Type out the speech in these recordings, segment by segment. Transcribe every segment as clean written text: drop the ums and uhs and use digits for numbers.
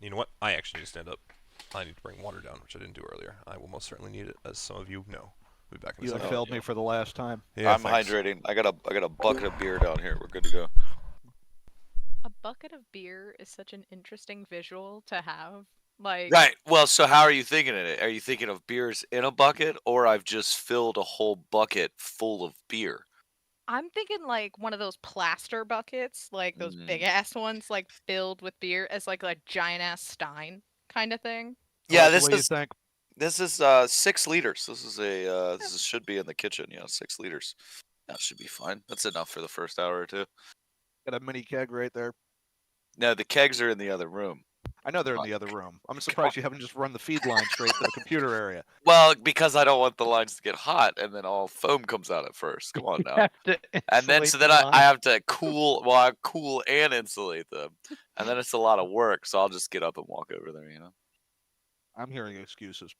You know what? I actually need to stand up. I need to bring water down, which I didn't do earlier. I will most certainly need it, as some of you know. We'll be back in a You have second. failed me for the last time. Yeah, I'm thanks. hydrating. I got a bucket of beer down here. We're good to go. A bucket of beer is such an interesting visual to have. Like, Right. Well, so how are you thinking of it? Are you thinking of beers in a bucket, or I've just filled a whole bucket full of beer? I'm thinking like one of those plaster buckets, like those big ass ones, like filled with beer as like a giant ass stein kind of thing. I Yeah, like the way you think. this is 6 liters. This should be in the kitchen. 6 liters. That should be fine. That's enough for the first hour or two. Got a mini keg right there. No, the kegs are in the other room. I know they're in the other room. I'm surprised you haven't just run the feed line straight to the computer area. Well, because I don't want the lines to get hot and then all foam comes out at first. Come on now. And then I have to cool. Well, I cool and insulate them, and then it's a lot of work. So I'll just get up and walk over there. I'm hearing excuses.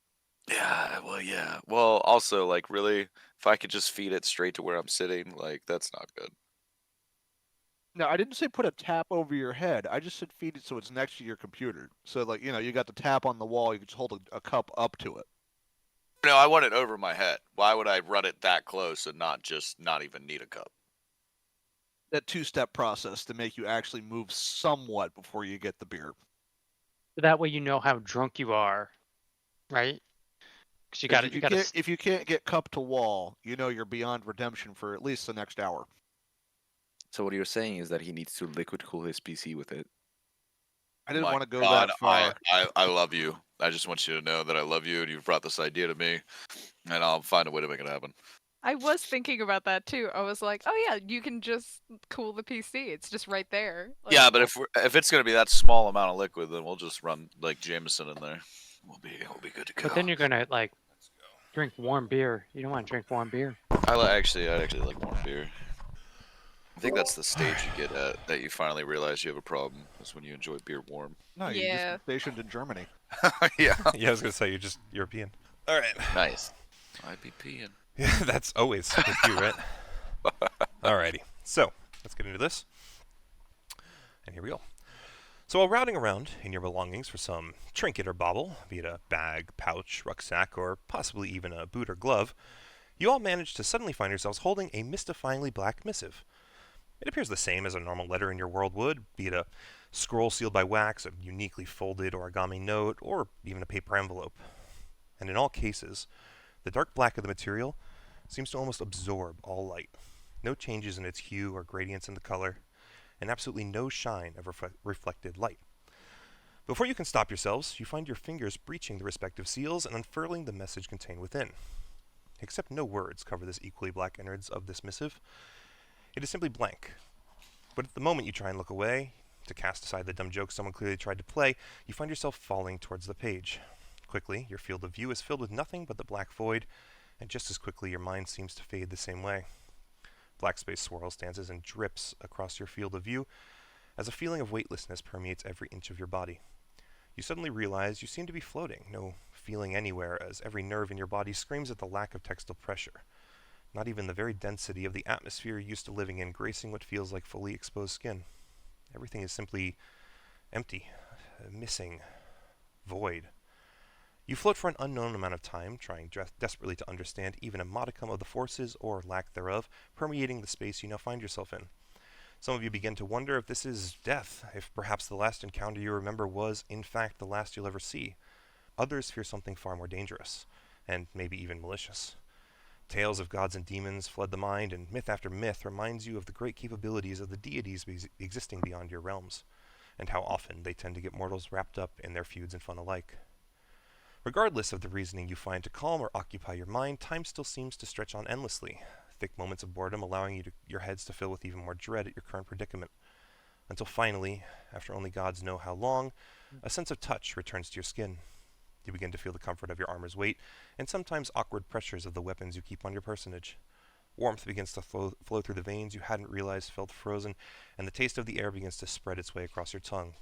Yeah. Well, yeah. Well, also, like, really, if I could just feed it straight to where I'm sitting, like, that's not good. No, I didn't say put a tap over your head. I just said feed it so it's next to your computer. So, like, you got the tap on the wall. You can just hold a cup up to it. No, I want it over my head. Why would I run it that close and not even need a cup? That two-step process to make you actually move somewhat before you get the beer. That way you know how drunk you are, right? Because you got to. If you can't get cup to wall, you know you're beyond redemption for at least the next hour. So what you're saying is that he needs to liquid cool his PC with it. I didn't want to go God, that far. I love you. I just want you to know that I love you and you've brought this idea to me, and I'll find a way to make it happen. I was thinking about that too. I was like, oh yeah, you can just cool the PC. It's just right there. Like, Yeah, but if it's gonna be that small amount of liquid, then we'll just run like Jameson in there. We'll be good to go. But then you're gonna like drink warm beer. You don't want to drink warm beer. I actually like warm beer. I think that's the stage you get at, that you finally realize you have a problem, is when you enjoy beer warm. No, you're just stationed in Germany. Yeah. Yeah, I was gonna say you're just European. All right. Nice. I'd be peeing. Yeah, that's always with you, right? Alrighty. So let's get into this. And here we go. So while routing around in your belongings for some trinket or bauble, be it a bag, pouch, rucksack, or possibly even a boot or glove, you all manage to suddenly find yourselves holding a mystifyingly black missive. It appears the same as a normal letter in your world would, be it a scroll sealed by wax, a uniquely folded origami note, or even a paper envelope. And in all cases, the dark black of the material seems to almost absorb all light. No changes in its hue or gradients in the color, and absolutely no shine of reflected light. Before you can stop yourselves, you find your fingers breaching the respective seals and unfurling the message contained within. Except no words cover this equally black innards of this missive. It is simply blank. But at the moment you try and look away, to cast aside the dumb joke someone clearly tried to play, you find yourself falling towards the page. Quickly, your field of view is filled with nothing but the black void, and just as quickly your mind seems to fade the same way. Black space swirls, dances, and drips across your field of view as a feeling of weightlessness permeates every inch of your body. You suddenly realize you seem to be floating, no feeling anywhere, as every nerve in your body screams at the lack of textile pressure. Not even the very density of the atmosphere you're used to living in gracing what feels like fully exposed skin. Everything is simply empty, missing, void. You float for an unknown amount of time, trying desperately to understand even a modicum of the forces, or lack thereof, permeating the space you now find yourself in. Some of you begin to wonder if this is death, if perhaps the last encounter you remember was, in fact, the last you'll ever see. Others fear something far more dangerous, and maybe even malicious. Tales of gods and demons flood the mind, and myth after myth reminds you of the great capabilities of the deities existing beyond your realms, and how often they tend to get mortals wrapped up in their feuds and fun alike. Regardless of the reasoning you find to calm or occupy your mind, time still seems to stretch on endlessly, thick moments of boredom allowing your heads to fill with even more dread at your current predicament. Until finally, after only gods know how long, a sense of touch returns to your skin. You begin to feel the comfort of your armor's weight, and sometimes awkward pressures of the weapons you keep on your personage. Warmth begins to flow through the veins you hadn't realized felt frozen, and the taste of the air begins to spread its way across your tongue.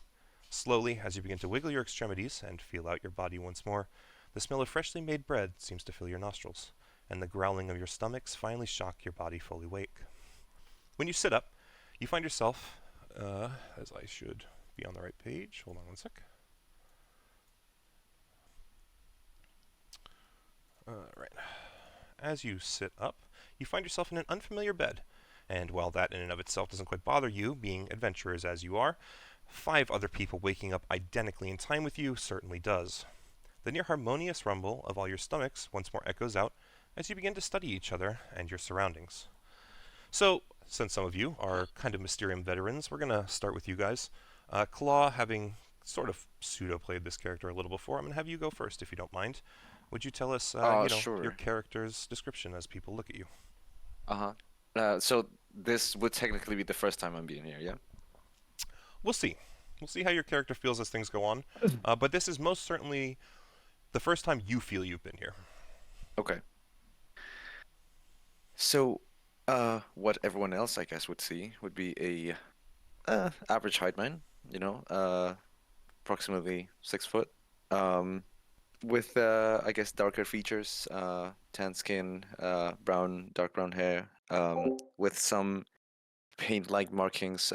Slowly, as you begin to wiggle your extremities and feel out your body once more, the smell of freshly made bread seems to fill your nostrils, and the growling of your stomachs finally shock your body fully awake. When you sit up, you find yourself, as I should be on the right page. Hold on one sec. Alright. As you sit up, you find yourself in an unfamiliar bed. And while that in and of itself doesn't quite bother you, being adventurers as you are, 5 other people waking up identically in time with you certainly does. The near harmonious rumble of all your stomachs once more echoes out as you begin to study each other and your surroundings. So, since some of you are kind of Mysterium veterans, we're going to start with you guys. Claw, having sort of pseudo-played this character a little before, I'm going to have you go first, if you don't mind. Would you tell us, Sure. your character's description as people look at you? So this would technically be the first time I'm being here, yeah? We'll see. We'll see how your character feels as things go on. But this is most certainly the first time you feel you've been here. Okay. So, what everyone else, I guess, would see would be a average height man, approximately 6 foot, with I guess darker features, tan skin, dark brown hair, with some paint-like markings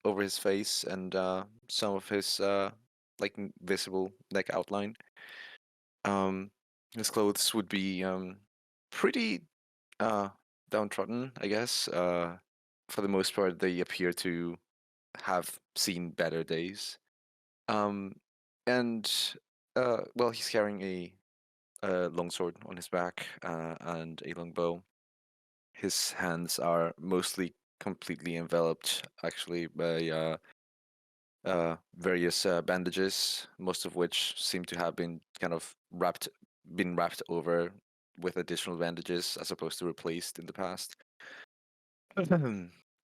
over his face and some of his visible neck outline. His clothes would be pretty downtrodden, I guess. For the most part, they appear to have seen better days. And well, he's carrying a longsword on his back and a long bow. His hands are mostly completely enveloped, actually, by various bandages, most of which seem to have been kind of wrapped over with additional bandages as opposed to replaced in the past.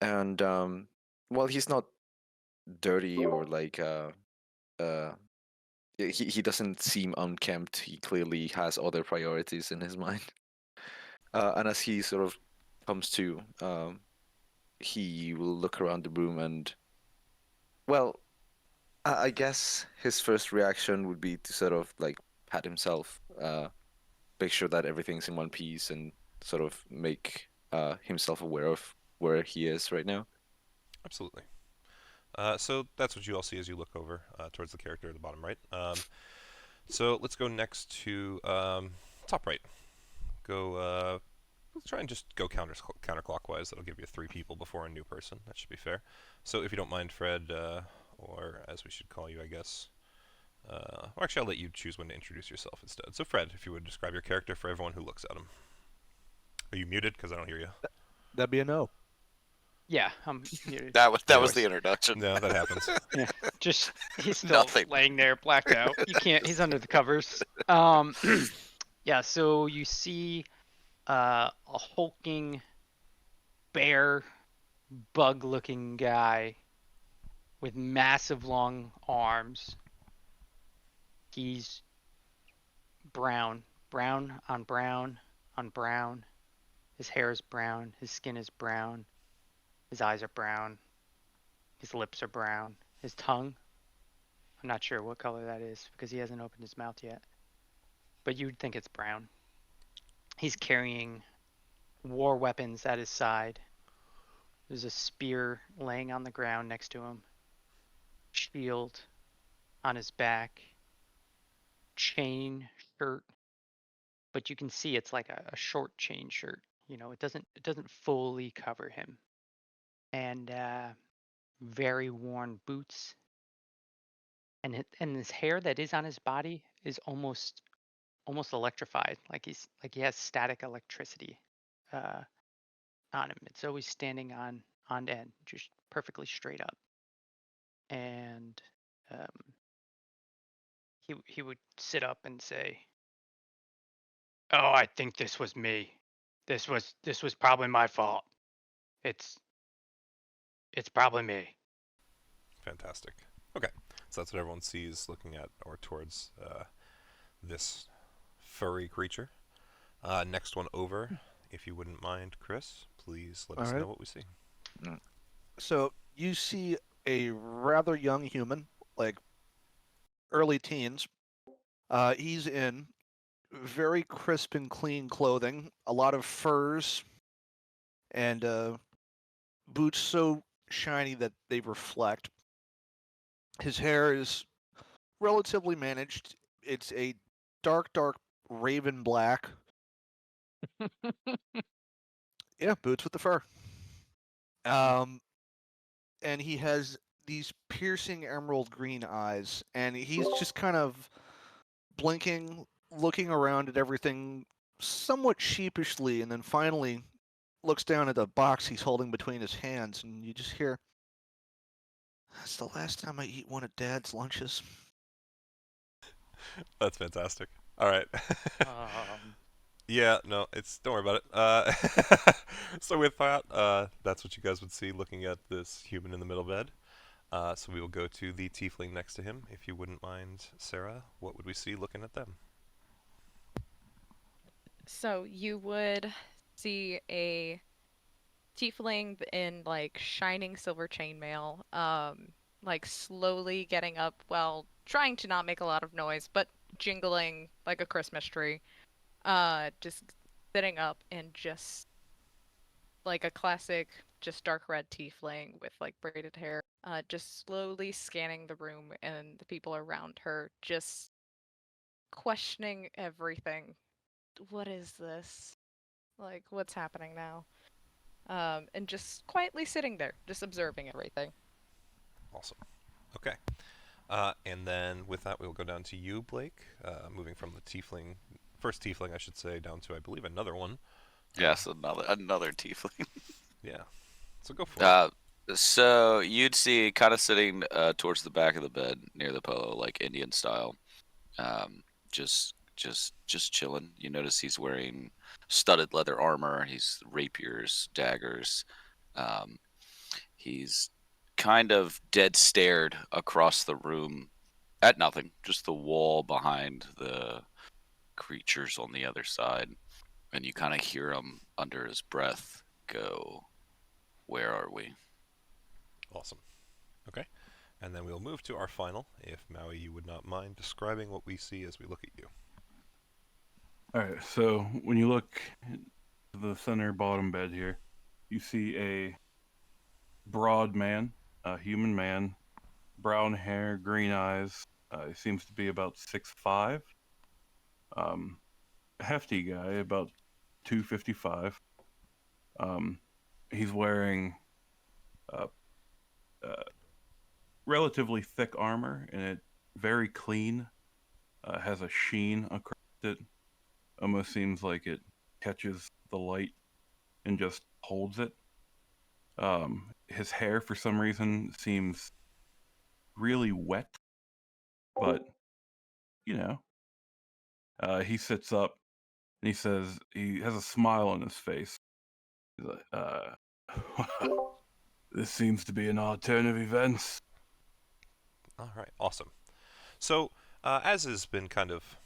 And well, he's not dirty or he doesn't seem unkempt. He clearly has other priorities in his mind. And as he sort of comes to, he will look around the room and, well, I guess his first reaction would be to sort of like pat himself, make sure that everything's in one piece, and sort of make himself aware of where he is right now. Absolutely. So that's what you all see as you look over towards the character at the bottom right. So let's go next to top right. Let's try and just go counterclockwise. That'll give you 3 people before a new person. That should be fair. So if you don't mind, Fred, or as we should call you, I guess. Or actually, I'll let you choose when to introduce yourself instead. So Fred, if you would describe your character for everyone who looks at him. Are you muted? Because I don't hear you. That'd be a no. Yeah, I'm muted. That was the introduction. No, that happens. Yeah, just he's still Nothing. laying there, blacked out. You can't. He's under the covers. Yeah. So you see a hulking, bear, bug-looking guy with massive long arms. He's brown on brown on brown. His hair is brown. His skin is brown. His eyes are brown. His lips are brown. His tongue, I'm not sure what color that is because he hasn't opened his mouth yet. But you'd think it's brown. He's carrying war weapons at his side. There's a spear laying on the ground next to him. Shield on his back. Chain shirt. But you can see it's like a short chain shirt. It doesn't fully cover him. And very worn boots, and his hair that is on his body is almost electrified, like he has static electricity on him. It's always standing on end, just perfectly straight up. And he would sit up and say, "Oh, I think this was me. This was probably my fault. It's probably me." Fantastic. Okay, so that's what everyone sees looking at or towards this furry creature. Next one over, if you wouldn't mind, Chris, please let us know what we see. So you see a rather young human, like early teens. He's in very crisp and clean clothing, a lot of furs, and boots so shiny that they reflect. His hair is relatively managed. It's a dark raven black. Yeah, boots with the fur. And he has these piercing emerald green eyes, and he's just kind of blinking, looking around at everything somewhat sheepishly, and then finally looks down at the box he's holding between his hands, and you just hear, "That's the last time I eat one of Dad's lunches." That's fantastic. All right. Um, Yeah, no, don't worry about it. So with that, that's what you guys would see looking at this human in the middle bed. So we will go to the tiefling next to him. If you wouldn't mind, Sarah, what would we see looking at them? So you would see a tiefling in like shining silver chainmail, like slowly getting up while trying to not make a lot of noise, but jingling like a Christmas tree. Just sitting up and just like a classic, just dark red tiefling with like braided hair, just slowly scanning the room and the people around her, just questioning everything. What is this? Like, what's happening now? And just quietly sitting there, just observing everything. Awesome. Okay. And then with that, we'll go down to you, Blake, moving from the tiefling, first tiefling, I should say, down to, I believe, another one. Yes, another tiefling. Yeah. So go for it. So you'd see kind of sitting towards the back of the bed near the pillow, like Indian style, just chilling. You notice he's wearing studded leather armor. He's rapiers, daggers. He's kind of dead stared across the room at nothing, just the wall behind the creatures on the other side, and you kind of hear him under his breath go, "Where are we?" Awesome. Okay. And then we'll move to our final, if Maui, you would not mind describing what we see as we look at you. All right, so when you look at the center bottom bed here, you see a broad man, a human man, brown hair, green eyes. He seems to be about 6'5". A hefty guy, about 255. He's wearing relatively thick armor, and it very clean. Has a sheen across it. Almost seems like it catches the light and just holds it. His hair, for some reason, seems really wet, but you know, he sits up and he says, he has a smile on his face. He's like, "This seems to be an odd turn of events." All right, awesome. So, as has been kind of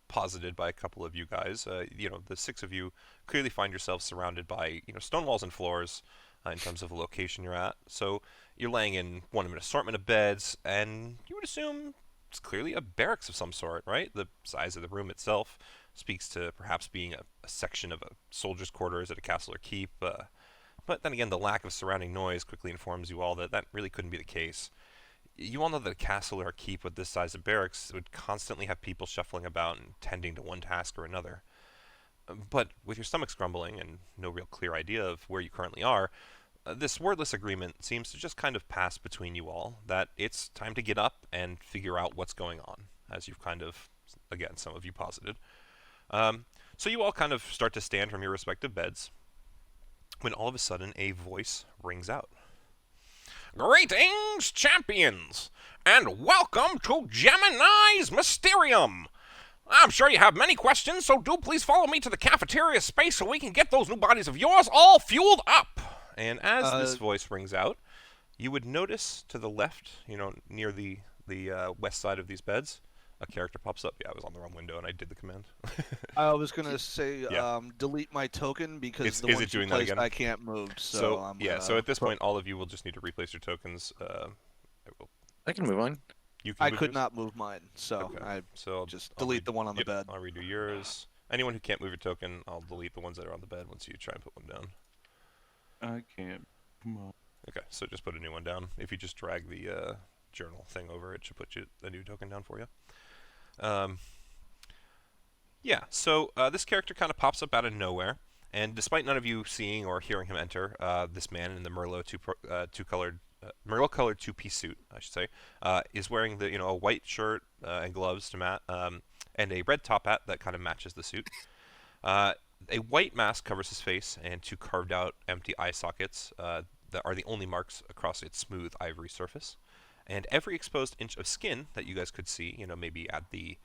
posited by a couple of you guys, the six of you clearly find yourselves surrounded by, stone walls and floors in terms of the location you're at. So you're laying in one of an assortment of beds, and you would assume it's clearly a barracks of some sort, right? The size of the room itself speaks to perhaps being a section of a soldier's quarters at a castle or keep. But then again, the lack of surrounding noise quickly informs you all that that really couldn't be the case. You all know that a castle or a keep with this size of barracks would constantly have people shuffling about and tending to one task or another. But with your stomachs grumbling and no real clear idea of where you currently are, this wordless agreement seems to just kind of pass between you all that it's time to get up and figure out what's going on, as you've kind of, again, some of you posited. So you all kind of start to stand from your respective beds, when all of a sudden a voice rings out. "Greetings, champions, and welcome to Gemini's Mysterium. I'm sure you have many questions, so do please follow me to the cafeteria space so we can get those new bodies of yours all fueled up." And as this voice rings out, you would notice to the left, near the west side of these beds, a character pops up. Yeah, I was on the wrong window and I did the command. I was gonna say, Yeah. Delete my token because Is the it one she doing that placed again? I can't move. So So at this point, all of you will just need to replace your tokens. I can move on. You can I move could yours? not move mine, so Okay. I So I'll just I'll delete the one on the yep, bed. I'll redo yours. Anyone who can't move your token, I'll delete the ones that are on the bed once you try and put one down. I can't. Come on. Okay, so just put a new one down. If you just drag the journal thing over, it should put a new token down for you. Yeah, so this character kind of pops up out of nowhere, and despite none of you seeing or hearing him enter, this man in the Merlot-colored two-piece suit, I should say, is wearing a white shirt and gloves to mat, and a red top hat that kind of matches the suit. A white mask covers his face, and two carved-out empty eye sockets that are the only marks across its smooth ivory surface. And every exposed inch of skin that you guys could see, maybe at the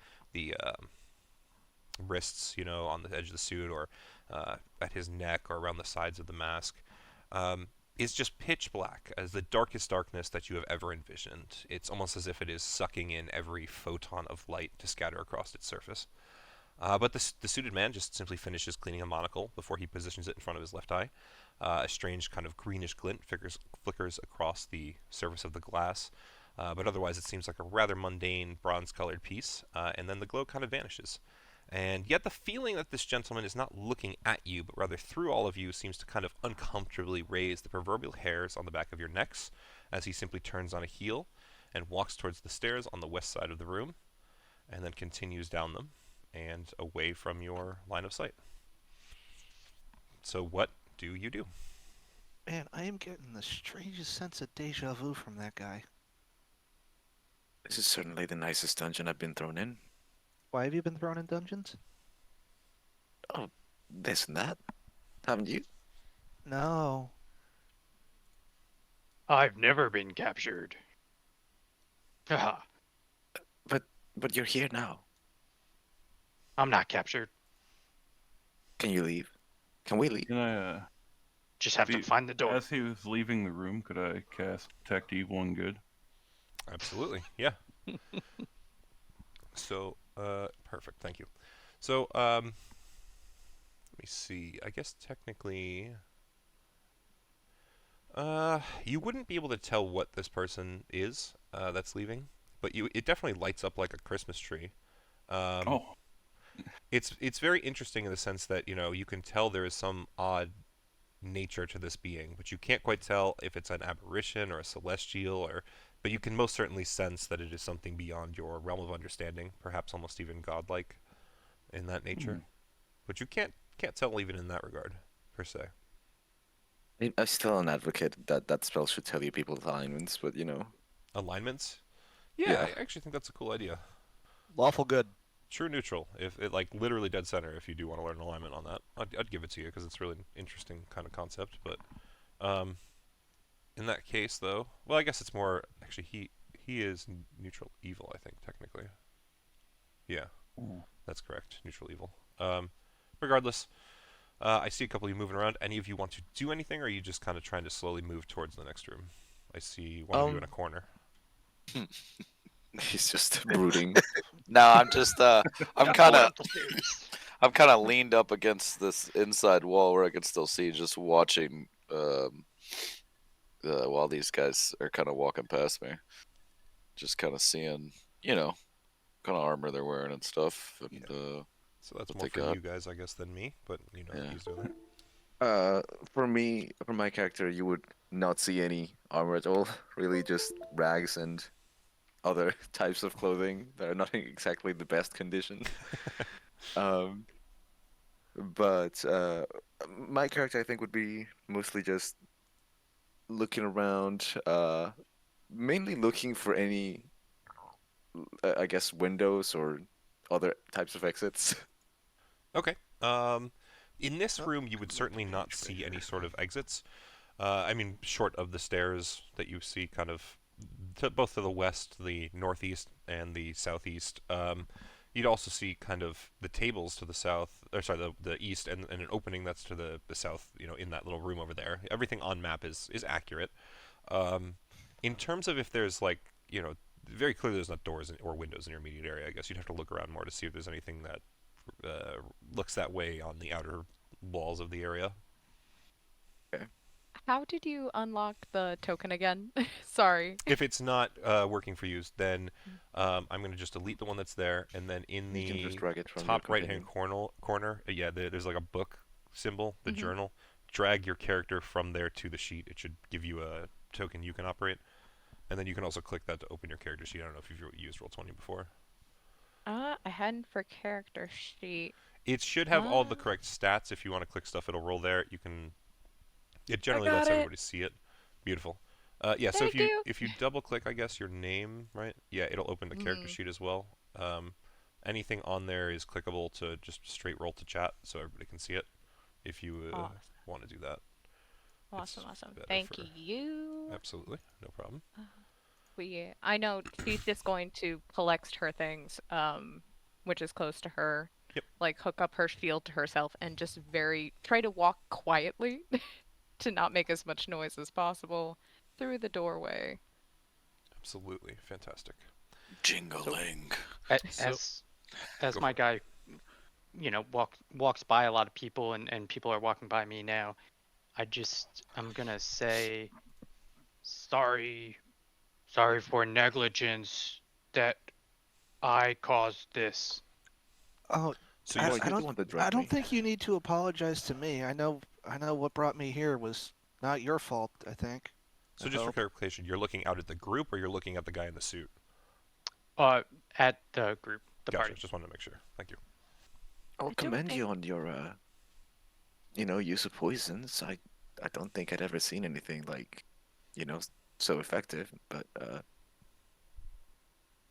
wrists, on the edge of the suit, or at his neck, or around the sides of the mask, is just pitch black, as the darkest darkness that you have ever envisioned. It's almost as if it is sucking in every photon of light to scatter across its surface. But the suited man just simply finishes cleaning a monocle before he positions it in front of his left eye. A strange kind of greenish glint flickers across the surface of the glass, but otherwise it seems like a rather mundane bronze-colored piece, and then the glow kind of vanishes. And yet the feeling that this gentleman is not looking at you, but rather through all of you, seems to kind of uncomfortably raise the proverbial hairs on the back of your necks, as he simply turns on a heel and walks towards the stairs on the west side of the room, and then continues down them and away from your line of sight. So what do you do? Man, I am getting the strangest sense of deja vu from that guy. This is certainly the nicest dungeon I've been thrown in. Why have you been thrown in dungeons? Oh, this and that. Haven't you? No. I've never been captured. Haha. But you're here now. I'm not captured. Can you leave? Can we leave? Can I, Just have to find the door. as he was leaving the room, could I cast Detect Evil and Good? Absolutely, yeah. So, perfect, thank you. So, let me see. I guess technically, you wouldn't be able to tell what this person is that's leaving, but it definitely lights up like a Christmas tree. Oh, It's very interesting in the sense that you can tell there is some odd nature to this being, but you can't quite tell if it's an aberration or a celestial, but you can most certainly sense that it is something beyond your realm of understanding, perhaps almost even godlike in that nature. But you can't tell even in that regard, per se. I'm still an advocate that spell should tell you people's alignments, but Alignments? Yeah, Yeah. I actually think that's a cool idea. Lawful good. True neutral, if it like literally dead center. If you do want to learn alignment on that, I'd give it to you because it's really an interesting kind of concept. But in that case, though, well, I guess it's more actually he is neutral evil. I think technically, yeah, that's correct. Neutral evil. Regardless, I see a couple of you moving around. Any of you want to do anything, or are you just kind of trying to slowly move towards the next room? I see one of you in a corner. He's just brooding. No, I'm just I'm kind of leaned up against this inside wall where I can still see, just watching while these guys are kind of walking past me, just kind of seeing kind of armor they're wearing and stuff, and So that's what more they for got. you guys, I guess, than me. But Yeah. he's doing it. For my character, you would not see any armor at all. Really, just rags and other types of clothing that are not in exactly the best condition. But my character, I think, would be mostly just looking around, mainly looking for any, I guess, windows or other types of exits. Okay. In this room, you would certainly not see any sort of exits. I mean, short of the stairs that you see kind of both to the west, the northeast, and the southeast. You'd also see kind of the tables to the south, or sorry, the east, and an opening that's to the south, in that little room over there. Everything on map is accurate. In terms of if there's very clearly there's not doors or windows in your immediate area, I guess you'd have to look around more to see if there's anything that looks that way on the outer walls of the area. How did you unlock the token again? Sorry. If it's not working for you, then I'm going to just delete the one that's there, and then in You can the just drag it from your top right-hand companion. corner, there's like a book symbol, the journal. Drag your character from there to the sheet. It should give you a token you can operate, and then you can also click that to open your character sheet. I don't know if you've used Roll20 before. I hadn't for character sheet. It should have all the Ah. correct stats. If you want to click stuff, it'll roll there. You can. It generally got lets it. everybody see it. Beautiful. Yeah. So Thank you. if you double click, I guess your name, right? Yeah, it'll open the character sheet as well. Anything on there is clickable to just straight roll to chat, so everybody can see it. If you Awesome. want to do that. Awesome. It's better Thank for- you. Absolutely, no problem. I know she's just going to collect her things, which is close to her. Yep. Like hook up her shield to herself and just try to walk quietly to not make as much noise as possible through the doorway. Absolutely, fantastic. Jingling. As Go my guy, walks by a lot of people and people are walking by me now, I'm gonna say, sorry for negligence that I caused this. Oh, So I, you you're I the don't. one that I drugged don't me. think you need to apologize to me. I know what brought me here was not your fault. I think. So I just for hope. clarification, you're looking out at the group, or you're looking at the guy in the suit? At the group, the Gotcha. party. Just wanted to make sure. Thank you. I'll I don't commend you think- on your, use of poisons. I don't think I'd ever seen anything like, so effective. But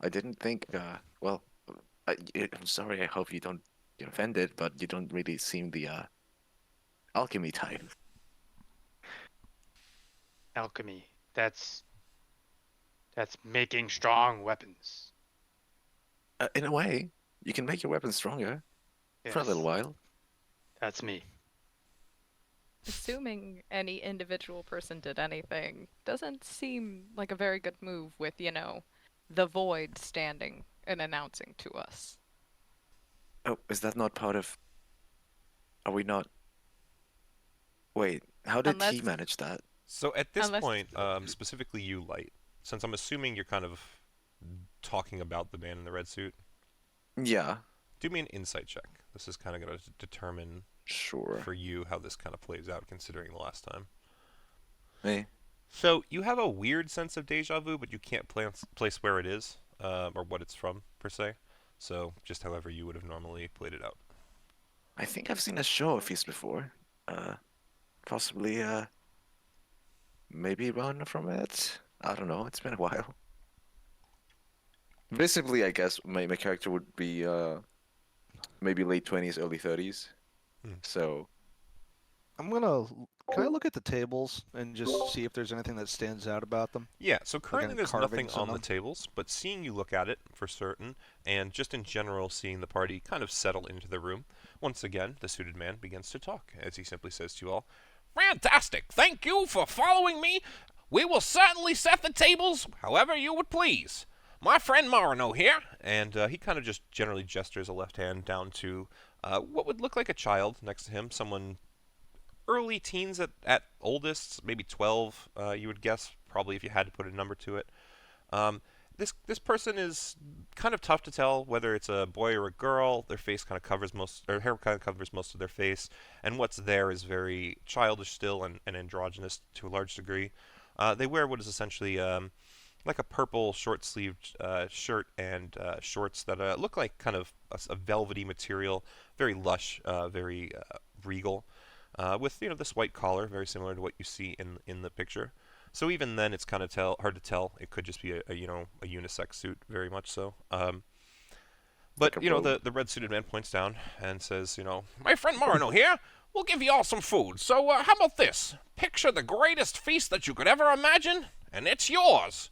I didn't think. Well, I'm sorry. I hope you don't get offended, but you don't really seem the alchemy type. Alchemy. That's making strong weapons. In a way, you can make your weapon stronger for a Yes, little while. That's me. Assuming any individual person did anything doesn't seem like a very good move with, the void standing and announcing to us. Oh, is that not part of? Are we not? Wait, how did he Unless- manage that? So at this Unless- point, specifically you, Light, since I'm assuming you're kind of talking about the man in the red suit, Yeah, do me an insight check. This is kind of going to determine sure. for you how this kind of plays out, considering the last time. Me? So you have a weird sense of deja vu, but you can't place where it is or what it's from per se. So just however you would have normally played it out. I think I've seen a show of his before. Possibly, maybe run from it? I don't know, it's been a while. Visibly, I guess my character would be, maybe late 20s, early 30s. So, Can I look at the tables and just see if there's anything that stands out about them? Yeah, so currently any there's nothing carvings on on the them? tables, but seeing you look at it for certain, and just in general seeing the party kind of settle into the room, once again, the suited man begins to talk, as he simply says to you all, "Fantastic! Thank you for following me. We will certainly set the tables however you would please. My friend Marino here," and he kind of just generally gestures a left hand down to what would look like a child next to him, someone early teens at oldest, maybe 12, you would guess, probably if you had to put a number to it. This person is kind of tough to tell whether it's a boy or a girl. Their face kind of covers their hair kind of covers most of their face, and what's there is very childish still and androgynous to a large degree. They wear what is essentially like a purple short-sleeved shirt and shorts that look like kind of a velvety material, very lush, very regal. With this white collar, very similar to what you see in the picture. So even then, it's kind of hard to tell. It could just be a unisex suit, very much so. But Like a robe. the red suited man points down and says, "My friend Marino here. We'll give you all some food. So how about this? Picture the greatest feast that you could ever imagine, and it's yours."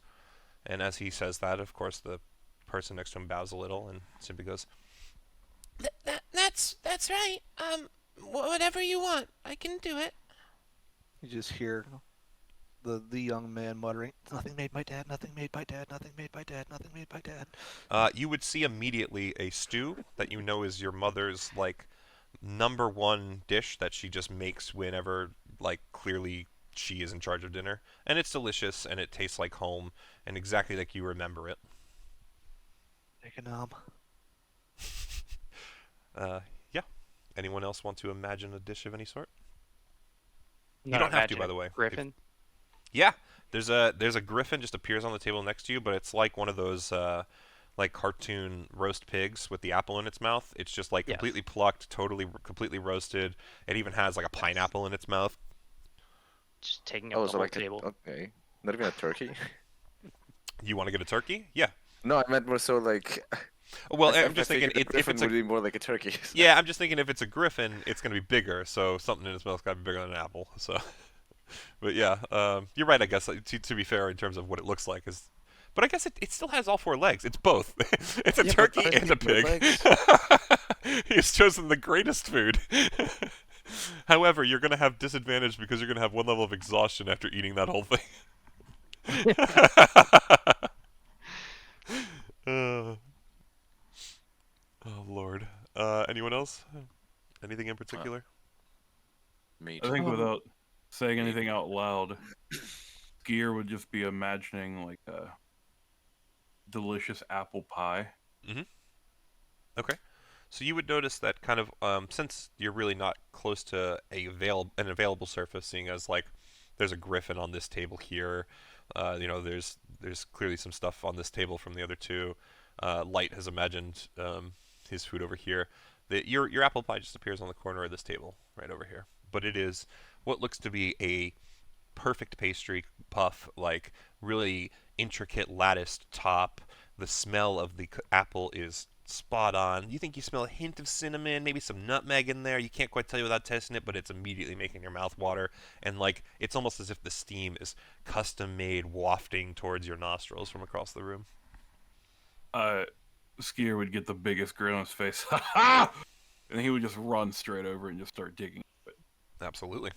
And as he says that, of course, the person next to him bows a little and simply goes, "That's right. Whatever you want, I can do it." You just hear the young man muttering, "Nothing made by dad. Nothing made by dad. Nothing made by dad. Nothing made by dad." You would see immediately a stew that you know is your mother's number one dish that she just makes whenever clearly she is in charge of dinner, and it's delicious and it tastes like home and exactly like you remember it. Take a nom. Yeah. Anyone else want to imagine a dish of any sort? You Not don't have to, imagine by a the way. Griffin. Yeah, there's a griffin just appears on the table next to you, but it's like one of those like cartoon roast pigs with the apple in its mouth. It's just like Yes. completely plucked, completely roasted. It even has like a pineapple in its mouth. Just taking up Oh, the so whole like table. okay, not even a turkey. You want to get a turkey? Yeah. No, I meant more so like. Well, I I'm just thinking figured a if griffin it's a would be more like a turkey. yeah, I'm just thinking if it's a griffin, it's gonna be bigger. So something in its mouth's gotta be bigger than an apple. So, but yeah, you're right. I guess to be fair in terms of what it looks like is, but I guess it still has all four legs. It's both. It's a Yeah, but turkey aren't and a they good pig. legs? He's chosen the greatest food. However, you're gonna have disadvantage because you're gonna have one level of exhaustion after eating that whole thing. uh, oh Lord. Anyone else? Anything in particular? Me I too. think without saying Me anything too. out loud, Gear would just be imagining like a delicious apple pie. Okay. So you would notice that kind of since you're really not close to an available surface, seeing as like there's a griffin on this table here, there's clearly some stuff on this table from the other two. Light has imagined his food over here. Your apple pie just appears on the corner of this table right over here, but it is what looks to be a perfect pastry puff, like really intricate latticed top. The smell of the apple is spot on. You think you smell a hint of cinnamon, maybe some nutmeg in there. You can't quite tell you without testing it, but it's immediately making your mouth water. And like it's almost as if the steam is custom made, wafting towards your nostrils from across the room. Skier would get the biggest grin on his face. Ha ha! And he would just run straight over and just start digging. Absolutely.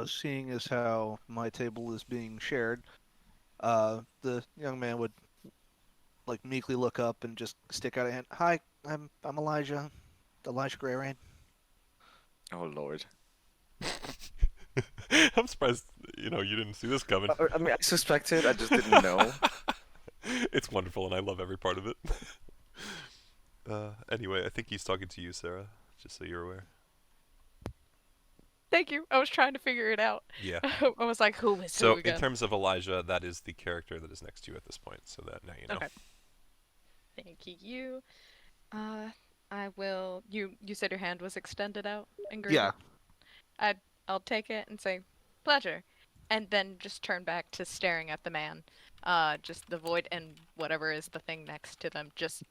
Seeing as how my table is being shared, the young man would like meekly look up and just stick out a hand. Hi, I'm Elijah Grayrain. Oh Lord. I'm surprised you didn't see this coming. I mean, I suspected. I just didn't know. It's wonderful, and I love every part of it. Anyway, I think he's talking to you, Sarah, just so you're aware. Thank you. I was trying to figure it out. Yeah. I was like, who is So who again? in terms of Elijah, that is the character that is next to you at this point, so that now you know. Okay. Thank you. I will. You said your hand was extended out and greeted? Yeah. I'll take it and say, pleasure, and then just turn back to staring at the man. Just the void and whatever is the thing next to them. Just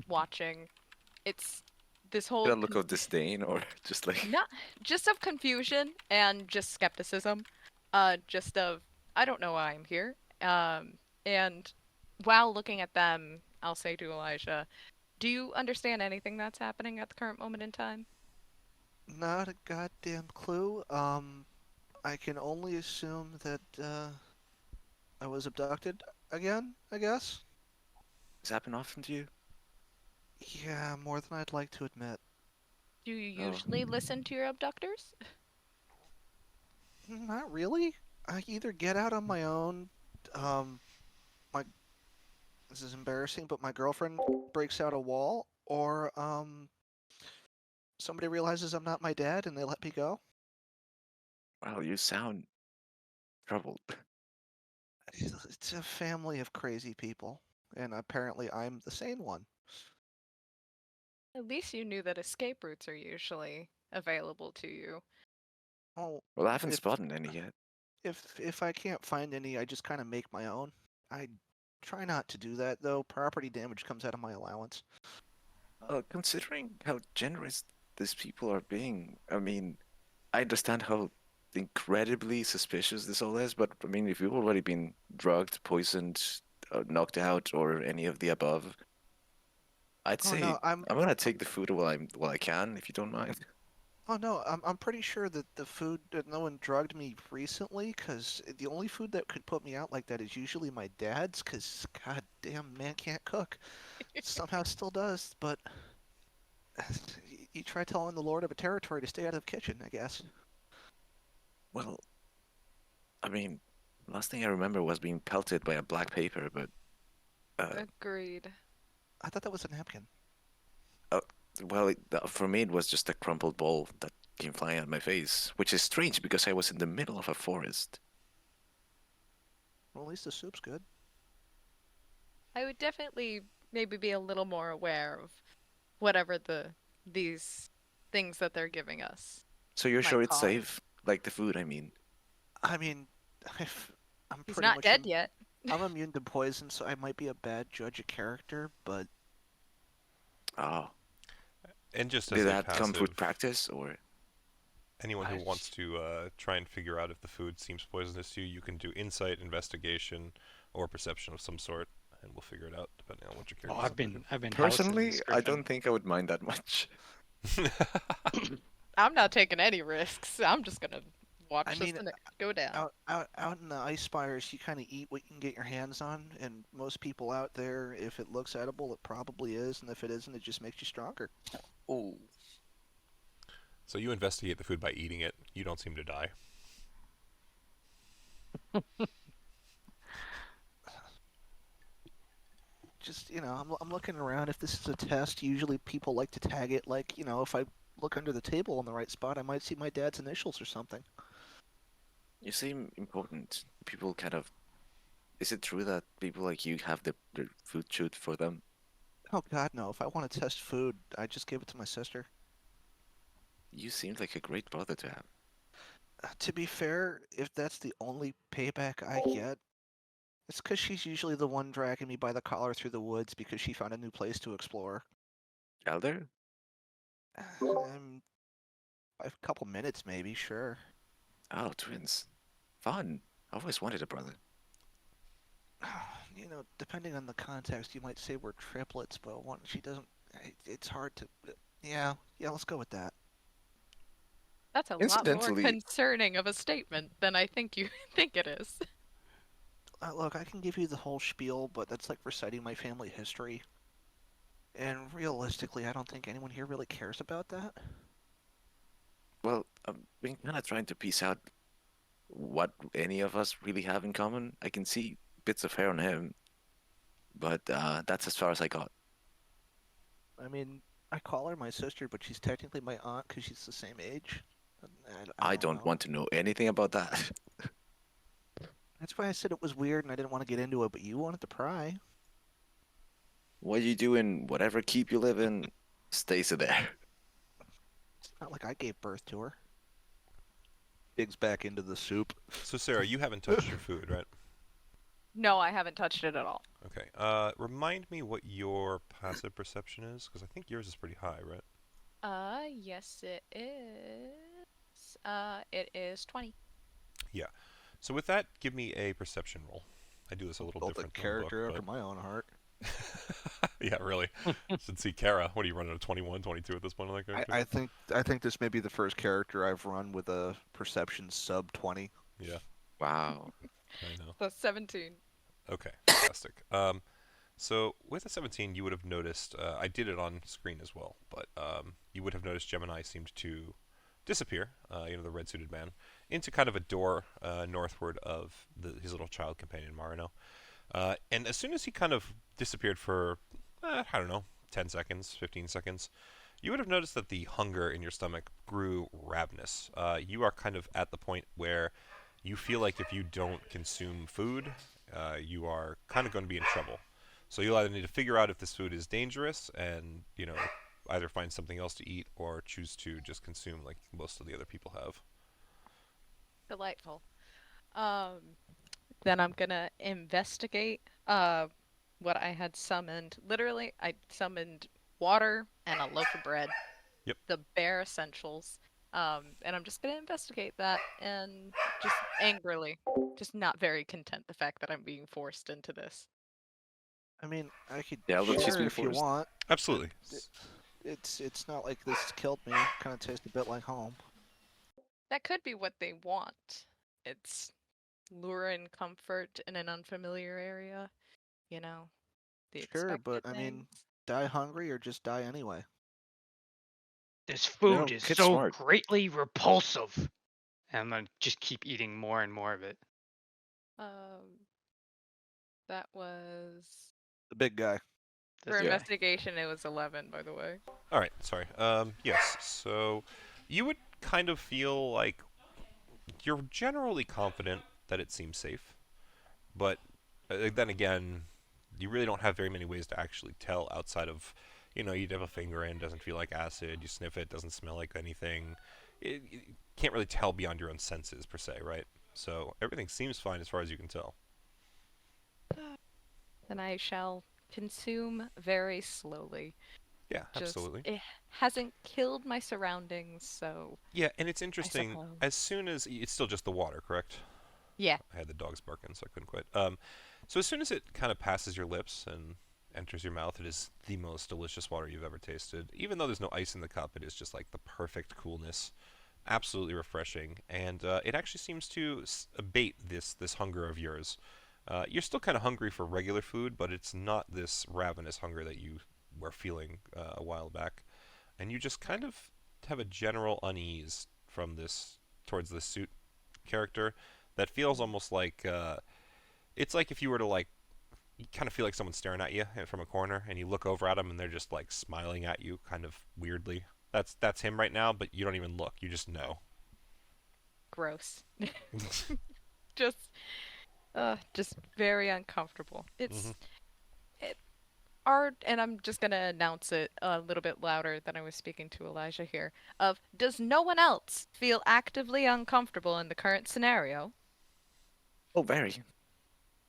watching. It's this whole Did a look of disdain or just like. not just of confusion and just skepticism. Just of I don't know why I'm here. And while looking at them, I'll say to Elijah, do you understand anything that's happening at the current moment in time? Not a goddamn clue. I can only assume that I was abducted again, I guess. Does that happen often to you? Yeah, more than I'd like to admit. Do you usually listen to your abductors? Not really. I either get out on my own, this is embarrassing, but my girlfriend breaks out a wall, or somebody realizes I'm not my dad and they let me go. Well, you sound troubled. It's a family of crazy people, and apparently I'm the sane one. At least you knew that escape routes are usually available to you. Oh, Well, I haven't if spotted any yet. if I can't find any, I just kind of make my own. I try not to do that though. Property damage comes out of my allowance. Considering how generous these people are being, I mean, I understand how incredibly suspicious this all is, but I mean, if you've already been drugged, poisoned, knocked out, or any of the above, I'd Oh say no, I'm gonna take the food while I can, if you don't mind. Oh no, I'm pretty sure that the food that no one drugged me recently, because the only food that could put me out like that is usually my dad's, because god damn man can't cook. Somehow still does, but you try telling the lord of a territory to stay out of the kitchen, I guess. Well, I mean, last thing I remember was being pelted by a black paper, but Agreed. I thought that was a napkin. well, for me it was just a crumpled ball that came flying at my face, which is strange because I was in the middle of a forest. Well, at least the soup's good. I would definitely maybe be a little more aware of whatever these things that they're giving us So you're might sure it's cause. safe? Like the food, I mean. I mean, I'm He's pretty not much dead yet. I'm immune to poison, so I might be a bad judge of character, but Oh, And just as did a that come passive, with practice, or? anyone who I wants to try and figure out if the food seems poisonous to you, you can do insight, investigation, or perception of some sort, and we'll figure it out depending on what your Oh, character. I've been housing Personally, this I griffin. don't think I would mind that much. I'm not taking any risks. I'm just gonna watch I this mean, thing go down. out in the ice spires, you kind of eat what you can get your hands on, and most people out there, if it looks edible, it probably is, and if it isn't, it just makes you stronger. Ooh. So you investigate the food by eating it. You don't seem to die. Just, I'm looking around. If this is a test, usually people like to tag it like, if I look under the table in the right spot, I might see my dad's initials or something. You seem important. People kind of. Is it true that people like you have the food shoot for them? Oh God, no. If I want to test food, I just give it to my sister. You seem like a great brother to have. To be fair, if that's the only payback I get, it's because she's usually the one dragging me by the collar through the woods because she found a new place to explore. Elder? A couple minutes, maybe, sure. Oh, twins. Fun. I've always wanted a brother. Depending on the context, you might say we're triplets, but she doesn't. It's hard to. Yeah, let's go with that. That's a lot more Incidentally- concerning of a statement than I think you think it is. Look, I can give you the whole spiel, but that's like reciting my family history. And realistically, I don't think anyone here really cares about that. Well, I've been kind of trying to piece out what any of us really have in common. I can see bits of hair on him, but that's as far as I got. I mean, I call her my sister, but she's technically my aunt because she's the same age. I don't know. want to know anything about that. That's why I said it was weird and I didn't want to get into it, but you wanted to pry. What you do in whatever keep you live in stays there. It's not like I gave birth to her. Digs back into the soup. So Sarah, you haven't touched your food, right? No, I haven't touched it at all. Okay. Remind me what your passive perception is, because I think yours is pretty high, right? Yes it is. It is 20. So with that, give me a perception roll. I do this a little Built a different. than character the book, after my own heart. but... yeah, really. Should see Kara. What are you running, a 21, 22 at this point on that character? I think this may be the first character I've run with a perception sub 20. Yeah, Wow. I know. That's 17. Okay, fantastic. So with a 17, you would have noticed, I did it on screen as well, but you would have noticed Gemini seemed to disappear, the red-suited man, into kind of a door northward of his little child companion, Marino. And as soon as he kind of disappeared for, I don't know, 10 seconds, 15 seconds, you would have noticed that the hunger in your stomach grew ravenous. You are kind of at the point where you feel like if you don't consume food, you are kind of going to be in trouble. So you'll either need to figure out if this food is dangerous and, either find something else to eat or choose to just consume like most of the other people have. Delightful. Then I'm gonna investigate what I had summoned. Literally, I summoned water and a loaf of bread. Yep. The bare essentials. And I'm just gonna investigate that and just angrily, just not very content the fact that I'm being forced into this. I mean, I could Yeah, but she's share been if you forced. want. Absolutely. It's not like this has killed me. Kind of tastes a bit like home. That could be what they want. It's lure and comfort in an unfamiliar area. The Sure, but expected I mean, things. die hungry or just die anyway. This food No, is kid's so smart. greatly repulsive. And I'm gonna just keep eating more and more of it. That was The big guy. for This guy. investigation. It was 11, by the way. All right, sorry. Yes. So you would kind of feel like you're generally confident that it seems safe, but then again, you really don't have very many ways to actually tell outside of, you dip a finger in, doesn't feel like acid, you sniff it, doesn't smell like anything. You can't really tell beyond your own senses, per se, right? So everything seems fine as far as you can tell. Then I shall consume very slowly. Yeah, absolutely. It hasn't killed my surroundings, so... Yeah, and it's interesting, as soon as... It's still just the water, correct? Yeah. I had the dogs barking, so I couldn't quit. So as soon as it kind of passes your lips and enters your mouth, it is the most delicious water you've ever tasted. Even though there's no ice in the cup, it is just like the perfect coolness. Absolutely refreshing. And it actually seems to abate this hunger of yours. You're still kind of hungry for regular food, but it's not this ravenous hunger that you were feeling a while back. And you just kind of have a general unease from this towards this suit character that feels almost like it's like if you were to you kind of feel like someone's staring at you from a corner, and you look over at them and they're just like smiling at you kind of weirdly. That's him right now, but you don't even look, you just know. Gross. just very uncomfortable. It's and I'm just gonna announce it a little bit louder than I was speaking to Elijah here. Does no one else feel actively uncomfortable in the current scenario? Oh, very.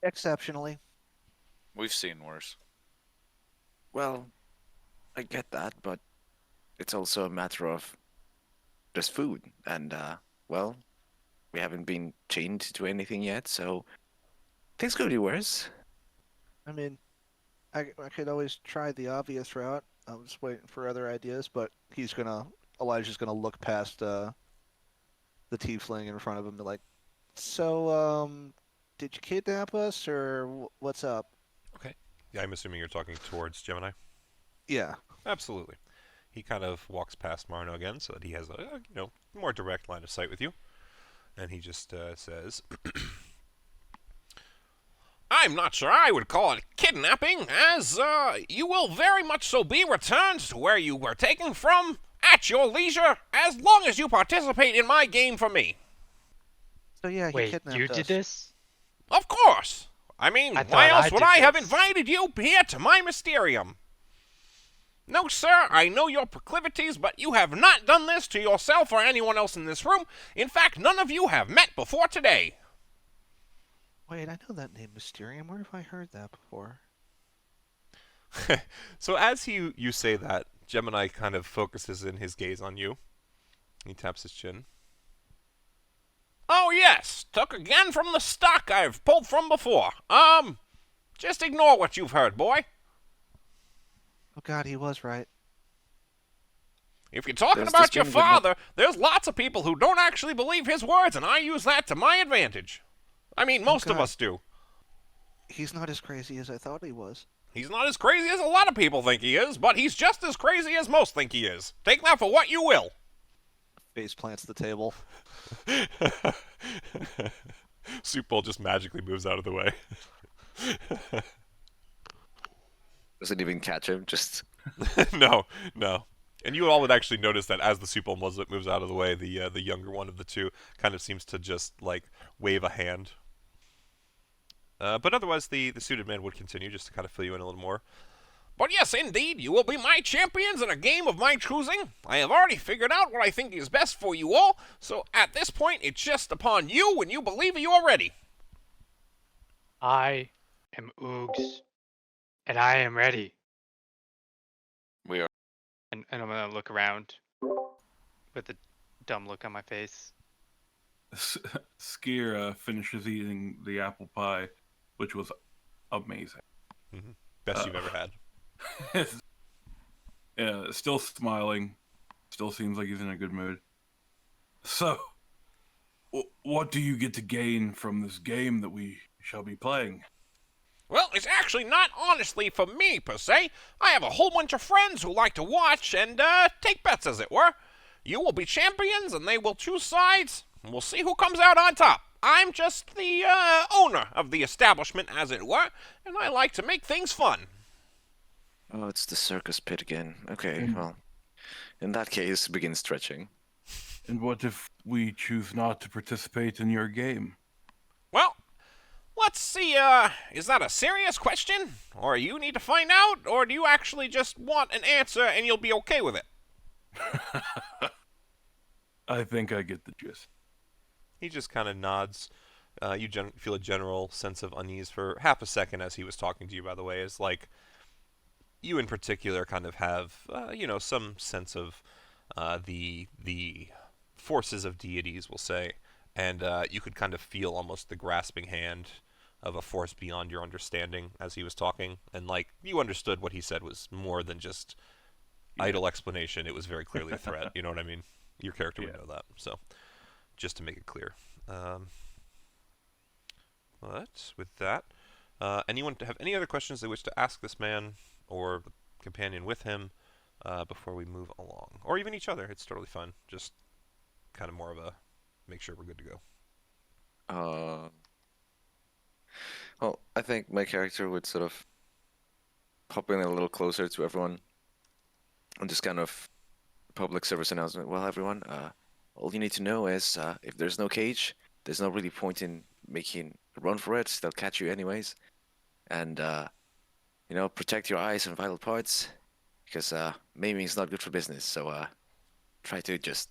Exceptionally. We've seen worse. Well, I get that, but it's also a matter of just food, and well, we haven't been chained to anything yet, so things could be worse. I mean, I could always try the obvious route. I'm just waiting for other ideas, but Elijah's gonna look past the tiefling in front of him and be like, so, did you kidnap us, or what's up? Okay. Yeah, I'm assuming you're talking towards Gemini? Yeah. Absolutely. He kind of walks past Marno again so that he has a more direct line of sight with you. And he just says, I'm not sure I would call it kidnapping, as you will very much so be returned to where you were taken from at your leisure, as long as you participate in my game for me. So yeah, he Wait, kidnapped you us. did this? Of course. I mean, I why thought else I would did I have this. invited you here to my Mysterium? No, sir, I know your proclivities, but you have not done this to yourself or anyone else in this room. In fact, none of you have met before today. Wait, I know that name, Mysterium. Where have I heard that before? So as you say that, Gemini kind of focuses in his gaze on you. He taps his chin. Oh yes, took again from the stock I've pulled from before. Just ignore what you've heard, boy. Oh god, he was right. If you're talking There's about this your thing with father, there's lots of people who don't actually believe his words, and I use that to my advantage. I mean, most of God. us do. He's not as crazy as I thought he was. He's not as crazy as a lot of people think he is, but he's just as crazy as most think he is. Take that for what you will. Face plants the table. Soup Bowl just magically moves out of the way. Doesn't even catch him, just... No. And you all would actually notice that as the soup bowl moves out of the way, the younger one of the two kind of seems to just wave a hand. But otherwise, the suited man would continue just to kind of fill you in a little more. But yes, indeed, you will be my champions in a game of my choosing. I have already figured out what I think is best for you all, so at this point, it's just upon you when you believe you are ready. I am Oogs, and I am ready. We are. And I'm gonna look around with a dumb look on my face. Skier finishes eating the apple pie, which was amazing. Mm-hmm. Best you've ever had. Yeah, still smiling. Still seems like he's in a good mood. So, what do you get to gain from this game that we shall be playing? Well, it's actually not honestly for me, per se. I have a whole bunch of friends who like to watch and take bets, as it were. You will be champions, and they will choose sides, and we'll see who comes out on top. I'm just the owner of the establishment, as it were, and I like to make things fun. Oh, it's the circus pit again. Okay, well, in that case, begin stretching. And what if we choose not to participate in your game? Well, Let's see, is that a serious question? Or you need to find out? Or do you actually just want an answer and you'll be okay with it? I think I get the gist. He just kind of nods. You feel a general sense of unease for half a second as he was talking to you, by the way, as like you in particular kind of have, some sense of the forces of deities, we'll say, and you could kind of feel almost the grasping hand of a force beyond your understanding as he was talking, and like you understood what he said was more than just idle explanation. It was very clearly a threat. You know what I mean? Your character would know that. So, just to make it clear. But with that, anyone have any other questions they wish to ask this man or the companion with him before we move along, or even each other? It's totally fun. Just kind of more of a make sure we're good to go. Well, I think my character would sort of hop in a little closer to everyone and just kind of public service announcement. Well, everyone, all you need to know is if there's no cage, there's no really point in making a run for it. They'll catch you anyways. And, protect your eyes and vital parts because maiming is not good for business. So try to just,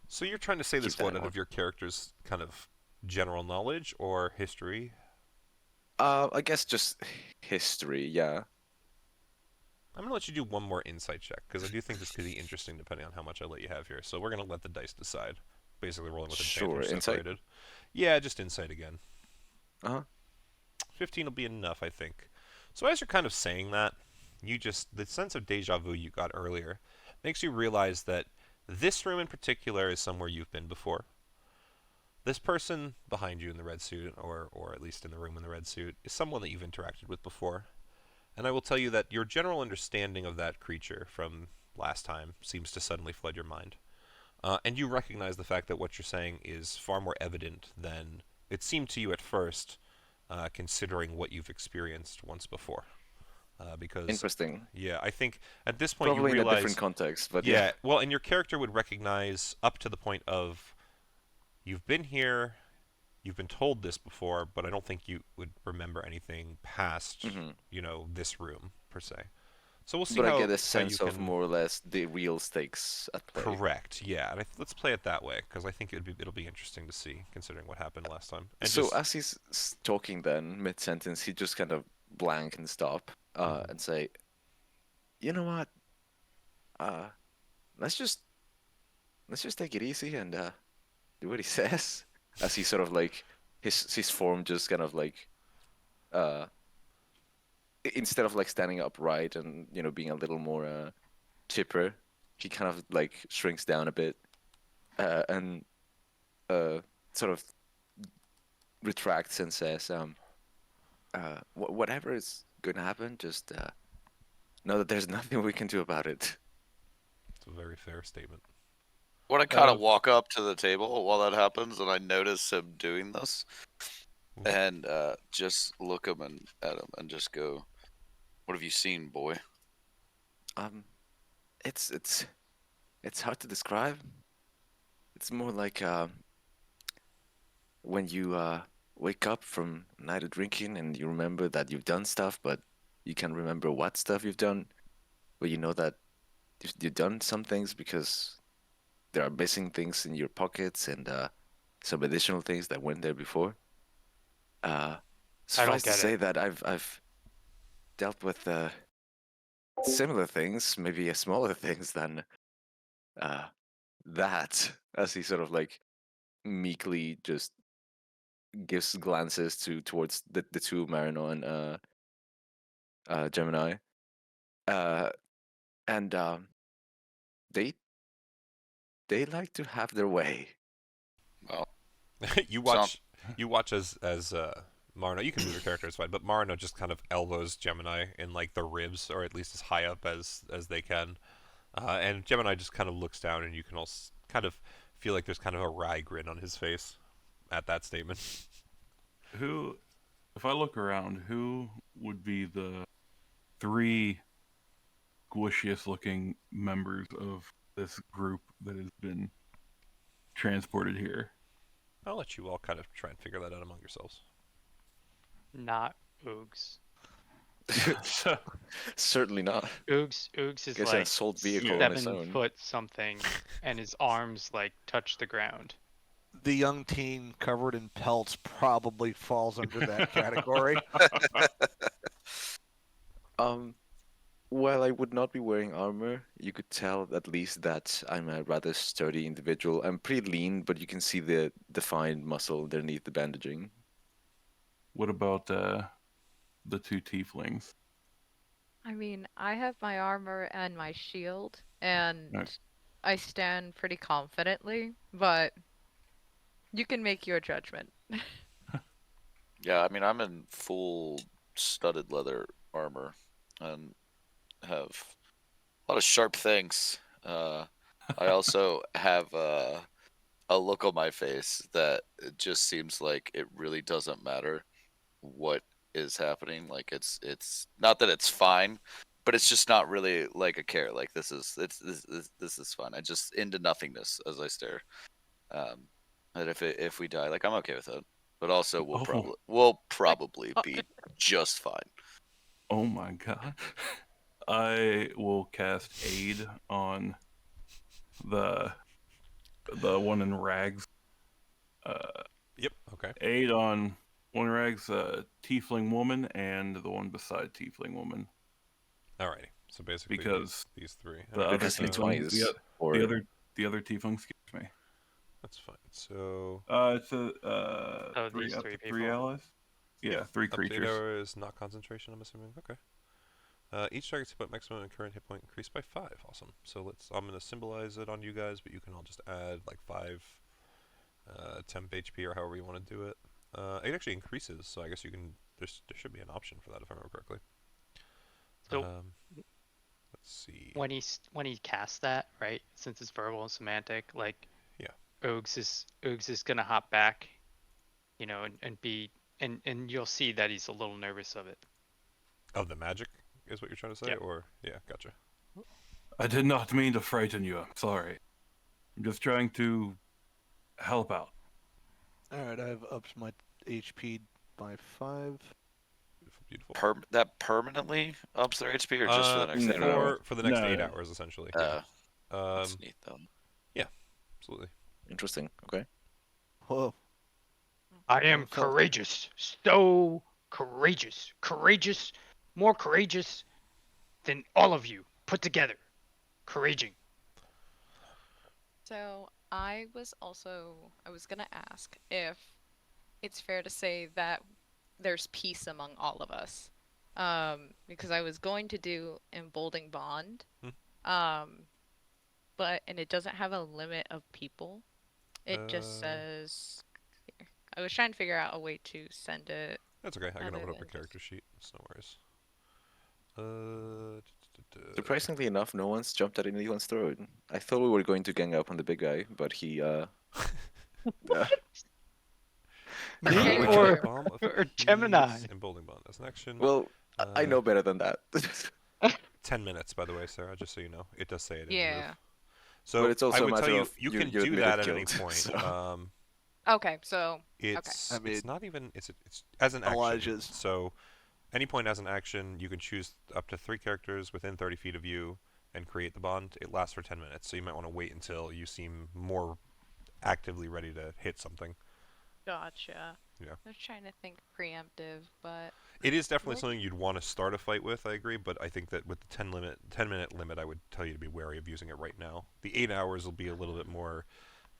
So you're trying to say this that one in out of your character's kind of general knowledge or history? I guess just history, yeah. I'm going to let you do one more insight check, because I do think this could be interesting depending on how much I let you have here. So we're going to let the dice decide. Basically rolling with advantage Sure, insight? separated. Yeah, just insight again. Uh-huh. 15 will be enough, I think. So as you're kind of saying that, the sense of deja vu you got earlier makes you realize that this room in particular is somewhere you've been before. This person behind you in the red suit, or at least in the room in the red suit, is someone that you've interacted with before. And I will tell you that your general understanding of that creature from last time seems to suddenly flood your mind. And you recognize the fact that what you're saying is far more evident than it seemed to you at first, considering what you've experienced once before. Because Interesting. yeah, I think at this point Probably you realize in a different context, but yeah, well, and your character would recognize up to the point of you've been here, you've been told this before, but I don't think you would remember anything past, this room per se. So we'll see But how I get how a sense you of can... more or less the real stakes at play. Correct. Yeah, and let's play it that way because I think it'll be interesting to see considering what happened last time. And So just, as he's talking then, mid-sentence, he just kind of blank and stop and say, you know what? Let's just take it easy and do what he says. As he sort of like his form just kind of like instead of like standing upright and being a little more chipper, he kind of like shrinks down a bit and sort of retracts and says, whatever is going to happen, just know that there's nothing we can do about it. it's a very fair statement. When I kind of walk up to the table while that happens, and I notice him doing this, and just look at him and just go, "What have you seen, boy?" It's hard to describe. It's more like when you wake up from a night of drinking and you remember that you've done stuff, but you can't remember what stuff you've done. But you know that you've done some things because there are missing things in your pockets and some additional things that went there before. Suffice to say that I've dealt with similar things, maybe smaller things than that. As he sort of like meekly just gives glances towards the two Marino and Gemini, and they like to have their way. Well, you watch as Marino. You can move your character, it's fine, but Marino just kind of elbows Gemini in like the ribs, or at least as high up as they can. And Gemini just kind of looks down, and you can also kind of feel like there's kind of a wry grin on his face at that statement. If I look around, who would be the 3 squishiest-looking members of this group that has been transported here? I'll let you all kind of try and figure that out among yourselves. not Oogs. So, Certainly not. Oogs is Gets an like assault vehicle on its 7 own. foot something, and his arms like touch the ground. The young teen covered in pelts probably falls under that category. While I would not be wearing armor, you could tell at least that I'm a rather sturdy individual. I'm pretty lean, but you can see the defined muscle underneath the bandaging. what about the two tieflings? I mean, I have my armor and my shield, and Right. I stand pretty confidently, but you can make your judgment. Yeah, I mean, I'm in full studded leather armor and have a lot of sharp things. I also have a look on my face that it just seems like it really doesn't matter what is happening. Like it's not that it's fine, but it's just not really like a care. Like this is fine. I just into nothingness as I stare. And if we die, like I'm okay with it. But also Oh. we'll probably be just fine. Oh my god. I will cast aid on the one in rags. Yep. Okay. Aid on one in rags, tiefling woman, and the one beside tiefling woman. Alrighty. So basically, Because these three. The Okay, other Just need so twice. the other tiefling skips me. That's fine. So It's a three these up three to three people. allies. Yeah, three up to 8 creatures. hours, not concentration. I'm assuming. Okay. Each target's hit point maximum and current hit point increased by 5. Awesome. So I'm gonna symbolize it on you guys, but you can all just add like 5 temp HP or however you want to do it. It actually increases, so I guess you can. There should be an option for that if I remember correctly. So let's see. when he casts that, right? Since it's verbal and semantic, like Yeah. Oogs is gonna hop back, and you'll see that he's a little nervous of it. Of the magic is what you're trying to say, Yep. or yeah, gotcha. I did not mean to frighten you. I'm sorry. I'm just trying to help out. Alright, I've upped my HP by 5. Beautiful. That permanently ups their HP or just for the next 8 no. hours? For the next No. 8 hours, essentially. Yeah. That's neat though. Absolutely. Interesting. Okay. Whoa. I am So- courageous, so courageous, more courageous than all of you put together. Couraging. So I was gonna ask if it's fair to say that there's peace among all of us. Because I was going to do emboldening bond. And it doesn't have a limit of people. It just says here. I was trying to figure out a way to send it. That's okay. I can Other open up than a character sheet. It's no worries. Surprisingly enough, no one's jumped at anyone's throat. I thought we were going to gang up on the big guy, but he yeah. Me We or tried. Bomb of or peace, Gemini? Emboldening bond as an action. Well, I know better than that. 10 minutes, by the way, Sarah, just so you know. It does say it in Yeah. move. So But it's also I a would matter tell you, of you you- can you do admitted that at any guilt, point. so- Okay, so It's I mean, it's not even it's as an action. Elijah's. So any point as an action, you can choose up to 3 characters within 30 feet of you and create the bond. It lasts for 10 minutes, so you might want to wait until you seem more actively ready to hit something. gotcha. Yeah. I was trying to think preemptive, but It is definitely What? something you'd want to start a fight with, I agree, but I think that with the 10-minute limit, I would tell you to be wary of using it right now. The 8 hours will be a little bit more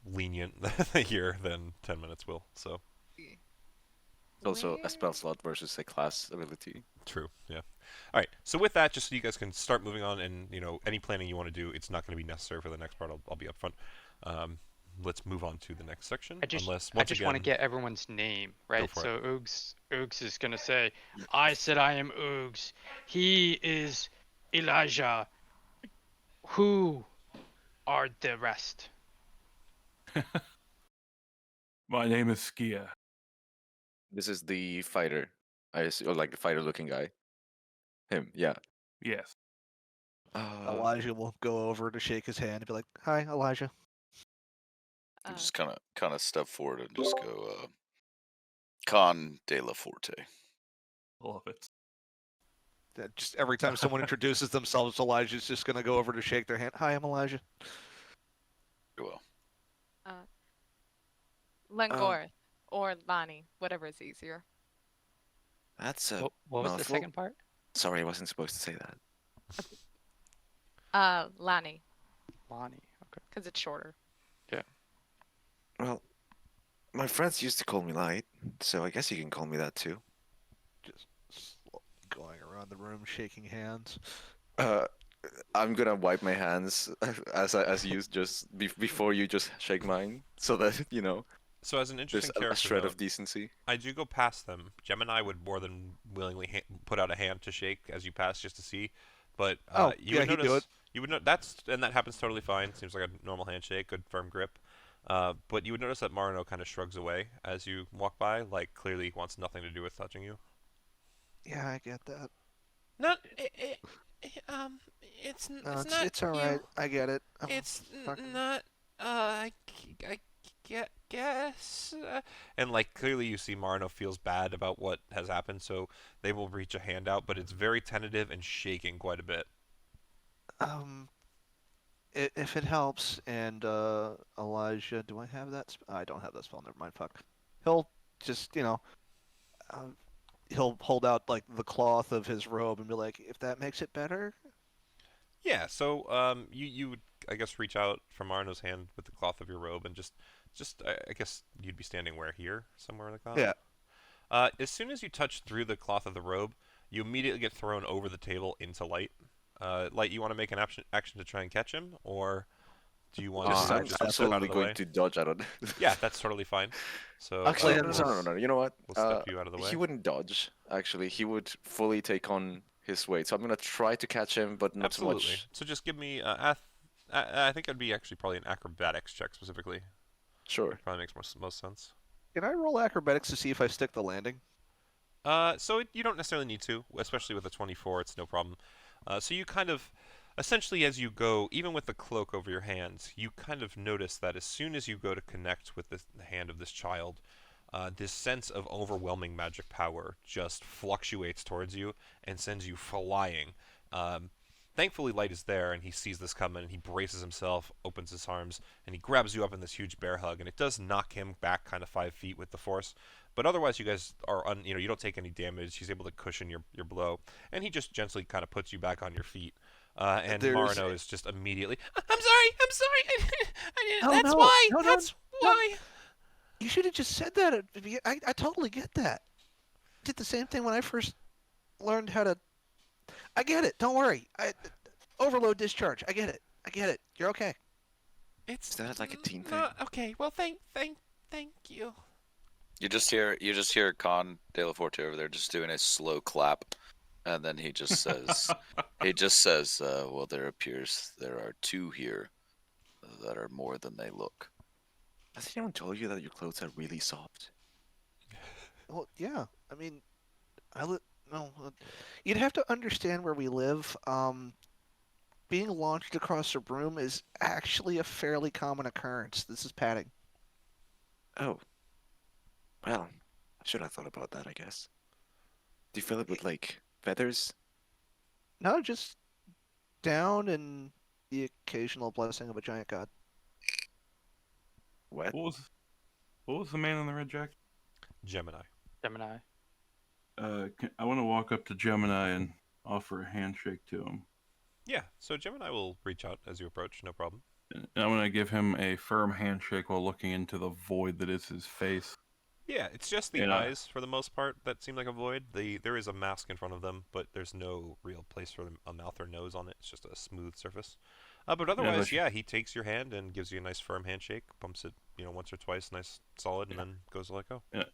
lenient here than 10 minutes will, so. It's also a where- spell slot versus a class ability. True, yeah. All right, so with that, just so you guys can start moving on and, any planning you want to do, it's not going to be necessary for the next part. I'll be up front. Let's move on to the next section. I just unless, I once just again, want to get everyone's name right. for So Oogs is gonna say, "I said I am Oogs. He is Elijah. Who are the rest?" My name is Skia. This is the fighter. Or like the fighter-looking guy. Him, yeah. Yes. Elijah will go over to shake his hand and be like, "Hi, Elijah." You just kind of step forward and just go, Con de la Forte. Love it. That just every time someone introduces themselves, Elijah's just gonna go over to shake their hand. Hi, I'm Elijah. You will. Lengorth or Lani, whatever is easier. That's a What was the mouthful. second part? Sorry, I wasn't supposed to say that. Lani, Lonnie. Okay. because it's shorter. Well, my friends used to call me Light, so I guess you can call me that too. Just going around the room, shaking hands. I'm gonna wipe my hands as you just before you just shake mine, so that you know So as an there's interesting a character shred note, of decency. I do go past them. Gemini would more than willingly put out a hand to shake as you pass, just to see. But you would he'd do notice it. you would know and that happens totally fine. Seems like a normal handshake, good firm grip. But you would notice that Marino kind of shrugs away as you walk by, like clearly wants nothing to do with touching you. Yeah, I get that. Not, it's No, it's all right. I get it. Fucking- not. I guess. And like clearly, you see Marino feels bad about what has happened, so they will reach a hand out, but it's very tentative and shaking quite a bit. If it helps, and Elijah, do I have that? I don't have that spell. Never mind. Fuck. He'll just, he'll hold out like the cloth of his robe and be like, "If that makes it better." Yeah. So you would I guess reach out from Marino's hand with the cloth of your robe and just I guess you'd be standing where here somewhere like that. Yeah. As soon as you touch through the cloth of the robe, you immediately get thrown over the table into Light. Light, you want to make an action to try and catch him, or do you want to I'm just step out absolutely of the going way? to dodge out of it. Yeah, that's totally fine. So Actually, no, no. You know what? We'll step you out of the way. He wouldn't dodge. Actually, he would fully take on his weight. So I'm gonna try to catch him, but not so Absolutely. much. So just give me I think it'd be actually probably an acrobatics check specifically. Sure. Probably makes most sense. Can I roll acrobatics to see if I stick the landing? So you don't necessarily need to, especially with a 24. It's no problem. So you kind of, essentially, as you go, even with the cloak over your hands, you kind of notice that as soon as you go to connect with the hand of this child, this sense of overwhelming magic power just fluctuates towards you and sends you flying. Thankfully, Light is there, and he sees this coming, and he braces himself, opens his arms, and he grabs you up in this huge bear hug, and it does knock him back kind of 5 feet with the force. But otherwise, you guys are, you don't take any damage. He's able to cushion your blow, and he just gently kind of puts you back on your feet. And Marino is just immediately, I'm sorry. That's why. That's why. You should have just said that. I totally get that. Did the same thing when I first learned how to. I get it. Don't worry. Overload discharge. I get it. You're okay. Is that like a teen thing? Okay. Well, thank you. You just hear Con De La Forte over there just doing a slow clap, and then he just says, well, there appears there are two here that are more than they look. Has anyone told you that your clothes are really soft? Well, yeah. I mean, no. You'd have to understand where we live. Being launched across a room is actually a fairly common occurrence. This is padding. Oh. Well, I should have thought about that, I guess. Do you fill it with, like, feathers? No, just down and the occasional blessing of a giant god. What? What was the man in the red jacket? Gemini. Gemini. I want to walk up to Gemini and offer a handshake to him. Yeah. So Gemini will reach out as you approach. No problem. And I'm going to give him a firm handshake while looking into the void that is his face. Yeah, it's just the Yeah. eyes for the most part that seem like a void. There is a mask in front of them, but there's no real place for a mouth or nose on it. It's just a smooth surface. But otherwise, yeah, he takes your hand and gives you a nice firm handshake, bumps it, once or twice, nice solid, and then goes to let go. Yeah.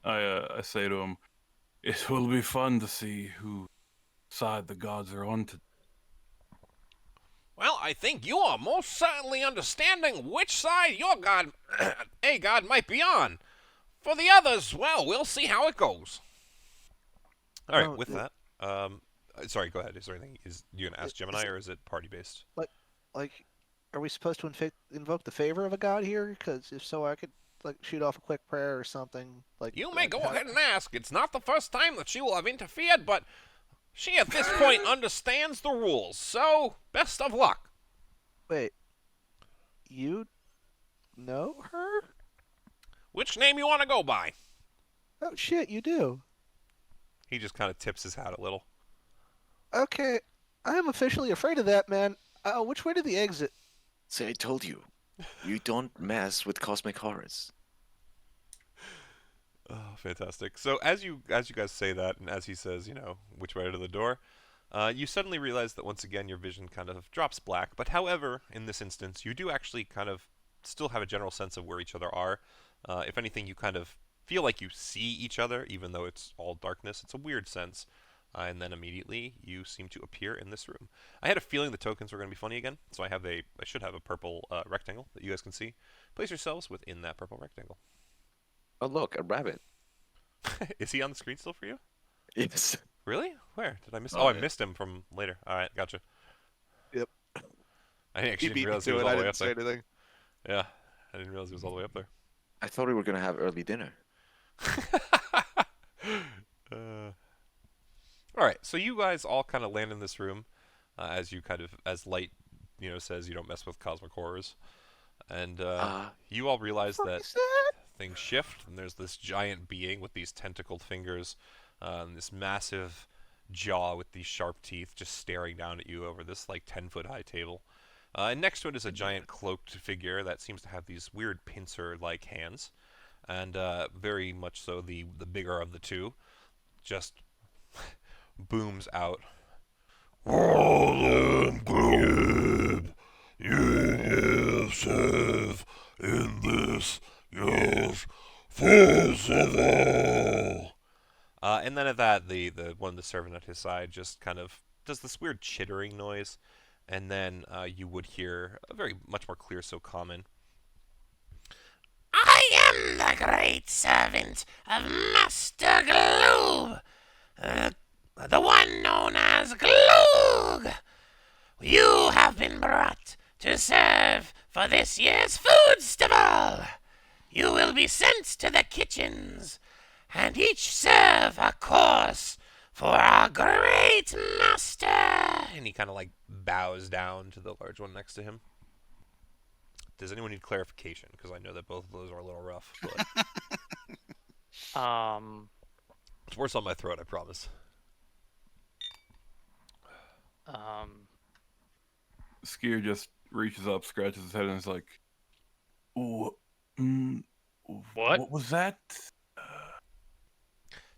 I say to him, it will be fun to see whose side the gods are on to. Well, I think you are most certainly understanding which side your god, a god, might be on. For the others, well, we'll see how it goes. All right, with that, sorry, go ahead. Is there anything? Is you gonna ask Gemini, or is it party based? Like, are we supposed to invoke the favor of a god here? Because if so, I could like shoot off a quick prayer or something? Like You may go ahead and ask. It's not the first time that she will have interfered, but she at this point understands the rules. So, best of luck. Wait, you know her? Which name you want to go by? Oh shit, you do. He just kind of tips his hat a little. Okay, I am officially afraid of that, man. Which way to the exit? See, I told you. You don't mess with cosmic horrors. Oh, fantastic. So as you guys say that, and as he says, which way to the door, you suddenly realize that once again your vision kind of drops black. But however, in this instance, you do actually kind of still have a general sense of where each other are. If anything, you kind of feel like you see each other, even though it's all darkness. It's a weird sense. And then immediately you seem to appear in this room. I had a feeling the tokens were going to be funny again, so I should have a purple rectangle that you guys can see. Place yourselves within that purple rectangle. Oh, look, a rabbit. Is he on the screen still for you? Yes. Really? Where? Did I miss? Oh, I yeah. missed him from later. All right, gotcha. Yep. I He actually beat didn't me realize he to was it. all I the way didn't up say there. anything. Yeah, I didn't realize he was all the way up there. I thought we were going to have early dinner. All right, so you guys all kind of land in this room as light, says you don't mess with cosmic horrors, and you all realize that things shift, and there's this giant being with these tentacled fingers, this massive jaw with these sharp teeth, just staring down at you over this 10-foot high table. And next to it is a giant cloaked figure that seems to have these weird pincer-like hands, and very much so the bigger of the two, just booms out. Gloob, you serve in this year's festival. And then at that, the one of the servant at his side just kind of does this weird chittering noise, and then you would hear a very much more clear, so common. I am the great servant of Master Gloob, the one known as Gloog. You have been brought to serve for this year's Foodstival. You will be sent to the kitchens, and each serve a course for our great master. And he kind of bows down to the large one next to him. Does anyone need clarification? Because I know that both of those are a little rough. But it's worse on my throat, I promise. Skier just reaches up, scratches his head, and is like, "What? What was that?"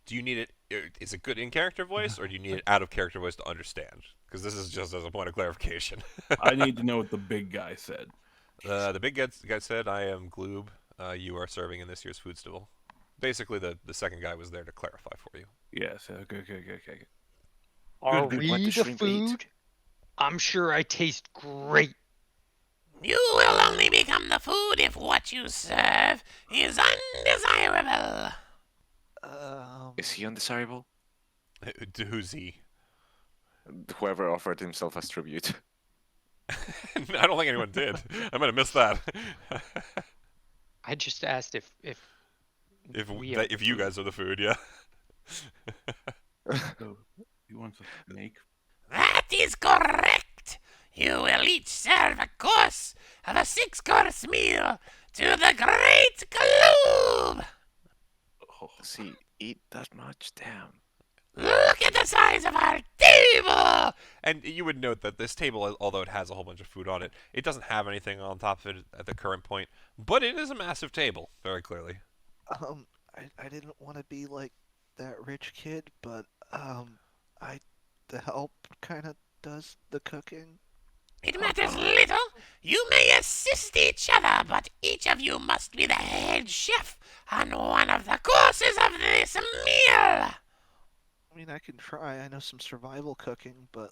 Do you need it? Is it good in character voice, or do you need it out of character voice to understand? Because this is just as a point of clarification. I need to know what the big guy said. The big guy said, "I am Gloob. You are serving in this year's Foodstival." Basically, the second guy was there to clarify for you. Yes. Okay. Are Good, we like the the shrimp eat. food? I'm sure I taste great. You will only become the food if what you serve is undesirable. Is he undesirable? Who's he? Whoever offered himself as tribute. I don't think anyone did. I might have missed that. I just asked if if we are if you guys are the food, yeah. So he wants a snake. That is correct. You will each serve a course of a 6-course meal to the great Gloob. Does he eat that much? Damn. Look at the size of our table! And you would note that this table, although it has a whole bunch of food on it, it doesn't have anything on top of it at the current point. But it is a massive table, very clearly. I didn't want to be like that rich kid, but the help kind of does the cooking. It matters little. You may assist each other, but each of you must be the head chef on one of the courses of this meal. I mean, I can try. I know some survival cooking, but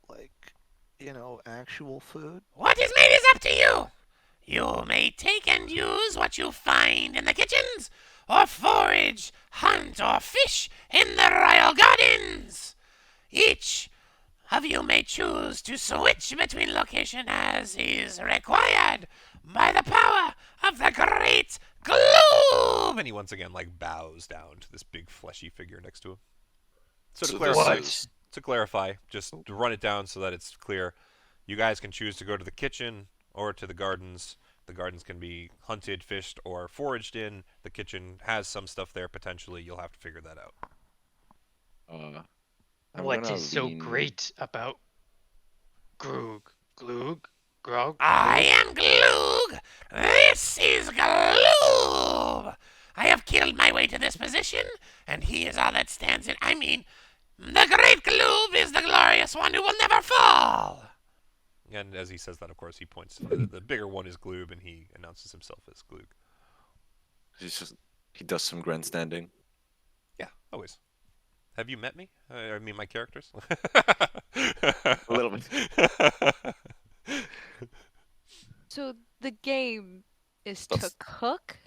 actual food. What is made is up to you. You may take and use what you find in the kitchens, or forage, hunt, or fish in the royal gardens. Each of you may choose to switch between location as is required by the power of the great globe. And he once again bows down to this big fleshy figure next to him. So to So clarify, this is just to run it down so that it's clear, you guys can choose to go to the kitchen or to the gardens. The gardens can be hunted, fished, or foraged in. The kitchen has some stuff there potentially. You'll have to figure that out. I'm What gonna is so lean- great about Grog? I am Gloog. This is Gloob. I have killed my way to this position, and he is all that stands in. I mean, the great Gloob is the glorious one who will never fall. And as he says that, of course, he points. The bigger one is Gloob, and he announces himself as Gloog. He does some grandstanding. Yeah, always. Have you met me? I mean, my characters? A little bit. So the game is to That's- cook?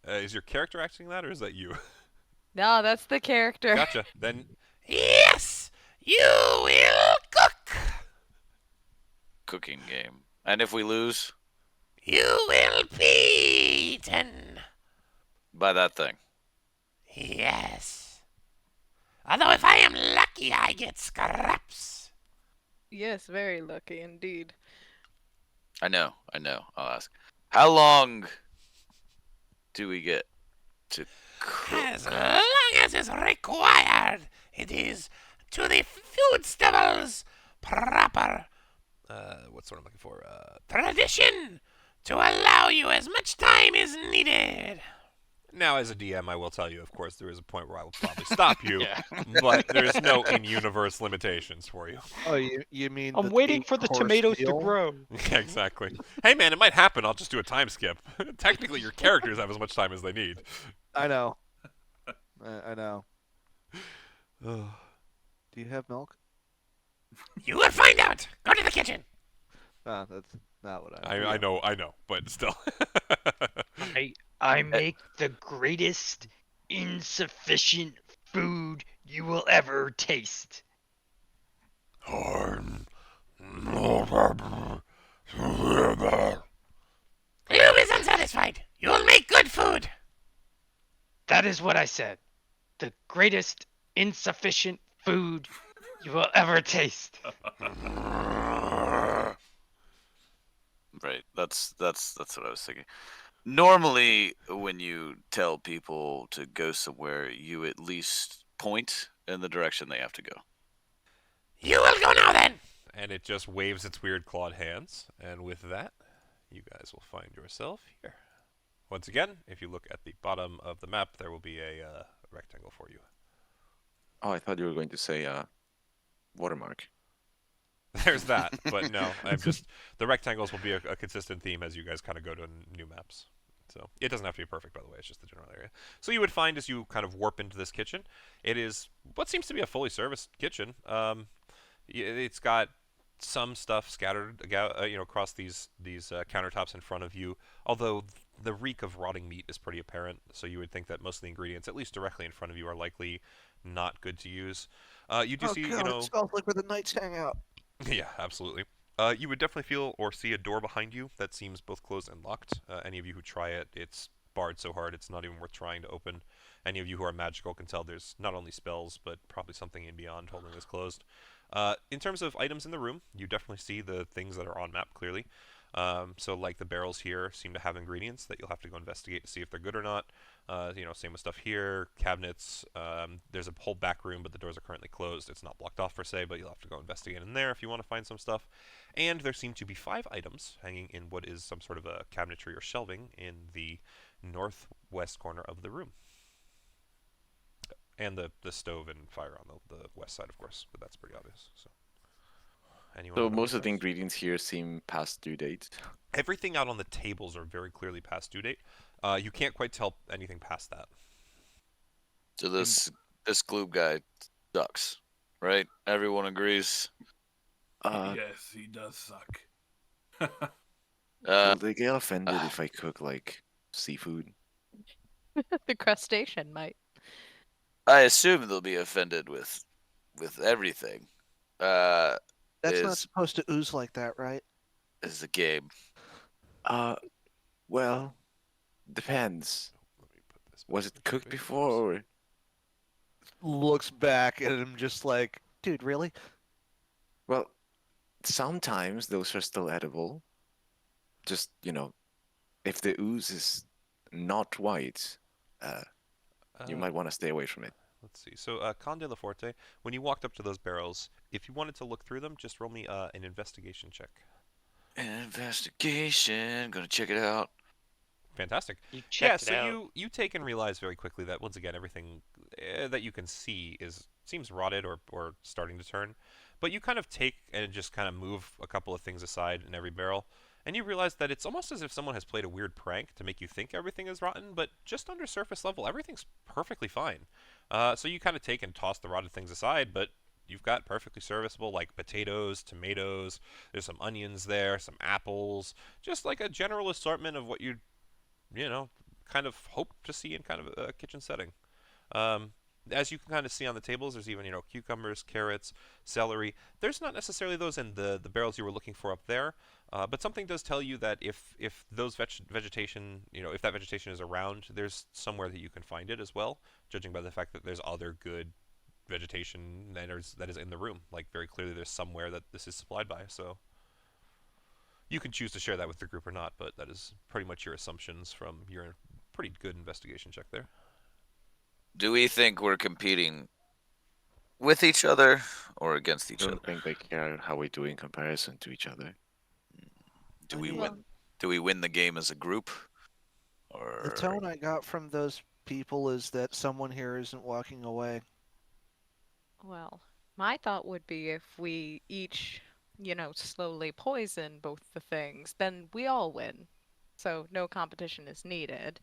Is your character acting that, or is that you? No, that's the character. Gotcha. Then Yes, you will cook. cooking game. And if we lose, You will be eaten. by that thing. Yes. Although if I am lucky, I get scraps. Yes, very lucky indeed. I know. I'll ask. How long do we get to cook? As long as is required, it is to the Foodstival's proper what's what I'm looking for? tradition to allow you as much time as needed. Now, as a DM, I will tell you, of course, there is a point where I will probably stop you, Yeah. but there's no in-universe limitations for you. Oh, you mean? I'm waiting for the tomatoes to grow. Yeah, exactly. Hey, man, it might happen. I'll just do a time skip. Technically, your characters have as much time as they need. I know. I know. Do you have milk? You will find out. Go to the kitchen. Ah, that's not what I know, but still. I make the greatest insufficient food you will ever taste. Gloob is unsatisfied. You will make good food. That is what I said. The greatest insufficient food you will ever taste. Right. That's what I was thinking. Normally, when you tell people to go somewhere, you at least point in the direction they have to go. You will go now then. And it just waves its weird clawed hands. And with that, you guys will find yourself here. Once again, if you look at the bottom of the map, there will be a rectangle for you. Oh, I thought you were going to say watermark. There's that, but no, the rectangles will be a consistent theme as you guys kind of go to new maps. So it doesn't have to be perfect, by the way. It's just the general area. So you would find as you kind of warp into this kitchen, it is what seems to be a fully serviced kitchen. It's got some stuff scattered, across these countertops in front of you. Although the reek of rotting meat is pretty apparent, so you would think that most of the ingredients, at least directly in front of you, are likely not good to use. You do see, it smells like where the knights hang out. Yeah, absolutely. You would definitely feel or see a door behind you that seems both closed and locked. Any of you who try it, it's barred so hard it's not even worth trying to open. Any of you who are magical can tell there's not only spells, but probably something in beyond holding this closed. In terms of items in the room, you definitely see the things that are on map clearly. So like the barrels here seem to have ingredients that you'll have to go investigate to see if they're good or not. Same with stuff here, cabinets. There's a whole back room, but the doors are currently closed. It's not blocked off per se, but you'll have to go investigate in there if you want to find some stuff. And there seem to be 5 items hanging in what is some sort of a cabinetry or shelving in the northwest corner of the room. And the stove and fire on the west side, of course, but that's pretty obvious. So, anyone So have any most of the questions? ingredients here seem past due date. Everything out on the tables are very clearly past due date. You can't quite tell anything past that. So this Gloob guy sucks, right? Everyone agrees. Yes, he does suck. Will they get offended if I cook like seafood? The crustacean might. I assume they'll be offended with everything. That's not is supposed to ooze like that, right? a game. Well, depends. Let me put this Was back it into cooked video before, games. or Looks back at him just like, dude, really? well, sometimes those are still edible. Just if the ooze is not white, you might want to stay away from it. Let's see. So, Con de la Forte, when you walked up to those barrels, if you wanted to look through them, just roll me an investigation check. Investigation. Gonna check it out. Fantastic. You Yeah, checked so it out. you take and realize very quickly that once again everything that you can see seems rotted or starting to turn, but you kind of take and just kind of move a couple of things aside in every barrel, and you realize that it's almost as if someone has played a weird prank to make you think everything is rotten, but just under surface level everything's perfectly fine. So you kind of take and toss the rotted things aside, but you've got perfectly serviceable like potatoes, tomatoes, there's some onions there, some apples, just like a general assortment of what you kind of hope to see in kind of a kitchen setting. Um, as you can kind of see on the tables, there's even, cucumbers, carrots, celery. There's not necessarily those in the barrels you were looking for up there, but something does tell you that if those vegetation, if that vegetation is around, there's somewhere that you can find it as well, judging by the fact that there's other good vegetation that is in the room. Like, very clearly there's somewhere that this is supplied by, so you can choose to share that with the group or not, but that is pretty much your assumptions from your pretty good investigation check there. Do we think we're competing with each other or against I each other? don't think they care how we do in comparison to each other. Do I we mean, win? Do we win the game as a group? The Or tone I got from those people is that someone here isn't walking away. Well, my thought would be if we each, slowly poison both the things, then we all win. So no competition is needed.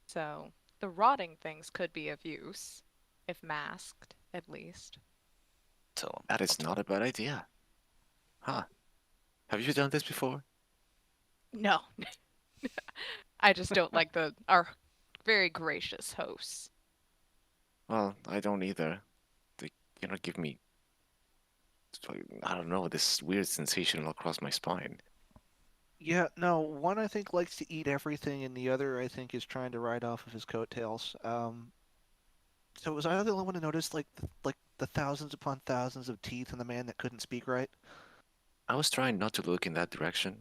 So the rotting things could be of use, if masked, at least. tell them. That is not a bad idea. Huh. Have you done this before? No. I just don't like our very gracious hosts. Well, I don't either. They give me, I don't know, this weird sensation across my spine. Yeah, no, one I think likes to eat everything, and the other I think is trying to ride off of his coattails. So was I the only one to notice like the thousands upon thousands of teeth in the man that couldn't speak right? I was trying not to look in that direction.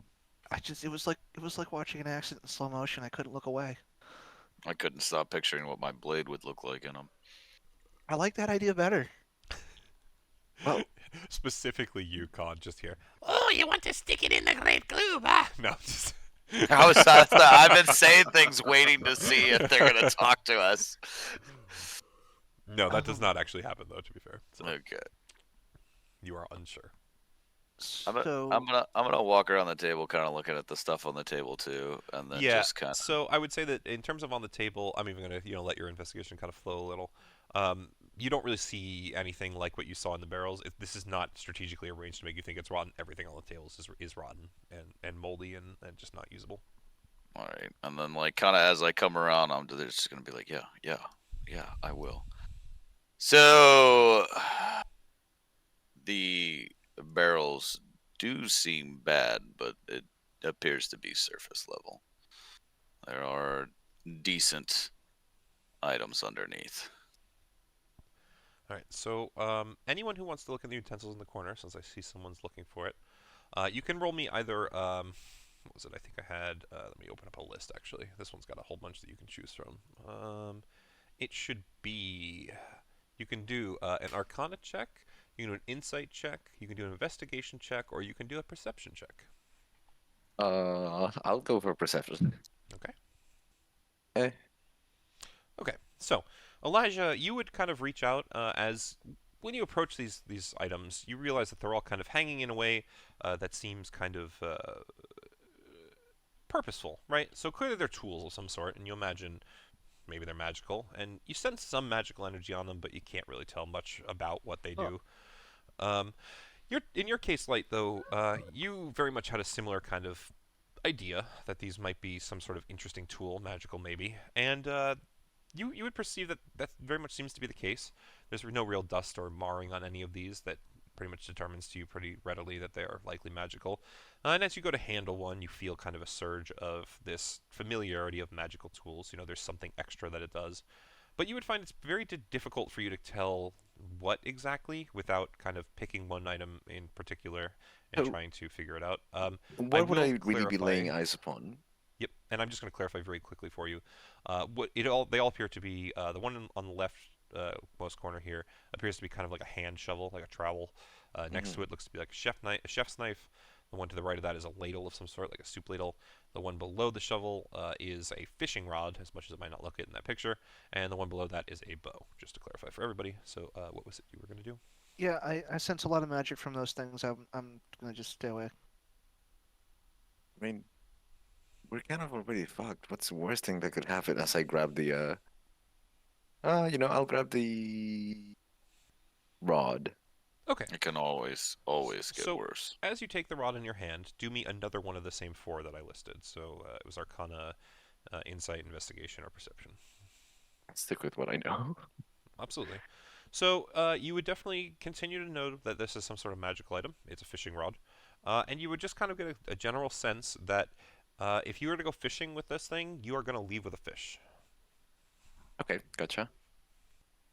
It was like watching an accident in slow motion. I couldn't look away. I couldn't stop picturing what my blade would look like in them. I like that idea better. Well, Specifically you, Con, just here. Oh, you want to stick it in the great glue, huh? No, just... I've been saying things waiting to see if they're going to talk to us. No, that does not actually happen, though, to be fair. So Okay. you are unsure. So I'm gonna walk around the table, kind of looking at the stuff on the table too, and then Yeah, just kind of. so I would say that in terms of on the table, I'm even going to, let your investigation kind of flow a little. You don't really see anything like what you saw in the barrels. This is not strategically arranged to make you think it's rotten. Everything on the tables is rotten and moldy and just not usable. All right, and then like kind of as I come around, they're just gonna be like, yeah, I will. So the barrels do seem bad, but it appears to be surface level. There are decent items underneath. All right, so anyone who wants to look at the utensils in the corner, since I see someone's looking for it, you can roll me either, what was it? I think I had, let me open up a list, actually. This one's got a whole bunch that you can choose from. It should be, you can do an Arcana check, you can do an Insight check, you can do an Investigation check, or you can do a Perception check. I'll go for perception. Okay. Eh. Okay, so Elijah, you would kind of reach out as when you approach these items, you realize that they're all kind of hanging in a way that seems kind of purposeful, right? So clearly they're tools of some sort, and you imagine maybe they're magical, and you sense some magical energy on them, but you can't really tell much about what they do. In your case, Light, though, you very much had a similar kind of idea that these might be some sort of interesting tool, magical maybe, and you would perceive that very much seems to be the case. There's no real dust or marring on any of these that pretty much determines to you pretty readily that they are likely magical. And as you go to handle one, you feel kind of a surge of this familiarity of magical tools. You know, there's something extra that it does. But you would find it's very difficult for you to tell what exactly without kind of picking one item in particular and So, trying to figure it out. what would will I really be laying clarify- eyes upon? Yep, and I'm just going to clarify very quickly for you. They all appear to be the one on the left most corner here appears to be kind of like a hand shovel, like a trowel. Next to it looks to be like a chef's knife. The one to the right of that is a ladle of some sort, like a soup ladle. The one below the shovel is a fishing rod, as much as it might not look it in that picture. And the one below that is a bow, just to clarify for everybody. So what was it you were going to do? Yeah, I sense a lot of magic from those things. I'm gonna just stay away. I mean, we're kind of already fucked. What's the worst thing that could happen as I grab the I'll grab the rod. Okay. It can always get So, worse. as you take the rod in your hand, do me another one of the same 4 that I listed. So it was Arcana, Insight, Investigation, or Perception. Stick with what I know. Absolutely. So you would definitely continue to know that this is some sort of magical item. It's a fishing rod. And you would just kind of get a general sense that if you were to go fishing with this thing, you are going to leave with a fish. Okay, gotcha.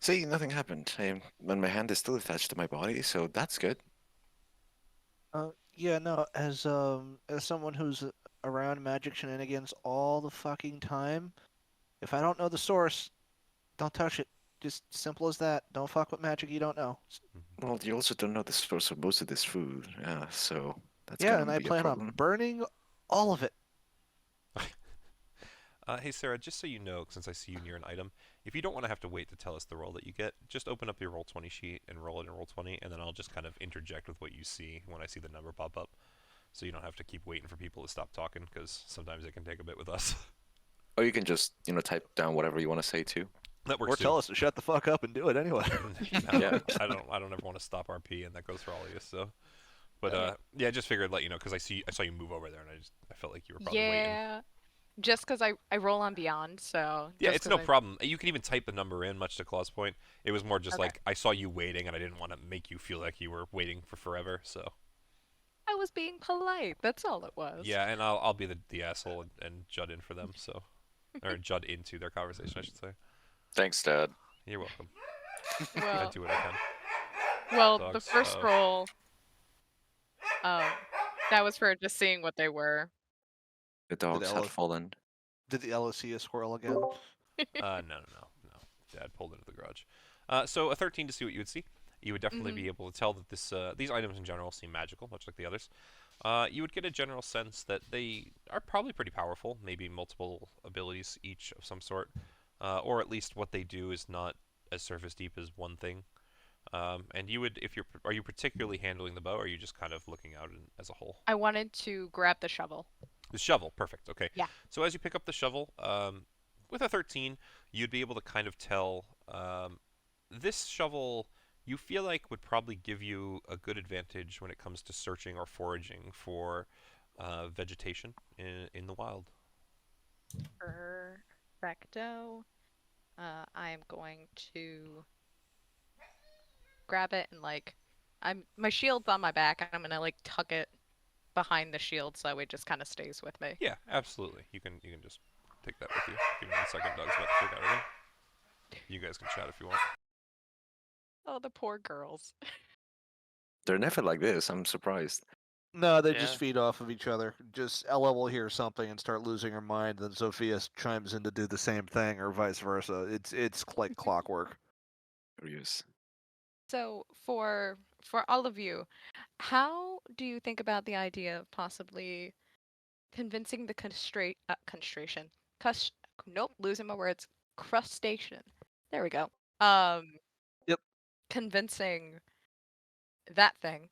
See, nothing happened. And my hand is still attached to my body, so that's good. Yeah, no, as someone who's around magic shenanigans all the fucking time, if I don't know the source, don't touch it. Just simple as that. Don't fuck with magic you don't know. Well, you also don't know the source of most of this food, yeah, so that's Yeah, gonna and I be a plan on problem. burning all of it. Hey Sarah, just so you know, since I see you near an item, if you don't want to have to wait to tell us the roll that you get, just open up your Roll20 sheet and roll it in Roll20, and then I'll just kind of interject with what you see when I see the number pop up. So you don't have to keep waiting for people to stop talking, because sometimes it can take a bit with us. Or you can just, type down whatever you want to say too. That works Or too. tell us to shut the fuck up and do it anyway. Yeah. I don't ever want to stop RP, and that goes for all of you. So, but yeah, just figured I'd let you know because I saw you move over there, and I felt like you were probably waiting. Yeah. Just because I roll on Beyond, so. Yeah, just it's 'cause no I- problem. You can even type the number in, much to Claw's point. It was more just Okay. like I saw you waiting, and I didn't want to make you feel like you were waiting for forever. So I was being polite. That's all it was. yeah, and I'll be the asshole and jut in for them. So or jut into their conversation, I should say. Thanks, Dad. You're welcome. I Well, do what I can. well, the Dogs, first roll, that was for just seeing what they were. The dogs had Ella- fallen. Did the Ella see a squirrel again? No. Dad pulled into the garage. So a 13 to see what you would see. You would definitely be able to tell that these items in general seem magical, much like the others. You would get a general sense that they are probably pretty powerful, maybe multiple abilities each of some sort, or at least what they do is not as surface deep as one thing. And you would, are you particularly handling the bow, or are you just kind of looking out as a whole? I wanted to grab the shovel. The shovel, perfect. Okay. Yeah. So as you pick up the shovel, with a 13, you'd be able to kind of tell this shovel. You feel like would probably give you a good advantage when it comes to searching or foraging for vegetation in the wild. Perfecto. I am going to grab it and my shield's on my back, and I'm gonna tuck it behind the shield so it just kind of stays with me. Yeah, absolutely. You can just take that with you. Give me 1 second. Doug's about to figure out again. You guys can chat if you want. Oh, the poor girls. They're never like this. I'm surprised. No, they Yeah. just feed off of each other. Just Ella will hear something and start losing her mind, then Sophia chimes in to do the same thing, or vice versa. It's like clockwork. Curious. So for all of you, how do you think about the idea of possibly convincing the losing my words. Crustacean. There we go. Yep. Convincing that thing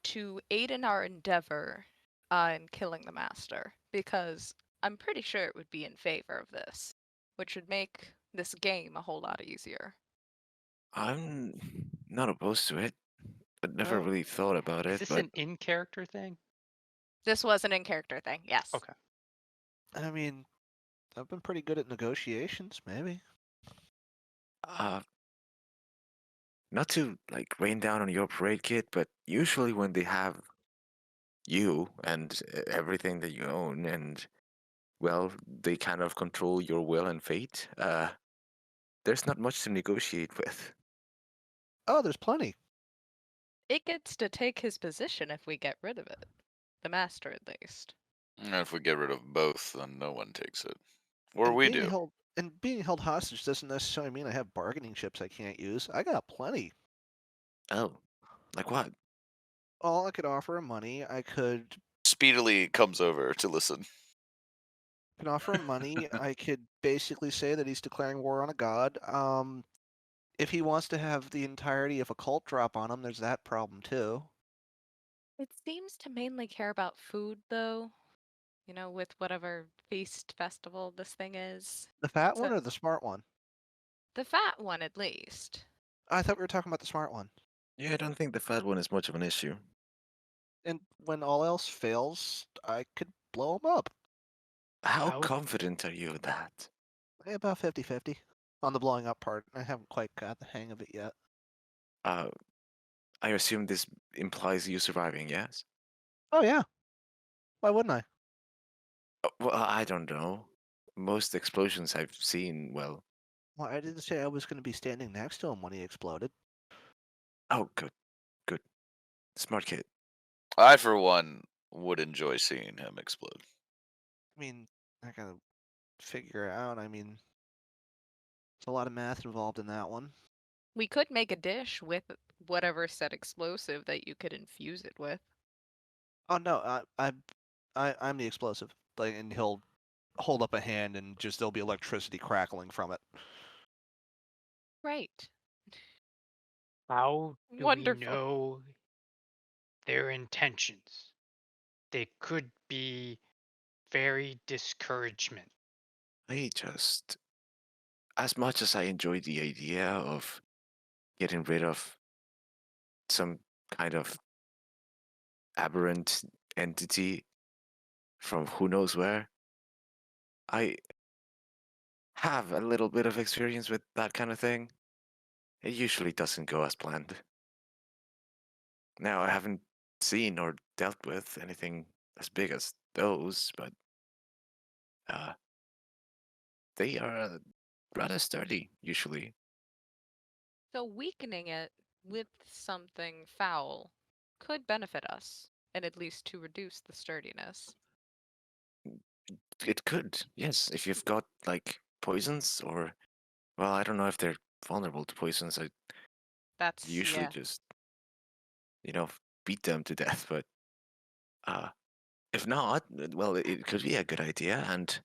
to aid in our endeavor in killing the master, because I'm pretty sure it would be in favor of this, which would make this game a whole lot easier. I'm not opposed to it, but never Oh. really thought about Is it. this But an in-character thing? This was an in-character thing, yes. Okay. I mean, I've been pretty good at negotiations, maybe. uh, not to like rain down on your parade, kid, but usually when they have you and everything that you own, and well, they kind of control your will and fate. There's not much to negotiate with. Oh, there's plenty. It gets to take his position if we get rid of it. The master, at least. And if we get rid of both, then no one takes it. Or And we being do. being held hostage doesn't necessarily mean I have bargaining chips I can't use. I got plenty. Oh, like what? All I could offer him money. I could Speedily comes over to listen. offer him money. I could basically say that he's declaring war on a god. If he wants to have the entirety of a cult drop on him, there's that problem too. It seems to mainly care about food, though. You know, with whatever feast festival this thing is. The fat So- one or the smart one? The fat one, at least. I thought we were talking about the smart one. Yeah, I don't think the fat one is much of an issue. And when all else fails, I could blow him up. How How- confident are you in that? About 50-50 on the blowing up part. I haven't quite got the hang of it yet. I assume this implies you surviving, yes? Oh yeah. Why wouldn't I? Well, I don't know. Most explosions I've seen, well, Well, I didn't say I was going to be standing next to him when he exploded. oh, good, good. Smart kid. I, for one, would enjoy seeing him explode. I mean, I gotta figure it out. I mean, there's a lot of math involved in that one. We could make a dish with whatever said explosive that you could infuse it with. Oh no, I'm the explosive. Like, and he'll hold up a hand, and just there'll be electricity crackling from it. Right. How do Wonderful. we know their intentions? They could be very discouragement. I just, as much as I enjoy the idea of getting rid of some kind of aberrant entity from who knows where, I have a little bit of experience with that kind of thing. It usually doesn't go as planned. Now, I haven't seen or dealt with anything as big as those, but they are rather sturdy, usually. So weakening it with something foul could benefit us, and at least to reduce the sturdiness. It could, yes, if you've got, like, poisons or, well, I don't know if they're vulnerable to poisons. I That's usually yeah. just, beat them to death, but if not, well, it could be a good idea, and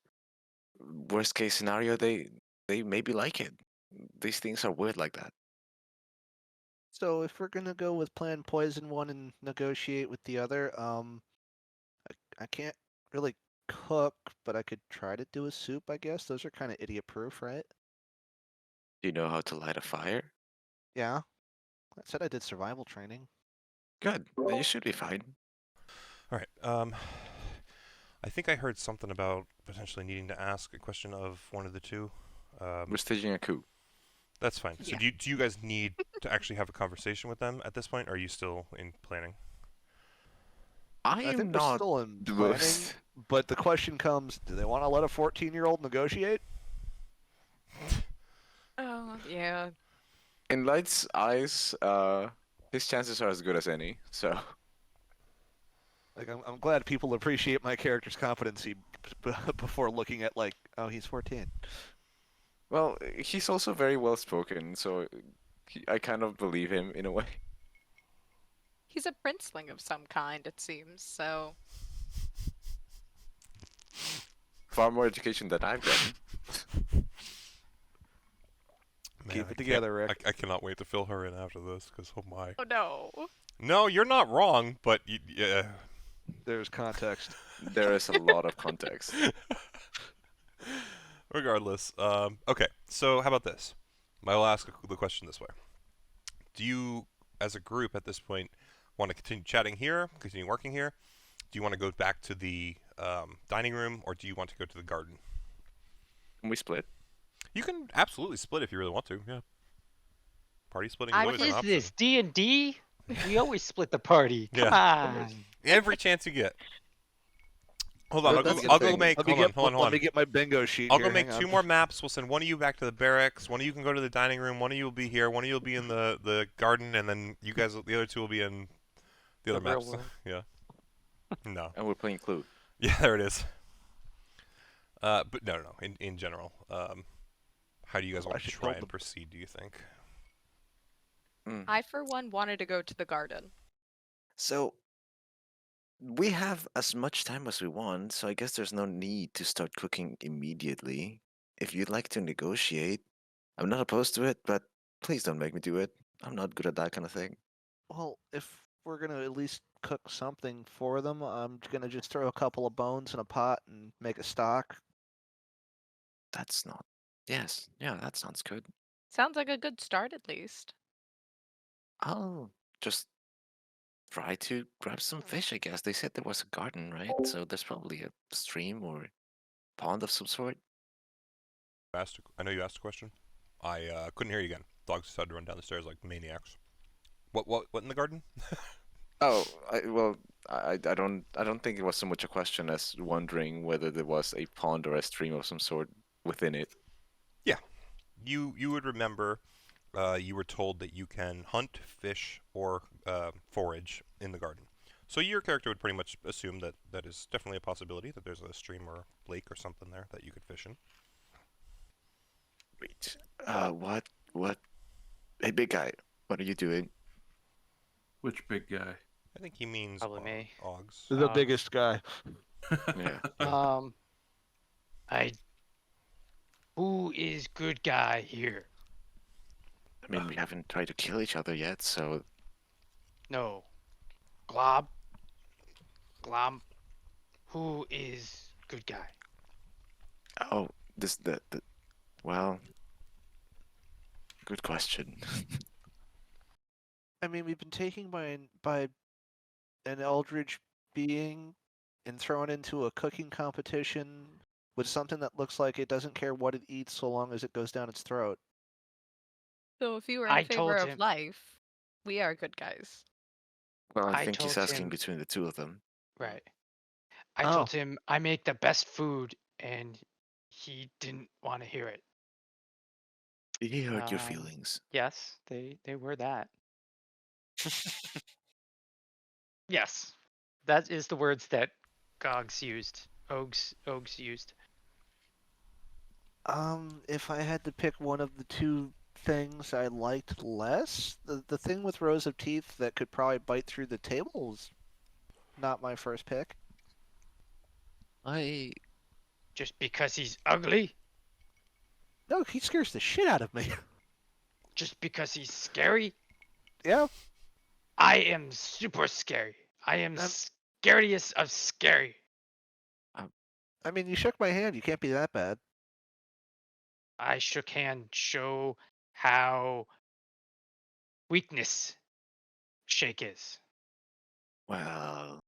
worst case scenario, they maybe like it. These things are weird like that. So if we're gonna go with plan poison one and negotiate with the other, I can't really cook, but I could try to do a soup, I guess. Those are kind of idiot proof, right? Do you know how to light a fire? Yeah. I said I did survival training. Good. Then you should be fine. All right. I think I heard something about potentially needing to ask a question of one of the two. We're staging a coup. That's fine. So Yeah. do you guys need to actually have a conversation with them at this point, or are you still in planning? I I am think we're not still in the planning, most. but the question comes, do they want to let a 14-year-old negotiate? Oh yeah. In Light's eyes, his chances are as good as any. So Like, I'm glad people appreciate my character's competency before looking at, like, oh, he's 14. well, he's also very well spoken, so I kind of believe him in a way. He's a princeling of some kind, it seems, so Far more education than I've gotten. Man, Keep I it together, can't- Rick. I cannot wait to fill her in after this, because oh my. oh no. No, you're not wrong, but yeah. There's context. There is a lot of context. Regardless, okay. So how about this? I will ask the question this way: do you, as a group at this point, want to continue chatting here, continue working here? Do you want to go back to the dining room, or do you want to go to the garden? Can we split? You can absolutely split if you really want to. Yeah. Party splitting is I always What an is option. this, D&D? We always split the party. Come Yeah. on. Every chance you get. Hold on, Well, I'll go. that's the I'll go thing. make. Hold on, hold on, hold Let me on. get my bingo sheet I'll here. go make hang 2 on. more maps. We'll send one of you back to the barracks. One of you can go to the dining room. One of you will be here. One of you will be in the garden, and then you guys, the other 2 will be in the other The real maps. world. Yeah. No. And we're playing Clue. Yeah, there it is. But no. In general, how do you guys I want to should try build and them. proceed? Do you think? I for one wanted to go to the garden. So we have as much time as we want, so I guess there's no need to start cooking immediately. If you'd like to negotiate, I'm not opposed to it, but please don't make me do it. I'm not good at that kind of thing. Well, if we're gonna at least cook something for them, I'm gonna just throw a couple of bones in a pot and make a stock. That's not. Yes, yeah, that sounds good. Sounds like a good start at least. I'll just try to grab some fish, I guess. They said there was a garden, right? So there's probably a stream or pond of some sort. I know you asked a question. I couldn't hear you again. Dogs decided to run down the stairs like maniacs. What in the garden? Oh, I don't think it was so much a question as wondering whether there was a pond or a stream of some sort within it. You would remember. You were told that you can hunt, fish, or forage in the garden. So your character would pretty much assume that that is definitely a possibility, that there's a stream or lake or something there that you could fish in. Wait, what? Hey, big guy, what are you doing? Which big guy? I think he means Probably me. Oggs. The Um, biggest guy. Yeah. Who is good guy here? I mean, we haven't tried to kill each other yet, so No. Glob. Glom. Who is good guy? oh, the well, good question. I mean, we've been taken by an eldritch being and thrown into a cooking competition with something that looks like it doesn't care what it eats so long as it goes down its throat. So if you were in I favor told of him- life, we are good guys. Well, I I think he's told asking him- between the two of them. Right. I Oh. told him I make the best food, and he didn't want to hear it. He hurt your Um, feelings. Yes, they were that. Yes, that is the words that Gogs used. Ogs used. If I had to pick one of the two things I liked less, the thing with rows of teeth that could probably bite through the table is not my first pick. Just because he's ugly? No, he scares the shit out of me. Just because he's scary? Yeah, I am super scary. I am scariest of scary. I mean, you shook my hand. You can't be that bad. I shook hand show how weakness shake is. Well,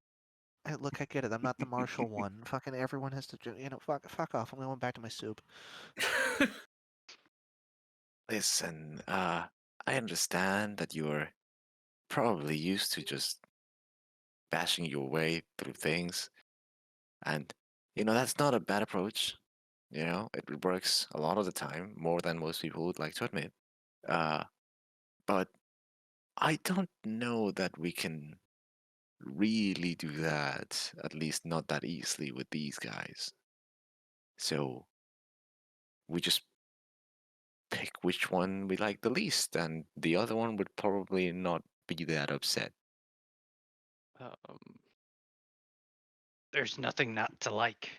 Hey, look, I get it. I'm not the martial one. Fucking everyone has to, fuck off. I'm going back to my soup. listen, I understand that you're probably used to just bashing your way through things. And, that's not a bad approach. It works a lot of the time, more than most people would like to admit. But I don't know that we can really do that, at least not that easily with these guys. So we just pick which one we like the least, and the other one would probably not be that upset. There's nothing not to like.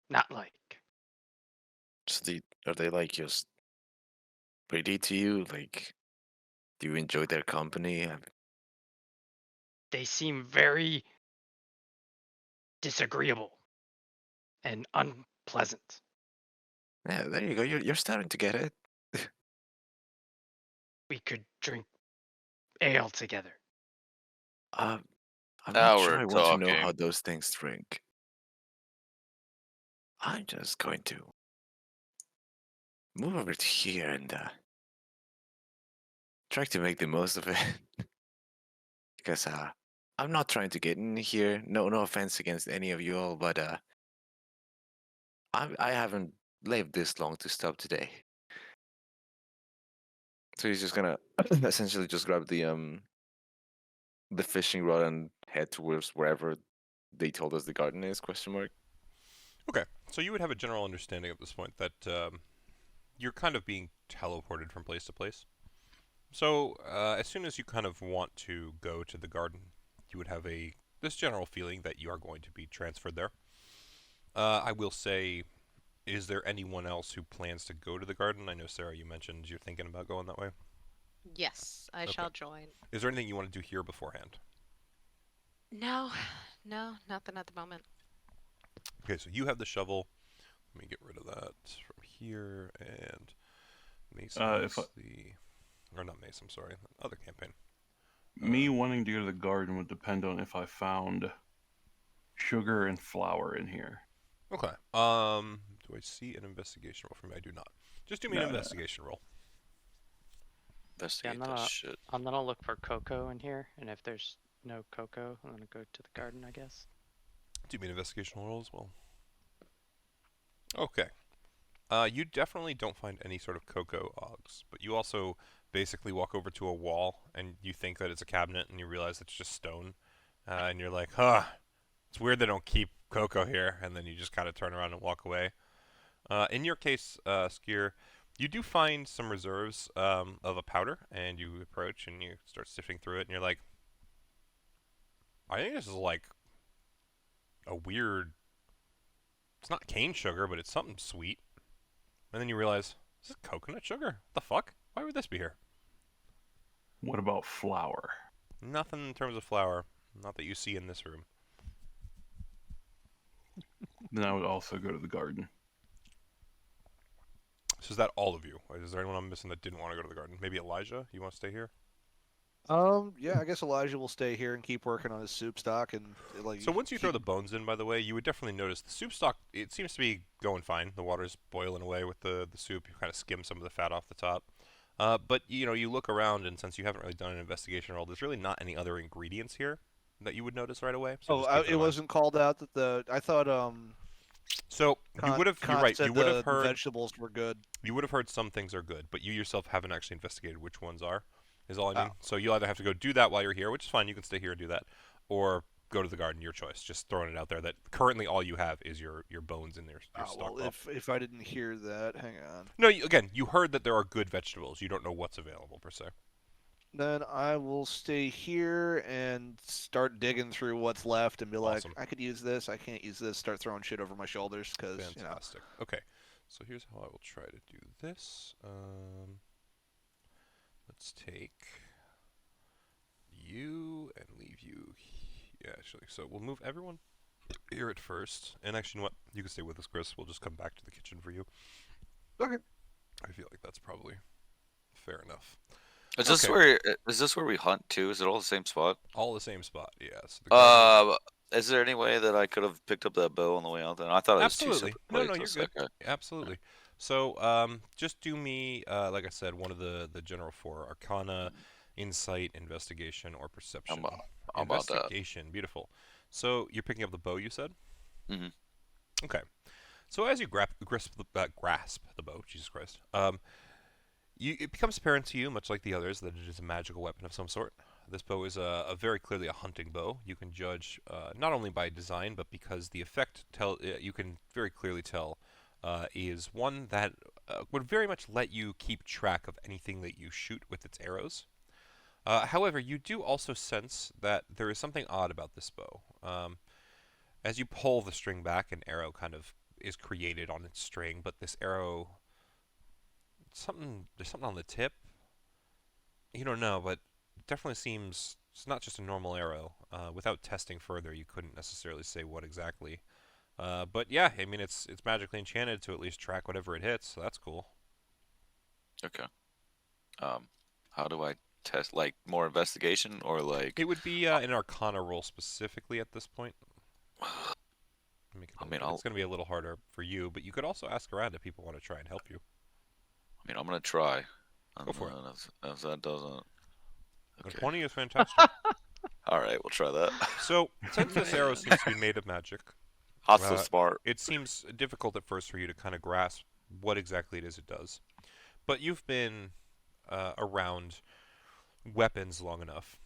Not like. So are they like just pretty to you? Like, do you enjoy their company? They seem very disagreeable and unpleasant. Yeah, there you go. You're starting to get it. We could drink ale together. I'm Now not sure we're I want to know how talking. those things drink. I'm just going to move over to here and trying to make the most of it. Because I'm not trying to get in here. No offense against any of you all, but I haven't lived this long to stop today. So he's just gonna essentially just grab the fishing rod and head towards wherever they told us the garden is? Question mark. Okay, so you would have a general understanding at this point that you're kind of being teleported from place to place. So as soon as you kind of want to go to the garden, you would have this general feeling that you are going to be transferred there. I will say, is there anyone else who plans to go to the garden? I know, Sarah, you mentioned you're thinking about going that way. Yes, I Okay. shall join. Is there anything you want to do here beforehand? No, nothing at the moment. Okay, so you have the shovel. Let me get rid of that from here, and Mason or not Mason, I'm sorry, the other campaign. Me wanting to go to the garden would depend on if I found sugar and flour in here. Okay. Do I see an investigation roll from me? I do not. Just do me an investigation roll. Investigate I'm that shit. gonna look for cocoa in here, and if there's no cocoa, I'm gonna go to the garden, I guess. Do me an investigation roll as well. Okay. You definitely don't find any sort of cocoa oggs, but you also basically walk over to a wall and you think that it's a cabinet and you realize it's just stone. And you're like, huh, it's weird they don't keep cocoa here. And then you just kind of turn around and walk away. In your case, Skier, you do find some reserves of a powder, and you approach and you start sifting through it, and you're like, I think this is like a weird, it's not cane sugar, but it's something sweet. And then you realize, this is coconut sugar? What the fuck? Why would this be here? What about flour? Nothing in terms of flour. Not that you see in this room. Then I would also go to the garden. So is that all of you? Or is there anyone I'm missing that didn't want to go to the garden? Maybe Elijah? You want to stay here? Yeah, I guess Elijah will stay here and keep working on his soup stock and like. So once you throw the bones in, by the way, you would definitely notice the soup stock, it seems to be going fine. The water's boiling away with the soup. You kind of skim some of the fat off the top. But, you look around, and since you haven't really done an investigation roll, there's really not any other ingredients here that you would notice right away. So it wasn't called out that I thought So you would have. You're right. You would have heard vegetables were good. You would have heard some things are good, but you yourself haven't actually investigated which ones are. Is all I mean. So you'll either have to go do that while you're here, which is fine. You can stay here and do that, or go to the garden. Your choice. Just throwing it out there that currently all you have is your bones in your stock. Well, if I didn't hear that, hang on. No, you heard that there are good vegetables. You don't know what's available per se. Then I will stay here and start digging through what's left and be Awesome. like, I could use this, I can't use this. Start throwing shit over my shoulders because Fantastic. Okay, so here's how I will try to do this. Let's take you and leave you. Yeah, actually, so we'll move everyone here at first. And actually, you know what? You can stay with us, Chris. We'll just come back to the kitchen for you. Okay. I feel like that's probably fair enough. Is this where we hunt too? Is it all the same spot? All the same spot, yes. Is there any way that I could have picked up that bow on the way out? Then I thought it was absolutely. two separate No, places. you're good. Okay. Absolutely. So, just do me, like I said, one of the general four: Arcana, Insight, Investigation, or Perception. How about that? Investigation, beautiful. So you're picking up the bow, you said? Mm-hmm. Okay. So as you grasp the bow, Jesus Christ, it becomes apparent to you, much like the others, that it is a magical weapon of some sort. This bow is very clearly a hunting bow. You can judge not only by design, but because the effect you can very clearly tell is one that would very much let you keep track of anything that you shoot with its arrows. However, you do also sense that there is something odd about this bow. As you pull the string back, an arrow kind of is created on its string, but this arrow, there's something on the tip. You don't know, but it definitely seems it's not just a normal arrow. Without testing further, you couldn't necessarily say what exactly. But yeah, I mean, it's magically enchanted to at least track whatever it hits, so that's cool. Okay. How do I test? Like more investigation or like? It would be an Arcana roll specifically at this point. It's going to be a little harder for you, but you could also ask around if people want to try and help you. I mean, I'm gonna try. Go for it. If that doesn't. A Okay. 20 is fantastic. All right, we'll try that. So, since this arrow seems to be made of magic, Hot's so smart. it seems difficult at first for you to kind of grasp what exactly it is it does. But you've been around weapons long enough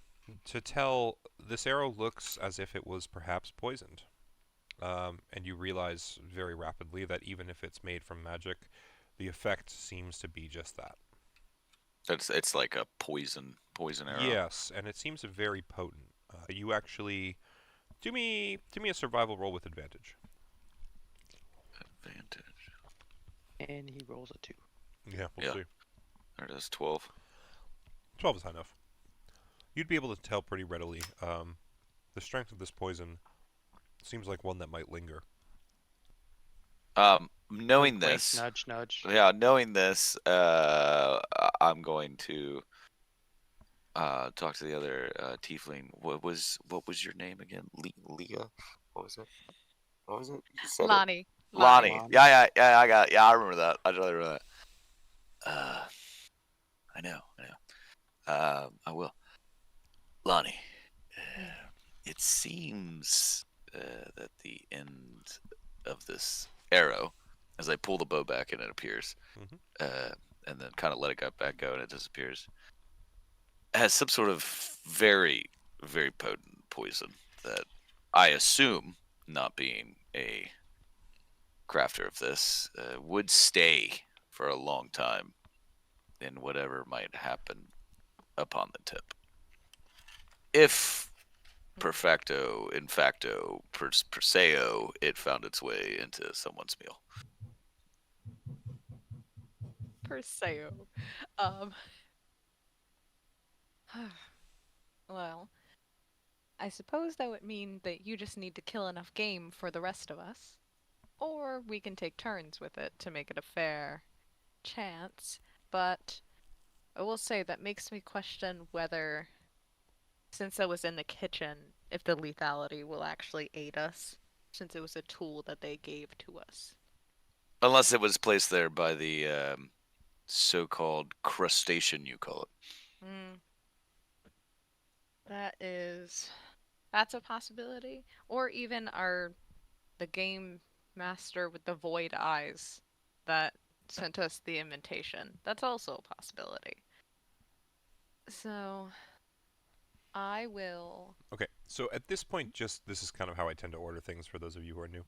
to tell this arrow looks as if it was perhaps poisoned. And you realize very rapidly that even if it's made from magic, the effect seems to be just that. It's like a poison arrow. Yes, and it seems very potent. You actually do me a survival roll with advantage. Advantage. And he rolls a 2. Yeah, we'll see. There it is, 12. 12 is high enough. You'd be able to tell pretty readily. The strength of this poison seems like one that might linger. Knowing Wink, this, nudge, nudge. yeah, knowing this, I'm going to talk to the other tiefling. What was your name again? Leah? What was it? What was it? You said it. Lonnie. Lonnie. Yeah, I got it. Yeah, I remember that. I totally remember that. I know. I will. Lonnie, it seems that the end of this arrow, as I pull the bow back and it appears, and then kind of let it back go and it disappears, has some sort of very, very potent poison that I assume, not being a crafter of this, would stay for a long time in whatever might happen upon the tip. If perfecto, in facto, per seo, it found its way into someone's meal. Perseo. Well, I suppose that would mean that you just need to kill enough game for the rest of us. Or we can take turns with it to make it a fair chance. But I will say that makes me question whether, since I was in the kitchen, if the lethality will actually aid us, since it was a tool that they gave to us. Unless it was placed there by the so-called crustacean, you call it. That's a possibility. Or even the game master with the void eyes that sent us the invitation. That's also a possibility. So I will... Okay, so at this point, this is kind of how I tend to order things for those of you who are new.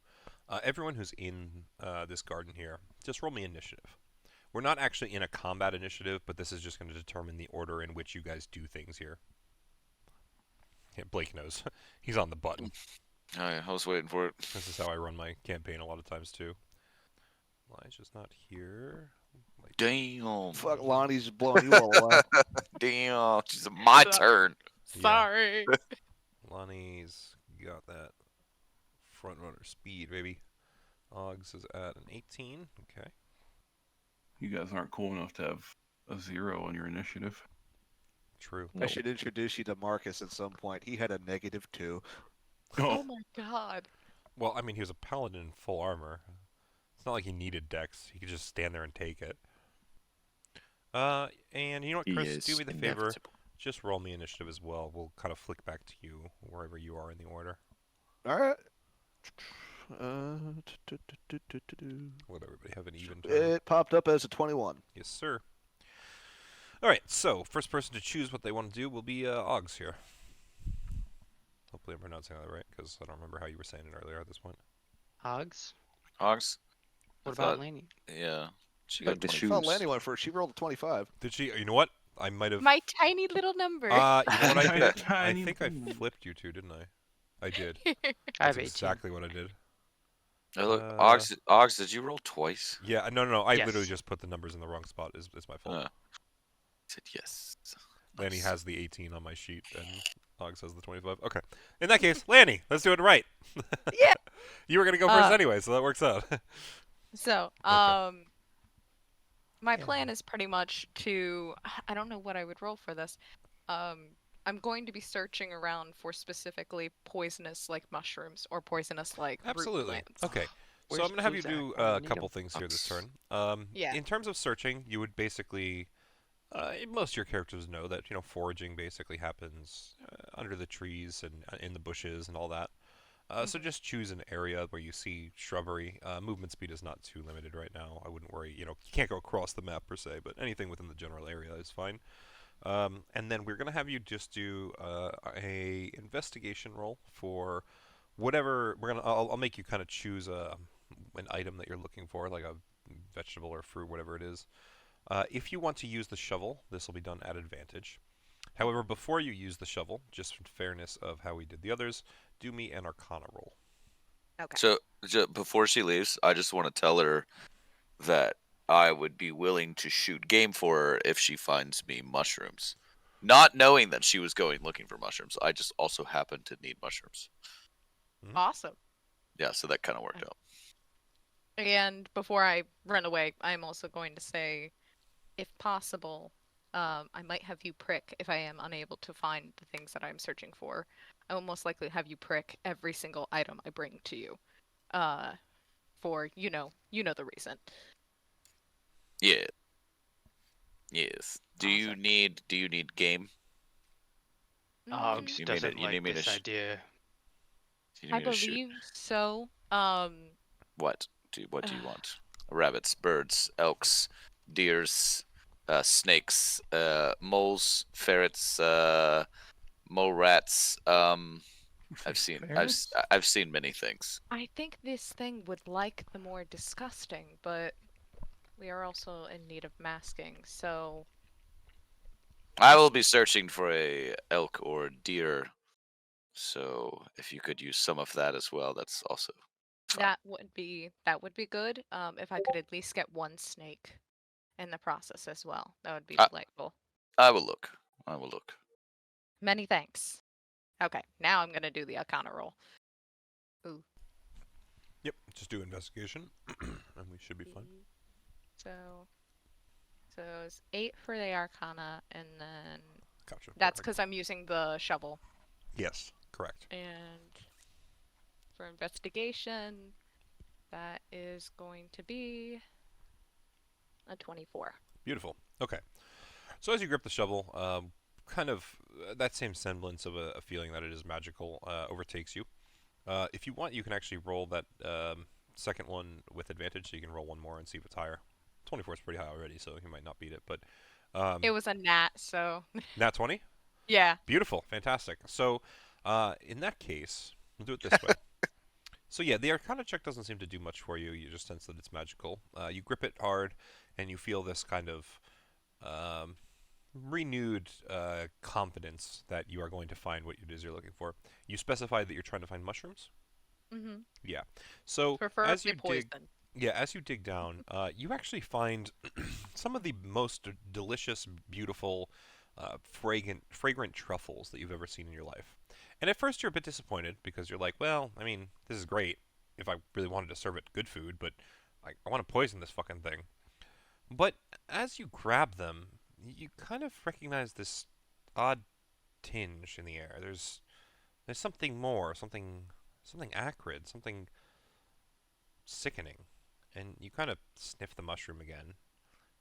Everyone who's in this garden here, just roll me initiative. We're not actually in a combat initiative, but this is just going to determine the order in which you guys do things here. Yeah, Blake knows. He's on the button. Oh, yeah, I was waiting for it. This is how I run my campaign a lot of times, too. Elijah's not here. Damn. Fuck, Lonnie's blowing you all away. Damn. It's my turn. Sorry. Yeah. Lonnie's got that front runner speed, baby. Oggs is at an 18. Okay. You guys aren't cool enough to have a 0 on your initiative. True. I should introduce you to Marcus at some point. He had a -2. Oh my god. Well, I mean, he was a paladin in full armor. It's not like he needed dex. He could just stand there and take it. And you know what, Chris? Do me the favor. Just roll me initiative as well. We'll kind of flick back to you wherever you are in the order. All right. Let everybody have an even turn. It popped up as a 21. Yes, sir. All right, so first person to choose what they want to do will be Oggs here. Hopefully I'm pronouncing that right, because I don't remember how you were saying it earlier at this point. Hogs? Hogs? What about Laney? Yeah. She got the I shoes. thought Lanny went first. She rolled a 25. Did she? You know what? I might have... My tiny little number. You know what I did? I Tiny think I little- flipped you two, didn't I? I did. I That's have 18. exactly what I did. Oh, look, Oggs, did you roll twice? Yeah, no. I Yes. literally just put the numbers in the wrong spot. It's my fault. I said yes. Lanny has the 18 on my sheet, and Oggs has the 25. Okay. In that case, Lanny, let's do it right. Yeah. You were going to go first anyway, so that works out. So, Okay. my plan is pretty much to... I don't know what I would roll for this. I'm going to be searching around for specifically poisonous like mushrooms or poisonous like root Absolutely. plants. Okay. So Where's I'm going to have you Blue do Zack? I a need couple him. things here this turn. Yeah. In terms of searching, you would basically Most of your characters know that foraging basically happens under the trees and in the bushes and all that. So just choose an area where you see shrubbery. Movement speed is not too limited right now. I wouldn't worry. You can't go across the map per se, but anything within the general area is fine. And then we're gonna have you just do a investigation roll for whatever I'll make you kind of choose an item that you're looking for, like a vegetable or fruit, whatever it is. If you want to use the shovel, this will be done at advantage. However, before you use the shovel, just for fairness of how we did the others, do me an Arcana roll. Okay. So before she leaves, I just want to tell her that I would be willing to shoot game for her if she finds me mushrooms. Not knowing that she was going looking for mushrooms. I just also happen to need mushrooms. Awesome. Yeah, so that kind of worked out. And before I run away, I'm also going to say, if possible, I might have you prick if I am unable to find the things that I'm searching for. I will most likely have you prick every single item I bring to you. For you know the reason. Yeah. Yes. Do you Awesome. need game? Oggs You doesn't need like me to this idea. Do you I need me to shoot? believe so. What do you want? Rabbits, birds, elks, deers, snakes, moles, ferrets, mole rats. I've seen Ferrets? I've seen many things. I think this thing would like the more disgusting, but we are also in need of masking, so I will be searching for a elk or deer. So if you could use some of that as well, that's also fine. that would be good. If I could at least get one snake in the process as well, that would be Uh, delightful. I will look. I will look. Many thanks. Okay, now I'm gonna do the Arcana roll. Ooh. Yep, just do investigation, and we should be fine. So it's 8 for the Arcana, and then Gotcha. that's perfect. because I'm using the shovel. Yes, correct. And for investigation, that is going to be a 24. Beautiful. Okay. So as you grip the shovel, kind of that same semblance of a feeling that it is magical overtakes you. If you want, you can actually roll that second one with advantage, so you can roll one more and see if it's higher. 24 is pretty high already, so you might not beat it, but... It was a nat, so... Nat 20? Yeah. Beautiful. Fantastic. So, in that case, we'll do it this way. So yeah, the Arcana check doesn't seem to do much for you. You just sense that it's magical. You grip it hard, and you feel this kind of renewed confidence that you are going to find what it is you're looking for. You specified that you're trying to find mushrooms? Mm-hmm. Yeah. So Preferably as you poison. as you dig down, you actually find some of the most delicious, beautiful, fragrant truffles that you've ever seen in your life. And at first you're a bit disappointed because you're like, well, I mean, this is great if I really wanted to serve it good food, but I want to poison this fucking thing. But as you grab them, you kind of recognize this odd tinge in the air. There's something more, something acrid, something sickening. And you kind of sniff the mushroom again,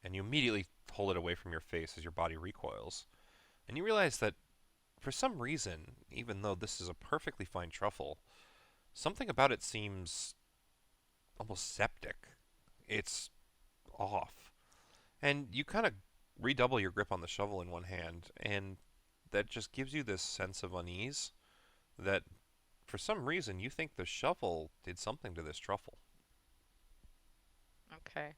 and you immediately hold it away from your face as your body recoils. And you realize that for some reason, even though this is a perfectly fine truffle, something about it seems almost septic. It's off. And you kind of redouble your grip on the shovel in one hand, and that just gives you this sense of unease that for some reason you think the shovel did something to this truffle. Okay.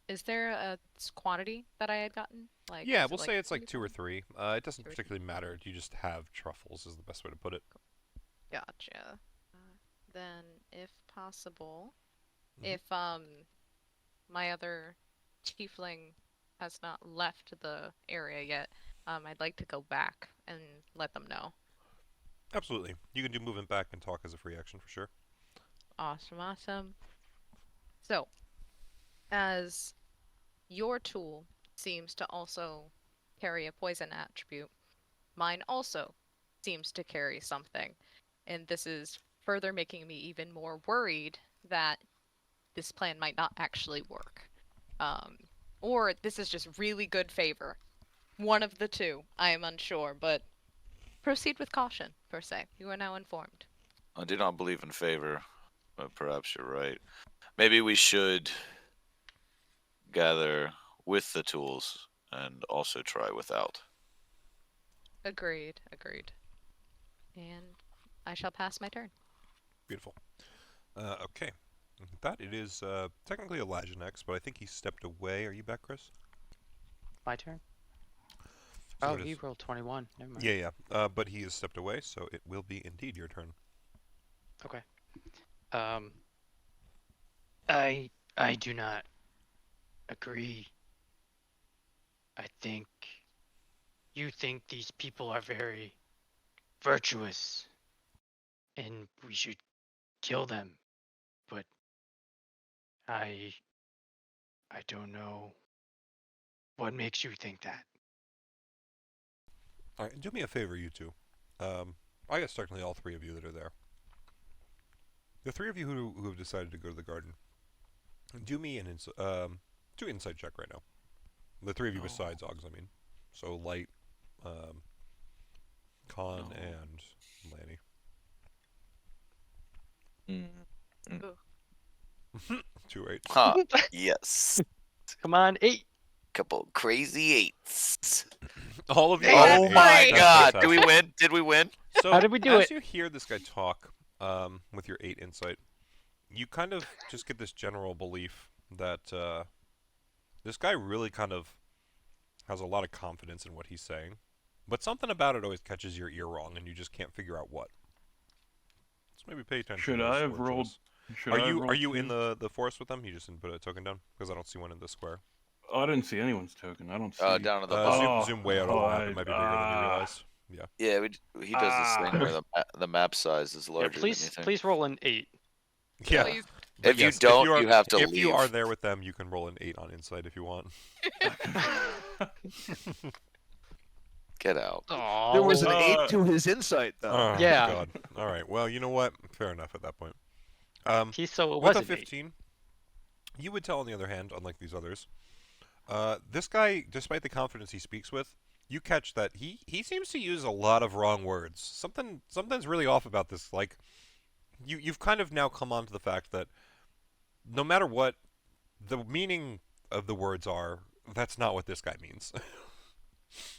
Is there a quantity that I had gotten? Like, Yeah, is we'll it say it's like 2 or 2? 3. It doesn't 2 or 3. particularly matter. You just have truffles is the best way to put it. Gotcha. Then, if possible, Mhm. if my other tiefling has not left the area yet, I'd like to go back and let them know. Absolutely. You can do movement back and talk as a free action for sure. Awesome. So, as your tool seems to also carry a poison attribute, mine also seems to carry something. And this is further making me even more worried that this plan might not actually work. or this is just really good favor. One of the two. I am unsure, but proceed with caution, per se. You are now informed. I do not believe in favor, but perhaps you're right. Maybe we should gather with the tools and also try without. Agreed. And I shall pass my turn. Beautiful. Okay. With that, it is technically Elijah next, but I think he stepped away. Are you back, Chris? My turn? So Oh, it he is- rolled 21. Never mind. Yeah. But he has stepped away, so it will be indeed your turn. Okay. I do not agree. I think you think these people are very virtuous and we should kill them. But I don't know what makes you think that. All right, do me a favor, you two. I guess technically all three of you that are there. The three of you who have decided to go to the garden, do me an do an insight check right now. The three of you besides Oggs, I mean. So Light, Con, and Lanny. 2 8s. Huh. Yes. Come on, 8. Couple crazy 8s. All of you. Oh got my 8s. That's god. fantastic. Did we win? Did we win? So How did we do as it? you hear this guy talk, with your 8 insight, you kind of just get this general belief that this guy really kind of has a lot of confidence in what he's saying, but something about it always catches your ear wrong, and you just can't figure out what. So maybe pay attention. Should to those I have word rolled? choices. Should Are I have you rolled in twos? the forest with them? You just didn't put a token down because I don't see one in the square. Oh, I didn't see anyone's token. I don't see. Down at the Zoom, bottom. zoom way out of the map. It might be bigger than you realize. Yeah. Yeah, he does this thing where the map size is Yeah, larger please, than anything. please roll an 8. Yeah. Please. But If you yes, don't, are, you have to If leave. you are there with them, you can roll an 8 on insight if you want. Get out. Oh, There was an 8 Uh, to his insight, though. Oh, Yeah. God. All right. Well, you know what? Fair enough at that point. so it With was a an 8. 15, you would tell, on the other hand, unlike these others, this guy, despite the confidence he speaks with, you catch that he seems to use a lot of wrong words. Something's really off about this. Like, you've kind of now come on to the fact that no matter what the meaning of the words are, that's not what this guy means.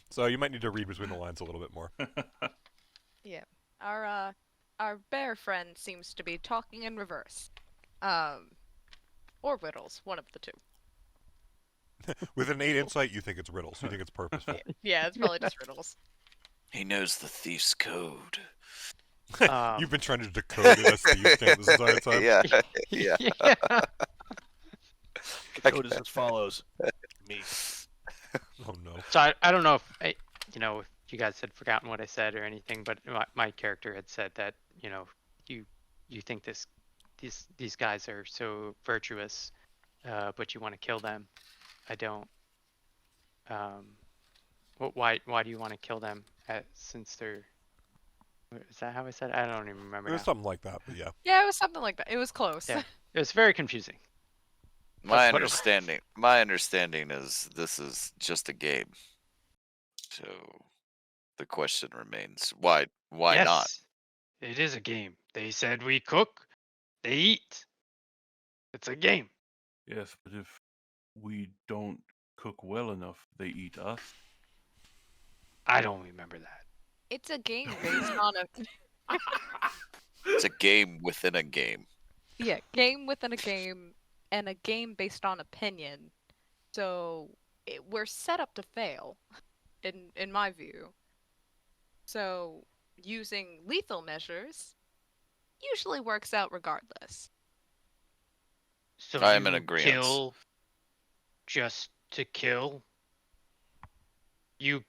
So you might need to read between the lines a little bit more. Yeah. Our bear friend seems to be talking in reverse. Or riddles, one of the two. With an 8 insight, you think it's riddles. You think it's purposeful. Yeah, it's probably just riddles. He knows the thief's code. You've been trying to decode it as Steve's game this entire time. Yeah, yeah. Code is as follows. Me. Oh no. So I don't know if if you guys had forgotten what I said or anything, but my character had said that you think these guys are so virtuous, but you want to kill them. I don't. Why do you want to kill them? Since they're. Is that how I said it? I don't even remember It was now. something like that, but yeah. Yeah, it was something like that. It was close. Yeah. It was very confusing. My Whatever. understanding is this is just a game. So the question remains, why Yes, not? It is a game. They said we cook, they eat. It's a game. Yes, but if we don't cook well enough, they eat us. I don't remember that. It's a game based on a It's a game within a game. game within a game, and a game based on opinion. So we're set up to fail, in my view. So using lethal measures usually works out regardless. So I am in you agreeance. kill just to kill. You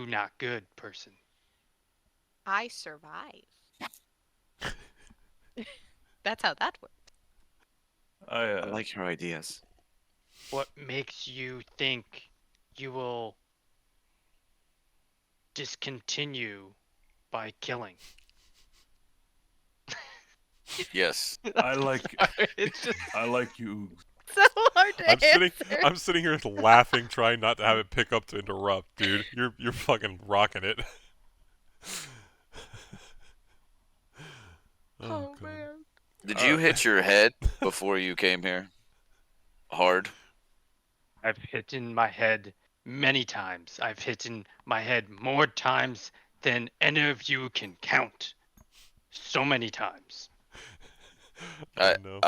not good person. I survive. That's how that works. I like your ideas. What makes you think you will discontinue by killing? Yes. I like It's just I like you. so hard to answer. I'm sitting here laughing, trying not to have it pick up to interrupt, dude. You're fucking rocking it. Oh God. man. Did you hit your head before you came here? Hard. I've hit in my head many times. I've hit in my head more times than any of you can count. So many times. I know.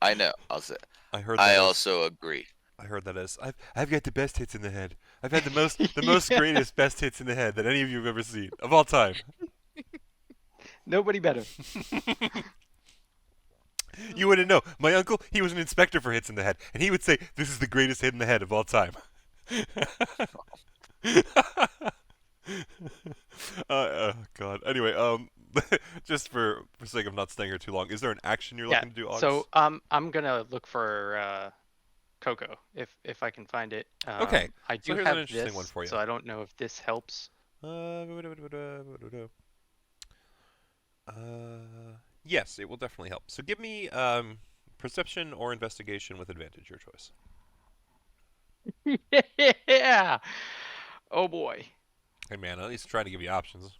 I know. I'll say. I heard. I also agree. I heard that as I've got the best hits in the head. I've had the most greatest best hits in the head that any of you have ever seen of all time. Nobody better. You wouldn't know. My uncle, he was an inspector for hits in the head, and he would say, "This is the greatest hit in the head of all time." God. Anyway, just for sake of not staying here too long, is there an action you're looking to do, August? So I'm gonna look for Coco if I can find it. Okay. I do here's have an interesting this, one for you. so I don't know if this helps. Yes, it will definitely help. So give me perception or investigation with advantage, your choice. Yeah. Oh boy. Hey man, at least try to give you options.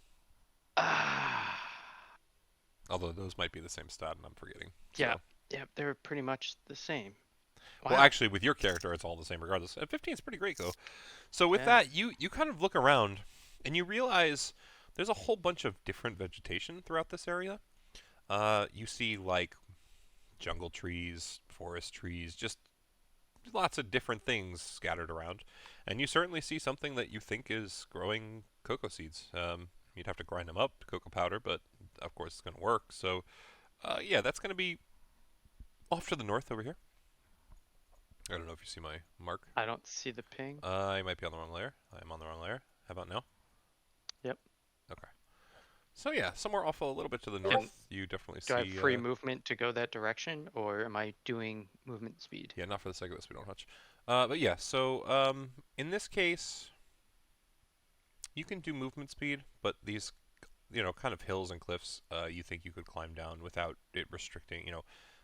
Although those might be the same stat, and I'm forgetting. Yeah. So. Yeah, they're pretty much the same. Well, Wow. actually, with your character, it's all the same regardless. 15 is pretty great, though. So with that, you kind of look around, and you realize there's a whole bunch of different vegetation throughout this area. You see, like, jungle trees, forest trees, just lots of different things scattered around. And you certainly see something that you think is growing cocoa seeds. You'd have to grind them up to cocoa powder, but of course it's going to work. So, yeah, that's going to be off to the north over here. I don't know if you see my mark. I don't see the ping. I might be on the wrong layer. I'm on the wrong layer. How about now? Yep. Okay. So yeah, somewhere off a little bit to the north, you definitely see. Do I have free movement to go that direction, or am I doing movement speed? Yeah, not for the sake of this, we don't touch. But yeah, so in this case, you can do movement speed, but these, kind of hills and cliffs, you think you could climb down without it restricting.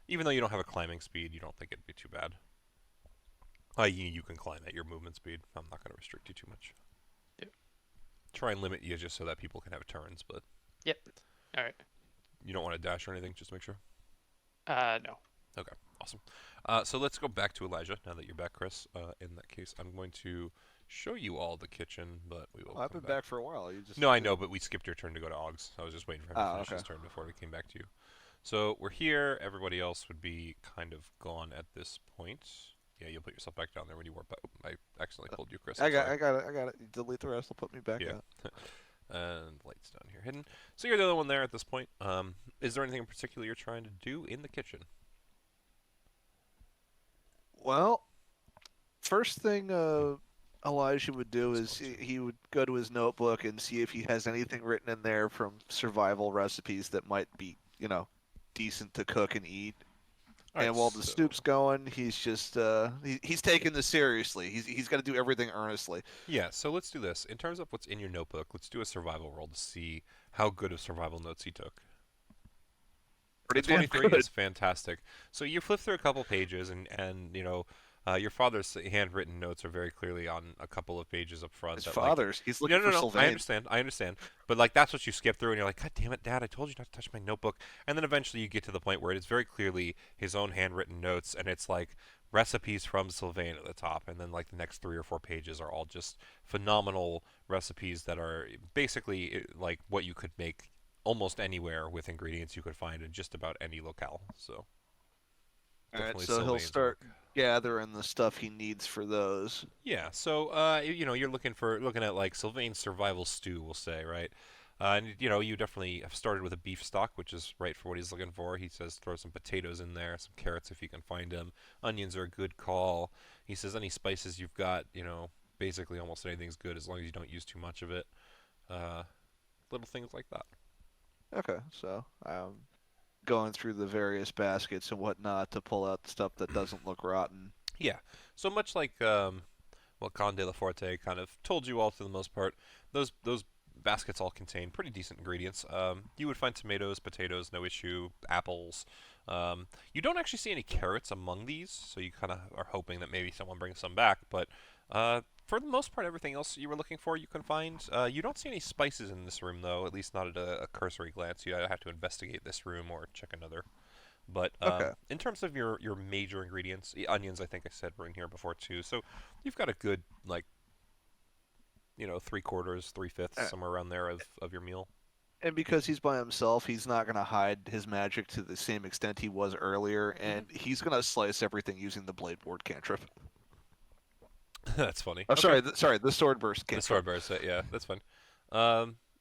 Even though you don't have a climbing speed, you don't think it'd be too bad. You can climb at your movement speed. I'm not going to restrict you too much. Yep. Try and limit you just so that people can have turns, but. Yep. All right. You don't want to dash or anything, just to make sure? No. Okay, awesome. So let's go back to Elijah, now that you're back, Chris. In that case, I'm going to show you all the kitchen, but we will I've been back for a while. You just No, I know, but we skipped your turn to go to Oggs. I was just waiting for him to finish his turn before we came back to you. So we're here. Everybody else would be kind of gone at this point. Yeah, you'll put yourself back down there when you warp out. I accidentally pulled you, Chris. I got it. Delete the rest. Will put me back out. And lights down here hidden. So you're the only one there at this point. Is there anything in particular you're trying to do in the kitchen? Well, first thing Elijah would do is he would go to his notebook and see if he has anything written in there from survival recipes that might be, decent to cook and eat. Right, and while the stoop's going, he's just he's taking this seriously. He's got to do everything earnestly. Yeah, so let's do this. In terms of what's in your notebook, let's do a survival roll to see how good of survival notes he took. Pretty 23 good. is fantastic. So you flip through a couple pages, and your father's handwritten notes are very clearly on a couple of pages up front. His father's. He's looking no, for Sylvain. I understand. But that's what you skip through, and you're like, God damn it, Dad! I told you not to touch my notebook. And then eventually you get to the point where it is very clearly his own handwritten notes, and it's like recipes from Sylvain at the top, and then the next 3 or 4 pages are all just phenomenal recipes that are basically like what you could make almost anywhere with ingredients you could find in just about any locale. So. All right, so he'll start gathering the stuff he needs for those. Yeah, so you're looking at like Sylvain's survival stew, we'll say, right? And you definitely have started with a beef stock, which is right for what he's looking for. He says throw some potatoes in there, some carrots if you can find them. Onions are a good call. He says any spices you've got, basically almost anything's good as long as you don't use too much of it. Little things like that. Okay, so going through the various baskets and whatnot to pull out the stuff that doesn't look rotten. Yeah, so much like what Conde La Forte kind of told you all for the most part, those baskets all contain pretty decent ingredients. You would find tomatoes, potatoes, no issue, apples. You don't actually see any carrots among these, so you kind of are hoping that maybe someone brings some back. But for the most part, everything else you were looking for, you can find. You don't see any spices in this room, though, at least not at a cursory glance. You have to investigate this room or check another. But Okay. in terms of your major ingredients, the onions, I think I said were in here before too. So you've got a good, like, 3/4, 3/5, somewhere around there of your meal. And because he's by himself, he's not going to hide his magic to the same extent he was earlier, and he's going to slice everything using the blade board cantrip. That's funny. Oh, Okay. sorry, the sword burst The cantrip. sword burst, yeah, that's fine.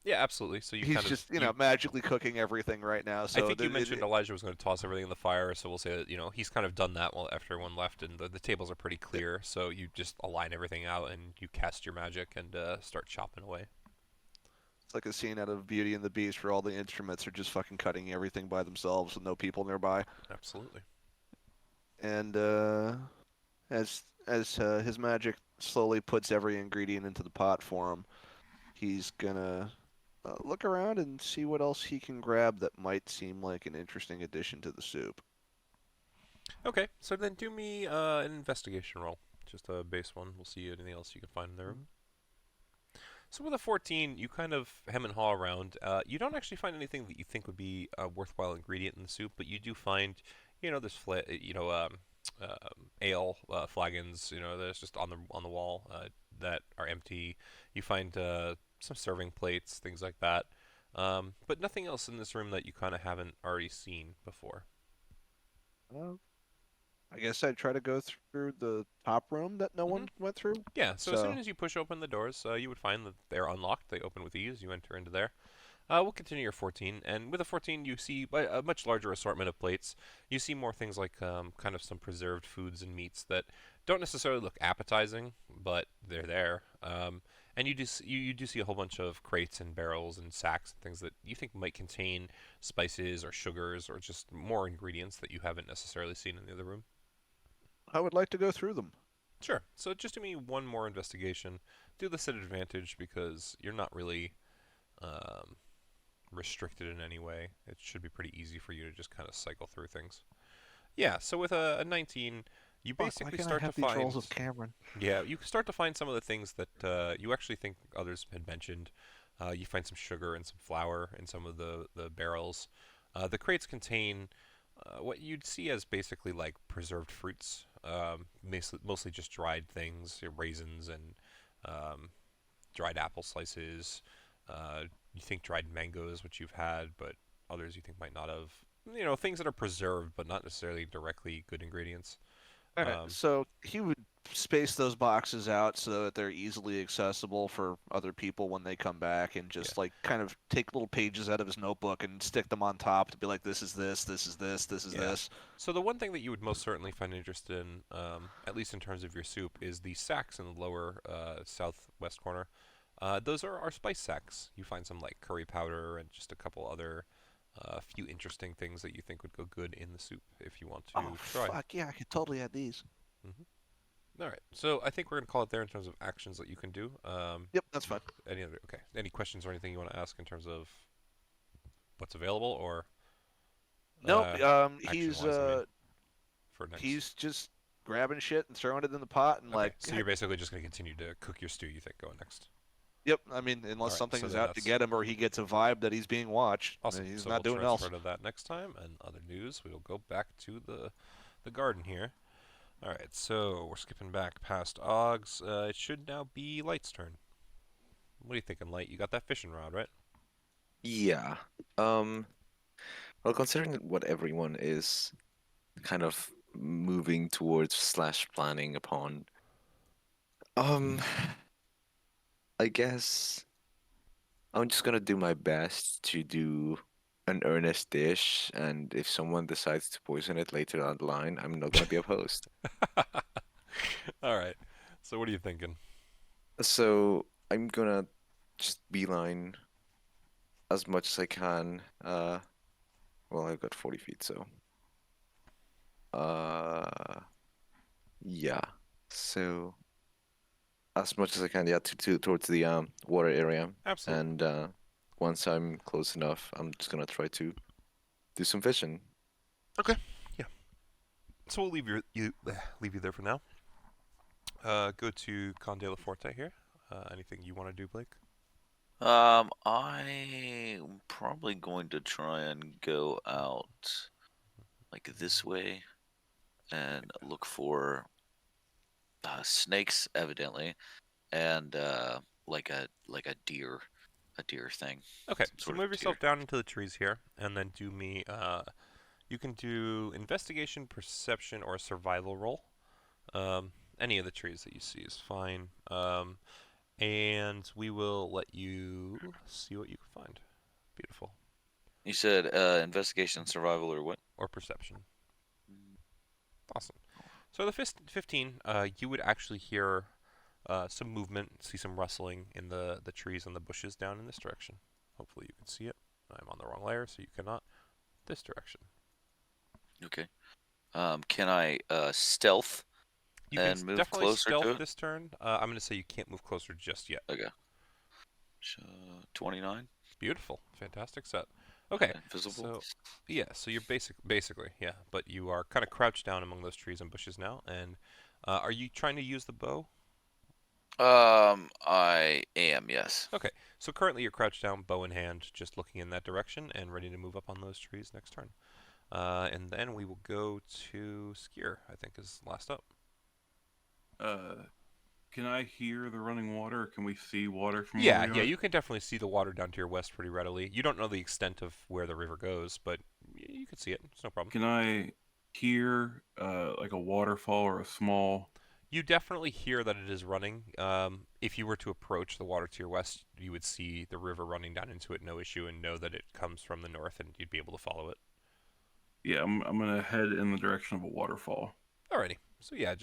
Yeah, absolutely. So you He's kind of, just, magically cooking everything right now. So I think you mentioned Elijah was going to toss everything in the fire, so we'll say that he's kind of done that after everyone left, and the tables are pretty clear. So you just align everything out, and you cast your magic and start chopping away. It's like a scene out of Beauty and the Beast where all the instruments are just fucking cutting everything by themselves with no people nearby. Absolutely. And as his magic slowly puts every ingredient into the pot for him, he's gonna look around and see what else he can grab that might seem like an interesting addition to the soup. Okay, so then do me an investigation roll, just a base one. We'll see anything else you can find in the room. So with a 14, you kind of hem and haw around. You don't actually find anything that you think would be a worthwhile ingredient in the soup, but you do find, there's ale flagons, that's just on the wall that are empty. You find some serving plates, things like that, but nothing else in this room that you kind of haven't already seen before. I guess I'd try to go through the top room that no one went through. Yeah, so as soon as you push open the doors, you would find that they're unlocked. They open with ease. You enter into there. We'll continue your 14, and with a 14, you see a much larger assortment of plates. You see more things like kind of some preserved foods and meats that don't necessarily look appetizing, but they're there. And you do see a whole bunch of crates and barrels and sacks and things that you think might contain spices or sugars or just more ingredients that you haven't necessarily seen in the other room. I would like to go through them. Sure. So just do me one more investigation. Do this at advantage because you're not really restricted in any way. It should be pretty easy for you to just kind of cycle through things. Yeah. So with a 19, you basically start to find rolls of Cameron. Yeah, you start to find some of the things that you actually think others had mentioned. You find some sugar and some flour in some of the barrels. The crates contain what you'd see as basically like preserved fruits, mostly just dried things, raisins and dried apple slices. You think dried mangoes, which you've had, but others you think might not have. Things that are preserved, but not necessarily directly good ingredients. So he would space those boxes out so that they're easily accessible for other people when they come back, and just like kind of take little pages out of his notebook and stick them on top to be like, this is this, this is this, this is this. So the one thing that you would most certainly find interested in, at least in terms of your soup, is the sacks in the lower southwest corner. Those are our spice sacks. You find some like curry powder and just a couple other few interesting things that you think would go good in the soup if you want to try. Fuck yeah, I could totally add these. All right, so I think we're gonna call it there in terms of actions that you can do. Yep, that's fine. Any questions or anything you want to ask in terms of what's available or? Nope. action-wise, I mean, for next. He's just grabbing shit and throwing it in the pot and like. So you're basically just gonna continue to cook your stew. You think going next? Yep. I mean, unless Alright, something so is then out to get him or he gets a vibe that he's being watched. Awesome. He's So not we'll doing else. transfer to that next time. And other news, we'll go back to the garden here. All right, so we're skipping back past Og's. It should now be Light's turn. What are you thinking, Light? You got that fishing rod, right? Yeah. Well, considering what everyone is kind of moving towards / planning upon, I guess I'm just gonna do my best to do an earnest dish, and if someone decides to poison it later down the line, I'm not gonna be opposed. All right. So what are you thinking? So I'm gonna just beeline as much as I can. Well, I've got 40 feet, so yeah. So as much as I can, yeah, towards the water area. Absolutely. And once I'm close enough, I'm just gonna try to do some fishing. Okay. Yeah. So we'll leave leave you there for now. Go to Conde La Forte here. Anything you want to do, Blake? I'm probably going to try and go out like this way and look for snakes, evidently, and like a deer, thing. Okay. Some So sort move of yourself deer. down into the trees here, and then do me. You can do investigation, perception, or survival roll. Any of the trees that you see is fine. And we will let you see what you can find. Beautiful. You said investigation, survival, or what? Or perception. Awesome. So the 15, you would actually hear some movement, see some rustling in the trees and the bushes down in this direction. Hopefully you can see it. I'm on the wrong layer, so you cannot. This direction. Okay. Can I stealth You and can move definitely closer to stealth it? this turn. I'm going to say you can't move closer just yet. Okay. 29. Beautiful. Fantastic set. Okay. Invisible. So, yeah, so you're basically, yeah, but you are kind of crouched down among those trees and bushes now. And are you trying to use the bow? I am, yes. Okay. So currently you're crouched down, bow in hand, just looking in that direction and ready to move up on those trees next turn. And then we will go to Skier, I think is last up. Can I hear the running water? Or can we see water from Yeah, where we yeah, are? you can definitely see the water down to your west pretty readily. You don't know the extent of where the river goes, but you can see it. It's no problem. Can I hear like a waterfall or a small? You definitely hear that it is running. If you were to approach the water to your west, you would see the river running down into it, no issue, and know that it comes from the north, and you'd be able to follow it. Yeah, I'm gonna head in the direction of a waterfall. Alrighty. So yeah,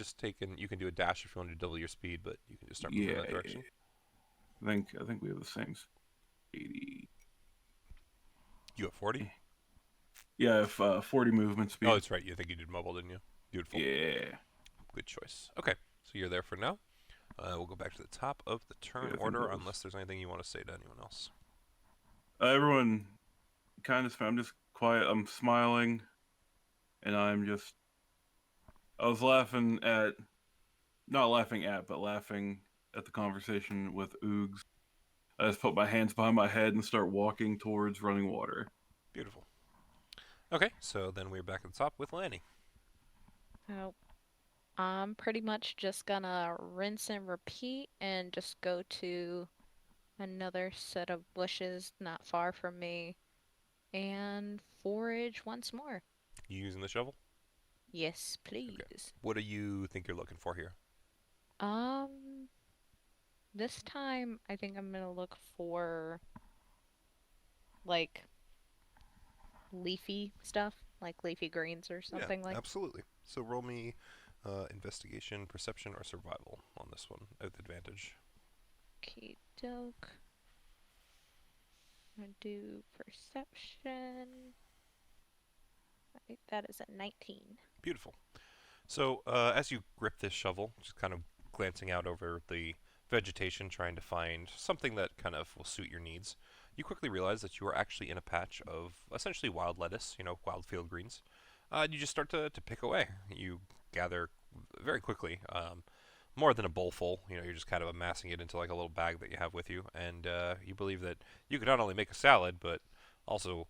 you can do a dash if you want to double your speed, but you can just start moving in that direction. I think we have the same 80. You have 40? Yeah, I have 40 movement speed. Oh, that's right. You think you did mobile, didn't you? Beautiful. Yeah. Good choice. Okay, so you're there for now. We'll go back to the top of the turn Yeah, I think order, that was- unless there's anything you want to say to anyone else. Everyone, I'm just quiet. I'm smiling, and I was laughing at, not laughing at, but laughing at the conversation with Oogs. I just put my hands behind my head and start walking towards running water. Beautiful. Okay, so then we're back at the top with Lanny. So I'm pretty much just gonna rinse and repeat and just go to another set of bushes not far from me and forage once more. You using the shovel? Yes, please. What do you think you're looking for here? This time I think I'm gonna look for like leafy stuff, like leafy greens or something Yeah, like. absolutely. So roll me investigation, perception, or survival on this one with advantage. Okie doke. I'm gonna do perception. Right, that is a 19. Beautiful. So as you grip this shovel, just kind of glancing out over the vegetation, trying to find something that kind of will suit your needs, you quickly realize that you are actually in a patch of essentially wild lettuce, wild field greens. You just start to pick away. You gather very quickly, more than a bowl full. You're just kind of amassing it into like a little bag that you have with you, and you believe that you could not only make a salad, but also,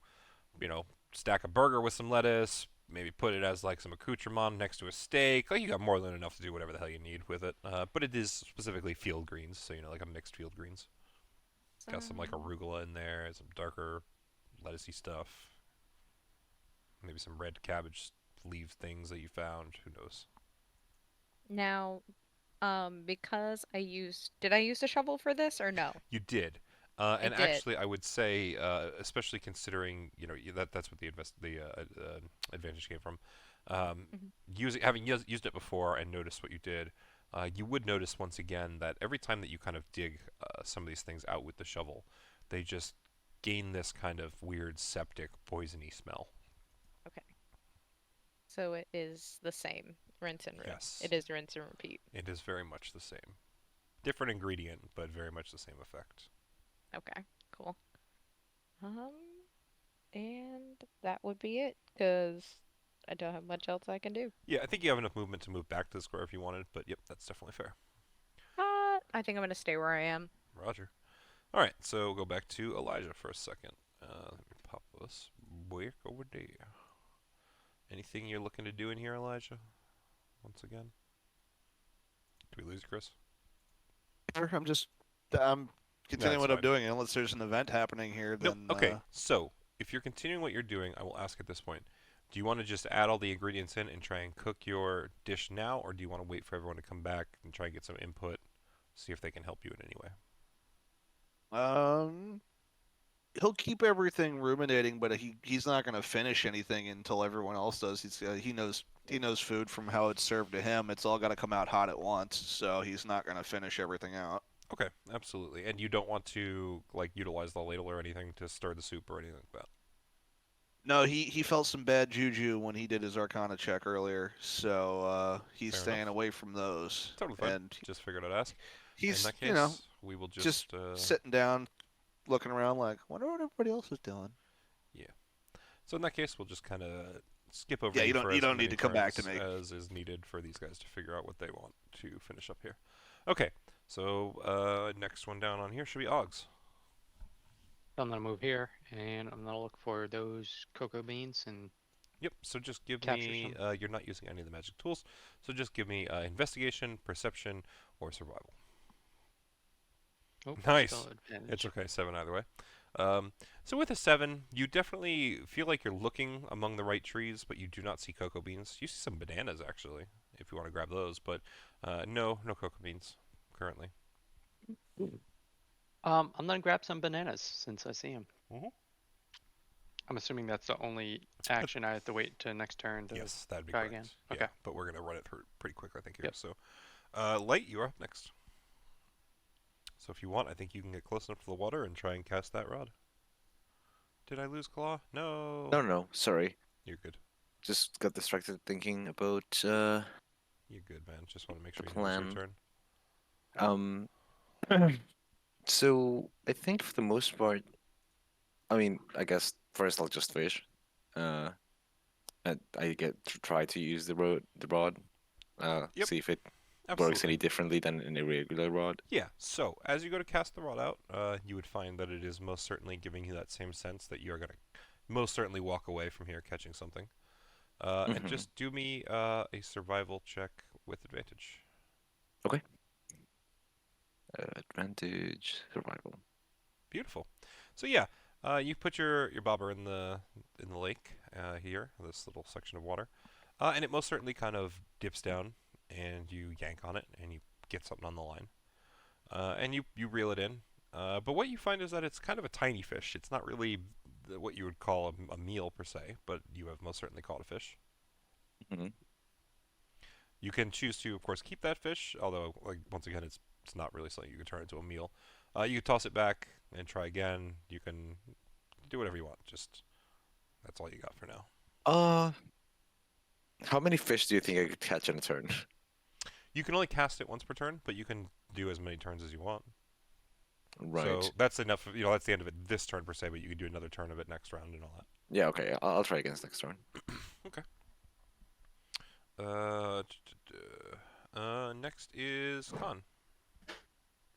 stack a burger with some lettuce, maybe put it as like some accoutrement next to a steak. Like you got more than enough to do whatever the hell you need with it. But it is specifically field greens, so like a mixed field greens. Got some like arugula in there, some darker lettucey stuff. Maybe some red cabbage leaf things that you found. Who knows? Now, because did I use the shovel for this or no? You did. And did. actually, I would say, especially considering that's what the advantage came from. Having used it before and noticed what you did, you would notice once again that every time that you kind of dig some of these things out with the shovel, they just gain this kind of weird septic, poisony smell. Okay. So it is the same. Rinse and repeat. Yes. It is rinse and repeat. It is very much the same. Different ingredient, but very much the same effect. Okay, cool. And that would be it, because I don't have much else I can do. Yeah, I think you have enough movement to move back to the square if you wanted, but yep, that's definitely fair. I think I'm gonna stay where I am. Roger. All right, so we'll go back to Elijah for a second. Let me pop this back over there. Anything you're looking to do in here, Elijah? Once again? Did we lose Chris? I'm continuing what fine. I'm doing, unless there's an event happening here. Nope. Then Okay, so if you're continuing what you're doing, I will ask at this point, do you want to just add all the ingredients in and try and cook your dish now, or do you want to wait for everyone to come back and try and get some input, see if they can help you in any way? He'll keep everything ruminating, but he's not going to finish anything until everyone else does. He knows food from how it's served to him. It's all got to come out hot at once, so he's not going to finish everything out. Okay, absolutely. And you don't want to like utilize the ladle or anything to stir the soup or anything like that? No, he felt some bad juju when he did his Arcana check earlier, so he's Fair staying enough. away from those. Totally fine. And Just figured I'd ask. he's, In that case, we will just sitting down, looking around like, wonder what everybody else is doing. So in that case, we'll just kind of skip over. Yeah, you for don't as need many to come back to turns me. as is needed for these guys to figure out what they want to finish up here. Okay, so next one down on here should be Oggs. I'm gonna move here, and I'm gonna look for those cocoa beans and Yep. So just give Capture me. some. You're not using any of the magic tools, so just give me investigation, perception, or survival. oh, Nice. still advantage. It's okay, 7 either way. So with a 7, you definitely feel like you're looking among the right trees, but you do not see cocoa beans. You see some bananas, actually, if you want to grab those, but no cocoa beans currently. I'm gonna grab some bananas since I see them. Mhm. I'm assuming that's the only action I have to wait to next turn to Yes, that'd be try correct. again. Yeah, Okay. but we're going to run it through pretty quick, I think, here. Yep. So, Light, you're up next. So if you want, I think you can get close enough to the water and try and cast that rod. Did I lose Claw? No. No, sorry. You're good. Just got distracted thinking about You're good, man. Just want to make sure The you know it's your plan. turn. So I think for the most part, I mean, I guess first I'll just fish. And I get to try to use the rod. Yep. See if it works Absolutely. any differently than an irregular rod. Yeah, so as you go to cast the rod out, you would find that it is most certainly giving you that same sense that you're going to most certainly walk away from here catching something. And Mhm. just do me a survival check with advantage. Advantage survival. Beautiful. So yeah, you put your bobber in the lake here, this little section of water, and it most certainly kind of dips down, and you yank on it, and you get something on the line, and you reel it in. But what you find is that it's kind of a tiny fish. It's not really what you would call a meal per se, but you have most certainly caught a fish. Mhm. You can choose to, of course, keep that fish, although, like, once again, it's not really something you can turn into a meal. You can toss it back and try again. You can do whatever you want. Just that's all you got for now. How many fish do you think I could catch in a turn? You can only cast it once per turn, but you can do as many turns as you want. Right. So that's enough. That's the end of it this turn per se, but you can do another turn of it next round and all that. Yeah, okay. I'll try against next turn. Next is Khan.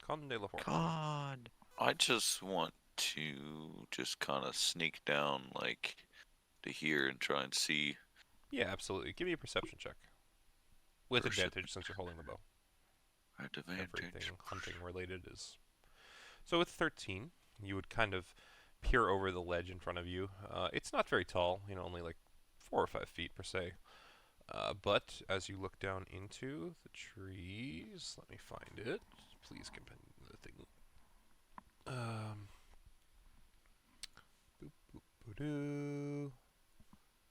Khan de la Force. God. I just want to just kind of sneak down like to here and try and see. Yeah, absolutely. Give me a perception check. With Perception. advantage since you're holding the bow. Advantage. Everything hunting related is. So with 13, you would kind of peer over the ledge in front of you. It's not very tall, only like 4 or 5 feet per se. But as you look down into the trees, let me find it. Please give me the thing. Boop, boop, boo-doo.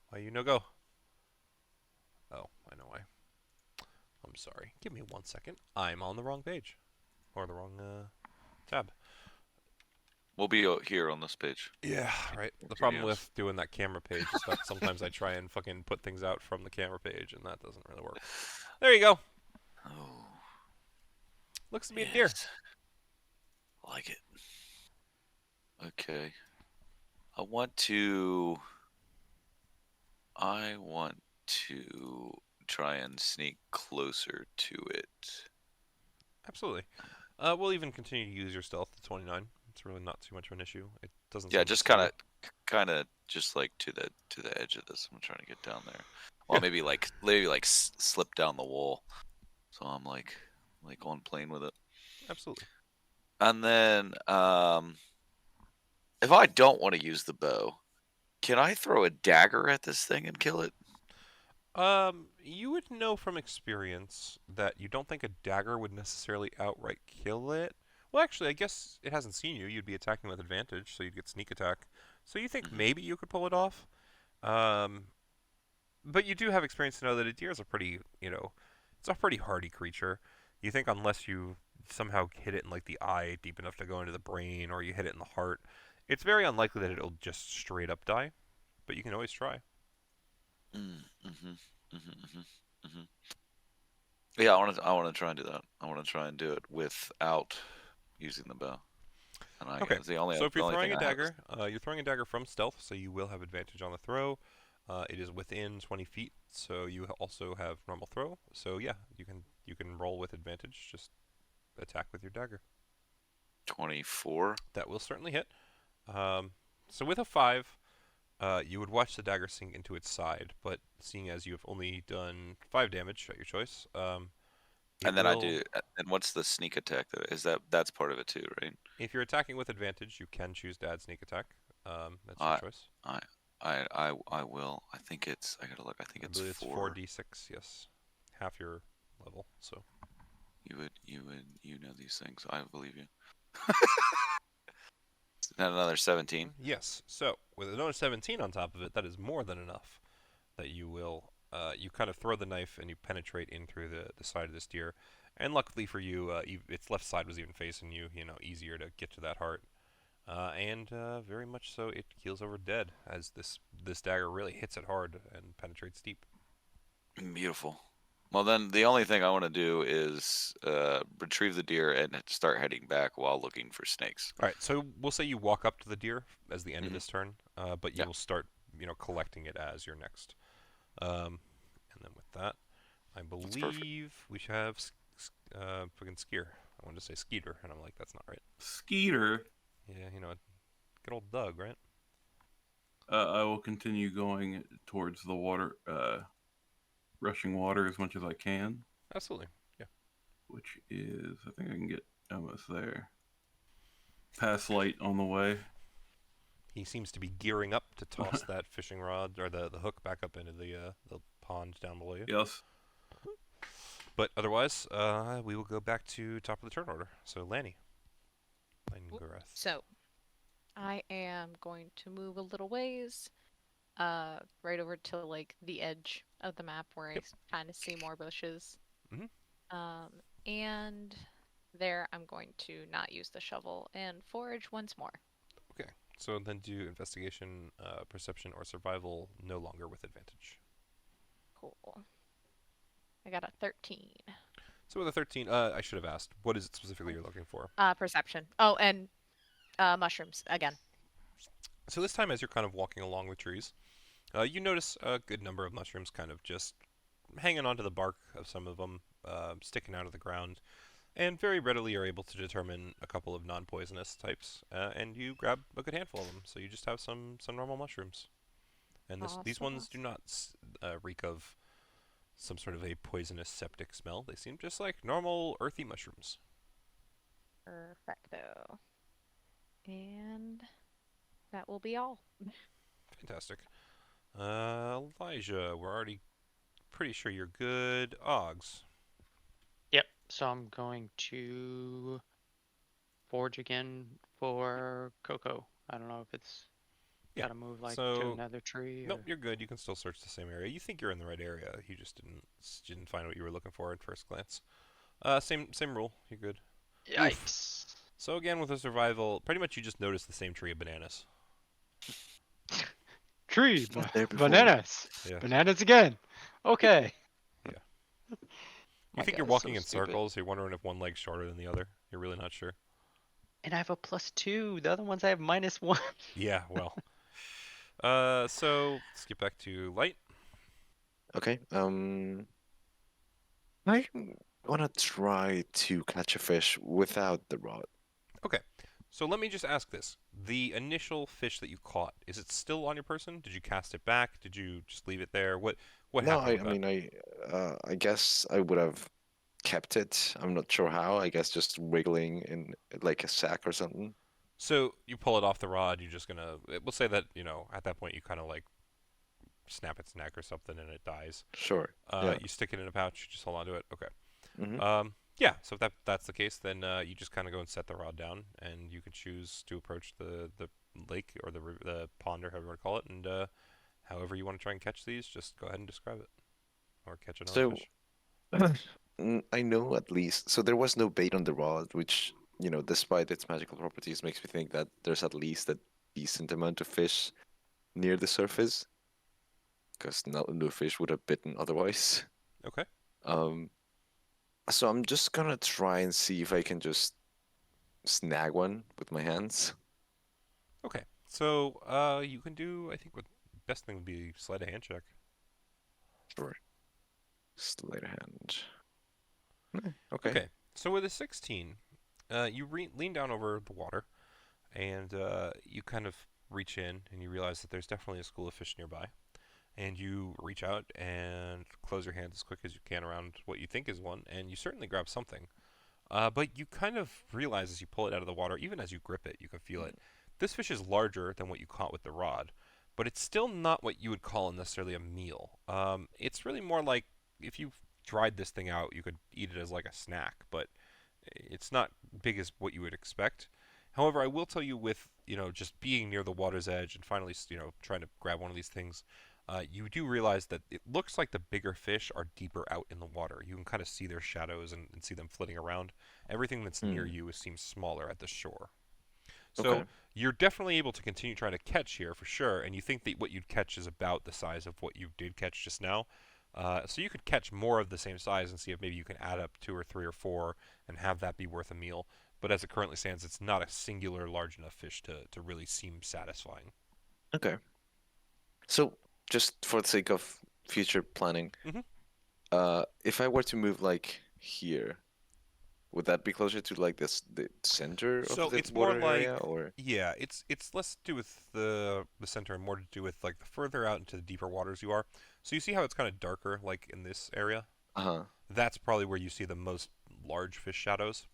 Why you no go? Oh, I know why. I'm sorry. Give me 1 second. I'm on the wrong page. Or the wrong tab. We'll be here on this page. Yeah, right. The Yes. problem with doing that camera page is that sometimes I try and fucking put things out from the camera page, and that doesn't really work. There you go. Oh. Looks to be a deer. Like it. Okay. I want to try and sneak closer to it. Absolutely. We'll even continue to use your stealth to 29. It's really not too much of an issue. It doesn't. Yeah, seem just to kind of just like to the edge of this. I'm trying to get down there. Well, maybe slip down the wall. So I'm like on plane with it. Absolutely. And then if I don't want to use the bow, can I throw a dagger at this thing and kill it? You would know from experience that you don't think a dagger would necessarily outright kill it. Well, actually, I guess it hasn't seen you. You'd be attacking with advantage, so you'd get sneak attack. So you think maybe you could pull it off. But you do have experience to know that a deer is a pretty, it's a pretty hardy creature. You think unless you somehow hit it in like the eye deep enough to go into the brain, or you hit it in the heart, it's very unlikely that it'll just straight up die. But you can always try. Yeah, I want to try and do that. I want to try and do it without using the bow. And Okay. The only, so if you're the only throwing a thing I have is- dagger, you're throwing a dagger from stealth, so you will have advantage on the throw. It is within 20 feet, so you also have normal throw. So yeah, you can roll with advantage. Just attack with your dagger. 24. That will certainly hit. So with a 5, you would watch the dagger sink into its side, but seeing as you have only done 5 damage at your choice, And then I do. And what's the sneak attack? That's part of it too, right? If you're attacking with advantage, you can choose to add sneak attack. That's your choice. I will. I think it's. I gotta look. I think I it's believe it's 4. 4d6. Yes, half your level. So You know these things. I believe you. Isn't that another 17? Yes. So with another 17 on top of it, that is more than enough. That you will. You kind of throw the knife and you penetrate in through the side of this deer. And luckily for you, its left side was even facing you. Easier to get to that heart. And very much so, it keels over dead as this dagger really hits it hard and penetrates deep. Beautiful. Well, then the only thing I want to do is retrieve the deer and start heading back while looking for snakes. All right, so we'll say you walk up to the deer as the end of this turn, but you will start, collecting it as your next. And then with that, I believe we should have fucking Skier. I wanted to say Skeeter, and I'm like, that's not right. Skeeter. Yeah, good old Doug, right? I will continue going towards the water, rushing water as much as I can. Absolutely, yeah. Which is, I think I can get almost there. Pass light on the way. He seems to be gearing up to toss that fishing rod or the hook back up into the pond down below you. Yes. But otherwise, we will go back to top of the turn order. So Lanny. So, I am going to move a little ways, right over to like the edge of the map where I kind of see more bushes. And there I'm going to not use the shovel and forage once more. Okay. So then do investigation, perception, or survival no longer with advantage. Cool. I got a 13. So with a 13, I should have asked, what is it specifically you're looking for? Perception. Oh, and mushrooms again. So this time as you're kind of walking along the trees, you notice a good number of mushrooms kind of just hanging onto the bark of some of them, sticking out of the ground, and very readily are able to determine a couple of non-poisonous types, and you grab a good handful of them, so you just have some normal mushrooms. And these ones do not reek of some sort of a poisonous septic smell. They seem just like normal earthy mushrooms. Perfecto. And that will be all. Fantastic. Elijah, we're already pretty sure you're good. Oggs. Yep. So I'm going to forge again for Coco. I don't know if it's gotta move to another tree. Nope, you're good. You can still search the same area. You think you're in the right area. You just didn't find what you were looking for at first glance. Same rule. You're good. Yikes. Oof. So again, with the survival, pretty much you just notice the same tree of bananas. Tree, there before. bananas. Yeah. Bananas again. Okay. Yeah. You think you're walking in circles? You're wondering if one leg's shorter than the other. You're really not sure. And I have a +2. The other ones I have -1. Yeah, well. So let's get back to Light. Okay. I wanna try to catch a fish without the rod. Okay. So let me just ask this. The initial fish that you caught, is it still on your person? Did you cast it back? Did you just leave it there? What No, happened with I mean, I guess I would have kept it. I'm not sure how. I guess just wiggling in like a sack or something. So you pull it off the rod, you're just gonna, we'll say that, at that point you kind of like snap its neck or something and it dies. Sure. Yeah. You stick it in a pouch, you just hold on to it. Okay. Mm-hmm. Yeah, so if that's the case, then you just kind of go and set the rod down, and you can choose to approach the lake or the pond or however you want to call it, and however you want to try and catch these, just go ahead and describe it, or catch another fish. I know at least. So there was no bait on the rod, which, despite its magical properties, makes me think that there's at least a decent amount of fish near the surface, because no fish would have bitten otherwise. Okay. So I'm just gonna try and see if I can just snag one with my hands. Okay. So you can do, I think, what best thing would be sleight of hand check. Sure. Sleight of hand. Okay. Okay. So with a 16, you lean down over the water, and you kind of reach in, and you realize that there's definitely a school of fish nearby. And you reach out and close your hands as quick as you can around what you think is one, and you certainly grab something. But you kind of realize as you pull it out of the water, even as you grip it, you can feel it. This fish is larger than what you caught with the rod, but it's still not what you would call necessarily a meal. It's really more like if you dried this thing out, you could eat it as like a snack, but it's not big as what you would expect. However, I will tell you with, just being near the water's edge and finally, trying to grab one of these things, you do realize that it looks like the bigger fish are deeper out in the water. You can kind of see their shadows and see them flitting around. Everything that's near you seems smaller at the shore. So Okay. you're definitely able to continue trying to catch here for sure, and you think that what you'd catch is about the size of what you did catch just now. So you could catch more of the same size and see if maybe you can add up 2 or 3 or 4 and have that be worth a meal. But as it currently stands, it's not a singular large enough fish to really seem satisfying. Okay. So just for the sake of future planning, Mhm. If I were to move like here, would that be closer to like the center So of the it's more water like, area, or? yeah, it's less to do with the center and more to do with like the further out into the deeper waters you are. So you see how it's kind of darker, like in this area? Uh-huh. That's probably where you see the most large fish shadows.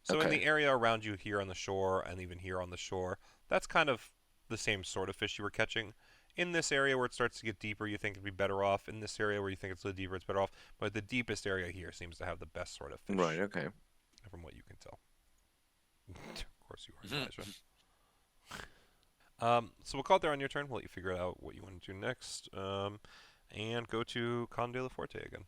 So in the Okay. area around you here on the shore and even here on the shore, that's kind of the same sort of fish you were catching. In this area where it starts to get deeper, you think it'd be better off. In this area where you think it's a little deeper, it's better off. But the deepest area here seems to have the best sort of fish, Right, okay. from what you can tell. Of course you are, Elijah. So we'll call it there on your turn. We'll let you figure out what you want to do next. And go to Con de la Forte again.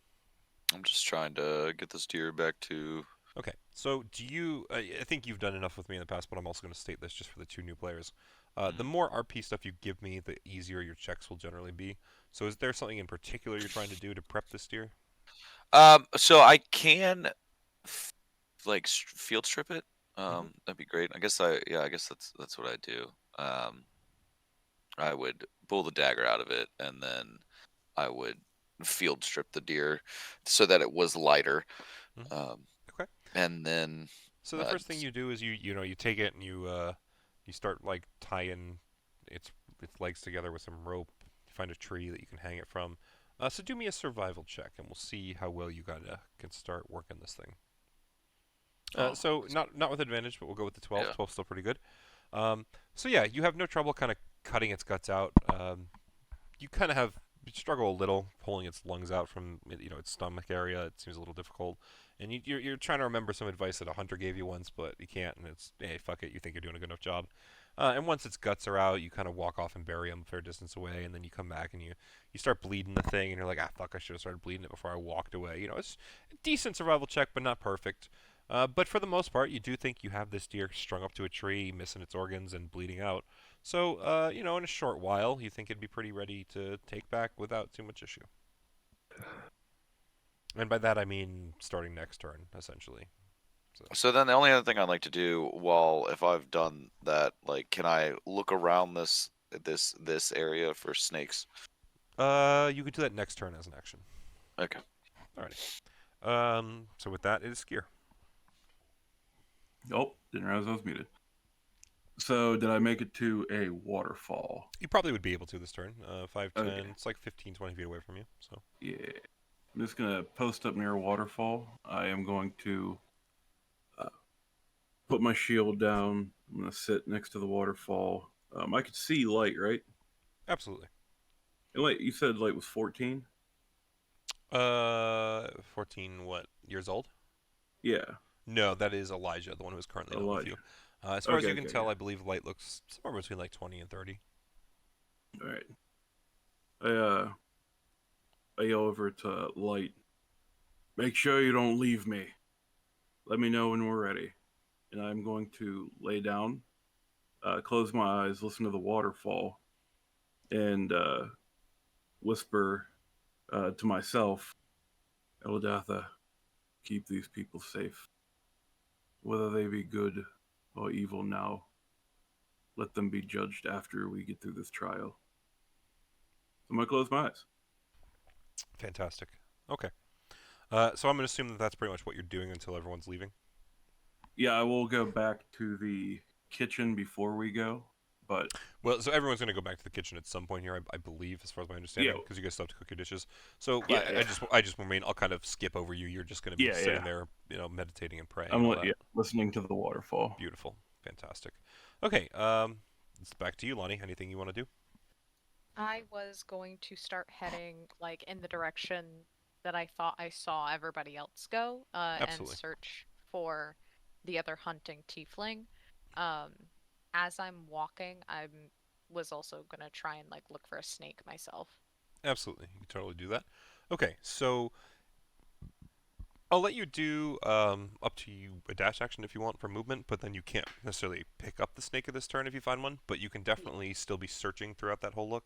I'm just trying to get this deer back to. Okay, so do you? I think you've done enough with me in the past, but I'm also going to state this just for the 2 new players. The more RP stuff you give me, the easier your checks will generally be. So is there something in particular you're trying to do to prep this deer? So I can, field strip it. That'd be great. I guess that's what I do. I would pull the dagger out of it, and then I would field strip the deer so that it was lighter. Okay. And then. So the first thing you do is you take it and you start like tying its legs together with some rope. You find a tree that you can hang it from. So do me a survival check, and we'll see how well you can start working this thing. So not with advantage, but we'll go with the 12. Yeah. 12's still pretty good. So yeah, you have no trouble kind of cutting its guts out. You kind of struggle a little pulling its lungs out from its stomach area. It seems a little difficult. And you're trying to remember some advice that a hunter gave you once, but you can't, and it's, hey, fuck it, you think you're doing a good enough job. And once its guts are out, you kind of walk off and bury them a fair distance away, and then you come back and you start bleeding the thing, and you're like, fuck, I should have started bleeding it before I walked away. It's a decent survival check, but not perfect. But for the most part, you do think you have this deer strung up to a tree, missing its organs and bleeding out. So, in a short while, you think it'd be pretty ready to take back without too much issue. And by that I mean starting next turn, essentially. So then the only other thing I'd like to do, if I've done that, like, can I look around this area for snakes? You could do that next turn as an action. Okay. Alrighty. So with that, it is Skier. Oh, didn't realize I was muted. So did I make it to a waterfall? You probably would be able to this turn. 5, 10, Okay. it's like 15, 20 feet away from you. So Yeah. I'm just going to post up near a waterfall. I am going to put my shield down. I'm going to sit next to the waterfall. I could see light, right? absolutely. And light, you said light was 14? 14 what? Years old? Yeah. No, that is Elijah, the one who is currently done with you. Elijah. As far as you Okay, can okay, tell, yeah. I believe light looks somewhere between like 20 and 30. All right. I yell over to Light. Make sure you don't leave me. Let me know when we're ready. And I'm going to lay down, close my eyes, listen to the waterfall, and whisper to myself, Eldatha, keep these people safe. Whether they be good or evil now, let them be judged after we get through this trial. I'm going to close my eyes. Fantastic. Okay. So I'm going to assume that that's pretty much what you're doing until everyone's leaving. Yeah, I will go back to the kitchen before we go, but... Well, so everyone's going to go back to the kitchen at some point here, I believe, as far as my understanding, Yeah. because you guys still have to cook your dishes. So Yeah, I just mean I'll kind of skip over you. You're just going to be sitting there, meditating and praying. I'm and all that. listening to the waterfall. Beautiful. Fantastic. Okay, it's back to you, Lonnie. Anything you want to do? I was going to start heading like in the direction that I thought I saw everybody else go, and Absolutely. search for the other hunting tiefling. As I'm walking, was also gonna try and like look for a snake myself. Absolutely. You can totally do that. Okay, so I'll let you do up to you a dash action if you want for movement, but then you can't necessarily pick up the snake at this turn if you find one. But you can definitely still be searching throughout that whole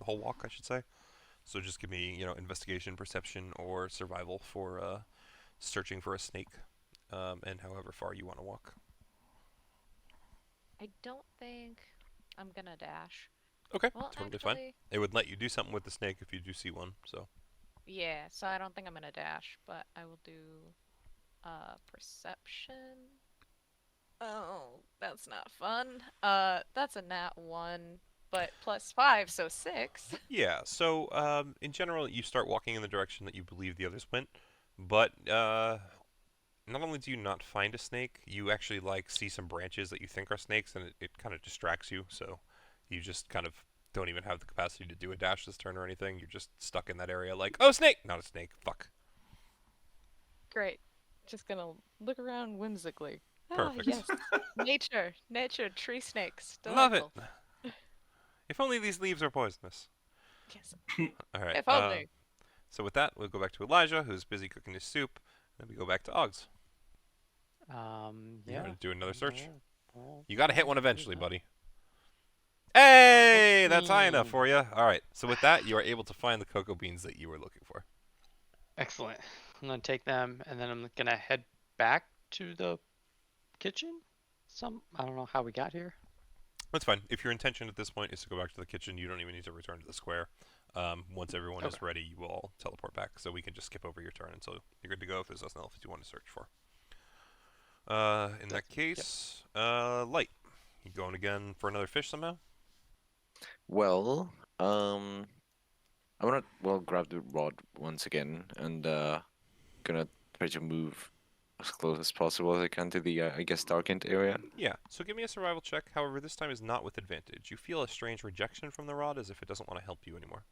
whole walk, I should say. So just give me, investigation, perception, or survival for searching for a snake, and however far you want to walk. I don't think I'm gonna dash. Okay, Well, totally fine. actually, It would let you do something with the snake if you do see one. So yeah. So I don't think I'm gonna dash, but I will do perception. Oh, that's not fun. That's a nat 1, but +5, so 6. yeah. So in general, you start walking in the direction that you believe the others went, but not only do you not find a snake, you actually see some branches that you think are snakes, and it kind of distracts you. So you just kind of don't even have the capacity to do a dash this turn or anything. You're just stuck in that area, like, oh, snake, not a snake. Fuck. Great. Just gonna look around whimsically. Perfect. Ah, yes. Nature, tree snakes. Love it. Delightful. If only these leaves are poisonous. Yes. All right. If only. So with that, we'll go back to Elijah, who's busy cooking his soup. Then we go back to Oggs. You're Yeah. gonna do another search. Yeah, well, You gotta hit one do eventually, that. buddy. Hey, that's high enough 14. for you. All right. So with that, you are able to find the cocoa beans that you were looking for. Excellent. I'm gonna take them, and then I'm gonna head back to the kitchen. I don't know how we got here. That's fine. If your intention at this point is to go back to the kitchen, you don't even need to return to the square. Once everyone is Okay. ready, you will all teleport back, so we can just skip over your turn until you're good to go if there's nothing else you want to search for. In that case, Light, you going again for another fish somehow? Well, I'm gonna grab the rod once again and gonna try to move as close as possible as I can to the I guess darkened area. Yeah, so give me a survival check. However, this time is not with advantage. You feel a strange rejection from the rod as if it doesn't want to help you anymore.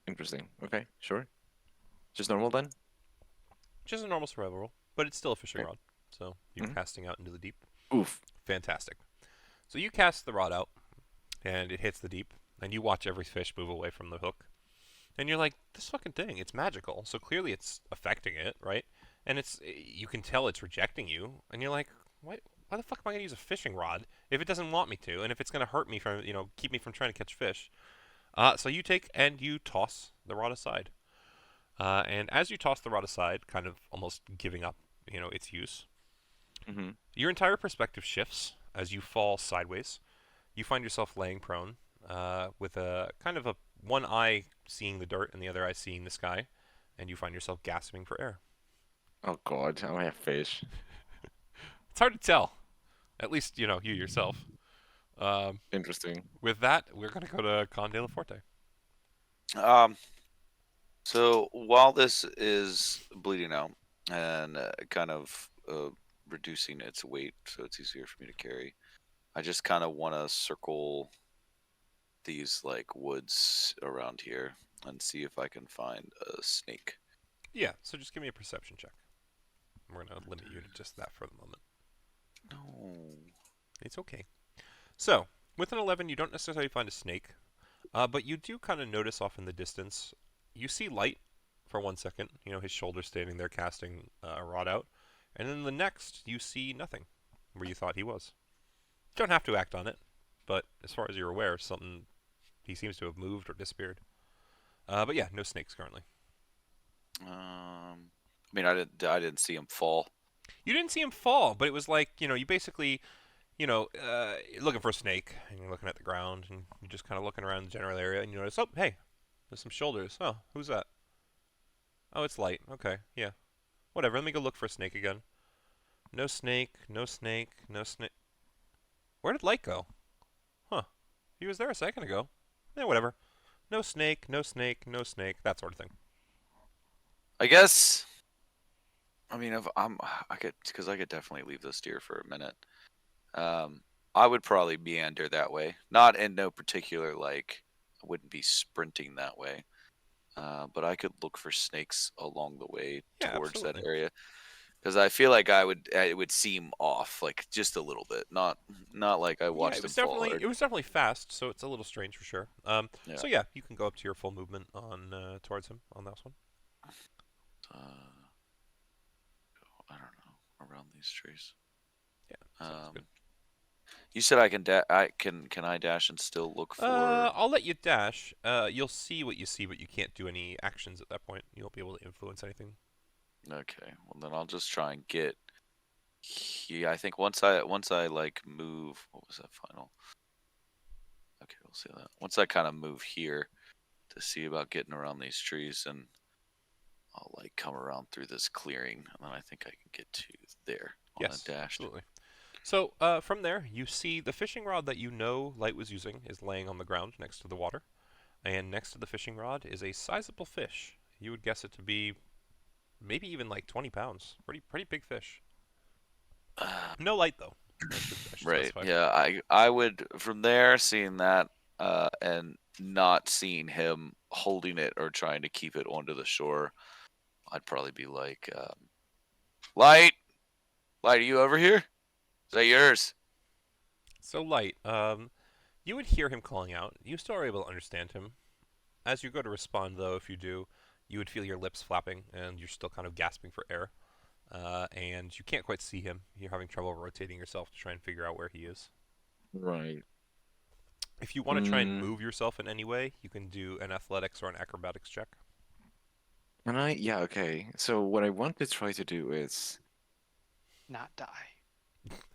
Interesting. Okay, sure. Just normal then. Just a normal survival roll, but it's still a fishing Okay. rod. So you're Mhm. casting out into the deep. Oof. Fantastic. So you cast the rod out, and it hits the deep, and you watch every fish move away from the hook. And you're like, this fucking thing, it's magical. So clearly it's affecting it, right? And you can tell it's rejecting you, and you're like, why the fuck am I going to use a fishing rod if it doesn't want me to, and if it's going to hurt me from, keep me from trying to catch fish? So you take and you toss the rod aside. And as you toss the rod aside, kind of almost giving up, its use, Mm-hmm. your entire perspective shifts as you fall sideways. You find yourself laying prone, with a kind of a one eye seeing the dirt and the other eye seeing the sky, and you find yourself gasping for air. Oh God, I have fish. It's hard to tell, at least you yourself. Interesting. With that, we're gonna go to Conde La Forte. So while this is bleeding out and kind of reducing its weight so it's easier for me to carry, I just kind of want to circle these like woods around here and see if I can find a snake. Yeah, so just give me a perception check. We're gonna limit you to just that for the moment. No. It's okay. So, with an 11, you don't necessarily find a snake, but you do kind of notice off in the distance. You see light for 1 second, his shoulder standing there casting a rod out, and then the next, you see nothing where you thought he was. You don't have to act on it, but as far as you're aware, he seems to have moved or disappeared. But yeah, no snakes currently. I mean, I didn't see him fall. You didn't see him fall, but it was like, you basically, looking for a snake, and you're looking at the ground, and you're just kind of looking around the general area, and you notice, oh, hey, there's some shoulders. Oh, who's that? Oh, it's light. Okay, yeah. Whatever, let me go look for a snake again. No snake, no snake, no snake. Where did light go? Huh. He was there a second ago. Yeah, whatever. No snake, no snake, no snake, that sort of thing. I guess. I mean, I could definitely leave this deer for a minute. I would probably meander that way. Not in no particular I wouldn't be sprinting that way. But I could look for snakes along the way towards absolutely. that area. Because I feel like it would seem off, like just a little bit, not like I watched it was them fall. definitely it was definitely fast, so it's a little strange for sure. Yeah. So yeah, you can go up to your full movement on towards him on this one. I don't know, around these trees. Yeah, sounds good. You said I can can I dash and still look for? I'll let you dash. You'll see what you see, but you can't do any actions at that point. You won't be able to influence anything. Okay, well then I'll just try and get. I think once I move. What was that final? Okay, we'll see that. Once I kind of move here to see about getting around these trees, and I'll come around through this clearing, and then I think I can get to there on Yes, a dash. absolutely. So from there, you see the fishing rod that Light was using is laying on the ground next to the water, and next to the fishing rod is a sizable fish. You would guess it to be maybe even 20 pounds. Pretty big fish. No light though. Right. Yeah. I would from there seeing that and not seeing him holding it or trying to keep it onto the shore, I'd probably be like, Light, are you over here? Is that yours? So Light, you would hear him calling out. You still are able to understand him. As you go to respond, though, if you do, you would feel your lips flapping, and you're still kind of gasping for air. And you can't quite see him. You're having trouble rotating yourself to try and figure out where he is. Right. If you want to try and move yourself in any way, you can do an athletics or an acrobatics check. Can I? Yeah, okay. So what I want to try to do is, Not die.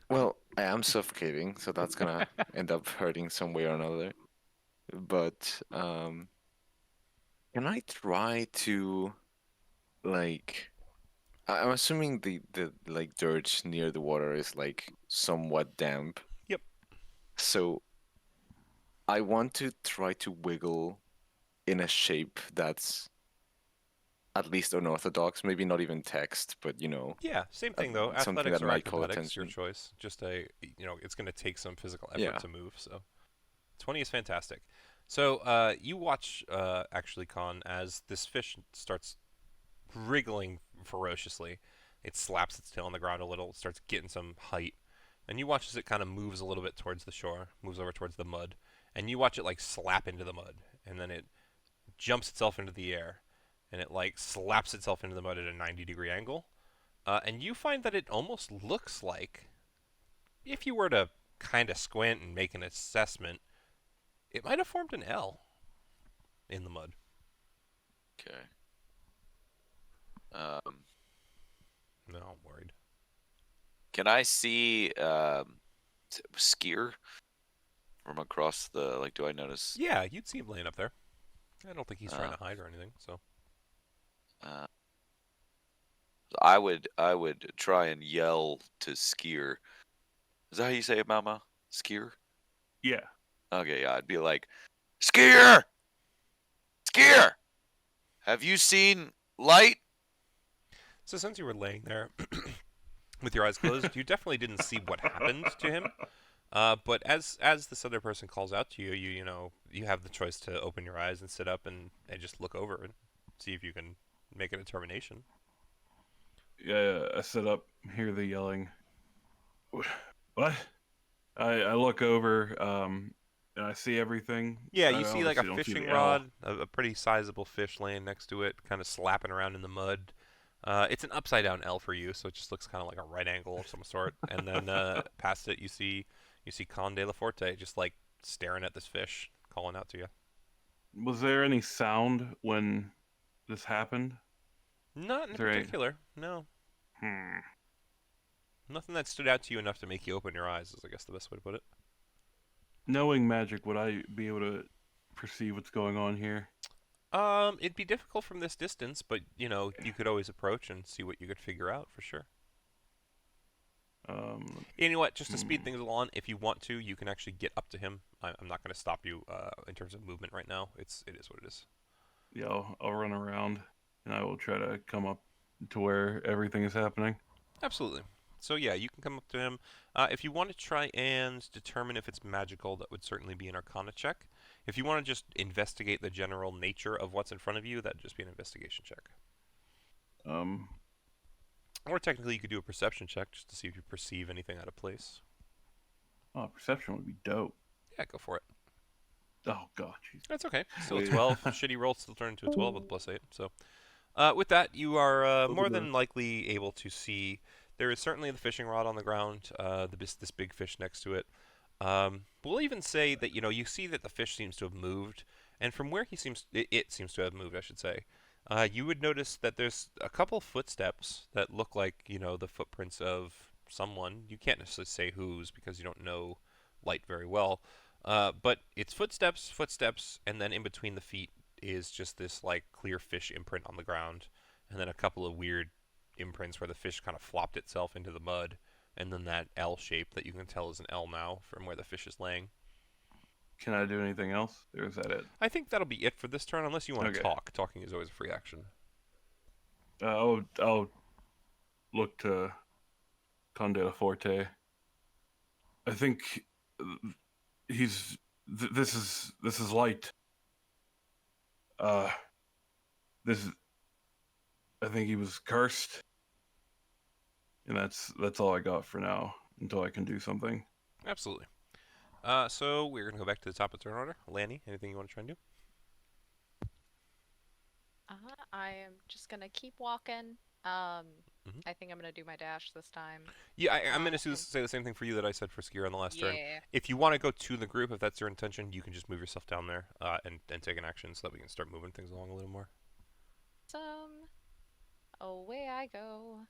well, I am suffocating, so that's gonna end up hurting some way or another. But can I try to I'm assuming the dirt near the water is somewhat damp. Yep. So I want to try to wiggle in a shape that's at least unorthodox, maybe not even text, but Yeah, same thing though. something Athletics that or might call acrobatics, your attention. choice. Just it's going to take some physical effort Yeah. to move. So 20 is fantastic. So you watch, actually, Con, as this fish starts wriggling ferociously. It slaps its tail on the ground a little, starts getting some height, and you watch as it kind of moves a little bit towards the shore, moves over towards the mud, and you watch it slap into the mud, and then it jumps itself into the air, and it slaps itself into the mud at a 90-degree angle, and you find that it almost looks like, if you were to kind of squint and make an assessment, it might have formed an L in the mud. Okay. No, I'm worried. Can I see Skier from across the, like, do I notice? Yeah, you'd see him laying up there. I don't think he's trying to hide or anything, so. I would try and yell to Skier. Is that how you say it, Mama? Skier? Yeah. Okay, yeah, I'd be like, Skier! Skier! Have you seen light? So since you were laying there with your eyes closed, you definitely didn't see what happened to him. But as this other person calls out to you, you have the choice to open your eyes and sit up and just look over and see if you can make a determination. Yeah, I sit up, hear the yelling. What? I look over, and I see everything. Yeah, I you see like a obviously don't see fishing the L. rod, a pretty sizable fish laying next to it, kind of slapping around in the mud. It's an upside down L for you, so it just looks kind of like a right angle of some sort. And then past it, you see Conde Laforte just like staring at this fish, calling out to you. Was there any sound when this happened? Not in Is there any- particular, no. Nothing that stood out to you enough to make you open your eyes is, I guess, the best way to put it. Knowing magic, would I be able to perceive what's going on here? It'd be difficult from this distance, but you could always approach and see what you could figure out for sure. You know what? Just to speed things along, if you want to, you can actually get up to him. I'm not going to stop you in terms of movement right now. It is what it is. Yeah, I'll run around, and I will try to come up to where everything is happening. Absolutely. So yeah, you can come up to him. If you want to try and determine if it's magical, that would certainly be an Arcana check. If you want to just investigate the general nature of what's in front of you, that'd just be an investigation check. Or technically, you could do a perception check just to see if you perceive anything out of place. Oh, perception would be dope. Yeah, go for it. Oh god, jeez. That's okay. Still a 12. Shitty roll still turned into a 12 with a +8. So, with that, you are more than likely able to see. There is certainly the fishing rod on the ground. This big fish next to it. We'll even say that you see that the fish seems to have moved, and from where it seems to have moved, I should say. You would notice that there's a couple footsteps that look like the footprints of someone. You can't necessarily say whose because you don't know light very well. But it's footsteps, and then in between the feet is just this like clear fish imprint on the ground, and then a couple of weird imprints where the fish kind of flopped itself into the mud, and then that L shape that you can tell is an L now from where the fish is laying. Can I do anything else, or is that it? I think that'll be it for this turn, unless you want to Okay. talk. Talking is always a free action. I'll look to Conde Forte. I think this is light. I think he was cursed, and that's all I got for now until I can do something. Absolutely. So we're gonna go back to the top of turn order. Lanny, anything you want to try and do? I am just gonna keep walking. I think I'm gonna do my dash this time. Yeah, I'm gonna say the same thing for you that I said for Skier on the last turn. Yeah. If you want to go to the group, if that's your intention, you can just move yourself down there and take an action so that we can start moving things along a little more. Away I go.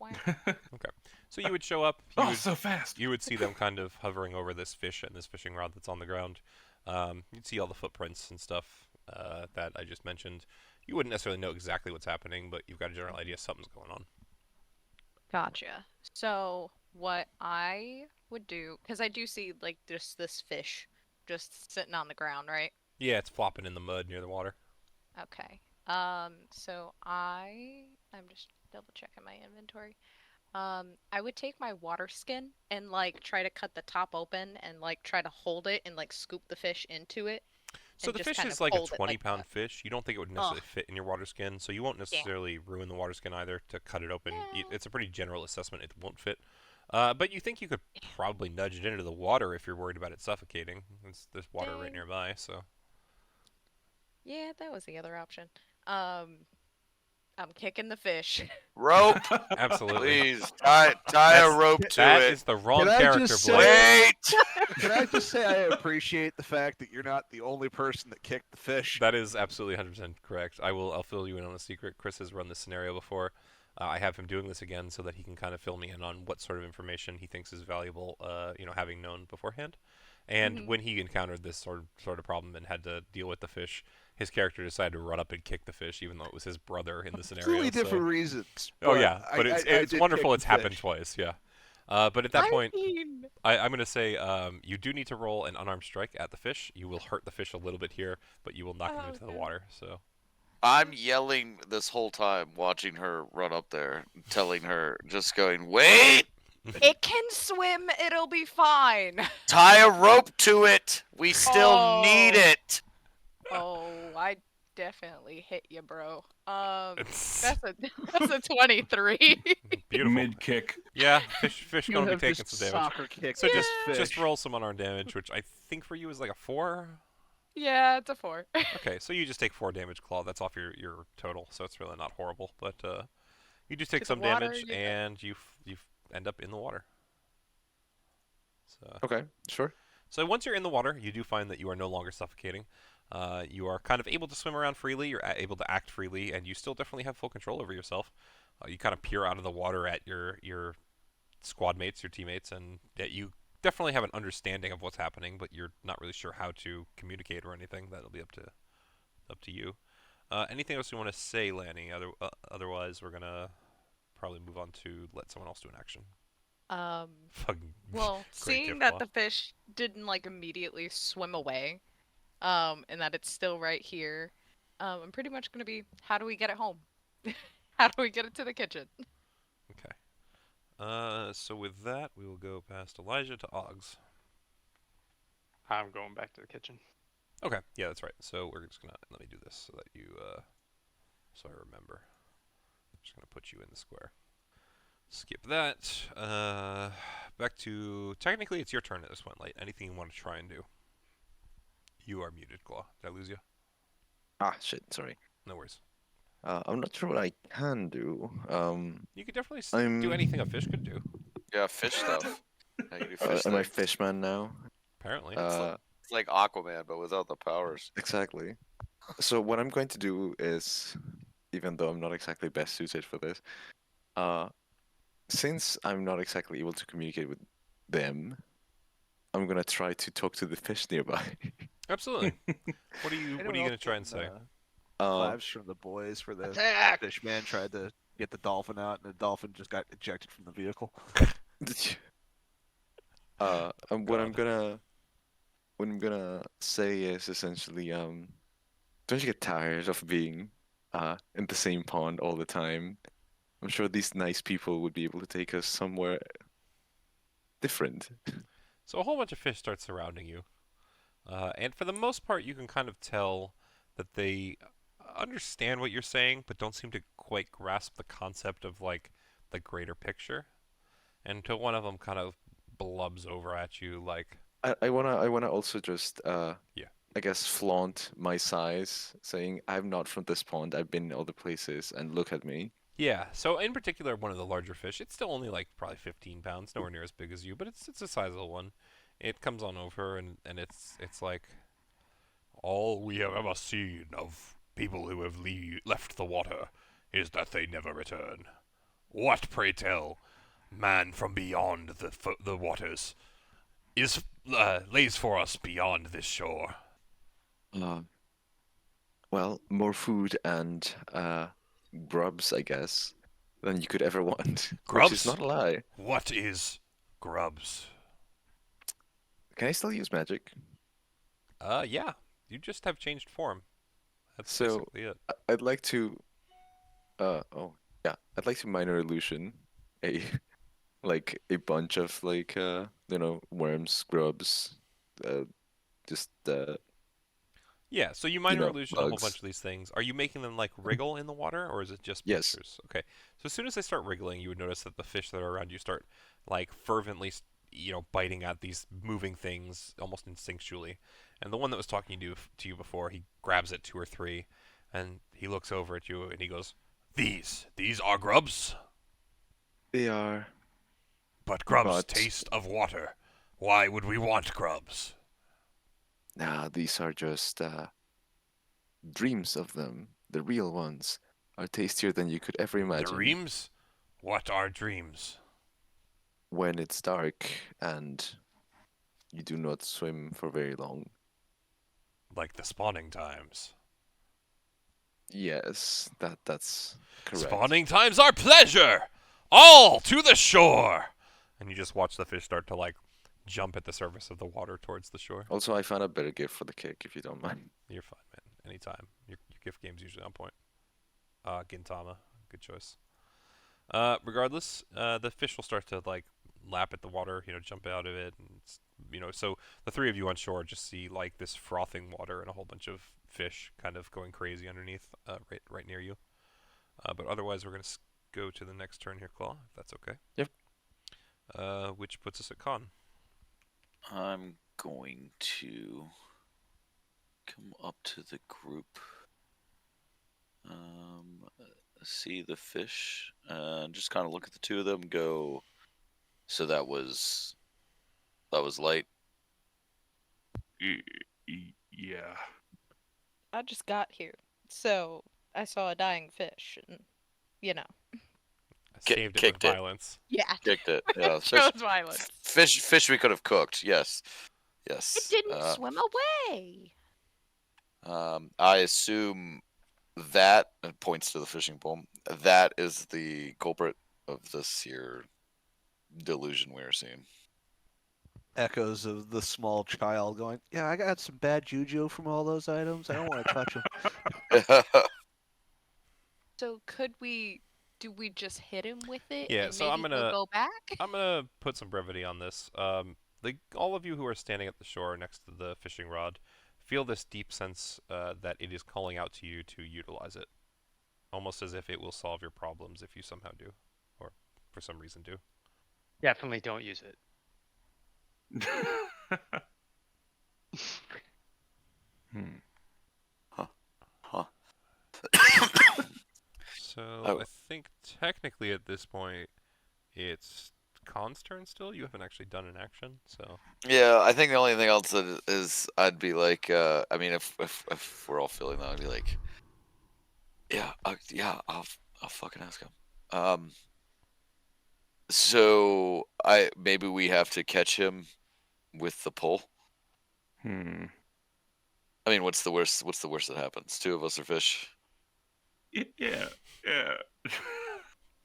Okay. So you would show up. So fast! You would see them kind of hovering over this fish and this fishing rod that's on the ground. You'd see all the footprints and stuff that I just mentioned. You wouldn't necessarily know exactly what's happening, but you've got a general idea something's going on. Gotcha. So what I would do, because I do see like just this fish just sitting on the ground, right? Yeah, it's flopping in the mud near the water. Okay. So I'm just double checking my inventory. I would take my water skin and like try to cut the top open and like try to hold it and like scoop the fish into it. So the fish is like a 20-pound fish. You don't think it would necessarily fit in your water skin, so you won't necessarily ruin the water skin either to cut it open. It's a pretty general assessment. It won't fit. But you think you could probably nudge it into the water if you're worried about it suffocating. There's water right nearby, so. Yeah, that was the other option. I'm kicking the fish. Rope, Absolutely. please. Tie a rope to That it. is the wrong Can I character, just Blake. say- Wait. Can I just say I appreciate the fact that you're not the only person that kicked the fish? That is absolutely 100% correct. I'll fill you in on a secret. Chris has run this scenario before. I have him doing this again so that he can kind of fill me in on what sort of information he thinks is valuable, having known beforehand. And when he encountered this sort of problem and had to deal with the fish, his character decided to run up and kick the fish, even though it was his brother in the scenario. Completely different reasons. Oh yeah, but I it's did wonderful. kick It's the happened fish. twice. Yeah. But at that point, mean, I'm going to say you do need to roll an unarmed strike at the fish. You will hurt the fish a little bit here, but you will knock him into the water. So I'm yelling this whole time, watching her run up there, telling her, just going, wait! it can swim. It'll be fine. Tie a rope to it! We still need Oh. it! Oh, I definitely hit you, bro. That's a 23. beautiful. Mid kick. Yeah, fish You going to be have taking just some damage. soccer kicked So this just fish. roll some unarmed damage, which I think for you is like a 4. Yeah, it's a 4. Okay, so you just take 4 damage, Claw. That's off your total, so it's really not horrible. But you just take To the some water, damage, you get- and you end up in the water. So Okay, sure. So once you're in the water, you do find that you are no longer suffocating. You are kind of able to swim around freely. You're able to act freely, and you still definitely have full control over yourself. You kind of peer out of the water at your squad mates, your teammates, and you definitely have an understanding of what's happening, but you're not really sure how to communicate or anything. That'll be up to you. Anything else you want to say, Lanny? Otherwise, we're gonna probably move on to let someone else do an action. Fucking Well, great seeing gift, that Claw. the fish didn't like immediately swim away, and that it's still right here, I'm pretty much gonna be, how do we get it home? How do we get it to the kitchen? Okay. So with that, we will go past Elijah to Oggs. I'm going back to the kitchen. Okay, yeah, that's right. So we're just gonna let me do this so that so I remember. I'm just gonna put you in the square. Skip that. Back to technically it's your turn at this point, Light. Anything you want to try and do? You are muted, Claw. Did I lose you? Ah, shit, sorry. No worries. I'm not sure what I can do. You could definitely I'm- do anything a fish could do. Yeah, fish stuff. Yeah, you do fish Am I things. fishman now? Apparently. It's like Aquaman, but without the powers. Exactly. So what I'm going to do is, even though I'm not exactly best suited for this, since I'm not exactly able to communicate with them, I'm gonna try to talk to the fish nearby. Absolutely. What are you gonna try and say? Vibes from the boys where the Attack! fish man tried to get the dolphin out, and the dolphin just got ejected from the vehicle. What I'm gonna say is essentially, don't you get tired of being in the same pond all the time? I'm sure these nice people would be able to take us somewhere different. So a whole bunch of fish start surrounding you. And for the most part, you can kind of tell that they understand what you're saying, but don't seem to quite grasp the concept of, like, the greater picture. And until one of them kind of blubs over at you, like... I wanna also just Yeah. I guess flaunt my size, saying I'm not from this pond. I've been in other places, and look at me. Yeah, so in particular, one of the larger fish, it's still only, like, probably 15 pounds, nowhere near as big as you, but it's a sizable one. It comes on over, and it's like... All we have ever seen of people who have left the water is that they never return. What, pray tell, man from beyond the waters lays for us beyond this shore? Well, more food and grubs, I guess, than you could ever want. Grubs? Which is not a lie. What is grubs? Can I still use magic? Yeah. You just have changed form. That's So- basically it. I'd like to. I'd like to minor illusion a like a bunch of like worms, grubs, just Yeah, so you minor know, illusion a whole bugs. bunch of these things. Are you making them like wriggle in the water, or is it just Yes. pictures? Okay, so as soon as they start wriggling, you would notice that the fish that are around you start like fervently, biting at these moving things almost instinctually. And the one that was talking to you before, he grabs at 2 or 3, and he looks over at you and he goes, These are grubs, They are. but grubs But- taste of water. Why would we want grubs? Nah, these are just dreams of them. The real ones are tastier than you could ever imagine. Dreams? What are dreams? When it's dark and you do not swim for very long. Like the spawning times. Yes, that's correct. Spawning times are pleasure! All to the shore! And you just watch the fish start to, like, jump at the surface of the water towards the shore. Also, I found a better gift for the kick, if you don't mind. You're fine, man. Anytime. Your gift game's usually on point. Gintama. Good choice. Regardless, the fish will start to, like, lap at the water, jump out of it. And, so the three of you on shore just see, like, this frothing water and a whole bunch of fish kind of going crazy underneath, right near you. But otherwise, we're going to go to the next turn here, Claw, if that's okay. Yep. Which puts us at Con. I'm going to come up to the group, see the fish, and just kind of look at the two of them. Go. So that was light. Yeah. I just got here, so I saw a dying fish, and I saved it with kicked it. violence. Yeah, Kicked it. Yeah, chose violence. fish we could have cooked. Yes. It didn't swim away. I assume that, and points to the fishing pole, that is the culprit of this here delusion we are seeing. Echoes of the small child going, yeah, I got some bad juju from all those items. I don't want to touch them. So do we just hit him with it? Yeah, and so I'm maybe gonna- we'll go back? I'm going to put some brevity on this. All of you who are standing at the shore next to the fishing rod feel this deep sense that it is calling out to you to utilize it. Almost as if it will solve your problems if you somehow do. Or for some reason do. Definitely don't use it. So Oh. I think technically at this point it's Con's turn still. You haven't actually done an action, so Yeah, I think the only thing else that is I'd be like, I mean, if we're all feeling that, I'd be like, yeah, I'll fucking ask him. So maybe we have to catch him with the pole. I mean, what's the worst? What's the worst that happens? Two of us are fish. Yeah.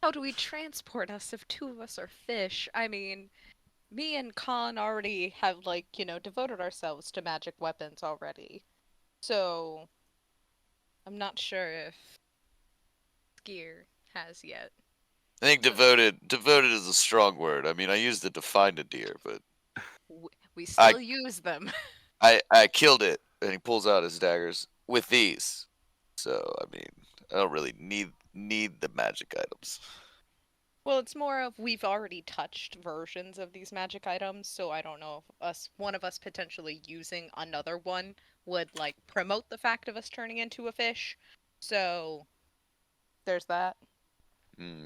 How do we transport us if two of us are fish? I mean, me and Khan already have, devoted ourselves to magic weapons already. So, I'm not sure if Gear has yet. I think devoted is a strong word. I mean, I used it to find a deer, but We still use them. I killed it, and he pulls out his daggers with these. So I mean, I don't really need the magic items. Well, it's more of we've already touched versions of these magic items, so I don't know if one of us potentially using another one would promote the fact of us turning into a fish. So there's that.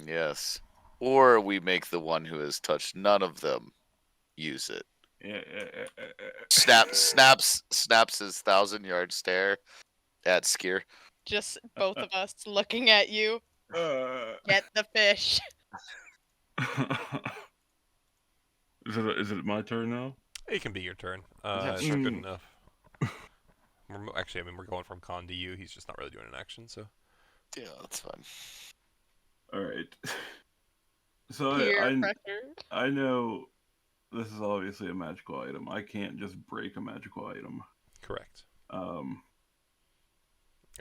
Yes. Or we make the one who has touched none of them use it. Snaps his 1,000-yard stare at Skier. Just both of us looking at you. Get the fish. Is it my turn now? it can be your turn. Yeah, It's sure. good enough. Actually, I mean, we're going from Con to you. He's just not really doing an action, so. Yeah, that's fine. All right. So Peer pressure. I know this is obviously a magical item. I can't just break a magical item. Correct. I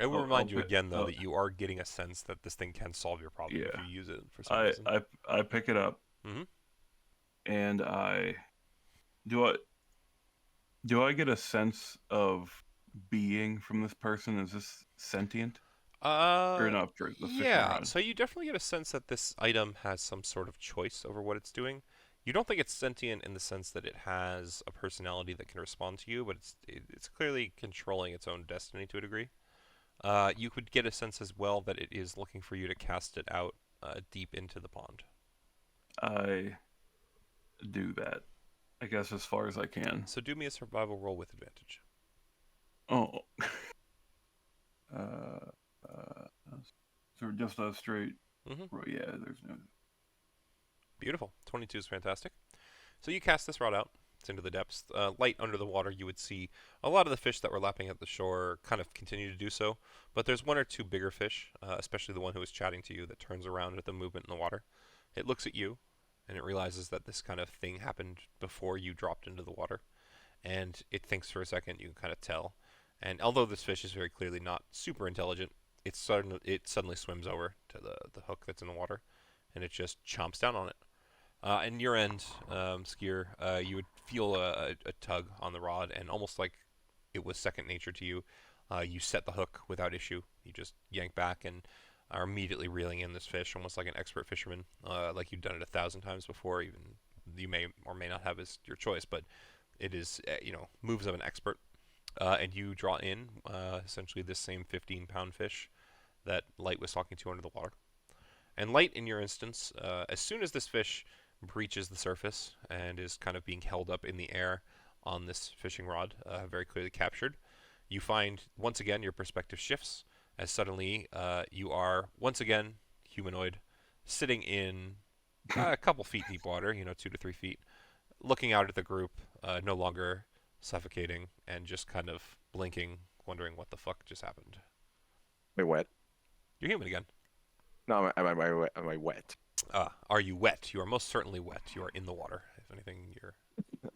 will I'll remind you pick- again, though, I'll- that you are getting a sense that this thing can solve your problem if Yeah. you use it for some reason. I pick it up, Mhm. and do I get a sense of being from this person? Is this sentient or not? The fishing Yeah, rod? so you definitely get a sense that this item has some sort of choice over what it's doing. You don't think it's sentient in the sense that it has a personality that can respond to you, but it's clearly controlling its own destiny to a degree. You could get a sense as well that it is looking for you to cast it out deep into the pond. I do that, I guess, as far as I can. So do me a survival roll with advantage. Oh. So just a straight. Yeah, there's no. Beautiful. 22 is fantastic. So you cast this rod out. It's into the depths. Light under the water, you would see a lot of the fish that were lapping at the shore kind of continue to do so. But there's one or two bigger fish, especially the one who was chatting to you, that turns around at the movement in the water. It looks at you, and it realizes that this kind of thing happened before you dropped into the water. And it thinks for a second, you can kind of tell. And although this fish is very clearly not super intelligent, it suddenly swims over to the hook that's in the water, and it just chomps down on it. And your end, Skier, you would feel a tug on the rod, and almost like it was second nature to you, you set the hook without issue. You just yank back and are immediately reeling in this fish, almost like an expert fisherman, like you've done it 1,000 times before. Even you may or may not have as your choice, but it is moves of an expert. And you draw in essentially this same 15-pound fish that Light was talking to under the water. And Light, in your instance, as soon as this fish breaches the surface and is kind of being held up in the air on this fishing rod, very clearly captured, you find once again your perspective shifts as suddenly you are once again humanoid, sitting in a couple feet deep water, 2 to 3 feet, looking out at the group, no longer suffocating and just kind of blinking, wondering what the fuck just happened. Am I wet? You're human again. No, am I wet? Are you wet? You are most certainly wet. You are in the water. If anything, you're...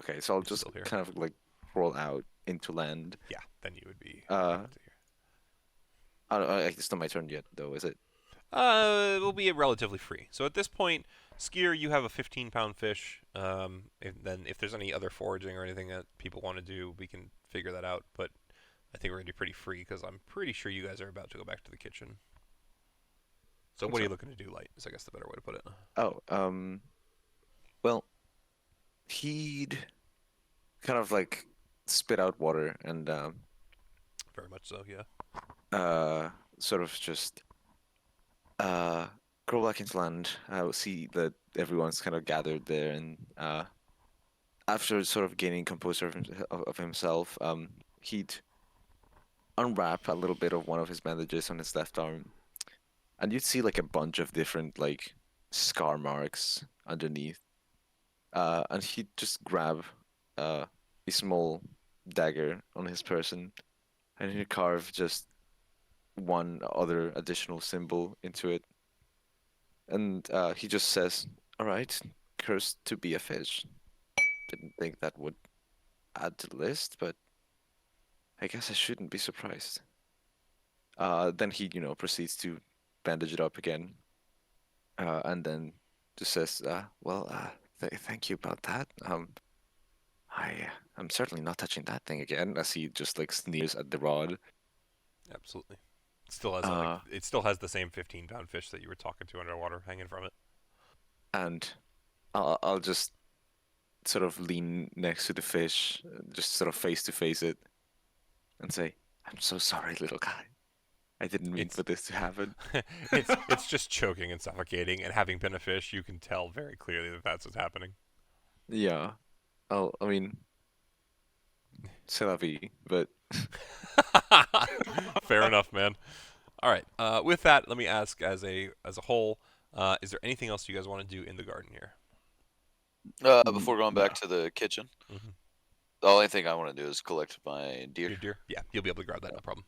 Okay, so I'll just kind of like roll out into land. Yeah, then you would be... It's not my turn yet, though, is it? It will be relatively free. So at this point, Skier, you have a 15-pound fish. Then if there's any other foraging or anything that people want to do, we can figure that out. But I think we're going to be pretty free because I'm pretty sure you guys are about to go back to the kitchen. So what are you looking to do, Light? Is I guess the better way to put it. Oh, well, he'd kind of like spit out water and very much so, yeah. Sort of just crawl back into land. See that everyone's kind of gathered there, and after sort of gaining composure of himself, he'd unwrap a little bit of one of his bandages on his left arm, and you'd see like a bunch of different like scar marks underneath. And he'd just grab a small dagger on his person, and he'd carve just one other additional symbol into it. And he just says, "All right, cursed to be a fish. Didn't think that would add to the list, but I guess I shouldn't be surprised." Then he, proceeds to bandage it up again, and then just says, thank you about that. I'm certainly not touching that thing again," as he just like sneers at the rod. Absolutely. It still has the same 15-pound fish that you were talking to underwater hanging from it. And I'll just sort of lean next to the fish, just sort of face to face it, and say, "I'm so sorry, little guy. I didn't mean for this to happen." It's just choking and suffocating, and having been a fish, you can tell very clearly that that's what's happening. Yeah. I mean, c'est la vie, but... Fair enough, man. All right. With that, let me ask, as a whole, is there anything else you guys want to do in the garden here? Before going back to the kitchen, the only thing I want to do is collect my deer. Your deer? Yeah, you'll be able to grab that, no problem.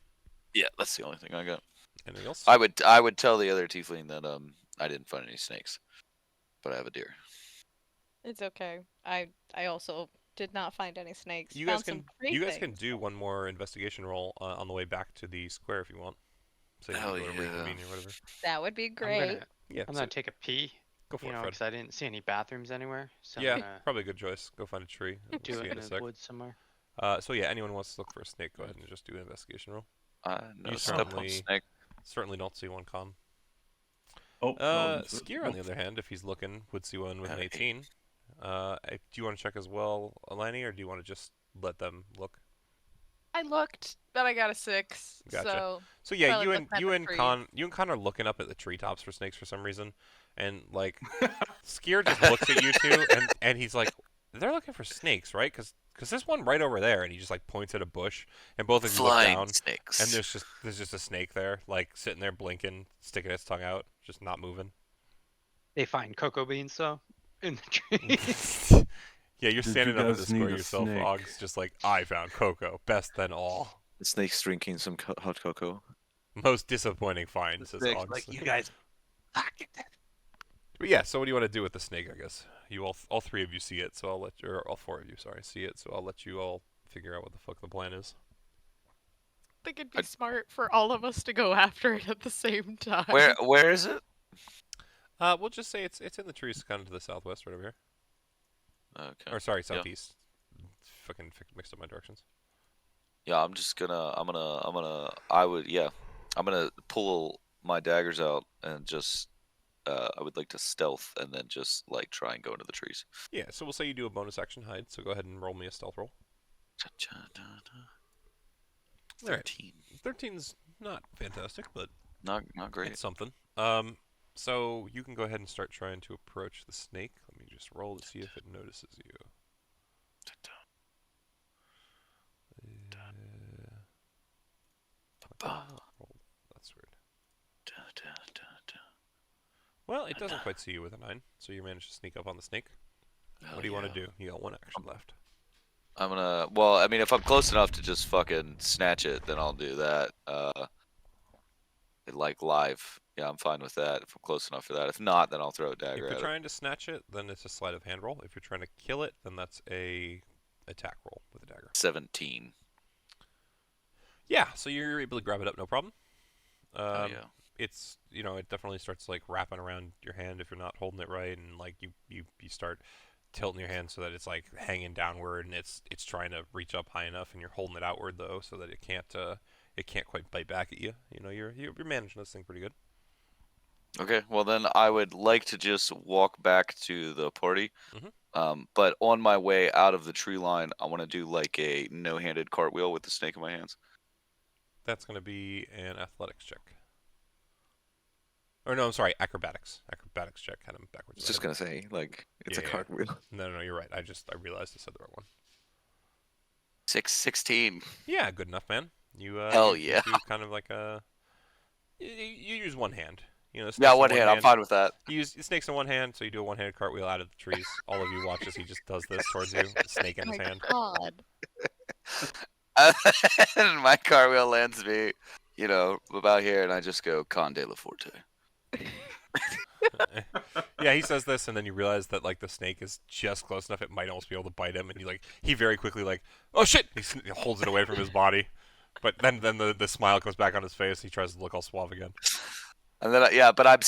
Yeah, that's the only thing I got. Anything else? I would tell the other tiefling that I didn't find any snakes, but I have a deer. It's okay. I also did not find any snakes. You Found guys some great can things. do one more investigation roll on the way back to the square if you want. So you Hell can go to yeah. reconvene or whatever. That would be great. Yeah, I'm gonna take a pee. go for it, Fred. Because I didn't see any bathrooms anywhere. So Yeah, I'm gonna probably a good choice. Go find a tree. And do we'll see it you in in a the sec. woods somewhere. So yeah, anyone wants to look for a snake, go ahead and just do an investigation roll. No You step on certainly- snake. Certainly don't see one, Con. Oh, Skier, on the other hand, if he's looking, would see one with an 18. Do you want to check as well, Alani, or do you want to just let them look? I looked, but I got a 6. Gotcha. So probably yeah, looking at the trees. you and Con are looking up at the treetops for snakes for some reason, and like Skier just looks at you two, and he's like, they're looking for snakes, right? Because there's one right over there, and he just like points at a bush, and both of you look Flying down, snakes. and there's just a snake there, like sitting there blinking, sticking its tongue out, just not moving. They find cocoa beans though in the trees. Yeah, you're Did standing you up at guys the square need a yourself, snake? Og's just like, I found cocoa, best than all. The snake's drinking some hot cocoa. Most disappointing find, says Snakes, Og's. like, you guys. But yeah, so what do you want to do with the snake? I guess you all three of you see it, so I'll let you, or all four of you, sorry, see it. So I'll let you all figure out what the fuck the plan is. I think it'd be smart for all of us to go after it at the same time. Where is it? We'll just say it's in the trees, kind of to the southwest, right over here. Okay. Or sorry, Yeah. southeast. Fucking mixed up my directions. Yeah, I'm gonna pull my daggers out and just I would like to stealth and then just like try and go into the trees. Yeah, so we'll say you do a bonus action hide. So go ahead and roll me a stealth roll. All right. 13. 13's not fantastic, but Not great. it's something. So you can go ahead and start trying to approach the snake. Let me just roll to see if it notices you. That's weird. Well, it doesn't quite see you with a 9, so you managed to sneak up on the snake. What do you want to do? You got one action left. Well, I mean, if I'm close enough to just fucking snatch it, then I'll do that. Like live. Yeah, I'm fine with that if I'm close enough for that. If not, then I'll throw a If dagger you're at it. trying to snatch it, then it's a sleight of hand roll. If you're trying to kill it, then that's a attack roll with a dagger. 17. Yeah, so you're able to grab it up, no problem. Oh yeah. It's it definitely starts like wrapping around your hand if you're not holding it right, and like you start tilting your hand so that it's like hanging downward, and it's trying to reach up high enough, and you're holding it outward though, so that it can't quite bite back at you. You're managing this thing pretty good. Okay, well then I would like to just walk back to the party. But on my way out of the tree line, I want to do like a no-handed cartwheel with the snake in my hands. That's going to be an athletics check. Or no, I'm sorry, acrobatics. Acrobatics check, kind of backwards. I was just gonna say, like, it's a Yeah. cartwheel. No, you're right. I realized I said the right one. 16. Yeah, good enough, man. You Hell you yeah. do kind of like a you use one hand. The Yeah, snake's in one hand. I'm fine with that. You use the snake's in one hand, so you do a one-handed cartwheel out of the trees. All of you watch as he just does this towards you, the snake in Oh his my hand. God. And my cartwheel lands me, about here, and I just go Conde La Forte. Yeah, he says this, and then you realize that like the snake is just close enough; it might almost be able to bite him, and he very quickly oh shit! He holds it away from his body, but then the smile comes back on his face. He tries to look all suave again. And then but I'm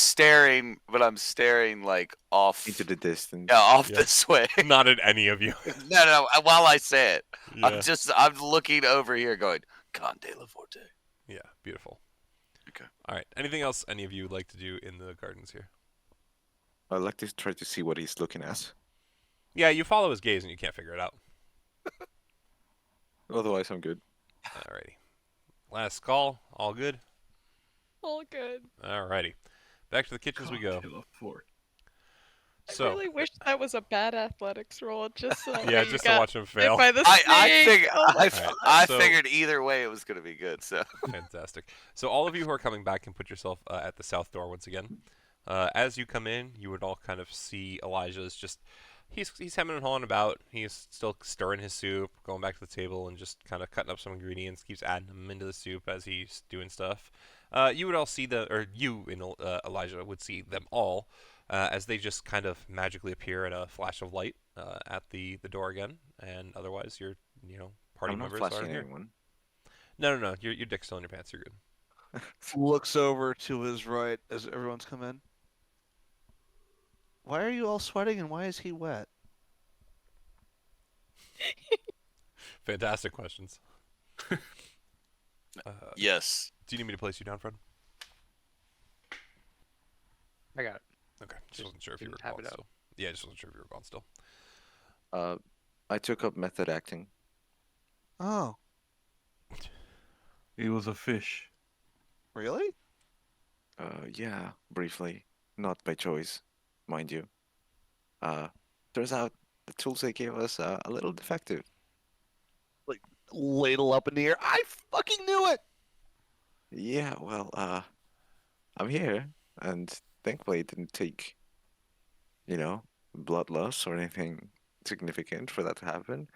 staring like off Into the distance. off Yeah. this way. Not at any of you. No, while I say it, Yeah. I'm looking over here, going Conde La Forte. Yeah, beautiful. Okay. All right. Anything else any of you would like to do in the gardens here? I'd like to try to see what he's looking at. Yeah, you follow his gaze and you can't figure it out. Otherwise, I'm good. Alrighty. Last call. All good? All good. Alrighty. Back to the kitchens we go. I So, really wish that was a bad athletics roll, just so yeah, you just to got watch him bit fail. by the I snake. Oh my figured God. I So- figured either way it was gonna be good. So Fantastic. So all of you who are coming back can put yourself at the south door once again. As you come in, you would all kind of see Elijah's just he's hemming and hawing about. He's still stirring his soup, going back to the table and just kind of cutting up some ingredients, keeps adding them into the soup as he's doing stuff. You would all see you and Elijah would see them all as they just kind of magically appear in a flash of light at the door again, and otherwise your party I'm not members are flashing here. anyone. No. Your dick's still in your pants. You're good. Looks over to his right as everyone's come in. Why are you all sweating and why is he wet? Fantastic questions. yes. Do you need me to place you down, Fred? I got it. Okay. Just Just wasn't sure if you were didn't have gone it up. still. Yeah, just wasn't sure if you were gone still. I took up method acting. Oh. He was a fish. Really? Yeah, briefly. Not by choice, mind you. Turns out the tools they gave us are a little defective. Ladle up in the air. I fucking knew it! Yeah, well, I'm here, and thankfully it didn't take, blood loss or anything significant for that to happen.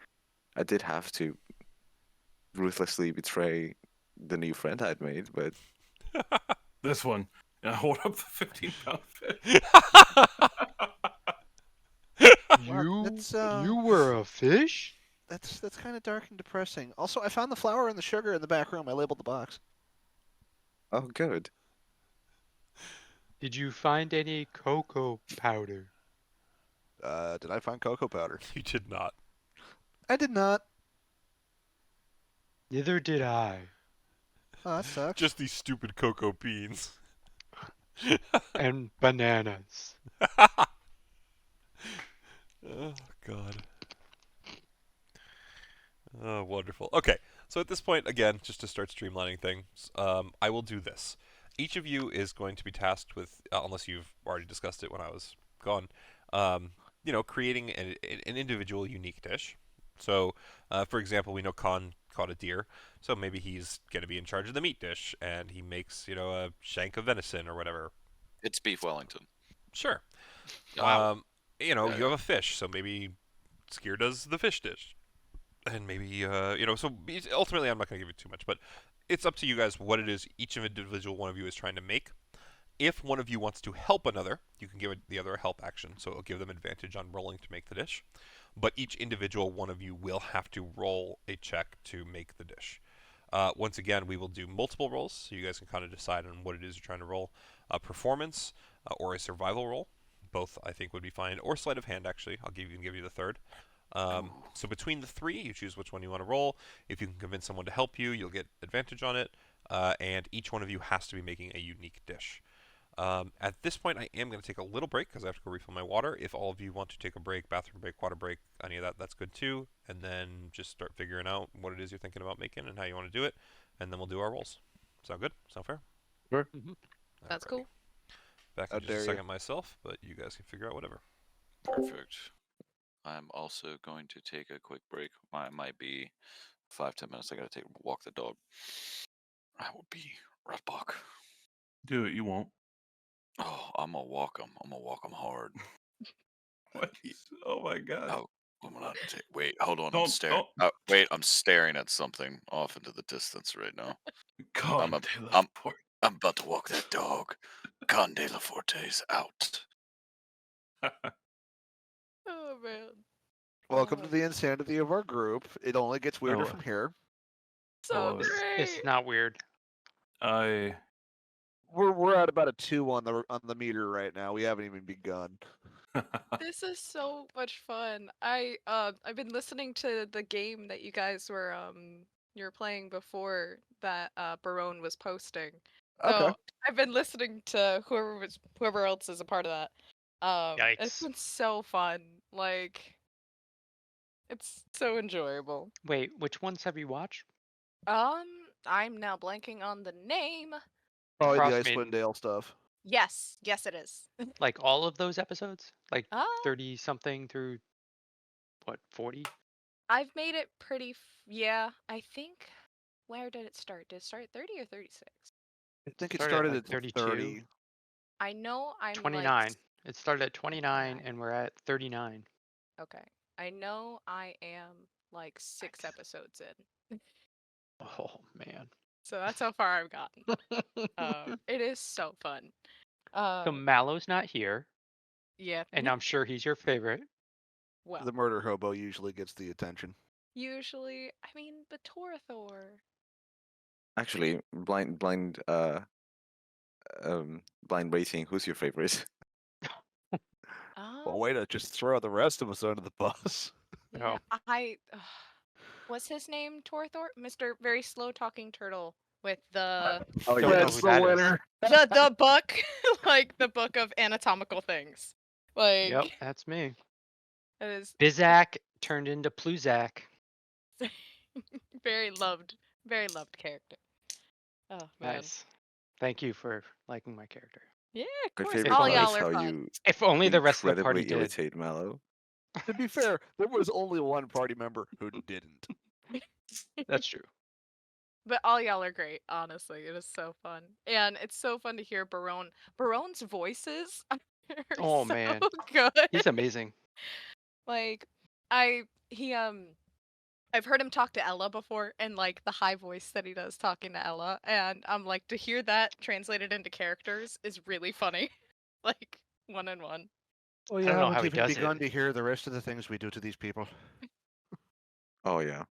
I did have to ruthlessly betray the new friend I'd made, but This one. And I hold up the 15-pound fish. You were a fish? That's kind of dark and depressing. Also, I found the flour and the sugar in the back room. I labeled the box. oh, good. Did you find any cocoa powder? Did I find cocoa powder? You did not. I did not. Neither did I. Oh, that sucks. Just these stupid cocoa beans. And bananas. Oh, God. Oh, wonderful. Okay, so at this point, again, just to start streamlining things, I will do this. Each of you is going to be tasked with, unless you've already discussed it when I was gone, creating an individual unique dish. So, for example, we know Khan caught a deer, so maybe he's going to be in charge of the meat dish, and he makes, a shank of venison or whatever. It's beef Wellington. Sure. Wow. You have a fish, so maybe Skier does the fish dish. And maybe, so ultimately I'm not going to give you too much, but it's up to you guys what it is each individual one of you is trying to make. If one of you wants to help another, you can give the other a help action, so it'll give them advantage on rolling to make the dish. But each individual one of you will have to roll a check to make the dish. Once again, we will do multiple rolls, so you guys can kind of decide on what it is you're trying to roll. A performance or a survival roll. Both, I think, would be fine. Or sleight of hand, actually. I'll give you the third. So between the three, you choose which one you want to roll. If you can convince someone to help you, you'll get advantage on it. And each one of you has to be making a unique dish. At this point, I am going to take a little break because I have to go refill my water. If all of you want to take a break, bathroom break, water break, any of that, that's good too. And then just start figuring out what it is you're thinking about making and how you want to do it. And then we'll do our rolls. Sound good? Sound fair? Sure. Mm-hmm. That's Alrighty. cool. Back How in just a dare you. second myself, but you guys can figure out whatever. Perfect. I'm also going to take a quick break. Mine might be 5-10 minutes. I gotta walk the dog. I will be right back. Do it, you won't. Oh, I'm gonna walk him. I'm gonna walk him hard. What? Oh my god. Oh, I'm gonna take. Wait, hold on. I'm Don't- staring. don't- Oh, wait, I'm staring at something off into the distance right now. God, I'm about to walk that dog. Conde Laforte's out. Oh man. Welcome to the insanity of our group. It only gets weirder Oh. from here. So Oh, great. It's not weird. I We're at about a 2 on the meter right now. We haven't even begun. This is so much fun. I've been listening to the game that you guys were you're playing before that Barone was posting. So Okay. I've been listening to whoever else is a part of that. It's Yikes. been so fun. Like it's so enjoyable. Wait, which ones have you watched? I'm now blanking on the name. Probably the Crossmaiden. Icewind Dale stuff. Yes, it is. Like all of those episodes? Like Uh, 30 something through what, 40? I've made it pretty. Yeah, I think. Where did it start? Did it start at 30 or 36? I think it Started at, started like, at 32. 30. I know I'm 29. like. It started at 29 29. and we're at 39. Okay. I know I am like 6 episodes in. Oh man. So that's how far I've gotten. It is so fun. So Mallow's not here, Yeah. and I'm sure he's your favorite. Well, The murder hobo usually gets the attention. usually, I mean, the Torthor. Actually, blind rating. Who's your favorite? Well, way to just throw the rest of us under the bus. Oh. What's his name? Torthor, Mr. Very Slow Talking Turtle with the Oh, Don't know That's who the that is. winner. the book, like the book of anatomical things. Like Yep, that's me. that is Bizak turned into Pluzak. very loved character. Oh man. Nice. Thank you for liking my character. Yeah, of My course. favorite All part y'all is are how fun. you If only the rest of the party incredibly did. irritate Mallow. To be fair, there was only one party member who didn't. That's true. But all y'all are great, honestly. It is so fun. And it's so fun to hear Barone. Barone's voices are Oh, so man. good. He's amazing. Like I've heard him talk to Ella before, and like the high voice that he does talking to Ella, and I'm like, to hear that translated into characters is really funny. Like 1-on-1. Well, I you don't know haven't how he even does begun it. to hear the rest of the things we do to these people. Oh yeah.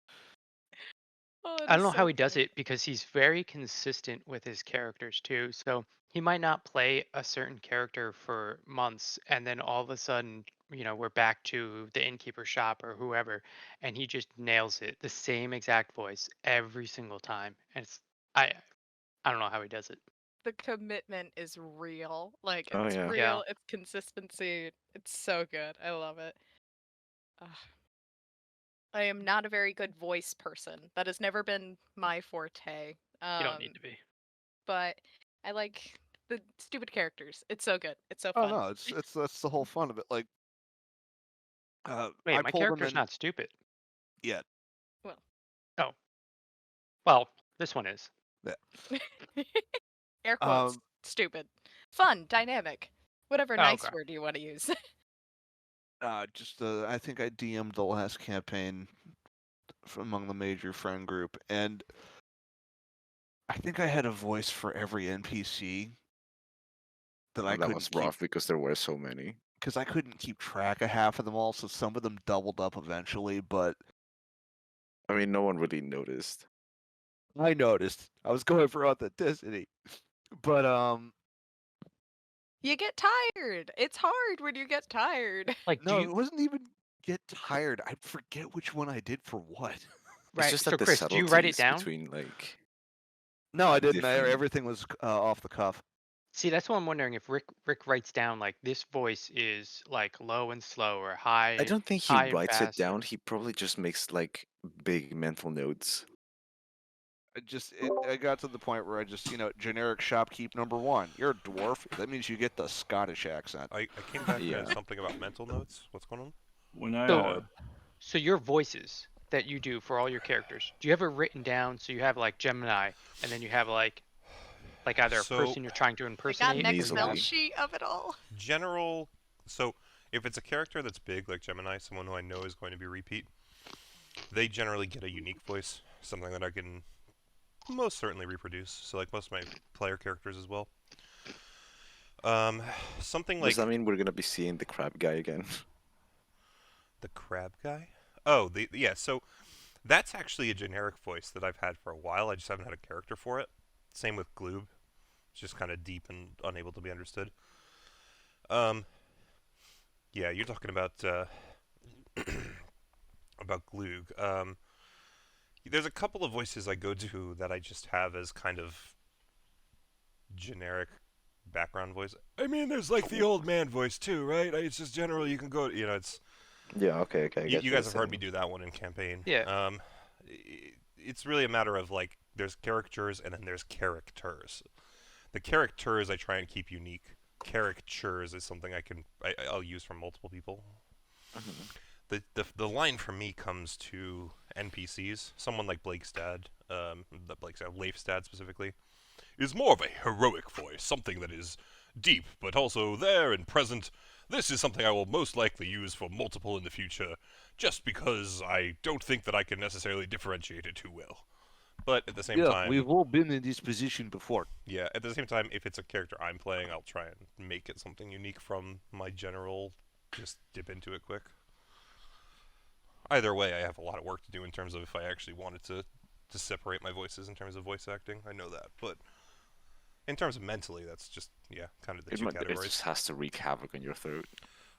Oh, it I is don't know how so he does funny. it because he's very consistent with his characters too. So he might not play a certain character for months, and then all of a sudden, we're back to the innkeeper shop or whoever, and he just nails it. The same exact voice every single time. And I don't know how he does it. The commitment is real. Like Oh it's yeah. real. It's consistency. It's so good. I love it. Ugh. I am not a very good voice person. That has never been my forte. You don't need to be. But I like the stupid characters. It's so good. It's so Oh fun. no, that's the whole fun of it. Like, Wait, I my pulled them character's in not stupid. yet. Oh, well, this one is. Air quotes. Stupid. Fun. Dynamic. Whatever Oh, nice okay. word you want to use. I think I DM'd the last campaign among the major friend group, and I think I had a voice for every NPC that I Well, that couldn't was keep, rough because there were so many. because I couldn't keep track of half of them all, so some of them doubled up eventually, but I mean, no one really noticed. I noticed. I was going for authenticity. But You get tired. It's hard when you get tired. Like, no, it wasn't even get tired. I forget which one I did for what. right? It's just So, that the Chris, do you write it subtleties down? between like. No, I didn't. Different. Everything was off the cuff. See, that's what I'm wondering if Rick writes down like this voice is like low and slow or high. I don't think he high and writes it fast. down. He probably just makes like big mental notes. I got to the point where I just, generic shopkeep number 1. You're a dwarf. That means you get the Scottish accent. I came back Yeah. to something about mental notes. What's going on? When I So your voices that you do for all your characters, do you have it written down so you have like Gemini, and then you have like either a So- person you're trying to I got impersonate? an or Easily. Excel not? sheet of it all. General. So if it's a character that's big like Gemini, someone who I know is going to be repeat, they generally get a unique voice, something that I can most certainly reproduce. So like most of my player characters as well. Something like Does that mean we're gonna be seeing the crab guy again? the crab guy. Oh, yeah. So that's actually a generic voice that I've had for a while. I just haven't had a character for it. Same with Gloob. It's just kind of deep and unable to be understood. Yeah, you're talking about about Gloog. There's a couple of voices I go to that I just have as kind of generic background voice. I mean, there's like the old man voice too, right? It's just general. You can go, it's. Yeah. Okay. I You get guys what have you're heard me saying. do that one in campaign. Yeah. It's really a matter of like there's characters and then there's characters. The characters I try and keep unique. Characters is something I'll use from multiple people. The line for me comes to NPCs. Someone like Blake's dad, Leif's dad specifically, is more of a heroic voice, something that is deep but also there and present. This is something I will most likely use for multiple in the future, just because I don't think that I can necessarily differentiate it too well. But at the same time, we've all been in this position before. yeah, at the same time, if it's a character I'm playing, I'll try and make it something unique from my general, just dip into it quick. Either way, I have a lot of work to do in terms of if I actually wanted to separate my voices in terms of voice acting. I know that, but in terms of mentally, that's just, kind of the two It categories. just has to wreak havoc on your throat.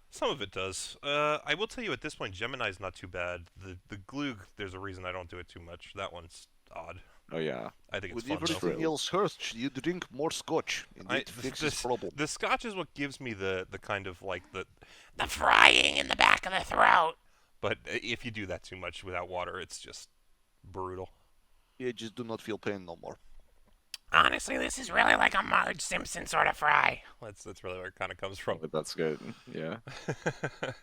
Some of it does. I will tell you at this point, Gemini's not too bad. The Gloog, there's a reason I don't do it too much. That one's odd. Oh yeah. I think it's With fun though. everything else hurt, you drink more scotch, and it fixes problem. The scotch is what gives me the kind of like the frying in the back of the throat. But if you do that too much without water, it's just brutal. You just do not feel pain no more. Honestly, this is really like a Marge Simpson sort of fry. That's really where it kind of comes from. But that's good. Yeah.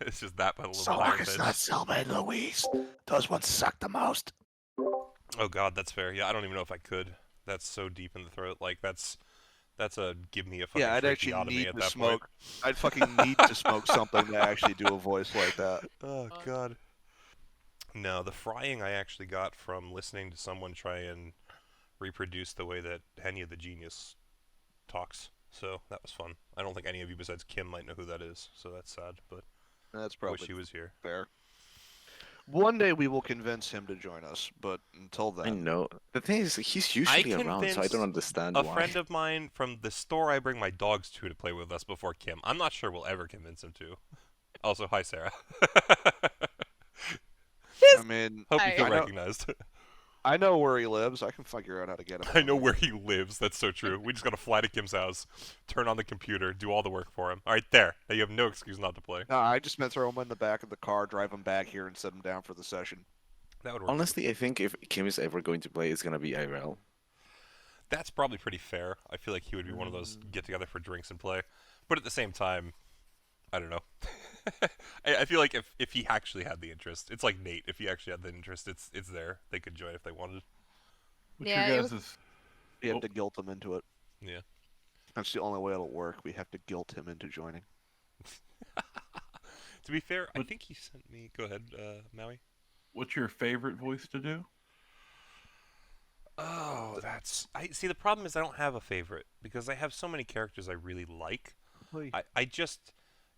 It's just that, but a little So bit long higher as it's pitch. not Selma and Louise. Those ones suck the most. Oh God, that's fair. Yeah, I don't even know if I could. That's so deep in the throat. Like that's a give me a fucking Yeah, I'd actually tracheotomy need at to that smoke. point. I'd fucking need to smoke something to actually do a voice like that. Oh God. No, the frying I actually got from listening to someone try and reproduce the way that Henya the Genius talks. So that was fun. I don't think any of you besides Kim might know who that is, so that's sad, but That's I wish probably he was here. fair. One day we will convince him to join us, but until then, I know. The thing is, he's usually around, so I convinced don't understand A why. friend of mine from the store I bring my dogs to play with us before Kim. I'm not sure we'll ever convince him to. Also, hi Sarah. I mean, Hope you Hi. feel I know- recognized. I know where he lives. I can figure out how to get him. I know where he lives. That's so true. We just gotta fly to Kim's house, turn on the computer, do all the work for him. All right, there. Now you have no excuse not to play. No, I just meant throw him in the back of the car, drive him back here, and set him down for the session. That would work. Honestly, I think if Kim is ever going to play, it's gonna be IRL. That's probably pretty fair. I feel like he would be one of those get together for drinks and play. But at the same time, I don't know. I feel like if he actually had the interest, it's like Nate. If he actually had the interest, it's there. They could join if they wanted. What's Yeah, your it guys' was- We have Oh. to guilt him into it. Yeah. That's the only way it'll work. We have to guilt him into joining. To be fair, I What- think he sent me. Go ahead, Maui. What's your favorite voice to do? Oh, that's. I see. The problem is I don't have a favorite because I have so many characters I really like. I just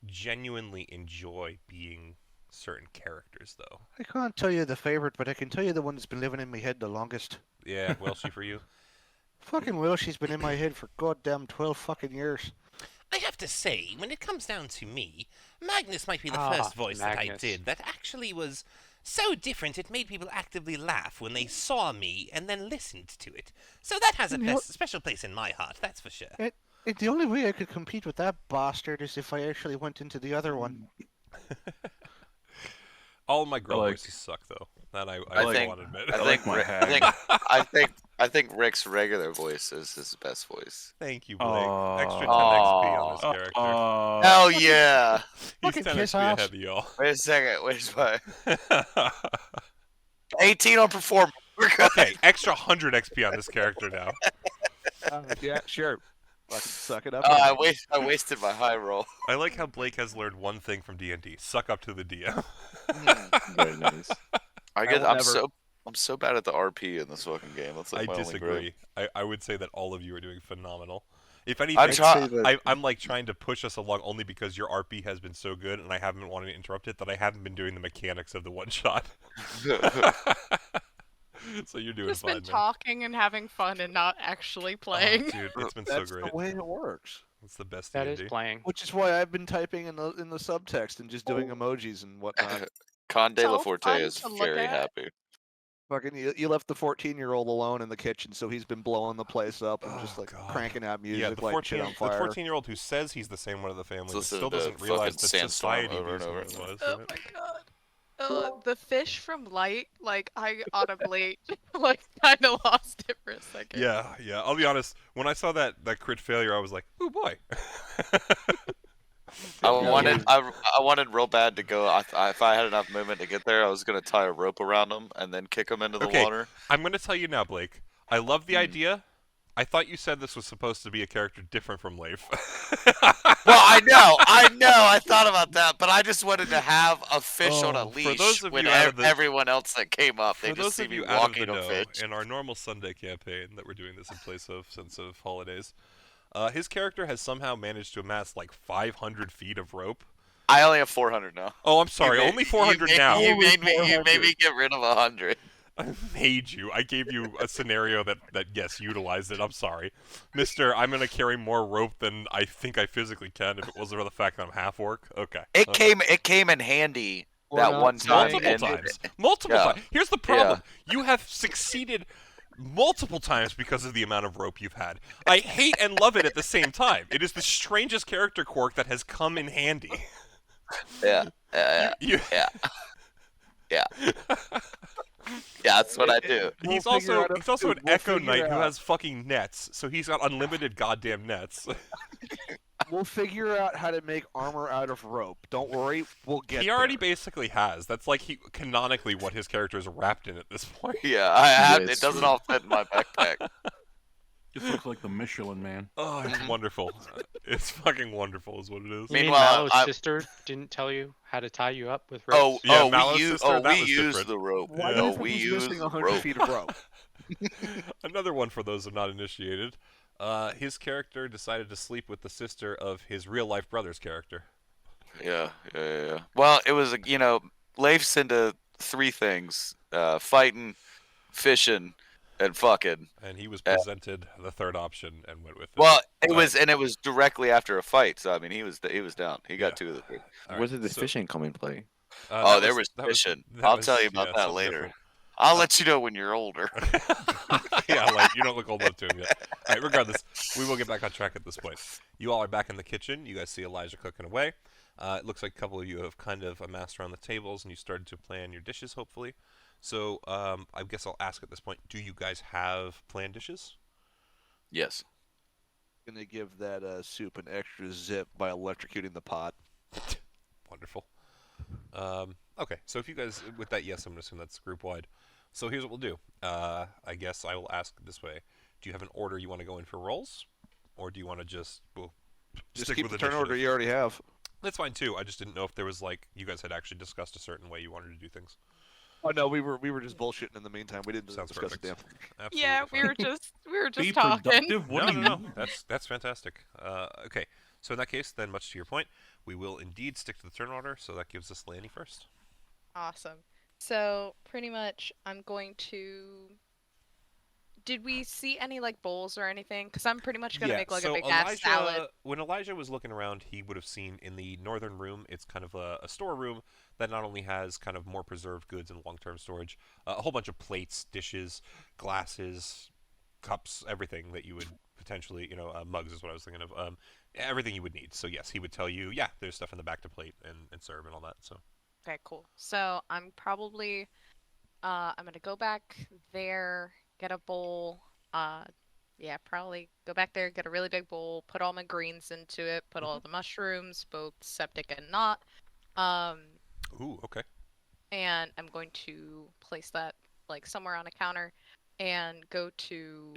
genuinely enjoy being certain characters, though. I can't tell you the favorite, but I can tell you the one that's been living in my head the longest. Yeah, Welshie for you. Fucking Will, she's been in my head for goddamn 12 fucking years. I have to say, when it comes down to me, Magnus might be the Ah, first voice that I Magnus. did that actually was so different it made people actively laugh when they saw me and then listened to it. So that has a You know- special place in my heart, that's for sure. The only way I could compete with that bastard is if I actually went into the other one. All of my girl like- voices suck, though. That I I think- want to admit. I like think my Rick- hag. I think Rick's regular voice is his best voice. Thank you, Blake. Extra 10 Aw. XP on this character. Hell yeah! He's fucking 10 kiss XP ass. ahead of y'all. Wait a second. Where's my 18 on performance? We're good. Okay, extra 100 XP on this character now. Yeah, sure. Fucking suck it up. I wasted my high roll. I like how Blake has learned one thing from D&D: suck up to the DM. Very nice. I'm so bad at the RP in this fucking game. That's like I my only disagree. gripe. I would say that all of you are doing phenomenal. If anything, I'm try- I'm like trying to push us along only because your RP has been so good, and I haven't been wanting to interrupt it. That I haven't been doing the mechanics of the one shot. So you're doing Just fine, been man. talking and having fun and not actually playing. Oh, dude, it's been so That's great. the way it works. It's the best That D&D. is playing. Which is why I've been typing in the subtext and just doing emojis and whatnot. Conde So Laforte fun is to look very at. happy. Fucking, you left the 14-year-old alone in the kitchen, so he's been blowing the place up and just Oh, like God. cranking out music, Yeah, the lighting shit 14, on fire. the 14-year-old who says he's the same one of the family, but Listen still to doesn't fucking realize that Sandstorm society over views and him over as and was. Oh my god. The fish from Light, like I audibly like kind of lost it for a second. Yeah, yeah. I'll be honest. When I saw that crit failure, I was like, "Oh boy." I wanted real bad to go. If I had enough movement to get there, I was gonna tie a rope around him and then kick him into the Okay. water. I'm gonna tell you now, Blake. I love the idea. I thought you said this was supposed to be a character different from Leif. Well, I know, I thought about that, but I just wanted to have a fish on a Oh, for leash those of when you out of the- everyone else that came up, they For just those see of me you out of walking the a know, fish. in our normal Sunday campaign that we're doing this in place of since of holidays, his character has somehow managed to amass like 500 feet of rope. I only have 400 now. Oh, I'm sorry, You made- only 400 you made, now. You made me get rid of 100. I made you. I gave you a scenario that yes, utilized it. I'm sorry. Mister, I'm going to carry more rope than I think I physically can if it wasn't for the fact that I'm half orc. Okay. It okay. came in handy We're that not one time. Multiple and- times. Multiple Yeah. times. Here's the problem. You have succeeded multiple times because of the amount of rope you've had. I hate and love it at the same time. It is the strangest character quirk that has come in handy. Yeah. You, Yeah. Yeah. Yeah, that's what I do. He's We'll figure also out an we'll Echo figure Knight who out. has fucking nets, so he's got unlimited goddamn nets. We'll figure out how to make armor out of rope. Don't worry, we'll get He already there. basically has. That's like canonically what his character is wrapped in at this point. Yeah, I have. it's It doesn't true. all fit in my backpack. Just looks like the Michelin Man. Oh, it's Mhm. wonderful. It's fucking wonderful, is what it is. You mean Meanwhile, Mallow's I- sister didn't tell you how to tie you up with Oh, ropes? Yeah, oh, Mallow's we use, sister, that we was use different. the rope. Why do No, you think we he's use missing the 100 rope. feet of rope? Another one for those who are not initiated. His character decided to sleep with the sister of his real-life brother's character. Yeah. Well, it was Leif's into 3 things: fighting, fishing, and fucking. And he was presented the third option and went with it. Well, it Alright. was directly after a fight. So I mean, he was down. He got Yeah. 2 of the 3. Alright, Where did the so, fishing come in play? Oh, that there was that fishing. that I'll was- tell you about yeah, that something later. different. I'll let you know when you're older. Yeah, like, you don't look old enough to him yet. Alright, regardless, we will get back on track at this point. You all are back in the kitchen. You guys see Elijah cooking away. It looks like a couple of you have kind of amassed around the tables, and you started to plan your dishes, hopefully. So, I guess I'll ask at this point, do you guys have planned dishes? Yes. Gonna give that soup an extra zip by electrocuting the pot. Wonderful. Okay, so if you guys, with that yes, I'm going to assume that's group-wide. So here's what we'll do. I guess I will ask this way. Do you have an order you want to go in for rolls? Or do you want to just stick keep with the turn order initiative? you already have. That's fine too. I just didn't know if there was like you guys had actually discussed a certain way you wanted to do things. Oh no, we were just bullshitting in the meantime. We didn't Sounds discuss perfect. a damn thing. Absolutely Yeah, fine. we were just Be talking. productive? What No, do no, you no. mean? That's fantastic. Okay, so in that case, then, much to your point, we will indeed stick to the turn order. So that gives us Lanny first. Awesome. So pretty much, I'm going to. Did we see any like bowls or anything? Because I'm pretty much gonna make like a big ass salad. When Elijah was looking around, he would have seen in the northern room. It's kind of a storeroom that not only has kind of more preserved goods and long-term storage, a whole bunch of plates, dishes, glasses, cups, everything that you would potentially, mugs is what I was thinking of. Everything you would need. So yes, he would tell you, yeah, there's stuff in the back to plate and serve and all that. So Okay, cool. So I'm probably, I'm gonna go back there, get a bowl. Yeah, probably go back there, get a really big bowl, put all my greens into it, put all the mushrooms, both septic and not. ooh, okay. And I'm going to place that like somewhere on a counter and go to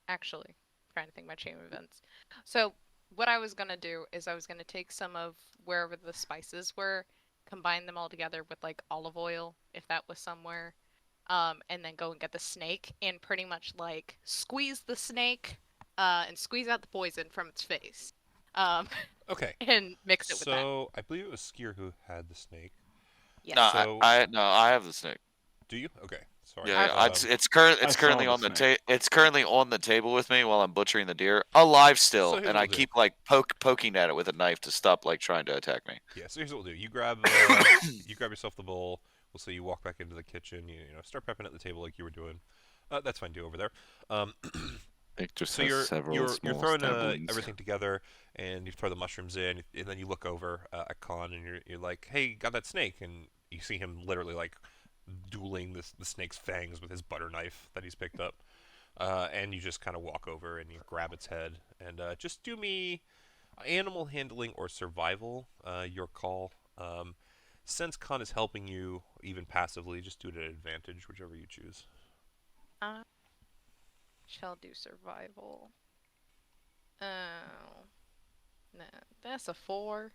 actually trying to think my chain of events. So what I was gonna do is I was gonna take some of wherever the spices were, combine them all together with like olive oil, if that was somewhere, and then go and get the snake and pretty much like squeeze the snake, and squeeze out the poison from its face, Okay. and mix it with that. So I believe it was Skier who had the snake. Yes. No, So- I have the snake. Do you? Okay. Sorry. Yeah, Um, it's I currently saw on the the it's currently on the table with me while I'm butchering the deer, alive still, So here's and what I we'll do. keep like poking at it with a knife to stop like trying to attack me. Yeah, so here's what we'll do. You grab you grab yourself the bowl. We'll say you walk back into the kitchen. You start prepping at the table like you were doing. That's fine. Do over there. It just So has you're several you're small throwing stab wounds. everything together, and you throw the mushrooms in, and then you look over at Khan, and you're like, "Hey, got that snake?" And you see him literally like dueling the snake's fangs with his butter knife that he's picked up, and you just kind of walk over and you grab its head, and just do me animal handling or survival. Your call. Since Khan is helping you, even passively, just do it at advantage, whichever you choose. Shall do survival. Oh. No, that's a 4.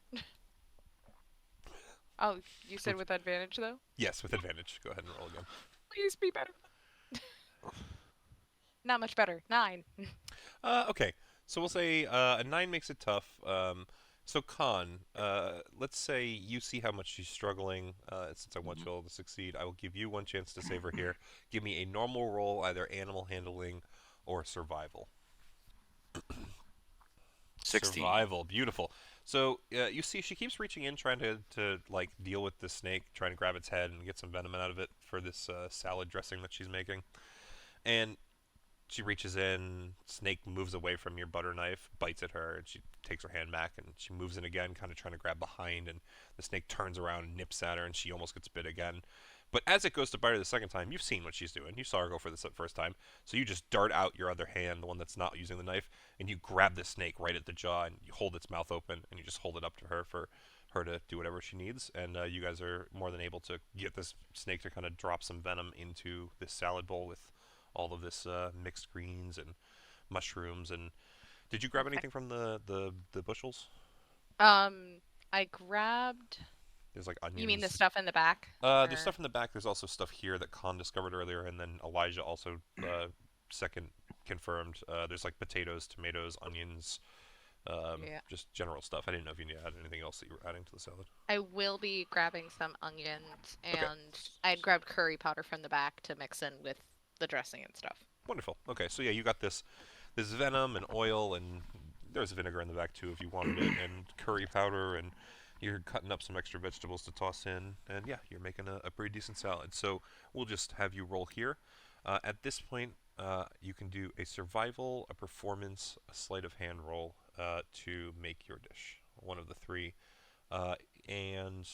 Oh, you said with advantage though? Yes, with advantage. Go ahead and roll again. Please be better. Not much better. 9. Okay, so we'll say a 9 makes it tough. So Khan, let's say you see how much she's struggling. Since I want you all to succeed, I will give you one chance to save her here. Give me a normal roll, either animal handling or survival. 16. Survival, beautiful. So you see, she keeps reaching in, trying to like deal with the snake, trying to grab its head and get some venom out of it for this salad dressing that she's making. And she reaches in, snake moves away from your butter knife, bites at her, and she takes her hand back, and she moves in again, kind of trying to grab behind, and the snake turns around and nips at her, and she almost gets bit again. But as it goes to bite her the second time, you've seen what she's doing. You saw her go for this the first time. So you just dart out your other hand, the one that's not using the knife, and you grab the snake right at the jaw, and you hold its mouth open, and you just hold it up to her for her to do whatever she needs. And you guys are more than able to get this snake to kind of drop some venom into this salad bowl with all of this mixed greens and mushrooms. And did you grab anything from the bushels? I grabbed. There's like onions. You mean the stuff in the back? There's stuff in the back. There's also stuff here that Khan discovered earlier, and then Elijah also second confirmed. There's like potatoes, tomatoes, onions, just general stuff. I didn't know if you had anything else that you were adding to the salad. I will be grabbing some onions, and I grabbed curry powder from the back to mix in with the dressing and stuff. Wonderful. Okay, so yeah, you got this venom and oil, and there's vinegar in the back too if you wanted it, and curry powder, and you're cutting up some extra vegetables to toss in, and yeah, you're making a pretty decent salad. So we'll just have you roll here. At this point, you can do a survival, a performance, a sleight of hand roll to make your dish. One of the three. And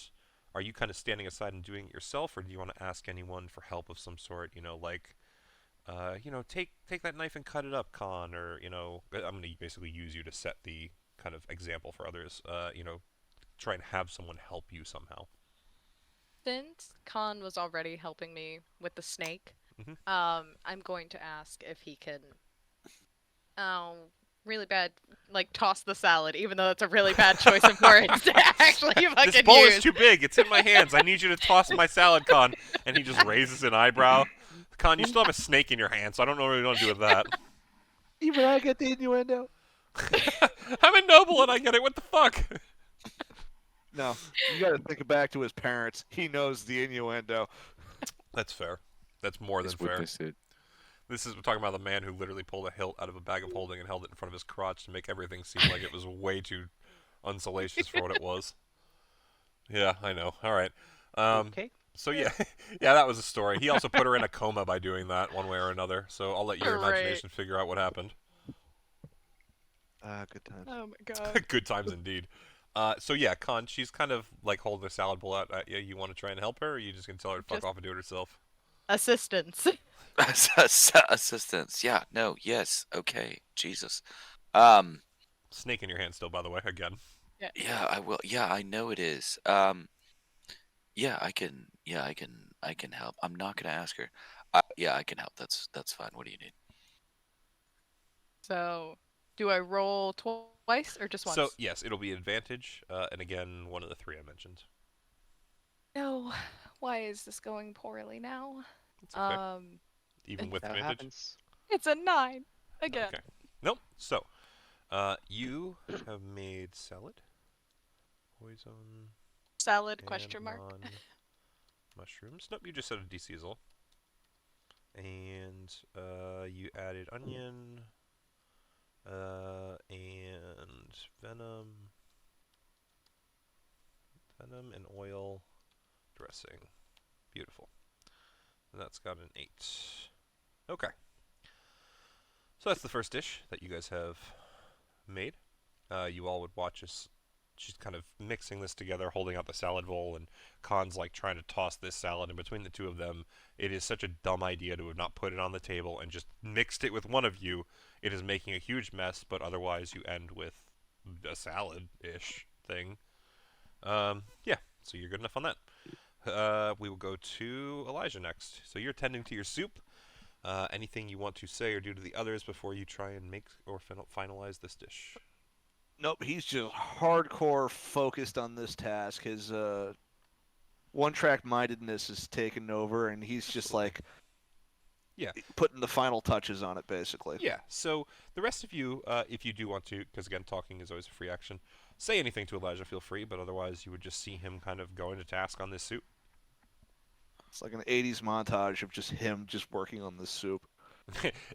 are you kind of standing aside and doing it yourself, or do you want to ask anyone for help of some sort? Like, take that knife and cut it up, Khan, or I'm going to basically use you to set the kind of example for others. Try and have someone help you somehow. Since Khan was already helping me with the snake, I'm going to ask if he can, really bad, like toss the salad, even though that's a really bad choice of words to actually fucking This bowl use. is too big. It's in my hands. I need you to toss my salad, Khan. And he just raises an eyebrow. Khan, you still have a snake in your hand, so I don't know what you're going to do with that. Even I get the innuendo. I'm a noble and I get it. What the fuck? No, you got to think it back to his parents. He knows the innuendo. That's fair. That's more than fair. We're talking about the man who literally pulled a hilt out of a bag of holding and held it in front of his crotch to make everything seem like it was way too unsalacious for what it was. Yeah, I know. All right. Okay. So yeah, that was a story. He also put her in a coma by doing that one way or another. So I'll let your imagination figure out what happened. Good times. Oh my god. Good times indeed. So yeah, Khan, she's kind of like holding a salad bowl out at you. You want to try and help her, or are you just gonna tell her to fuck off and do it herself? Assistance. Assistance. Yeah. No. Yes. Okay. Jesus. Snake in your hand still, by the way. Again. Yeah. I will. Yeah. I know it is. Yeah. I can. Yeah. I can help. I'm not gonna ask her. Yeah. I can help. That's fine. What do you need? So, do I roll twice or just once? So yes, it'll be advantage, and again, one of the three I mentioned. No. Why is this going poorly now? It's okay. Even with That advantage. happens. It's a 9 again. Okay. Nope. So, you have made salad, poison, Salad? and Question mark. mushrooms. Nope. You just said a deseasel, and you added onion, and venom and oil, dressing. Beautiful. And that's got an 8. Okay. So that's the first dish that you guys have made. You all would watch as she's kind of mixing this together, holding out the salad bowl, and Khan's like trying to toss this salad. And between the two of them, it is such a dumb idea to have not put it on the table and just mixed it with one of you. It is making a huge mess, but otherwise you end with a salad-ish thing. Yeah, so you're good enough on that. We will go to Elijah next. So you're tending to your soup. Anything you want to say or do to the others before you try and make or finalize this dish? Nope, he's just hardcore focused on this task. His one-track mindedness is taken over, and he's just like putting the final touches on it, basically. Yeah, so the rest of you, if you do want to, because again, talking is always a free action, say anything to Elijah, feel free, but otherwise you would just see him kind of going to task on this soup. It's like an 80s montage of just him just working on this soup.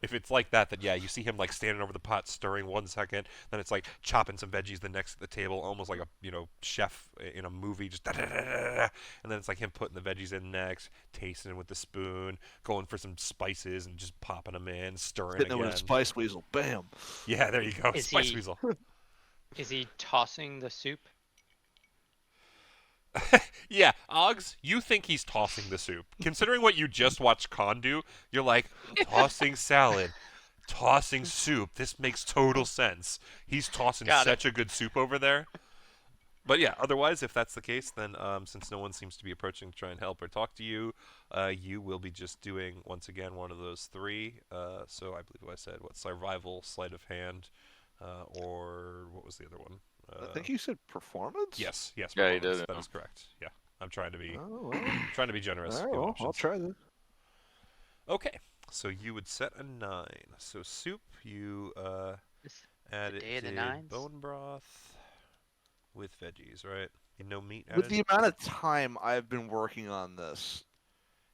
If it's like that, then yeah, you see him like standing over the pot, stirring 1 second, then it's like chopping some veggies the next at the table, almost like a chef in a movie, just and then it's like him putting the veggies in next, tasting with the spoon, going for some spices and just popping them in, stirring Hitting again. with a spice weasel, bam. Yeah, there you go, Is spice he- weasel. Is he tossing the soup? Yeah, Oggs, you think he's tossing the soup. Considering what you just watched Khan do, you're like, tossing salad, tossing soup. This makes total sense. He's tossing Got it. such a good soup over there. But yeah, otherwise, if that's the case, then since no one seems to be approaching to try and help or talk to you, you will be just doing, once again, one of those three. So I believe I said, survival, sleight of hand, or what was the other one? I think you said performance? Yes, Yeah, you performance. did, That yeah. is correct. Yeah, I'm trying to be Oh, well. trying to be generous. All right, Give well, I'll options. try this. Okay, so you would set a 9. So soup, you add the it day of the to nines? bone broth with veggies, right? And no meat With added. the amount of time I've been working on this.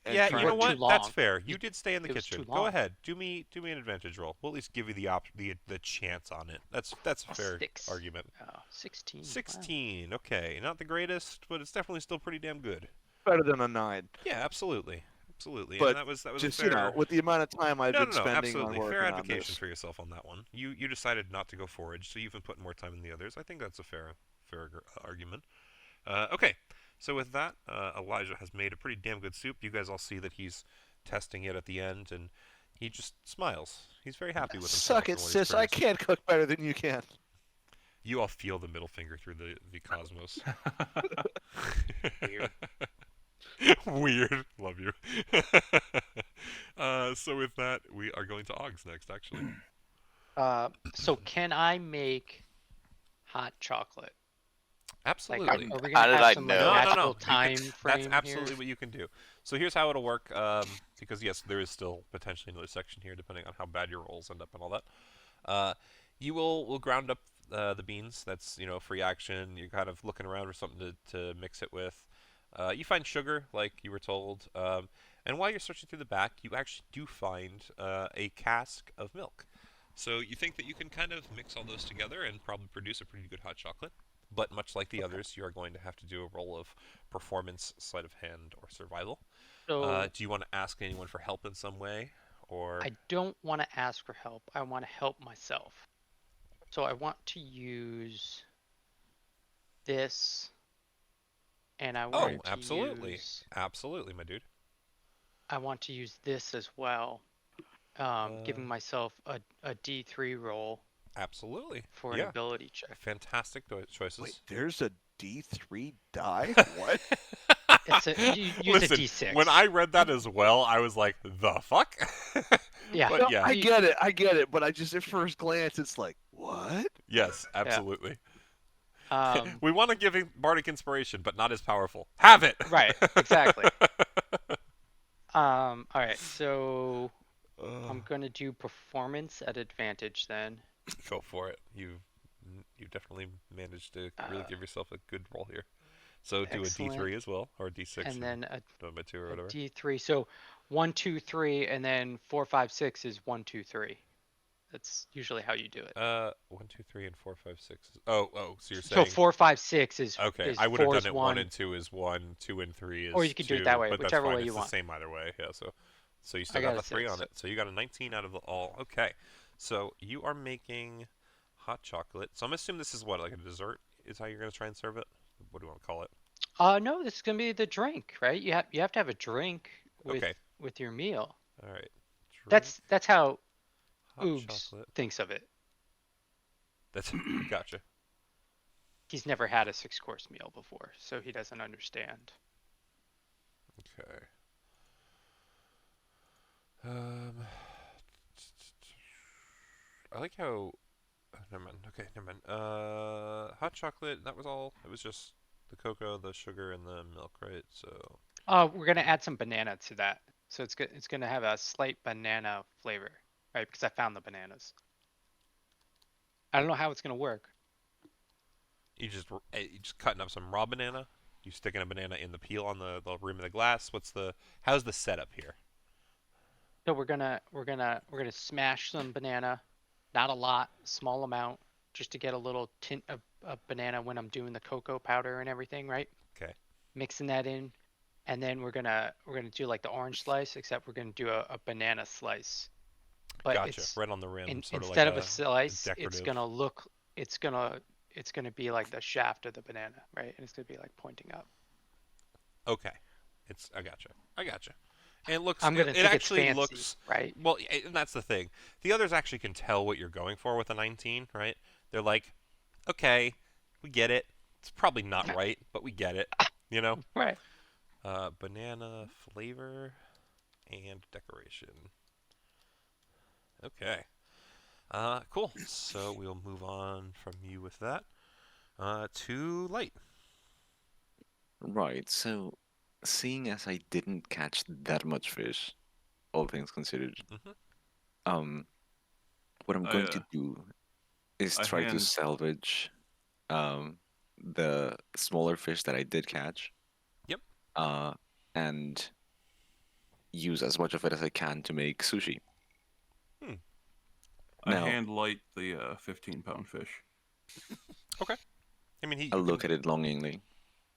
and Yeah, trying you know to- what? too That's long. fair. You did stay in the It was kitchen. too Go long. ahead. Do me an advantage roll. We'll at least give you the chance on it. That's a fair 6. argument. Oh, 16. Wow. 16. Okay, not the greatest, but it's definitely still pretty damn good. Better than a 9. Yeah, absolutely. Absolutely. But and that was Just, a fair with the amount of time I've been spending absolutely. on working Fair on advocation this. for yourself on that one. You decided not to go forage, so you've been putting more time than the others. I think that's a fair argument. Okay, so with that, Elijah has made a pretty damn good soup. You guys all see that he's testing it at the end, and he just smiles. He's very happy with himself. Suck it, and what he's sis. I produced. can't cook better than you can. You all feel the middle finger through the cosmos. Weird. Weird. Love you. So with that, we are going to Oggs next, actually. So can I make hot chocolate? Absolutely. Like, are we How gonna did have I some know? like, No, magical You can- time frame That's absolutely here? what you can do. So here's how it'll work, because yes, there is still potentially another section here, depending on how bad your rolls end up and all that. You will ground up the beans. That's free action. You're kind of looking around for something to mix it with. You find sugar, like you were told, and while you're searching through the back, you actually do find a cask of milk. So you think that you can kind of mix all those together and probably produce a pretty good hot chocolate. But much like the others, you are going to have to do a roll of performance, sleight of hand, or survival. So Do you want to ask anyone for help in some way, or I don't want to ask for help. I want to help myself. So I want to use this, and I want to absolutely. use. Absolutely, my dude. I want to use this as well, giving myself a D3 roll Absolutely. for an Yeah. ability check. Fantastic choices. Wait, there's a D3 die? What? It's you use Listen, a D6. when I read that as well, I was like, the fuck? Yeah. But No, yeah. I get it, but I just at first glance it's like, what? Yes, absolutely. Um, We want to give him bardic inspiration, but not as powerful. Have it. Right, exactly. All right, so I'm gonna do performance at advantage then. Go for it. You definitely managed to really give yourself a good roll here. So do Excellent. a D3 as well, or a D6, And then a divided by 2 or whatever. D3. So 1, 2, 3, and then 4, 5, 6 is 1, 2, 3. That's usually how you do it. 1, 2, 3, and 4, 5, 6. Oh, so you're So saying 4, 5, 6 is okay. Is I would have 4 done is it 1 and 2 is 1, 2 and 3 is Or you could do it 2, that way, but whichever that's way fine. you It's want. the same either way. Yeah. So you still I got got the a 3 on 6. it. So you got a 19 out of the all. Okay. So you are making hot chocolate. So I'm assuming this is what, like a dessert is how you're gonna try and serve it. What do you want to call it? No, this is gonna be the drink, right? You have to have a drink with Okay. with your meal. All right. That's how hot Oogs chocolate. thinks of it. That's gotcha. He's never had a 6-course meal before, so he doesn't understand. Okay. I like how. Never mind. Okay, never mind. Hot chocolate. That was all. It was just the cocoa, the sugar, and the milk, right? So. We're gonna add some banana to that, so it's gonna have a slight banana flavor, right? Because I found the bananas. I don't know how it's gonna work. You just cutting up some raw banana. You sticking a banana in the peel on the rim of the glass. How's the setup here? So we're gonna smash some banana, not a lot, small amount, just to get a little tint of banana when I'm doing the cocoa powder and everything, right? Okay. Mixing that in, and then we're gonna do like the orange slice, except we're gonna do a banana slice. But Gotcha. it's Right on the rim. Sort instead of of like a slice, it's decorative. gonna be like the shaft of the banana, right? And it's gonna be like pointing up. Okay. I gotcha. And it looks. I'm gonna It think it's actually fancy, looks. right? Well, and that's the thing. The others actually can tell what you're going for with a 19, right? They're like, okay, we get it. It's probably not right, but we get it. You know? Right. Banana flavor and decoration. Okay. Cool. So we'll move on from you with that. To light. Right. So, seeing as I didn't catch that much fish, all things considered, Mhm. um, what I'm going to do is I try to hand- salvage the smaller fish that I did catch. Yep. And use as much of it as I can to make sushi. I Now- hand light the 15-pound fish. I mean, I'll look at it longingly.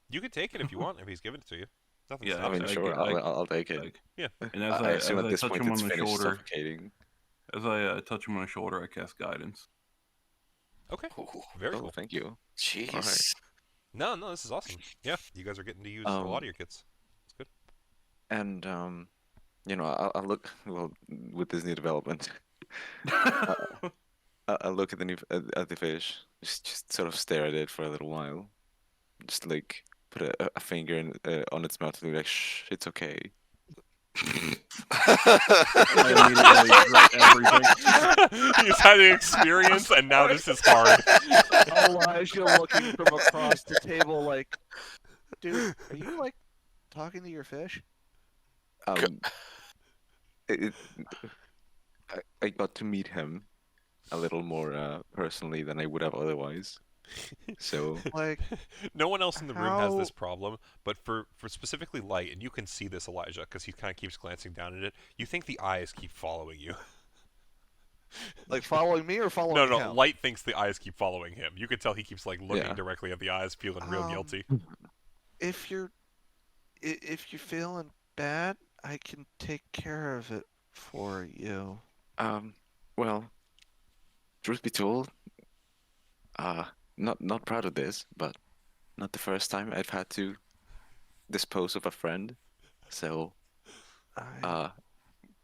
You could take it if you want, if he's giving it to you. Nothing Yeah, I mean, I sure, get- I'll take it. Like, Yeah. and as I assume as at I this touch point him it's on the finished shoulder, suffocating. as I touch him on the shoulder, I cast guidance. Okay. Ooh, Very Oh, cool. thank you. jeez. No, this is awesome. Yeah, you guys are getting to use a lot of your kits. It's good. And I'll look with this new development. I'll look at at the fish, just sort of stare at it for a little while, just like put a finger on its mouth and be like, "Shh, it's okay." I immediately regret everything. He's had an experience, and now this is hard. Elijah looking from across the table like, dude, are you like talking to your fish? Um, it, I got to meet him a little more personally than I would have otherwise. So Like, No one else in the room has this How- problem, but for specifically Light, and you can see this, Elijah, because he kind of keeps glancing down at it. You think the eyes keep following you. like following me or following No, him? Light thinks the eyes keep following him. You can tell he keeps like looking Yeah. directly at the eyes, feeling real Um, guilty. If you're feeling bad, I can take care of it for you. well, truth be told, not proud of this, but not the first time I've had to dispose of a friend. So, I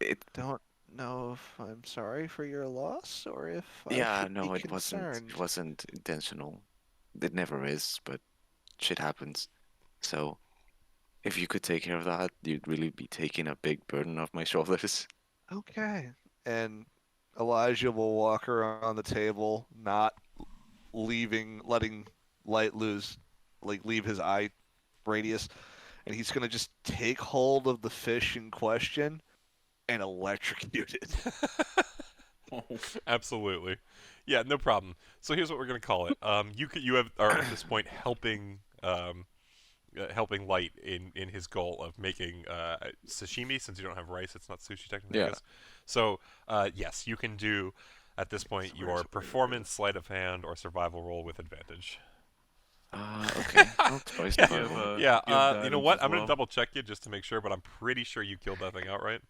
it don't know if I'm sorry for your loss or if I yeah, should no, be it concerned. wasn't intentional. It never is, but shit happens. So, if you could take care of that, you'd really be taking a big burden off my shoulders. Okay. And Elijah will walk around the table, not letting Light leave his eye radius, and he's gonna just take hold of the fish in question and electrocute it. Absolutely. Yeah, no problem. So here's what we're gonna call it. You are at this point helping Light in his goal of making sashimi. Since you don't have rice, it's not sushi technically. I Yeah. guess. So yes, you can do at this point your performance, sleight of hand, or survival roll with advantage. Okay. I'll try Yeah. survival. Yeah. give You know guidance what? as I'm gonna well. double check you just to make sure, but I'm pretty sure you killed that thing outright.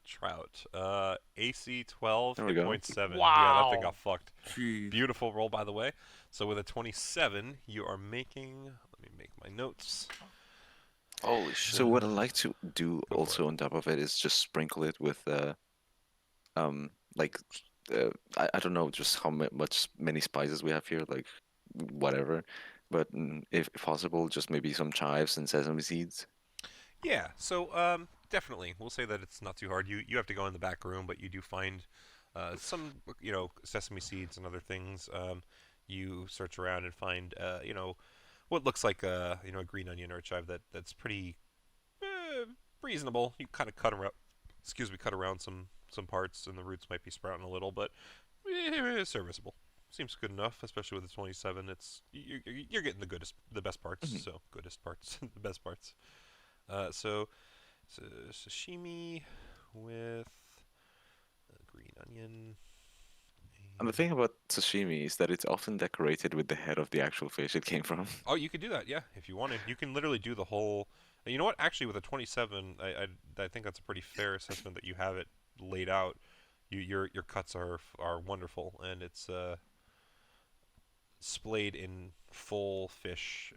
Trout. AC 12, There we hit go. point 7. Yeah, that thing Wow. got fucked. Jeez. Beautiful roll, by the way. So with a 27, you are making. Let me make my notes. Holy shit. So what I like to do Go for also on top of it is just sprinkle it with like I don't know just how many spices we have here, like whatever, but if possible, just maybe some chives and sesame seeds. Yeah, so definitely, we'll say that it's not too hard. You have to go in the back room, but you do find some sesame seeds and other things. You search around and find what looks like a green onion or a chive that's pretty reasonable. You kind of cut around some parts, and the roots might be sprouting a little, but serviceable. Seems good enough, especially with the 27. You're getting the best parts. Mhm. So goodest parts, the best parts. So sashimi with green onion. And the thing about sashimi is that it's often decorated with the head of the actual fish it came from. Oh, you could do that, yeah, if you wanted. You can literally do the whole. You know what? Actually, with a 27, I think that's a pretty fair assessment that you have it laid out. Your cuts are wonderful, and it's splayed in full fish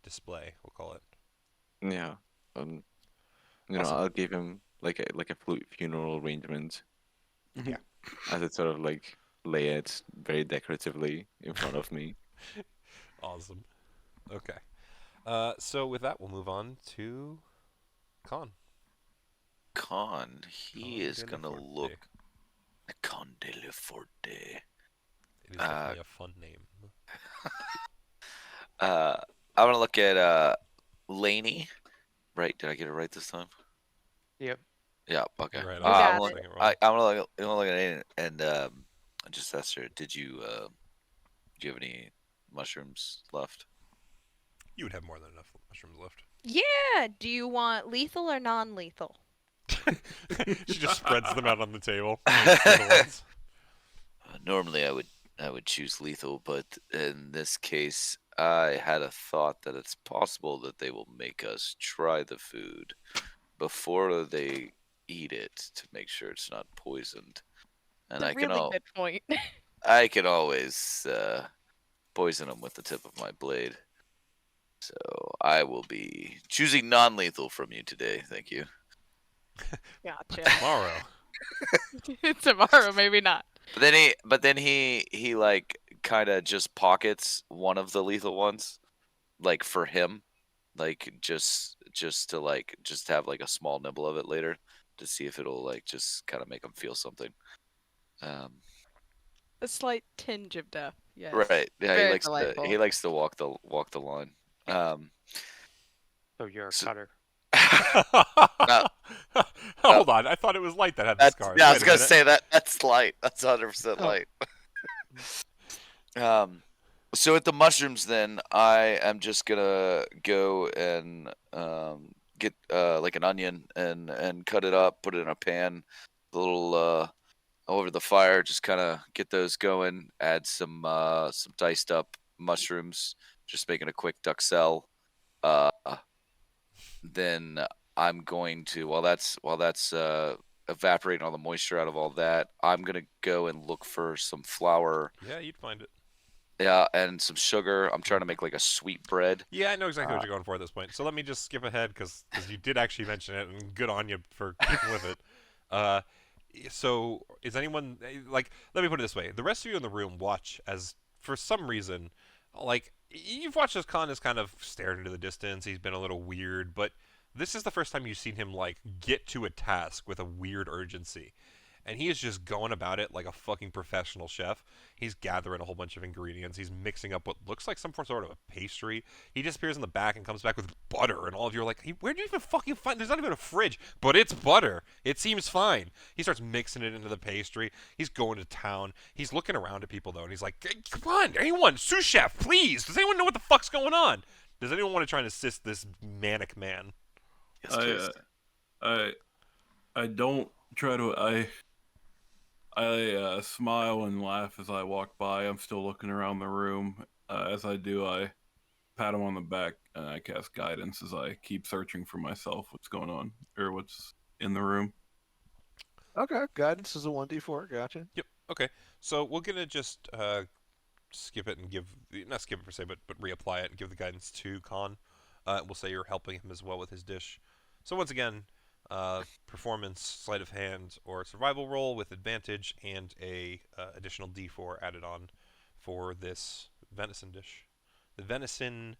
display. We'll call it. Yeah. You know, Awesome. I'll give him like a funeral arrangement. Yeah. As it sort of like lay it very decoratively in front of me. Awesome. Okay. So with that, we'll move on to Con. Con, he is Con de gonna la Forte. look. Con de la Forte. It is definitely a fun name. I'm gonna look at Laney. Right? Did I get it right this time? Yep. Yeah. Okay. You're right. You got I'm it. looking, I'm gonna look at Laney and I just asked her, do you have any mushrooms left? You would have more than enough mushrooms left. Yeah. Do you want lethal or non-lethal? She just spreads them out on the table. Little ones. Normally, I would choose lethal, but in this case, I had a thought that it's possible that they will make us try the food before they eat it to make sure it's not poisoned. And That's a really good point. I can always poison them with the tip of my blade. So I will be choosing non-lethal from you today. Thank you. Gotcha. Tomorrow. Tomorrow, maybe not. But then he like kind of just pockets one of the lethal ones, like for him, like just to have like a small nibble of it later to see if it'll like just kind of make him feel something. A slight tinge of death. Yes. Right. Yeah, Very he delightful. likes to walk the line. So you're a cutter. Hold on, I thought it was light that had the scars. Yeah, I Wait was a gonna minute. say that's light. That's 100% light. So with the mushrooms, then I am just gonna go and get like an onion and cut it up, put it in a pan, a little over the fire, just kind of get those going. Add some diced up mushrooms, just making a quick duxelle. Then I'm going to while that's evaporating all the moisture out of all that, I'm gonna go and look for some flour. Yeah, you'd find it. Yeah, and some sugar. I'm trying to make like a sweet bread. Yeah, I know exactly what you're going for at this point. So let me just skip ahead because you did actually mention it, and good on you for keeping with it. So is anyone like? Let me put it this way: the rest of you in the room watch as, for some reason, like you've watched as Khan has kind of stared into the distance. He's been a little weird, but this is the first time you've seen him like get to a task with a weird urgency. And he is just going about it like a fucking professional chef. He's gathering a whole bunch of ingredients. He's mixing up what looks like some sort of a pastry. He disappears in the back and comes back with butter. And all of you are like, where'd you even fucking find? There's not even a fridge. But it's butter. It seems fine. He starts mixing it into the pastry. He's going to town. He's looking around at people, though. And he's like, hey, come on, anyone, sous chef, please. Does anyone know what the fuck's going on? Does anyone want to try and assist this manic man? Yes, please. I don't try to. I smile and laugh as I walk by. I'm still looking around the room. As I do, I pat him on the back and I cast guidance as I keep searching for myself. What's going on or what's in the room? Okay, guidance is a 1d4. Gotcha. Yep. Okay. So we're gonna just skip it and not skip it per se, but reapply it and give the guidance to Khan. We'll say you're helping him as well with his dish. So once again, performance, sleight of hand, or survival roll with advantage, and a additional D4 added on for this venison dish. The venison.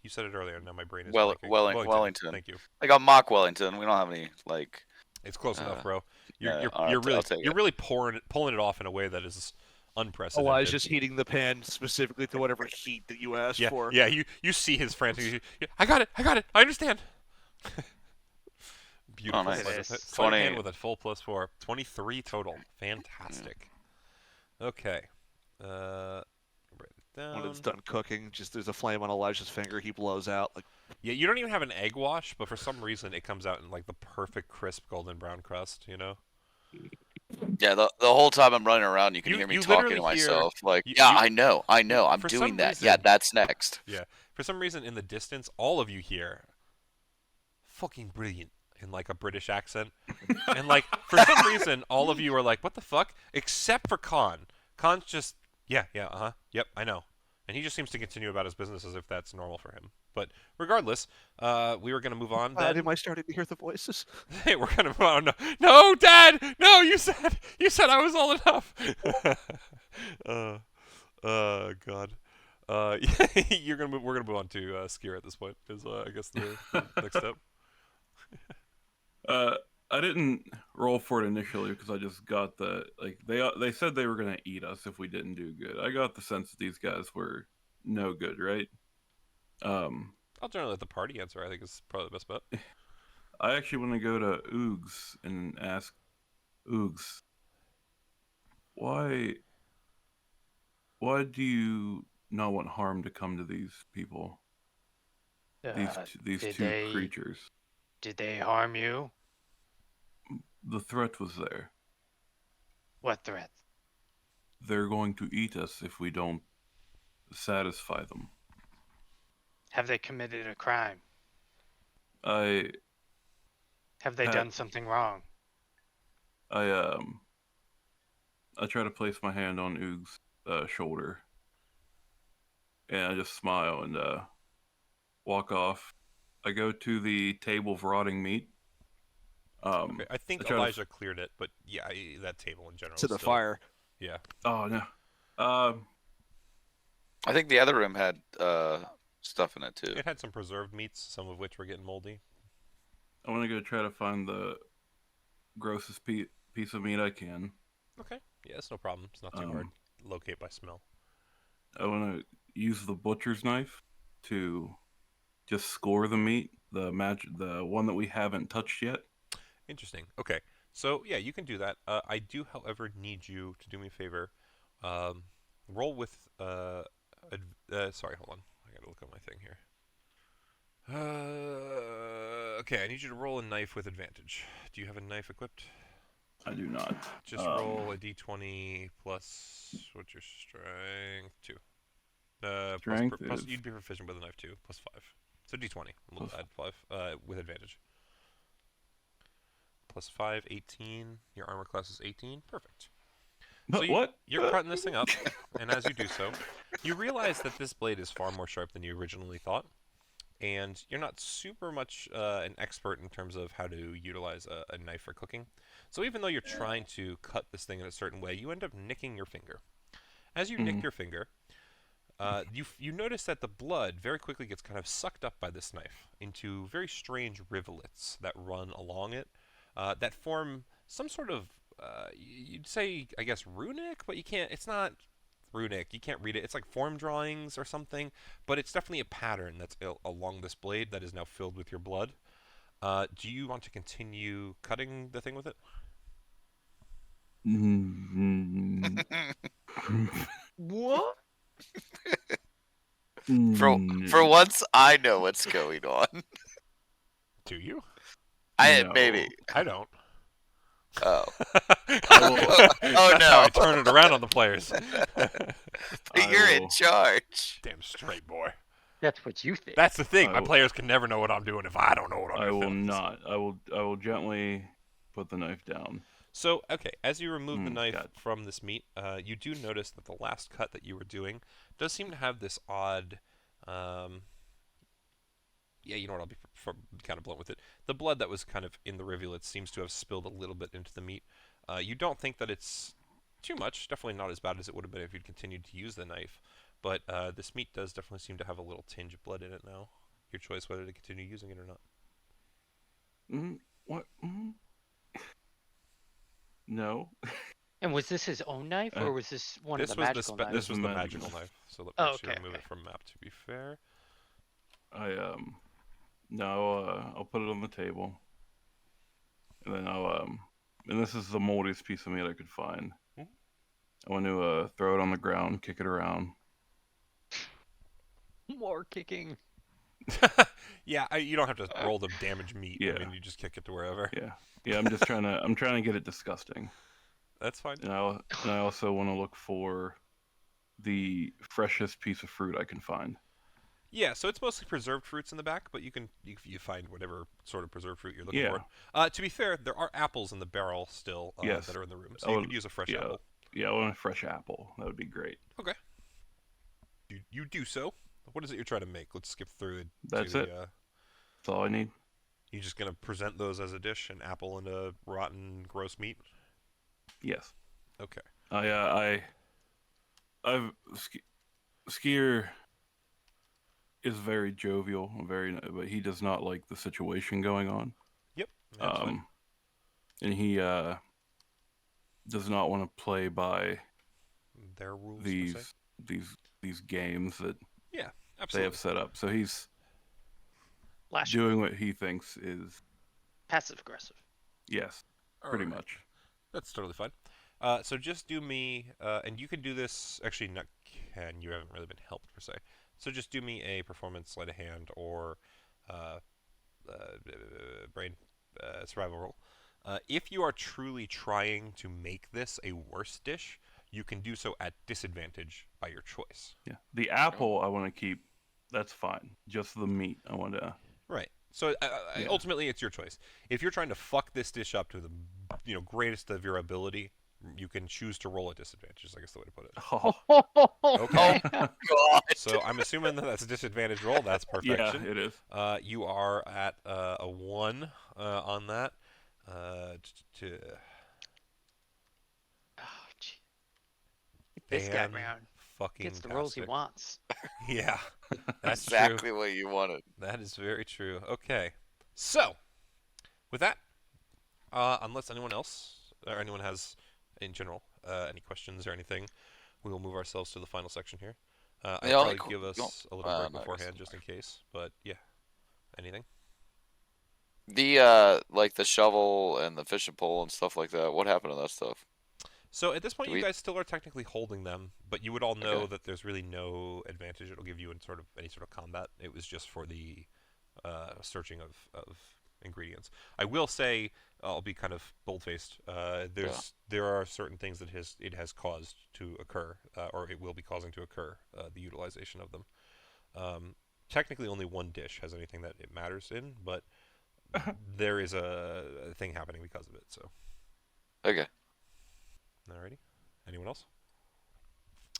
You said it earlier. Now my brain is blanking. Wellington. Thank you. Like a mock Wellington. We don't have any like. It's close enough, bro. You're I'll really pulling it off in a way that is unprecedented. Elijah's just heating the pan specifically to whatever heat that you asked for. Yeah, you see his frantic. I got it. I understand. Beautiful. Oh, nice. Sleight of 20 hand with a full +4. 23 total. Fantastic. Okay. Write it down. When it's done cooking, just there's a flame on Elijah's finger. He blows out. Like, yeah, you don't even have an egg wash, but for some reason it comes out in like the perfect crisp golden brown crust. You know. Yeah, the whole time I'm running around, you can hear me talking to myself. Like, I know, I'm doing that. Reason, yeah, that's next. Yeah, for some reason in the distance, all of you hear "fucking brilliant" in like a British accent, and like for some reason, all of you are like, "What the fuck?" Except for Khan. Khan's just, yeah, yep, I know. And he just seems to continue about his business as if that's normal for him. But regardless, we were going to move on then. Am I starting to hear the voices? Hey, we're going to move on. No, Dad! No, you said I was old enough! God. We're gonna move on to skier at this point. Is I guess the next step. I didn't roll for it initially because I just got the they said they were gonna eat us if we didn't do good. I got the sense that these guys were no good, right? I'll generally let the party answer. I think is probably the best bet. I actually want to go to Oogs and ask Oogs, why do you not want harm to come to these people? These two creatures. Did they harm you? The threat was there. What threat? They're going to eat us if we don't satisfy them. Have they committed a crime? Have they done something wrong? I try to place my hand on Oog's shoulder, and I just smile and walk off. I go to the table of rotting meat. Okay, I think Elijah cleared it, but yeah, that table in general. To the fire. Yeah. Oh no. I think the other room had stuff in it too. It had some preserved meats, some of which were getting moldy. I want to go try to find the grossest piece of meat I can. Okay. Yeah, it's no problem. It's not too hard to locate by smell. I want to use the butcher's knife to just score the meat, the one that we haven't touched yet. Interesting. Okay. So, yeah, you can do that. I do, however, need you to do me a favor. Roll with... sorry, hold on. I gotta look at my thing here. Okay, I need you to roll a knife with advantage. Do you have a knife equipped? I do not. Just roll a d20 plus... What's your strength? 2. Strength plus you'd be proficient with a knife, too. Plus 5. So d20. We'll add 5 with advantage. Plus 5, 18. Your armor class is 18. Perfect. So you're cutting this thing up, and as you do so, you realize that this blade is far more sharp than you originally thought, and you're not super much an expert in terms of how to utilize a knife for cooking. So even though you're trying to cut this thing in a certain way, you end up nicking your finger. As you nick your finger, you notice that the blood very quickly gets kind of sucked up by this knife into very strange rivulets that run along it. That form some sort of, you'd say, I guess, runic, but you can't, it's not runic, you can't read it. It's like form drawings or something, but it's definitely a pattern that's along this blade that is now filled with your blood. Do you want to continue cutting the thing with it? What? For once, I know what's going on. Do you? Maybe. I don't. Oh. Oh no! That's how I turn it around on the players. But you're in charge. Damn straight, boy. That's what you think. That's the thing. My players can never know what I'm doing if I don't know what I'm doing. I will not. I will gently put the knife down. So, okay, as you remove the knife from this meat, you do notice that the last cut that you were doing does seem to have this odd... yeah, you know what, I'll be kind of blunt with it. The blood that was kind of in the rivulets seems to have spilled a little bit into the meat. You don't think that it's too much, definitely not as bad as it would have been if you'd continued to use the knife, but this meat does definitely seem to have a little tinge of blood in it now. Your choice whether to continue using it or not. What? No. And was this his own knife, or was this one of the magical knives? This was the magical knife, so let me actually remove it from map, to be fair. I'll put it on the table, and then and this is the moldiest piece of meat I could find. I want to throw it on the ground, kick it around. More kicking. Yeah, you don't have to roll the damage meat. Yeah. I mean, you just kick it to wherever. Yeah. I'm just trying to get it disgusting. That's fine. And I also want to look for the freshest piece of fruit I can find. Yeah, so it's mostly preserved fruits in the back, but you find whatever sort of preserved fruit you're looking for. To be fair, there are apples in the barrel still that are in the room, so you could use a fresh apple. Yeah, I want a fresh apple. That would be great. Okay. you do so. What is it you're trying to make? Let's skip through it. That's it. That's all I need. You just gonna present those as a dish, an apple and a rotten, gross meat? Yes. Okay. Skier is very jovial, but he does not like the situation going on. Yep. That's fine. And he does not want to play by Their rules. these games that Yeah, they absolutely. have set up. So he's Lash doing what he thinks is passive aggressive. yes, pretty Alright. much. That's totally fine. So just do me, and you can do this. Actually, not can. You haven't really been helped per se. So just do me a performance sleight of hand or brain survival roll. If you are truly trying to make this a worse dish, you can do so at disadvantage by your choice. Yeah, the apple I want to keep. That's fine. Just the meat I want to. Right. So Yeah. ultimately, it's your choice. If you're trying to fuck this dish up to the greatest of your ability, you can choose to roll at disadvantage. I guess the way to put it. Oh, Okay. God. So I'm assuming that that's a disadvantage roll. That's yeah, perfection. it is. You are at a 1 on that. To Oh, gee. This guy round fucking gets the rolls he tastic. wants. Yeah, that's Exactly true. what you wanted. That is very true. Okay, so with that, unless anyone else or anyone has in general any questions or anything, we will move ourselves to the final section here. I'd The only probably give us a little break no, I guess beforehand it's just in case, but yeah. Anything? The like the shovel and the fishing pole and stuff like that. What happened to that stuff? So at this point, Do you we- guys still are technically holding them, but you would all know Okay. that there's really no advantage it'll give you in sort of any sort of combat. It was just for the searching of ingredients. I will say, I'll be kind of bold-faced. There are certain things that it has caused to occur, or it will be causing to occur. The utilization of them. Technically, only one dish has anything that it matters in, but there is a thing happening because of it. So. Okay. Alrighty. Anyone else?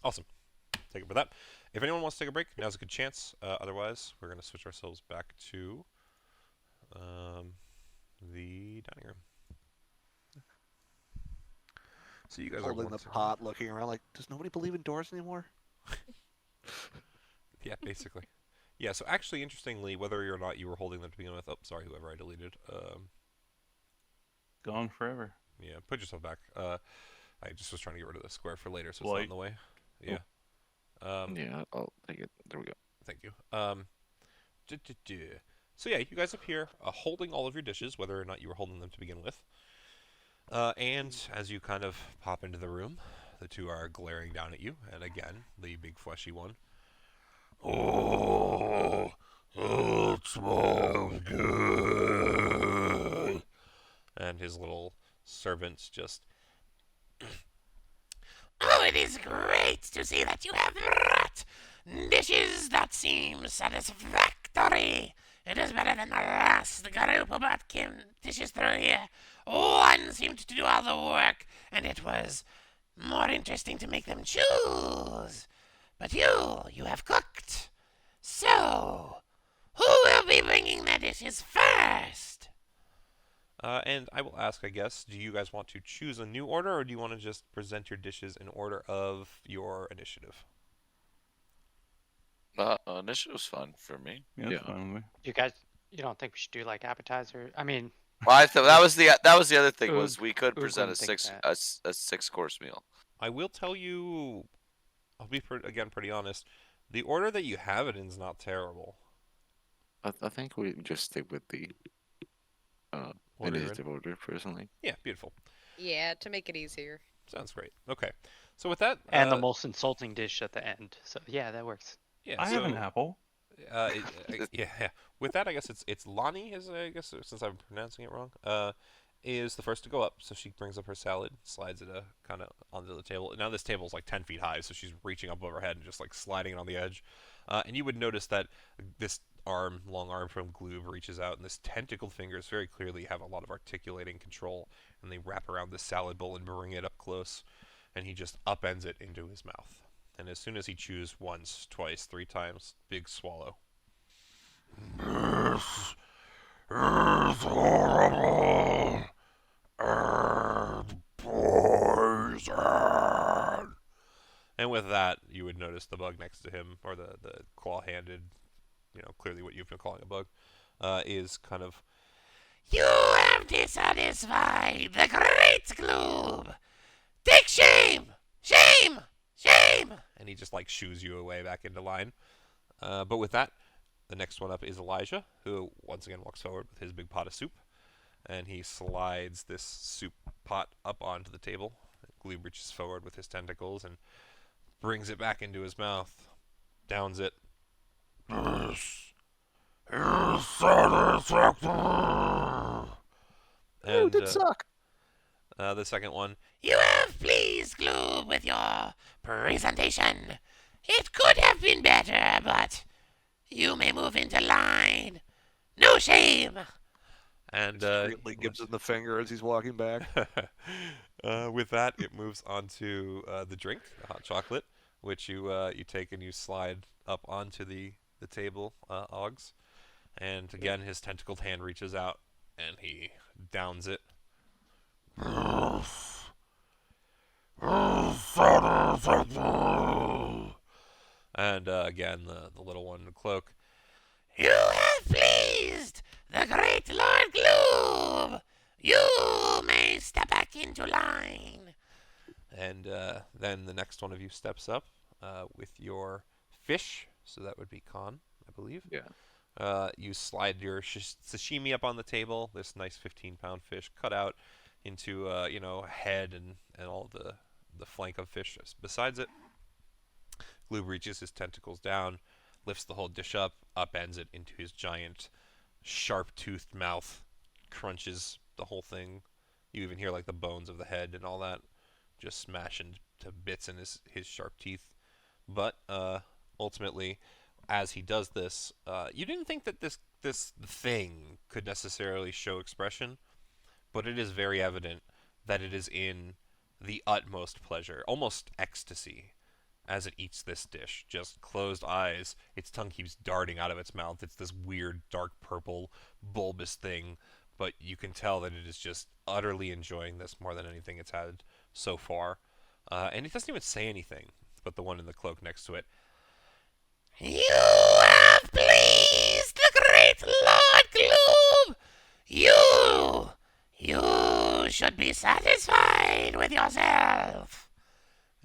Awesome. Take it with that. If anyone wants to take a break, now's a good chance. Otherwise, we're going to switch ourselves back to the dining room. So you guys Holding are the pot, looking around like, does nobody believe in doors anymore? Yeah, basically. Yeah, so actually, interestingly, whether or not you were holding them to begin with, oh, sorry, whoever I deleted. Gone forever. Yeah, put yourself back. I just was trying to get rid of the square for later, so it's not Light. in the way. Yeah. Yeah, I'll take it. There we go. Thank you. So yeah, you guys up here holding all of your dishes, whether or not you were holding them to begin with. And as you kind of pop into the room, the two are glaring down at you, and again, the big fleshy one. Oh, it smells good. And his little servants just. Oh, it is great to see that you have brought dishes that seem satisfactory. It is better than the last group of dishes through here. One seemed to do all the work, and it was more interesting to make them choose. But you have cooked. So, who will be bringing the dishes first? And I will ask, I guess, do you guys want to choose a new order, or do you want to just present your dishes in order of your initiative? Initiative's fine for me. Yeah, Yeah. that's fine with me. You don't think we should do like appetizer? I mean, Well, I thought that was the other thing was Oog- we could Oog present a wouldn't think six that. a 6-course meal. I will tell you, I'll be again pretty honest. The order that you have it in is not terrible. I think we just stick with the Order. initiative order, personally. Yeah, beautiful. Yeah, to make it easier. Sounds great. Okay, so with that, and the most insulting dish at the end. So yeah, that works. yeah, I so, have an apple. yeah. With that, I guess it's Lonnie. Is I guess since I'm pronouncing it wrong. Is the first to go up. So she brings up her salad, slides it kind of onto the table. Now this table is like 10 feet high, so she's reaching up over her head and just like sliding it on the edge. And you would notice that this long arm from Gloob reaches out, and this tentacled fingers very clearly have a lot of articulating control, and they wrap around the salad bowl and bring it up close, and he just upends it into his mouth. And as soon as he chews once, twice, 3 times, big swallow. This is horrible and poison. And with that, you would notice the bug next to him, or the claw-handed, clearly what you've been calling a bug, is kind of... You have dissatisfied the great Gloob. Take shame! Shame! Shame! And he just, shoos you away back into line. But with that, the next one up is Elijah, who once again walks forward with his big pot of soup. And he slides this soup pot up onto the table. Gloob reaches forward with his tentacles and brings it back into his mouth. Downs it. This is satisfactory. Ooh, did suck. The second one. You have pleased Gloob with your presentation. It could have been better, but you may move into line. No shame. And Really gives him the finger as he's walking back. with that, it moves on to the drink, the hot chocolate, which you take and you slide up onto the table, Oggs. And again, his tentacled hand reaches out and he downs it. And again, the little one in the cloak. You have pleased the great Lord Gloob. You may step back into line. And then the next one of you steps up with your fish. So that would be Khan, I believe. Yeah. You slide your sashimi up on the table. This nice 15-pound fish cut out into a head and all the flank of fish besides it. Gloob reaches his tentacles down, lifts the whole dish up, upends it into his giant, sharp-toothed mouth, crunches the whole thing. You even hear the bones of the head and all that just smash into bits in his sharp teeth. But ultimately, as he does this, you didn't think that this thing could necessarily show expression, but it is very evident that it is in the utmost pleasure, almost ecstasy, as it eats this dish. Just closed eyes, its tongue keeps darting out of its mouth. It's this weird, dark purple, bulbous thing, but you can tell that it is just utterly enjoying this more than anything it's had so far. And it doesn't even say anything, but the one in the cloak next to it. You have pleased the great Lord Gloob. You should be satisfied with yourself.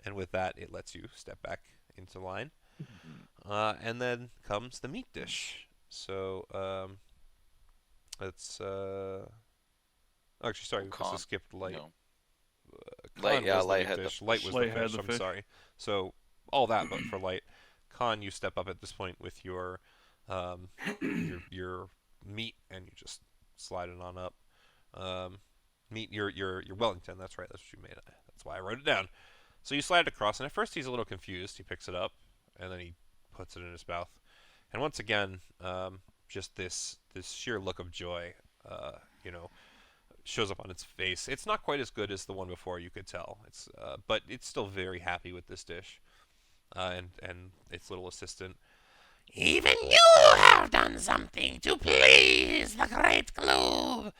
And with that, it lets you step back into line. And then comes the meat dish. So, it's, actually, sorry, we Khan. skipped light. No. Khan was the Light meat had the dish. Light was Light the had fish, the I'm fish. sorry. So, all that, but for Light. Khan, you step up at this point with your, your meat, and you just slide it on up. Meat, your Wellington, that's right, that's what you made. That's why I wrote it down. So you slide it across, and at first he's a little confused. He picks it up, and then he puts it in his mouth. And once again, just this sheer look of joy, shows up on its face. It's not quite as good as the one before, you could tell. But it's still very happy with this dish, and its little assistant. Even you have done something to please the great Gloob.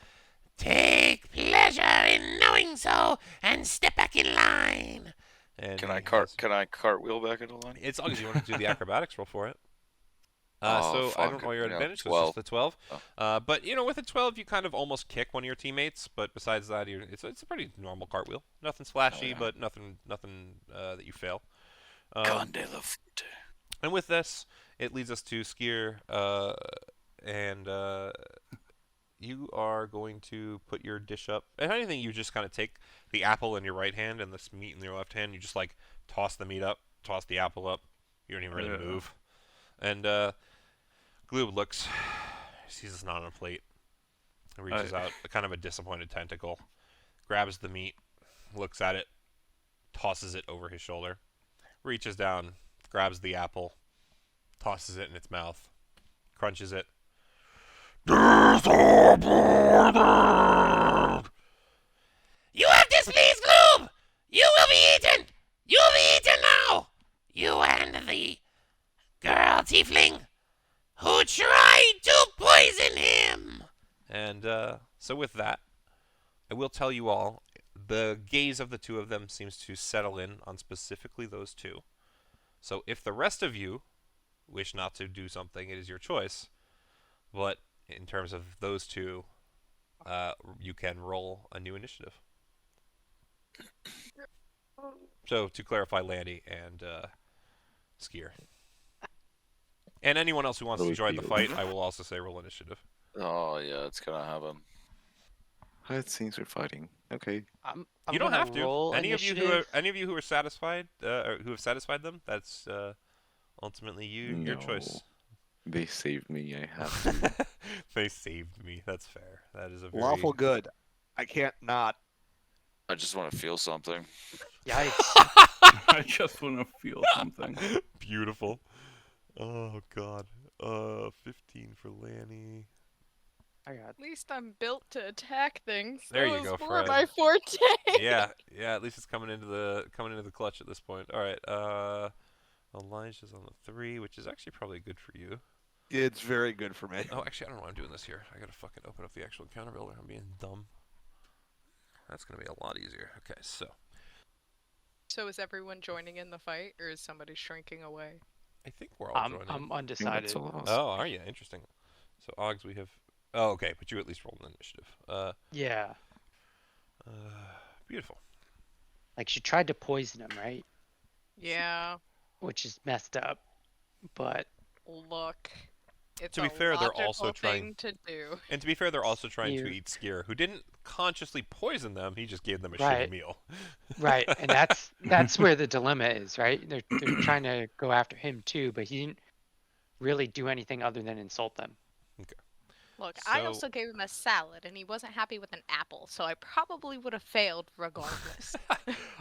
Take pleasure in knowing so, and step back in line. And Can I he cartwheel back into line? It's as long as you want to do the acrobatics roll for it. Oh, So I don't fuck. roll your Yeah, advantage, so 12. it's just the 12. Oh. But with a 12, you kind of almost kick one of your teammates. But besides that, it's a pretty normal cartwhil. Nothing flashy, yeah. but nothing that you fail. Conde la Fute. And with this, it leads us to Skier, and you are going to put your dish up. And anything, you just kind of take the apple in your right hand and this meat in your left hand. You just toss the meat up, toss the apple up. You don't even really move. And Gloob looks, sees it's not on a plate, and reaches out kind of a disappointed tentacle, grabs the meat, looks at it, tosses it over his shoulder, reaches down, grabs the apple, tosses it in its mouth, crunches it. You have displeased Gloob. You will be eaten. You will be eaten now. You little tiefling who tried to poison him. And so with that, I will tell you all, the gaze of the two of them seems to settle in on specifically those two. So if the rest of you wish not to do something, it is your choice. But in terms of those two, you can roll a new initiative. So to clarify, Landy and Skier. And anyone else who wants to join the fight, I will also say roll initiative. Oh yeah, it's gonna happen. It seems we're fighting. Okay. I'm You don't gonna have to. roll Any of initiative. you who are satisfied, or who have satisfied them, that's ultimately your choice. They saved me. I have to. They saved me. That's fair. That is a very Lawful good. I can't not. I just want to feel something. Yikes. I just want to feel something. beautiful. Oh God. 15 for Lanny. I got At least I'm built to attack things. There That you go, was more Fred. my forte. Yeah. At least it's coming into the clutch at this point. All right. Elijah's on the 3, which is actually probably good for you. It's very good for me. Oh, actually, I don't know why I'm doing this here. I gotta fucking open up the actual encounter builder. I'm being dumb. That's gonna be a lot easier. Okay, so. So is everyone joining in the fight, or is somebody shrinking away? I think we're all joining. I'm undecided. Oh, are you? Interesting. So, Oggs, we have... Oh, okay, but you at least rolled an initiative. Yeah. Beautiful. Like, she tried to poison him, right? Yeah. Which is messed up. But Look. It's To be a fair, they're also logical trying- thing to do. And to be fair, they're also trying to Here. eat Skier, who didn't consciously poison them. He just gave them a Right. shitty meal. right, and that's where the dilemma is, right? They're trying to go after him too, but he didn't really do anything other than insult them. Look, I So- also gave him a salad, and he wasn't happy with an apple, so I probably would have failed regardless.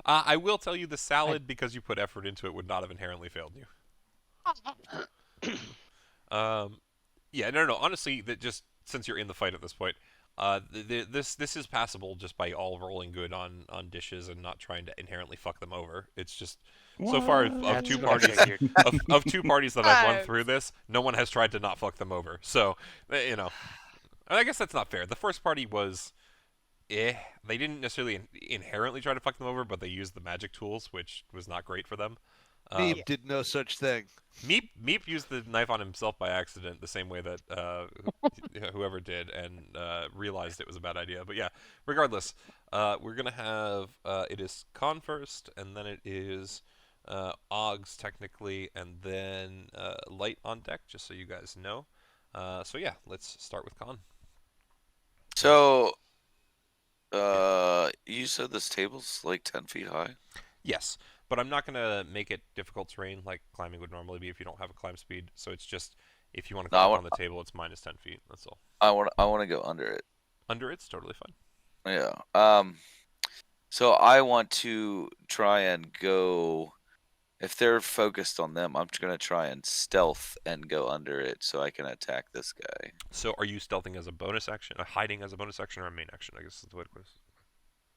I will tell you, the salad, because you put effort into it, would not have inherently failed you. Yeah, no. Honestly, that just since you're in the fight at this point, this is passable just by all rolling good on dishes and not trying to inherently fuck them over. It's just so far of That's two what I parties figured. of two parties that I've run Five. through this, no one has tried to not fuck them over. So you know, I guess that's not fair. The first party was. They didn't necessarily inherently try to fuck them over, but they used the magic tools, which was not great for them. Meep did no such thing. Meep used the knife on himself by accident, the same way that whoever did, and realized it was a bad idea. But yeah, regardless, we're gonna have it is Con first, and then it is Oggs technically, and then Light on deck, just so you guys know. So yeah, let's start with Con. So, you said this table's like 10 feet high? Yes, but I'm not gonna make it difficult terrain like climbing would normally be if you don't have a climb speed. So it's just if you want to No, I climb want- on the table, it's minus 10 feet. That's all. I want to go under it. Under it's totally fine. Yeah. So I want to try and go. If they're focused on them, I'm just gonna try and stealth and go under it so I can attack this guy. So are you stealthing as a bonus action, hiding as a bonus action, or a main action? I guess is the way to put it.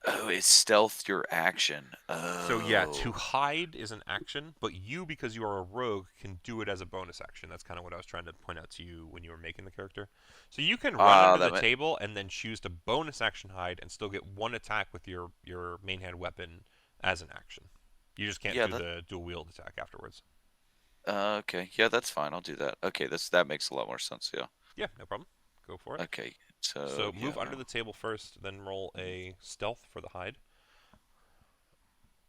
Oh, is stealth your action? Oh. So yeah, to hide is an action, but you, because you are a rogue, can do it as a bonus action. That's kind of what I was trying to point out to you when you were making the character. So you can run under the table and then choose to bonus action hide and still get one attack with your main hand weapon as an action. You just can't do the dual wield attack afterwards. Okay. Yeah, that's fine. I'll do that. Okay, that makes a lot more sense. Yeah. Yeah, no problem. Go for it. Okay. So move yeah, under the table first, then roll a stealth for the hide.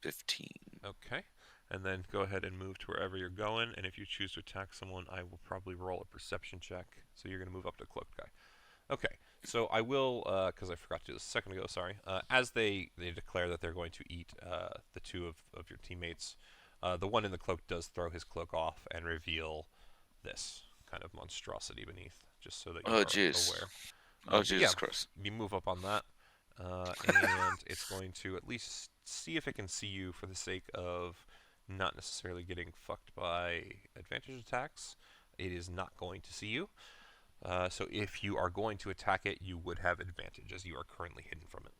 15. Okay. And then go ahead and move to wherever you're going. And if you choose to attack someone, I will probably roll a perception check. So you're going to move up to cloaked guy. Okay. So I will, because I forgot to do this a second ago, sorry. As they declare that they're going to eat the two of your teammates, the one in the cloak does throw his cloak off and reveal this kind of monstrosity beneath, just so that you are aware. Oh, Jesus Christ. You move up on that, and it's going to at least see if it can see you for the sake of not necessarily getting fucked by advantage attacks. It is not going to see you. So if you are going to attack it, you would have advantage, as you are currently hidden from it.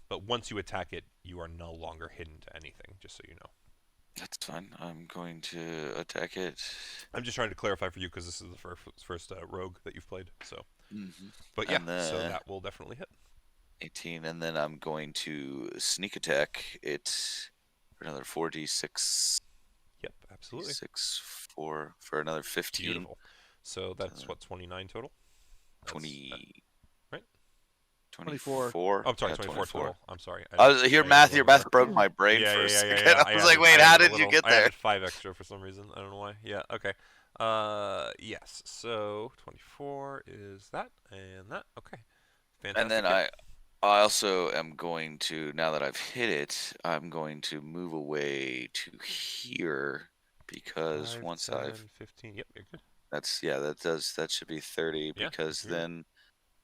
But once you attack it, you are no longer hidden to anything, just so you know. That's fine. I'm going to attack it. I'm just trying to clarify for you because this is the first rogue that you've played. So, Mm-hmm. but yeah, And so then that will definitely hit. 18, and then I'm going to sneak attack it for another 4d6. Yep, absolutely. 4 for another 15. Beautiful. So that's what 29 total. 20. right? 24. Oh, I'm sorry, Yeah, 24 total. I'm sorry. I was here, math. Your math broke my brain Yeah, for a yeah, second. yeah. I was like, wait, how did you get I there? added 5 extra for some reason. I don't know why. Yeah, okay. Yes. So 24 is that and that. Okay. Fantastic. And then I also am going to, now that I've hit it, I'm going to move away to here because 5, once 10, I've 15. Yep, you're good. that should be 30 Yeah, because you're good. then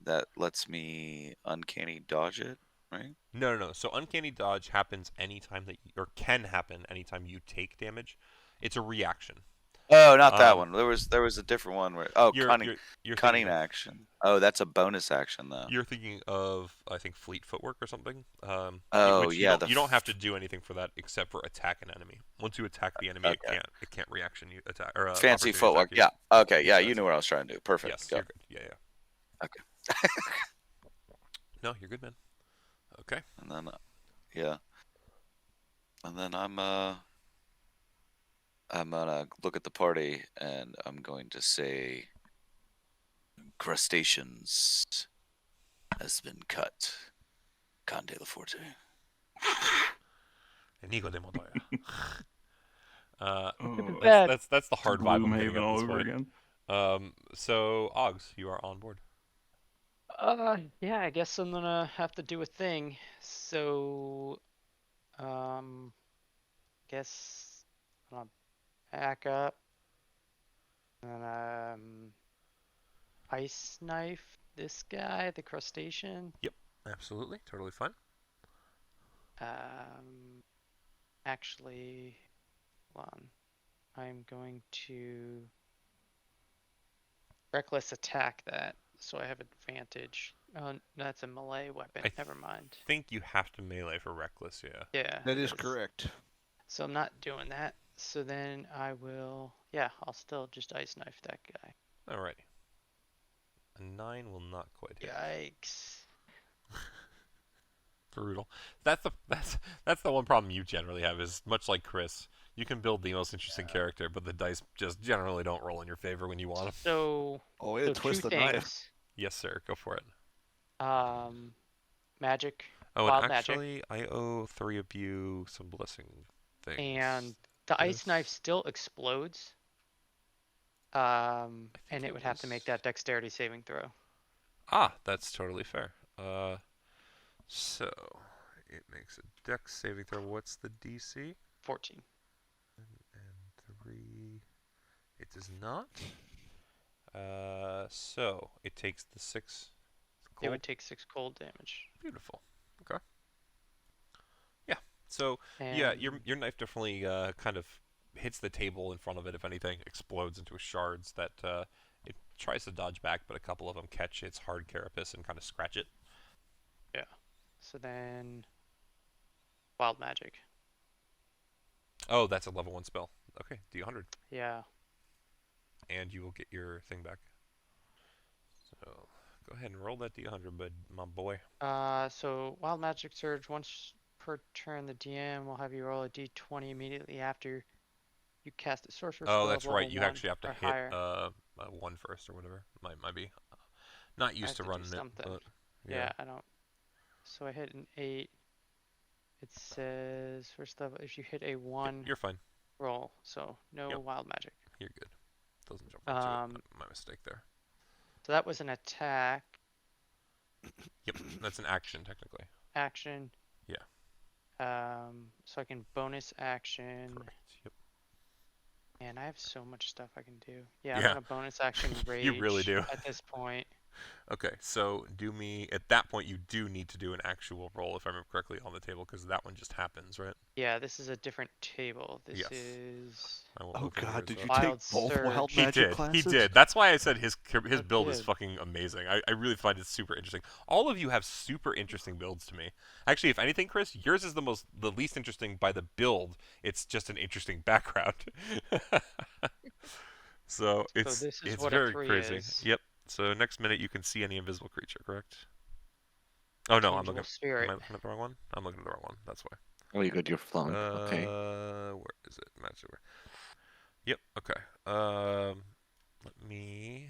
that lets me uncanny dodge it, right? No. So uncanny dodge happens anytime or can happen anytime you take damage. It's a reaction. Oh, not that one. There was a different one where cunning thinking of, action. Oh, that's a bonus action though. You're thinking of I think fleet footwork or something. Oh, you don't have to do anything for that except for attack an enemy. Once you attack the enemy, it can't reaction you attack or fancy footwork. You. Yeah. Okay. Yeah, you knew what I was trying to do. Perfect. Yes, Go. you're good. Yeah. Okay. No, you're good, man. Okay. And then and then I'm gonna look at the party and I'm going to say crustaceans has been cut. Conde la Forte. Inigo de Montoya. Oh, that's the hard vibe I'm getting Gloomhaven at all this over point. again. So Oggs, you are on board. Yeah, I guess I'm gonna have to do a thing. So, guess I'll back up and ice knife this guy, the crustacean. Yep, absolutely, totally fine. Actually, hold on. I'm going to reckless attack that, so I have advantage. Oh, that's a melee weapon. Never mind. I think you have to melee for reckless, yeah. Yeah. That is correct. So I'm not doing that. So then I will, I'll still just ice knife that guy. Alrighty. A 9 will not quite hit. Yikes. Brutal. That's the one problem you generally have is much like Chris. You can build the most interesting character, but the dice just generally don't roll in your favor when you want them. So, it twists the knife. Yes, sir. Go for it. Magic. Oh, wild and actually, magic. I owe 3 of you some blessing things. And the ice knife still explodes. And it would have to make that dexterity saving throw. Ah, that's totally fair. So it makes a dex saving throw. What's the DC? 14. And 3. It does not. So it takes the 6 cold. It would take 6 cold damage. Beautiful. Okay. Yeah. So yeah, your knife definitely kind of hits the table in front of it. If anything, explodes into shards that it tries to dodge back, but a couple of them catch its hard carapace and kind of scratch it. Yeah. So then, wild magic. Oh, that's a level 1 spell. Okay, D100. Yeah. And you will get your thing back. So go ahead and roll that D100, my boy. So wild magic surge once per turn. The DM will have you roll a D20 immediately after you cast a sorcerer spell. Oh, that's right. You actually have to hit higher. 1 first or whatever. Might be. Not used to running it. But, yeah, I don't. So I hit an 8. It says first level if you hit a 1. You're fine. Roll. So no wild magic. You're good. Doesn't jump into it. My mistake there. So that was an attack. Yep, that's an action technically. Action. Yeah. So I can bonus action. Correct. Yep. Man, I have so much stuff I can do. Yeah, I'm gonna bonus action rage. You really do. At this point. Okay, so do me at that point. You do need to do an actual roll, if I remember correctly, on the table because that one just happens, right? Yeah, this is a different table. This Yes. is I will Oh open God, yours did you up. take Wild both wild Surge. He magic did. classes? He did. That's why I said his I build is did. fucking amazing. I really find it super interesting. All of you have super interesting builds to me. Actually, if anything, Chris, yours is the least interesting by the build. It's just an interesting background. So So this is it's what a very 3 crazy. is. Yep. So next minute you can see any invisible creature, correct? Oh no, I'm Tangible looking. spirit. Am I looking at the wrong one? I'm looking at the wrong one. That's why. Oh, you got your flunk. Okay. Where is it? Match over. Yep. Okay. Let me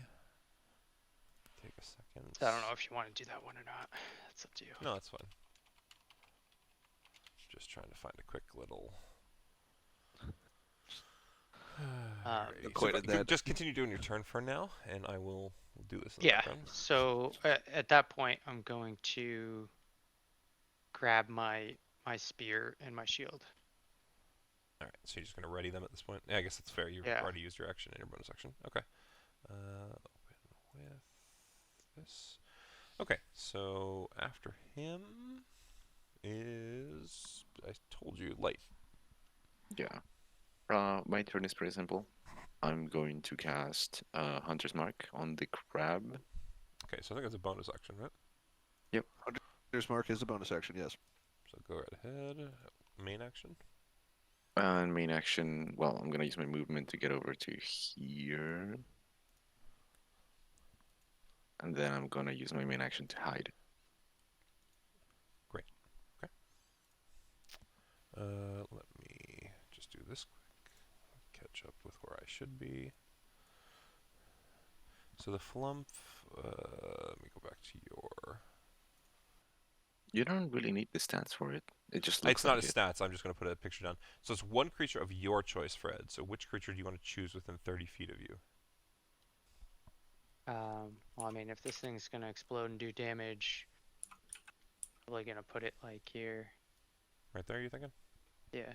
take a second. So I don't know if you want to do that one or not. That's up to you. No, that's fine. Just trying to find a quick little. Alrighty. Avoided So, that. just continue doing your turn for now, and I will do this in the Yeah. background. So at that point, I'm going to grab my spear and my shield. All right. So you're just gonna ready them at this point. Yeah, I guess that's fair. You Yeah. already used your action in your bonus action. Okay. Open with this. Okay. So after him is I told you light. Yeah. My turn is pretty simple. I'm going to cast Hunter's Mark on the crab. Okay. So I think it's a bonus action, right? Hunter's Mark is a bonus action, yes. So go right ahead. Main action. And main action, well, I'm gonna use my movement to get over to here. And then I'm gonna use my main action to hide. Great. Okay. Let me just do this quick. Catch up with where I should be. So the flump. Let me go back to your. You don't really need the stats for it. It just looks It's not like a it. stats. I'm just going to put a picture down. So it's one creature of your choice, Fred. So which creature do you want to choose within 30 feet of you? Well, I mean, if this thing's gonna explode and do damage, probably gonna put it like here. Right there, you thinking? Yeah.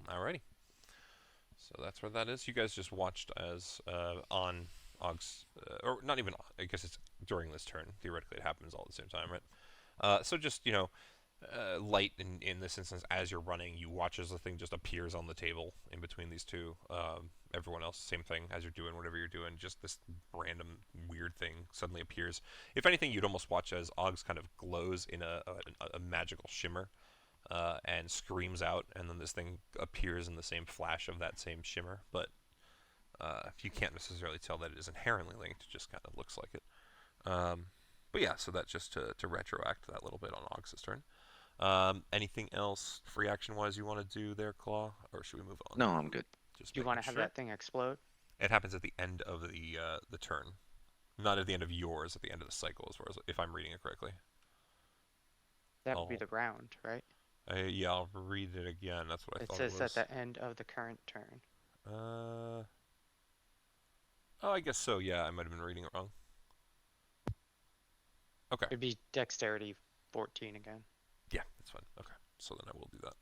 Alrighty. So that's where that is. You guys just watched as on Og's, or not even. I guess it's during this turn. Theoretically, it happens all at the same time, right? So just light in this instance, as you're running, you watch as the thing just appears on the table in between these two. Everyone else, same thing as you're doing whatever you're doing. Just this random weird thing suddenly appears. If anything, you'd almost watch as Og's kind of glows in a magical shimmer. And screams out, and then this thing appears in the same flash of that same shimmer. But you can't necessarily tell that it is inherently linked; it just kind of looks like it. But yeah, so that's just to retroact that little bit on Og's turn. Anything else free action wise you want to do there, Claw, or should we move on? No, I'm good. Just Do you want want to have that thing explode? It happens at the end of the turn, not at the end of yours. At the end of the cycle, as far as if I'm reading it correctly. That would be the round, right? Yeah, I'll read it again. That's what I thought it was. It says at the end of the current turn. Oh, I guess so. Yeah, I might have been reading it wrong. Okay. It'd be dexterity 14 again. Yeah, that's fine. Okay, so then I will do that.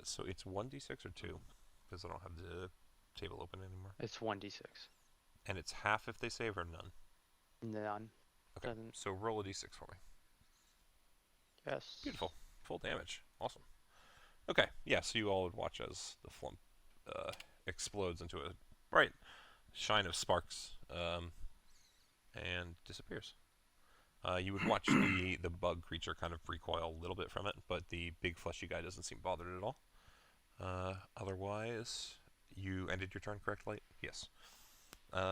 So it's 1d6 or 2? Because I don't have the table open anymore. It's 1d6. And it's half if they save or none? None. Okay, Doesn't... so roll a d6 for me. Yes. Beautiful. Full damage. Awesome. Okay, yeah, so you all would watch as the flump explodes into a bright shine of sparks and disappears. You would watch the bug creature kind of recoil a little bit from it, but the big fleshy guy doesn't seem bothered at all. Otherwise, you ended your turn, correct, Light? Yes.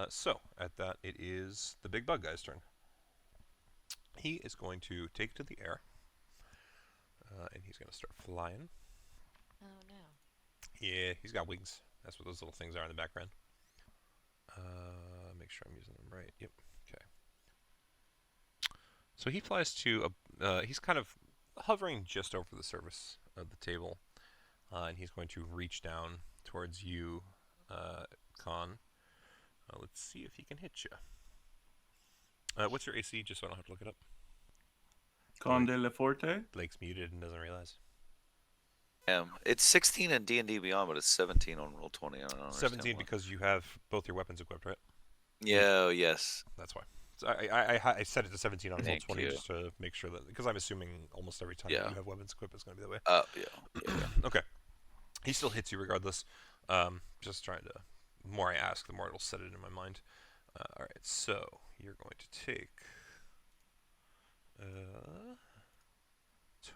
So, at that, it is the big bug guy's turn. He is going to take to the air. And he's going to start flying. Oh no. Yeah, he's got wings. That's what those little things are in the background. Make sure I'm using them right. Yep. Okay. So he flies to he's kind of hovering just over the surface of the table. And he's going to reach down towards you, Khan. Let's see if he can hit you. What's your AC, just so I don't have to look it up? Conde Leforte? Blake's muted and doesn't realize. It's 16 in D&D Beyond, but it's 17 on Roll20. I don't know. 17 because you have both your weapons equipped, right? Yeah, yes. That's why. So I set it to 17 on roll Thank 20 you. just to make sure that, because I'm assuming almost every time Yeah. you have weapons equipped, it's going to be that way. Yeah. Okay. He still hits you regardless. Just trying to. The more I ask, the more it'll set it in my mind. All right. So you're going to take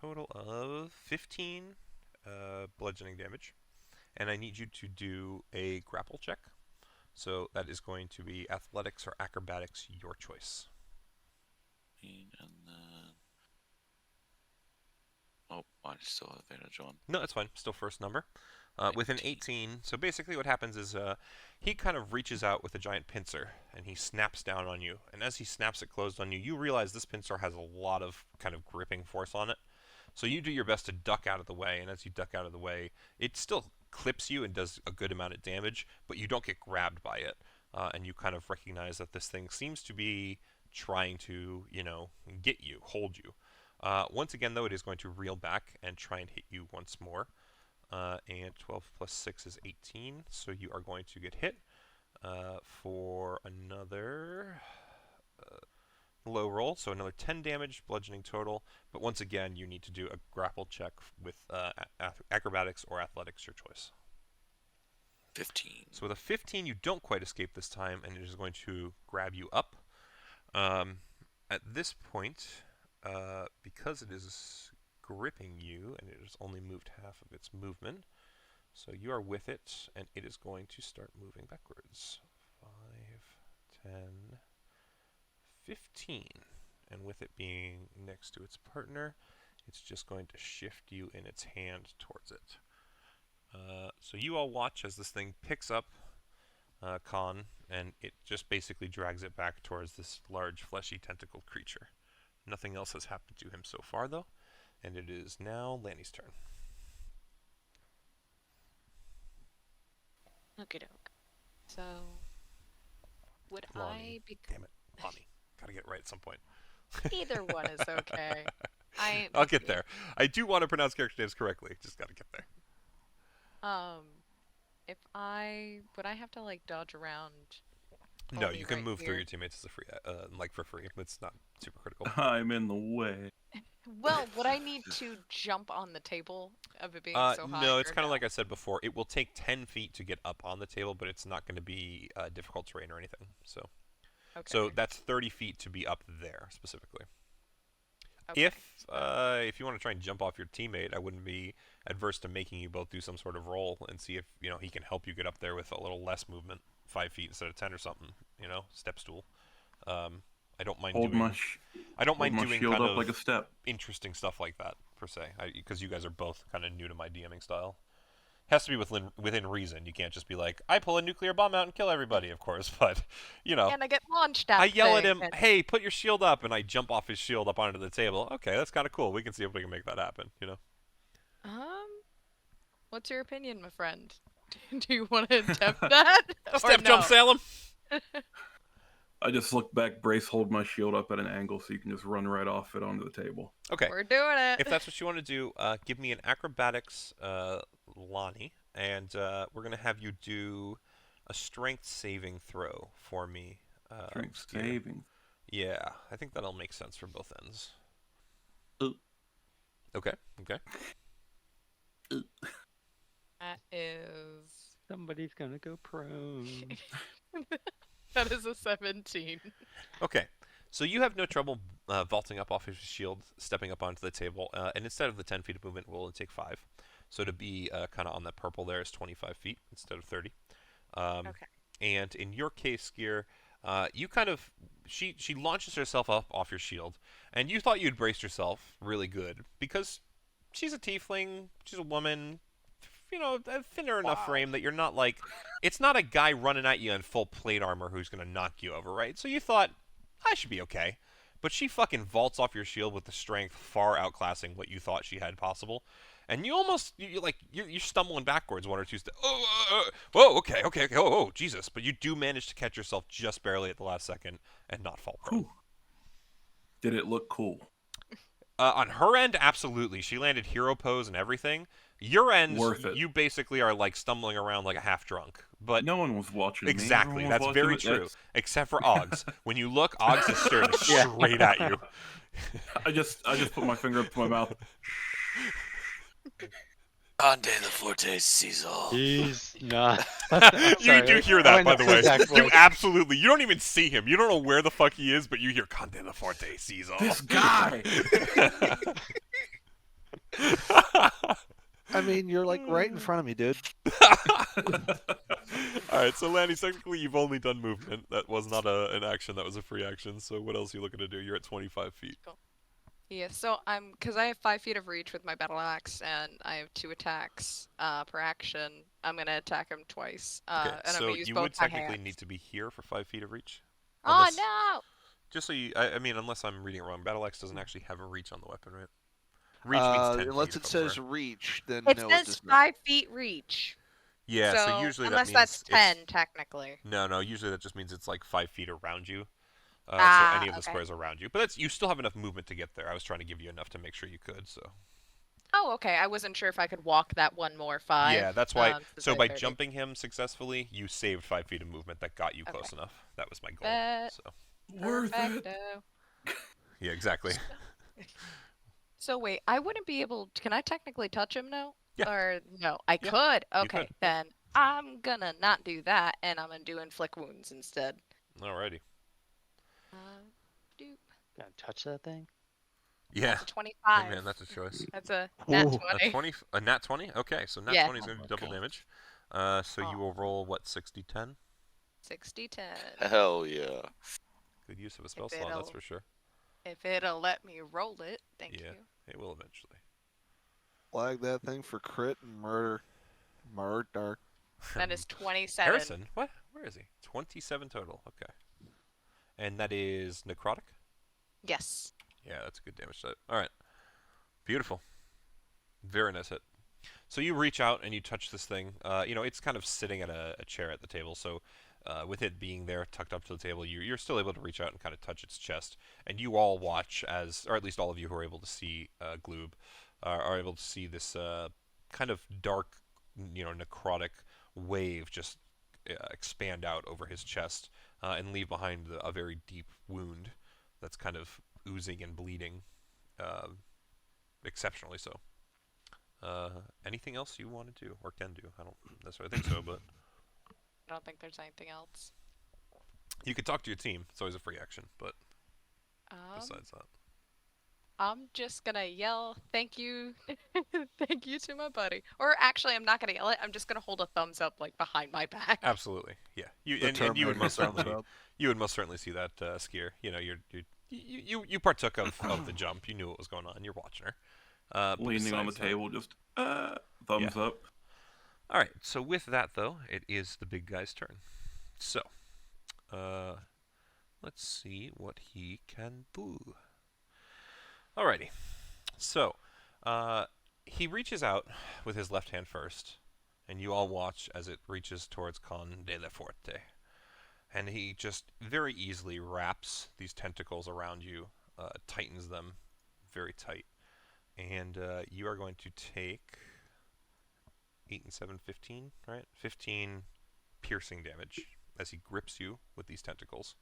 total of 15 bludgeoning damage, and I need you to do a grapple check. So that is going to be athletics or acrobatics, your choice. And then... Oh, I still have advantage on. No, that's fine. Still first number. With an 18, so basically what happens is he kind of reaches out with a giant pincer, and he snaps down on you. And as he snaps it closed on you, you realize this pincer has a lot of kind of gripping force on it. So you do your best to duck out of the way, and as you duck out of the way, it still clips you and does a good amount of damage, but you don't get grabbed by it. And you kind of recognize that this thing seems to be trying to, get you, hold you. Once again, though, it is going to reel back and try and hit you once more. And 12 plus 6 is 18, so you are going to get hit for another low roll, so another 10 damage, bludgeoning total. But once again, you need to do a grapple check with acrobatics or athletics, your choice. 15. So with a 15, you don't quite escape this time, and it is going to grab you up. At this point, because it is gripping you, and it has only moved half of its movement, so you are with it, and it is going to start moving backwards. 5, 10, 15. And with it being next to its partner, it's just going to shift you in its hand towards it. So you all watch as this thing picks up Khan, and it just basically drags it back towards this large, fleshy, tentacled creature. Nothing else has happened to him so far, though, and it is now Lanny's turn. Okie doke. So, would Lonnie. I be... Damn it, Lonnie. Gotta get it right at some point. Either one is okay. I'll get there. I do want to pronounce character names correctly. Just gotta get there. Would I have to like dodge around? No, Only you can right move through here? your teammates as a free, for free. It's not super critical. I'm in the way. Well, would I need to jump on the table of it being so high? No, it's or kind of no? like I said before. It will take 10 feet to get up on the table, but it's not going to be difficult terrain or anything. So Okay. that's 30 feet to be up there specifically. Okay. If you want to try and jump off your teammate, I wouldn't be adverse to making you both do some sort of roll and see if he can help you get up there with a little less movement, 5 feet instead of 10 or something. Step stool. I don't mind doing. I don't mind my doing shield kind up of like a step. interesting stuff like that per se, because you guys are both kind of new to my DMing style. Has to be within reason. You can't just be like, I pull a nuclear bomb out and kill everybody, of course. But And I get launched at I yell at thing, him, and- "Hey, put your shield up!" and I jump off his shield up onto the table. Okay, that's kind of cool. We can see if we can make that happen. What's your opinion, my friend? Do you want to attempt that? Step or jump no? Salem. I just look back, brace, hold my shield up at an angle so you can just run right off it onto the table. Okay. We're doing it. If that's what you want to do, give me an acrobatics, Lonnie, and we're gonna have you do a strength saving throw for me. Strength Skier. saving. Yeah, I think that'll make sense for both ends. Okay. That is Somebody's gonna go prone. that is a 17. Okay. So you have no trouble vaulting up off his shield, stepping up onto the table, and instead of the 10 feet of movement, we'll only take 5. So to be kind of on that purple there is 25 feet instead of 30. Okay. And in your case, Skier, you kind of she launches herself up off your shield, and you thought you'd braced yourself really good because she's a tiefling, she's a woman, a thinner enough frame that you're not like, it's not a guy running at you in full plate armor who's gonna knock you over, right? So you thought I should be okay, but she fucking vaults off your shield with the strength far outclassing what you thought she had possible. And you almost, you're stumbling backwards one or two steps. Whoa, okay, oh, Jesus. But you do manage to catch yourself just barely at the last second and not fall prone. Whew. Did it look cool? On her end, absolutely. She landed hero pose and everything. Your end, Worth it. you basically are like stumbling around like a half drunk. But no one was watching exactly, me. that's very true. Except for Oggs. When you look, Oggs is staring straight at you. I just put my finger up to my mouth. Conde the Forte sees all. He's not. You do hear that, by the way. You way. absolutely. You don't even see him. You don't know where the fuck he is, but you hear Conde the Forte sees all. This guy. I mean, you're like right in front of me, dude. Alright, so Lanny, technically you've only done movement. That was not an action, that was a free action. So what else are you looking to do? You're at 25 feet. Yeah, so because I have 5 feet of reach with my battle axe, and I have 2 attacks per action. I'm gonna attack him twice. Okay, And I'm so gonna use you both would my technically hands. need to be here for 5 feet of reach. Oh Unless- no! Just so you, I mean, unless I'm reading it wrong, battle axe doesn't actually have a reach on the weapon, right? Reach means 10 unless feet it from says where- reach, then It no, it says does not. 5 feet reach. Yeah, so usually unless that means that's 10 it's, technically. No, usually that just means it's like 5 feet around you. So Ah, any of the okay. squares around you. But that's, you still have enough movement to get there. I was trying to give you enough to make sure you could, so. Oh, okay. I wasn't sure if I could walk that one more 5. Yeah, that's why. since So I by 30. jumping him successfully, you saved 5 feet of movement. That got you close Okay. enough. That was my goal. Bet. So. Worth it. Perfecto. Yeah, exactly. So wait, I wouldn't be able. Can I technically touch him now? Yeah. Or no, I Yeah, could. you Okay, could. then I'm gonna not do that, and I'm gonna do inflict wounds instead. Alrighty. Doop. Gotta touch that thing. Yeah. That's a 25. Hey man, that's a choice. That's a nat Ooh. 20. A 20, a nat 20. Okay, so nat Yeah. 20 is going to Oh be my double God. damage. So you Oh. will roll what, 60, 10? 60, 10. Hell yeah. Good use of a spell If slot, that's it'll- for sure. If it'll let me roll it, thank Yeah. you. It will eventually. Flag that thing for crit and murder. Murder. That is 27. Harrison, what? Where is he? 27 total. Okay. And that is necrotic. Yes. Yeah, that's a good damage set. All right. Beautiful. Very nice hit. So you reach out and you touch this thing. It's kind of sitting at a chair at the table. So with it being there, tucked up to the table, you're still able to reach out and kind of touch its chest. And you all watch as, or at least all of you who are able to see Gloob, are able to see this kind of dark, necrotic wave just expand out over his chest and leave behind a very deep wound that's kind of oozing and bleeding, exceptionally so. Anything else you want to do or can do? I don't necessarily think so, but I don't think there's anything else. you could talk to your team. It's always a free action, but besides that. I'm just gonna yell, thank you, thank you to my buddy. Or actually, I'm not gonna yell it. I'm just gonna hold a thumbs up like behind my back. Absolutely, yeah. The And you would Terminator most thumbs certainly, up. you would most certainly see that skier. You partook of the jump. You knew what was going on. You're watching her. But Leaning on the besides that- table, just thumbs up. All right. So with that though, it is the big guy's turn. So, let's see what he can do. Alrighty. So, he reaches out with his left hand first, and you all watch as it reaches towards Con de la Forte. And he just very easily wraps these tentacles around you, tightens them very tight. And you are going to take 8 and 7, 15, right? 15 piercing damage as he grips you with these tentacles.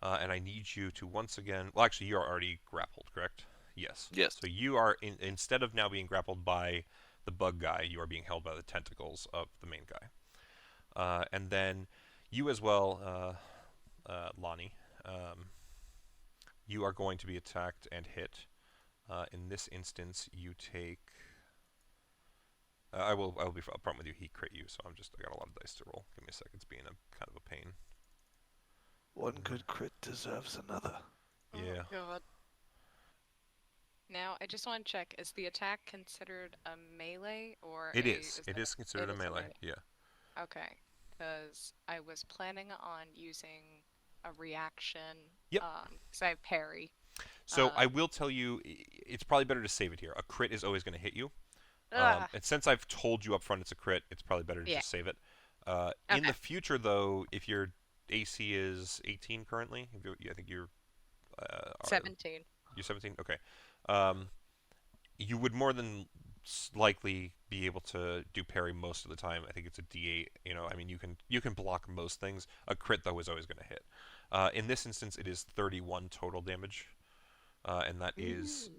And I need you to once again... Well, actually, you are already grappled, correct? Yes. Yes. So you are, instead of now being grappled by the bug guy, you are being held by the tentacles of the main guy. And then you as well, Lonnie, you are going to be attacked and hit. In this instance, you take... I will be upfront with you. He crit you, so I got a lot of dice to roll. Give me a second. It's being kind of a pain. One good crit deserves another. Yeah. Oh, God. Now, I just want to check, is the attack considered a melee or It a... is. It is considered a is melee. Yeah. Okay, because I was planning on using a reaction. Yep. Because I have parry. So I will tell you, it's probably better to save it here. A crit is always going to hit you. Ugh. And since I've told you up front it's a crit, it's probably better to Yeah. just save it. In Okay. the future, though, if your AC is 18 currently, I think you're... 17. You're 17? Okay. You would more than likely be able to do parry most of the time. I think it's a D8. I mean, you can block most things. A crit though is always going to hit. In this instance, it is 31 total damage, and that is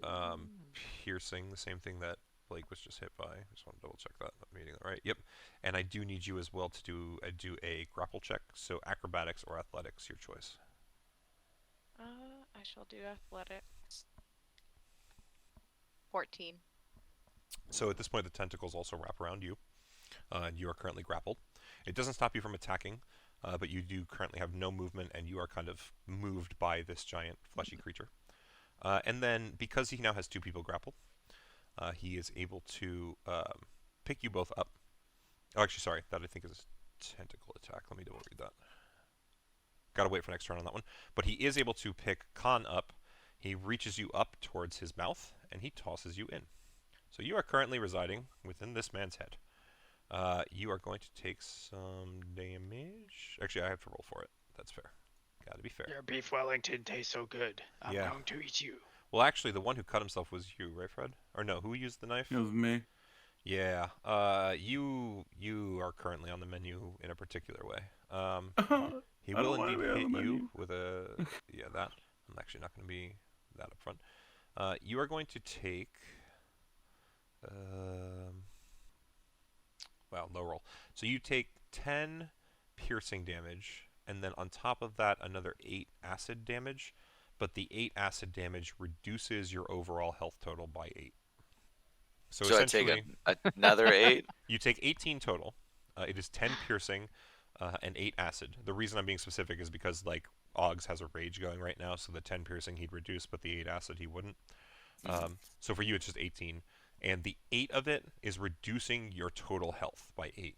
piercing, the same thing that Blake was just hit by. I just want to double check that. I'm reading that right. Yep. And I do need you as well to do a grapple check. So acrobatics or athletics, your choice. I shall do athletics. 14. So at this point, the tentacles also wrap around you. You are currently grappled. It doesn't stop you from attacking, but you do currently have no movement, and you are kind of moved by this giant fleshy creature. And then, because he now has 2 people grappled, he is able to pick you both up. Oh, actually, sorry. That I think is a tentacle attack. Let me double read that. Gotta wait for next turn on that one. But he is able to pick Khan up. He reaches you up towards his mouth, and he tosses you in. So you are currently residing within this man's head. You are going to take some damage. Actually, I have to roll for it. That's fair. Gotta be fair. Your beef Wellington tastes so good. I'm going to eat you. Well, actually, the one who cut himself was you, right, Fred? Or no, who used the knife? It was me. Yeah. You are currently on the menu in a particular way. He will indeed hit you with a that. I'm actually not going to be that up front. You are going to take low roll. So you take 10 piercing damage, and then on top of that another 8 acid damage, but the 8 acid damage reduces your overall health total by 8. So essentially, I take another 8? You take 18 total. It is 10 piercing and 8 acid. The reason I'm being specific is because, like, Oggs has a rage going right now, so the 10 piercing he'd reduce, but the 8 acid he wouldn't. So for you, it's just 18. And the 8 of it is reducing your total health by 8.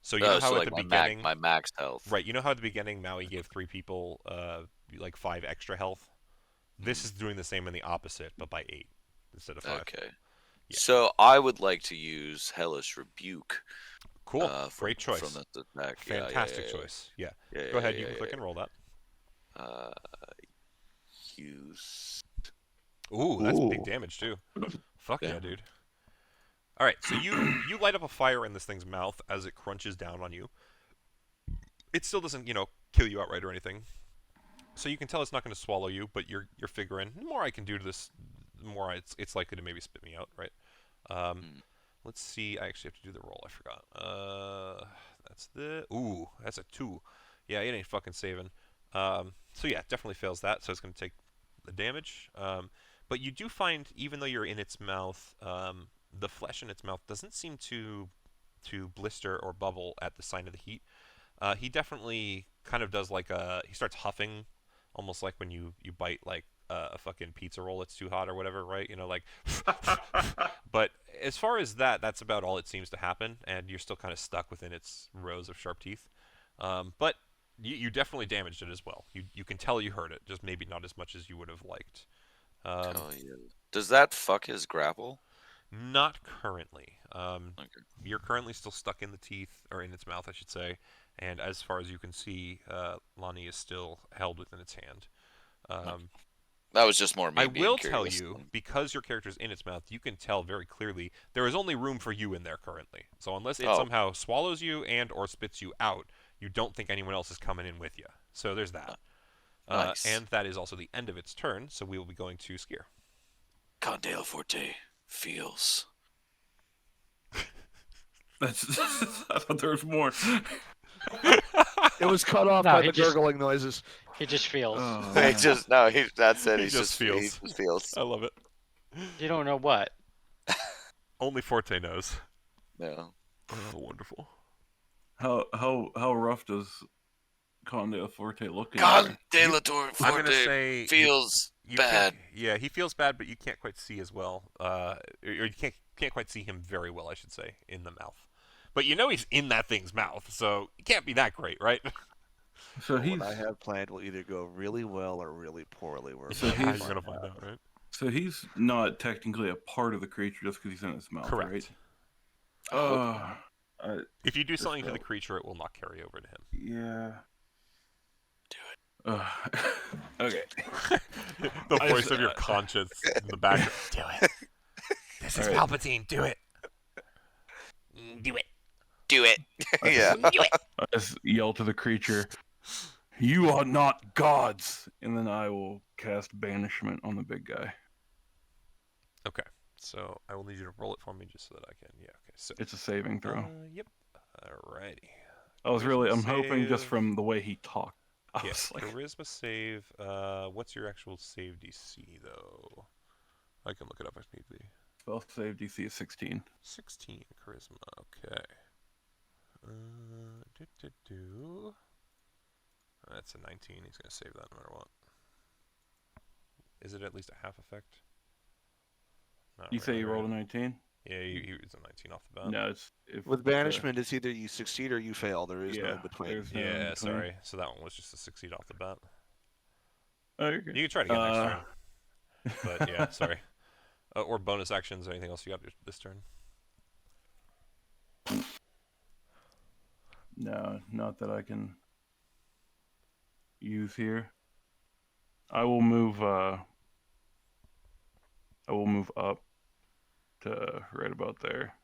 So you know how at the beginning... my max health. Right, you know how at the beginning Maui gave 3 people, 5 extra health? This is doing the same in the opposite, but by 8 instead of 5. Okay. Yeah. So I would like to use Hellish Rebuke. Cool. Great choice. From this attack. Fantastic choice. Yeah. Go ahead. You can click and roll that. Use. Ooh, that's big damage too. Fuck yeah, dude. All right, so you light up a fire in this thing's mouth as it crunches down on you. It still doesn't, kill you outright or anything. So you can tell it's not going to swallow you, but you're figuring, the more I can do to this, the more it's likely to maybe spit me out, right? Let's see. I actually have to do the roll. I forgot. That's a 2. Yeah, it ain't fucking saving. So yeah, it definitely fails that. So it's going to take the damage. But you do find, even though you're in its mouth, the flesh in its mouth doesn't seem to blister or bubble at the sign of the heat. He definitely kind of does he starts huffing, almost like when you bite like a fucking pizza roll that's too hot or whatever, right? But as far as that's about all it seems to happen, and you're still kind of stuck within its rows of sharp teeth. But you definitely damaged it as well. You can tell you hurt it, just maybe not as much as you would have liked. Does that fuck his grapple? Not currently. Okay. You're currently still stuck in the teeth, or in its mouth, I should say. And as far as you can see, Lonnie is still held within its hand. That was just more me. I will tell you, because your character's in its mouth, you can tell very clearly there is only room for you in there currently. So unless it somehow swallows you and or spits you out, you don't think anyone else is coming in with you. So there's that. Nice. And that is also the end of its turn, so we will be going to Skier. Condale Forte feels. I thought there was more. It was cut off by the gurgling noises. He just feels. That's it. He just feels. He just feels. I love it. You don't know what. Only Forte knows. No. Oh, wonderful. How rough does Condale Forte look? Condale Forte I'm gonna say feels bad. Yeah, he feels bad, but you can't quite see as well. Or you can't quite see him very well, I should say, in the mouth. But he's in that thing's mouth, so it can't be that great, right? So what I have planned will either go really well or really poorly. So he's gonna find out, right? So he's not technically a part of the creature just because he's in its mouth, correct? Right? If you do something to the creature, it will not carry over to him. Yeah. Okay. The voice of your conscience in the back. Do it. This is Palpatine. Do it. Do it. Do it. Yeah. Do it. I just yell to the creature, "You are not gods!" And then I will cast banishment on the big guy. Okay. So I will need you to roll it for me just so that I can. Yeah. Okay. So. It's a saving throw. Yep. Alrighty. I'm Charisma hoping just save. from the way he talked. I Yeah. was like, Charisma save. What's your actual save DC though? I can look it up if need be. spell save DC is 16. 16 charisma. Okay. That's a 19. He's gonna save that no matter what. Is it at least a half effect? Not You say really, you rolled a 19? Yeah, it's a 19 off the bat. No, it's With banishment, it's either you succeed or you fail. There is no between. there's no in Yeah, between. sorry. So that one was just a succeed off the bat. Oh, you're good. You can try it again next turn. But yeah, sorry. Or bonus actions or anything else you got this turn? No, not that I can use here. I will move up to right about there.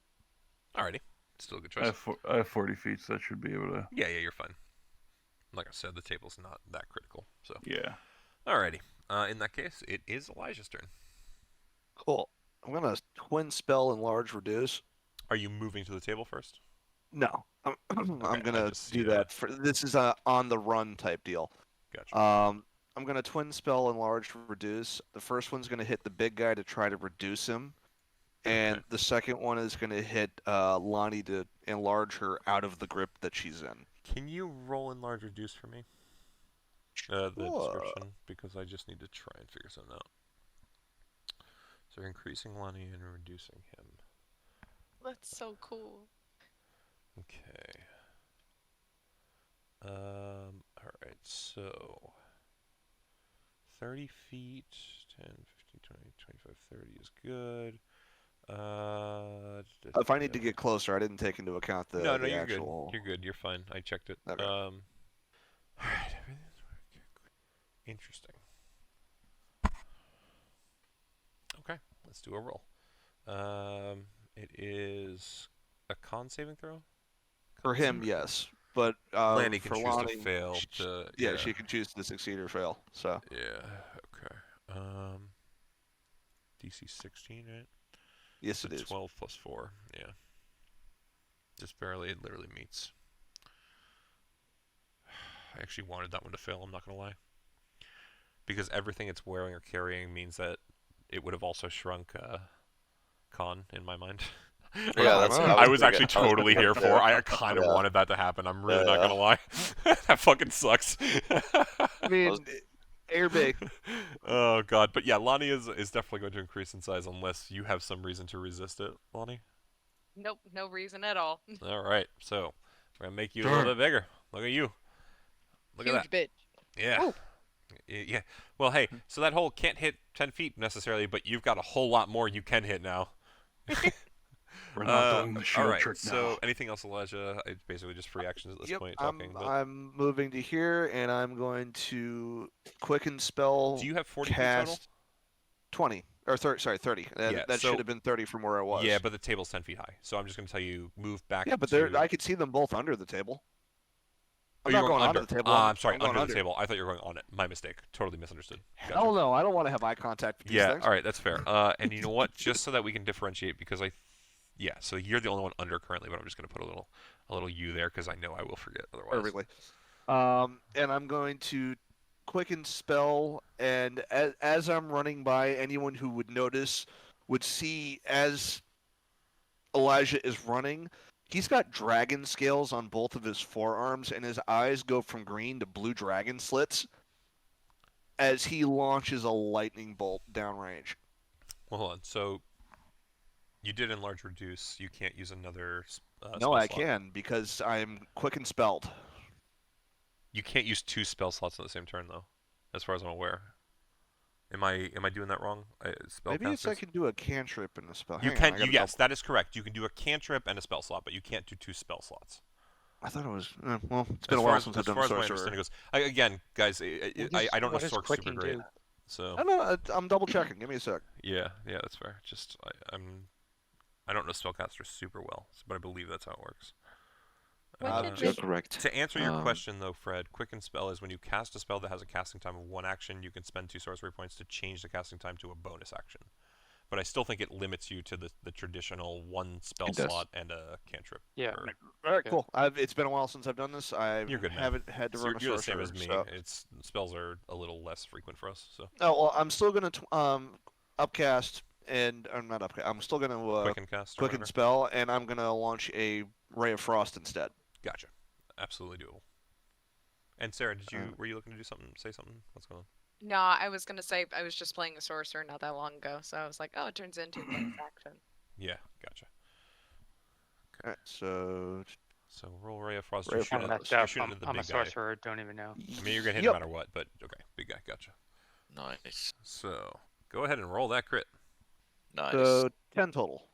Alrighty. Still a good I choice. have 40 feet, so that should be able to. Yeah, you're fine. Like I said, the table's not that critical. So. Yeah. Alrighty. In that case, it is Elijah's turn. Cool. I'm gonna twin spell enlarge reduce. Are you moving to the table first? No, I'm I gonna just see do that. For this is a on the run type deal. Gotcha. I'm gonna twin spell enlarge reduce. The first one's gonna hit the big guy to try to reduce him, and Okay. the second one is gonna hit Lonnie to enlarge her out of the grip that she's in. Can you roll enlarge reduce for me? The description, because I just need to try and figure something out. So increasing Lonnie and reducing him. That's so cool. Okay. Alright, so 30 feet, 10, 15, 20, 25, 30 is good. If I need to get closer, I didn't take into account the no, the you're actual. good. You're good. You're fine. I checked it. Okay. Alright, everything's working. Interesting. Okay, let's do a roll. It is a con saving throw? For him, yes, but Lanny for can choose Lonnie, to fail sh- to. yeah, she can choose to succeed or fail. So Yeah, okay. DC 16, right? yes, So it is. 12 plus 4, yeah. Just barely, it literally meets. I actually wanted that one to fail, I'm not going to lie. Because everything it's wearing or carrying means that it would have also shrunk Con in my mind. Yeah, that's what I was actually thinking. I was totally thinking here that. for. I kind of Yeah. wanted that to happen. I'm really not Yeah. gonna lie. That fucking sucks. I mean, air big. Oh god, but yeah, Lonnie is definitely going to increase in size unless you have some reason to resist it, Lonnie. Nope, no reason at all. All right, so we're gonna make you a little bit bigger. Look at you. Look Huge at that. bitch. Yeah. Ooh. Yeah. Well, hey, so that hole can't hit 10 feet necessarily, but you've got a whole lot more you can hit now. We're not doing the shield all right, trick now. so anything else, Elijah? It's basically just free actions at this point talking. But I'm moving to here, and I'm going to quicken spell. do you have 40 feet cast total? 20 or 30? Sorry, 30. Yeah, that so- should have been 30 from where I was. Yeah, but the table's 10 feet high, so I'm just going to tell you move back. yeah, but to... I could see them both under the table. I'm Oh, not you're going under onto the table. I'm sorry, I'm going under the table. I thought you were going on it. My mistake. Totally misunderstood. Gotcha. Hell no, I don't want to have eye contact with these Yeah, things. all right, that's fair. And you know what? Just so that we can differentiate, because yeah, so you're the only one under currently, but I'm just going to put a little U there because I know I will forget otherwise. Perfectly. And I'm going to quicken spell, and as I'm running by, anyone who would notice would see as Elijah is running, he's got dragon scales on both of his forearms, and his eyes go from green to blue dragon slits as he launches a lightning bolt downrange. Well, hold on. So you did enlarge reduce. You can't use another. No, spell I slot. can because I'm quicken spelled. You can't use 2 spell slots on the same turn, though, as far as I'm aware. Am I doing that wrong? Maybe it's I can do a cantrip in the spell. You Hang on, can. I gotta Yes, that is correct. You can do a cantrip and a spell slot, but you can't do 2 spell slots. I thought it was. Well, it's been As a far while as, since as I've done far as my sorcerer. understanding goes, again, guys, I don't know what does Sork's super quicking great, do? so I know. I'm double checking. Give me a sec. yeah, that's fair. Just I'm I don't know spellcaster super well, but I believe that's how it works. What did You're they- correct. To answer your Um, question, though, Fred, Quicken Spell is when you cast a spell that has a casting time of 1 action, you can spend 2 sorcery points to change the casting time to a bonus action. But I still think it limits you to the traditional 1 spell It does. slot and a cantrip. Yeah. or- All right, Yeah. cool. It's been a while since I've done this. I You're good, man. haven't had to So run a you're the same sorcerer. as me. So. It's spells are a little less frequent for us. So Oh well, I'm still gonna upcast and I'm not upcast. I'm still gonna quicken cast. Or quicken whatever. spell, and I'm gonna launch a ray of frost instead. Gotcha. Absolutely doable. And Sarah, were you looking to do something? Say something? What's going on? No, I was gonna say I was just playing a sorcerer not that long ago, so I was like, oh, it turns into a bonus action. Yeah, gotcha. All right, so So roll Ray of Frost. Ray You're of shooting, I'm at, Frost. messed you're up. shooting at the I'm a big guy. sorcerer. Don't even know. I mean, you're gonna hit Yep. no matter what, but okay, big guy, gotcha. Nice. So go ahead and roll that crit. Nice. So 10 total.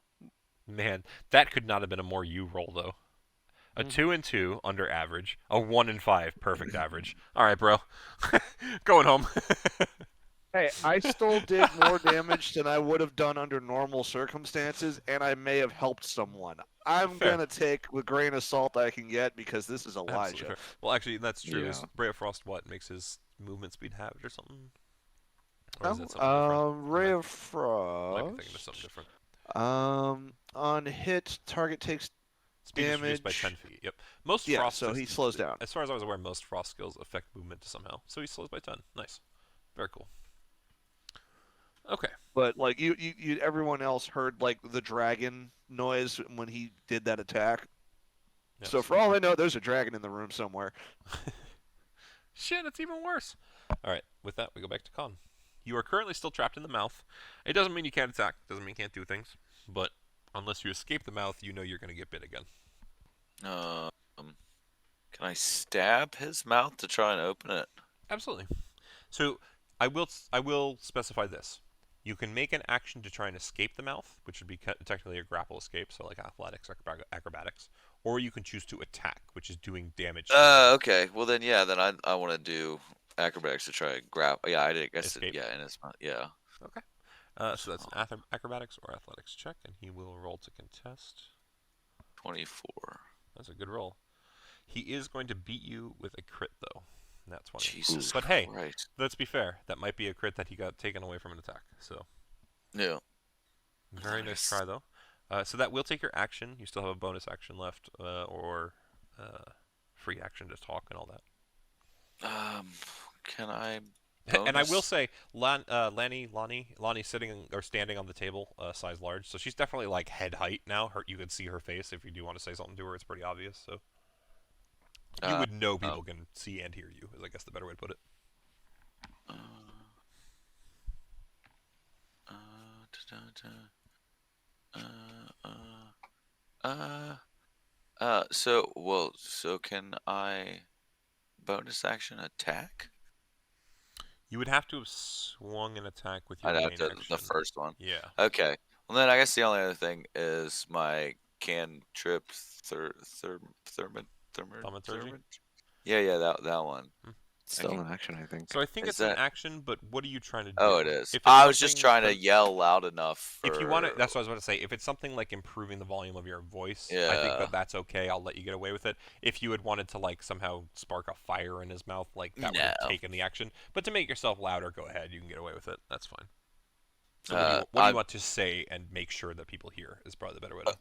Man, that could not have been a more you roll though. A 2 and 2 under average. A 1 and 5 perfect average. All right, bro. Going home. Hey, I still did more damage than I would have done under normal circumstances, and I may have helped someone. I'm Fair. gonna take the grain of salt I can get because this is Absolutely Elijah. fair. Well, actually, that's true. Is Yeah. Ray of Frost what makes his movement speed halved or something? Or No, is it something different? Ray Might- of Frost. Might be thinking of something different. On hit, target takes Speed is reduced by damage. 10 feet. Yep. Most Yeah, frost. so he slows down. As far as I was aware, most frost skills affect movement somehow. So he slows by 10. Nice. Very cool. Okay. But like you, everyone else heard like the dragon noise when he did that attack. Yep, So for all I know, there's a dragon in the room somewhere. Shit, it's even worse. All right. With that, we go back to Con. You are currently still trapped in the mouth. It doesn't mean you can't attack. Doesn't mean you can't do things. But unless you escape the mouth, you know you're going to get bit again. Can I stab his mouth to try and open it? Absolutely. So I will specify this. You can make an action to try and escape the mouth, which would be technically a grapple escape, so like athletics, acrobatics, or you can choose to attack, which is doing damage. Okay. Well then, yeah. Then I want to do acrobatics to try and grab. Yeah, I did. Guess Escape. yeah, in his mouth. Yeah. Okay. So that's an acrobatics or athletics check, and he will roll to contest. 24. That's a good roll. He is going to beat you with a crit, though. And that's 20. Jesus. But hey, Christ. let's be fair. That might be a crit that he got taken away from an attack. So Yeah. very nice Nice. try, though. So that will take your action. You still have a bonus action left, or free action to talk and all that. Can I? And I will bonus? say, Lonnie sitting or standing on the table, size large, so she's definitely like head height now. You can see her face if you do want to say something to her. It's pretty obvious. So you would know people can see and hear you. Is I guess the better way to put it. So can I bonus action attack? You would have to have swung an attack with your I'd have main to action. the first one. Yeah. Okay. Well, then I guess the only other thing is my cantrip Thaumaturgy? Yeah, that one. Still an action, I think. So I think Is it's an that- action, but what are you trying to do? Oh, it is. If it's I was just something trying to for- yell loud enough. If you want to, for- that's what I was about to say. If it's something like improving the volume of your voice, I think Yeah. that's okay. I'll let you get away with it. If you had wanted to like somehow spark a fire in his mouth, like that would have No. taken the action. But to make yourself louder, go ahead. You can get away with it. That's fine. So what do I- you want to say and make sure that people hear is probably the better way to.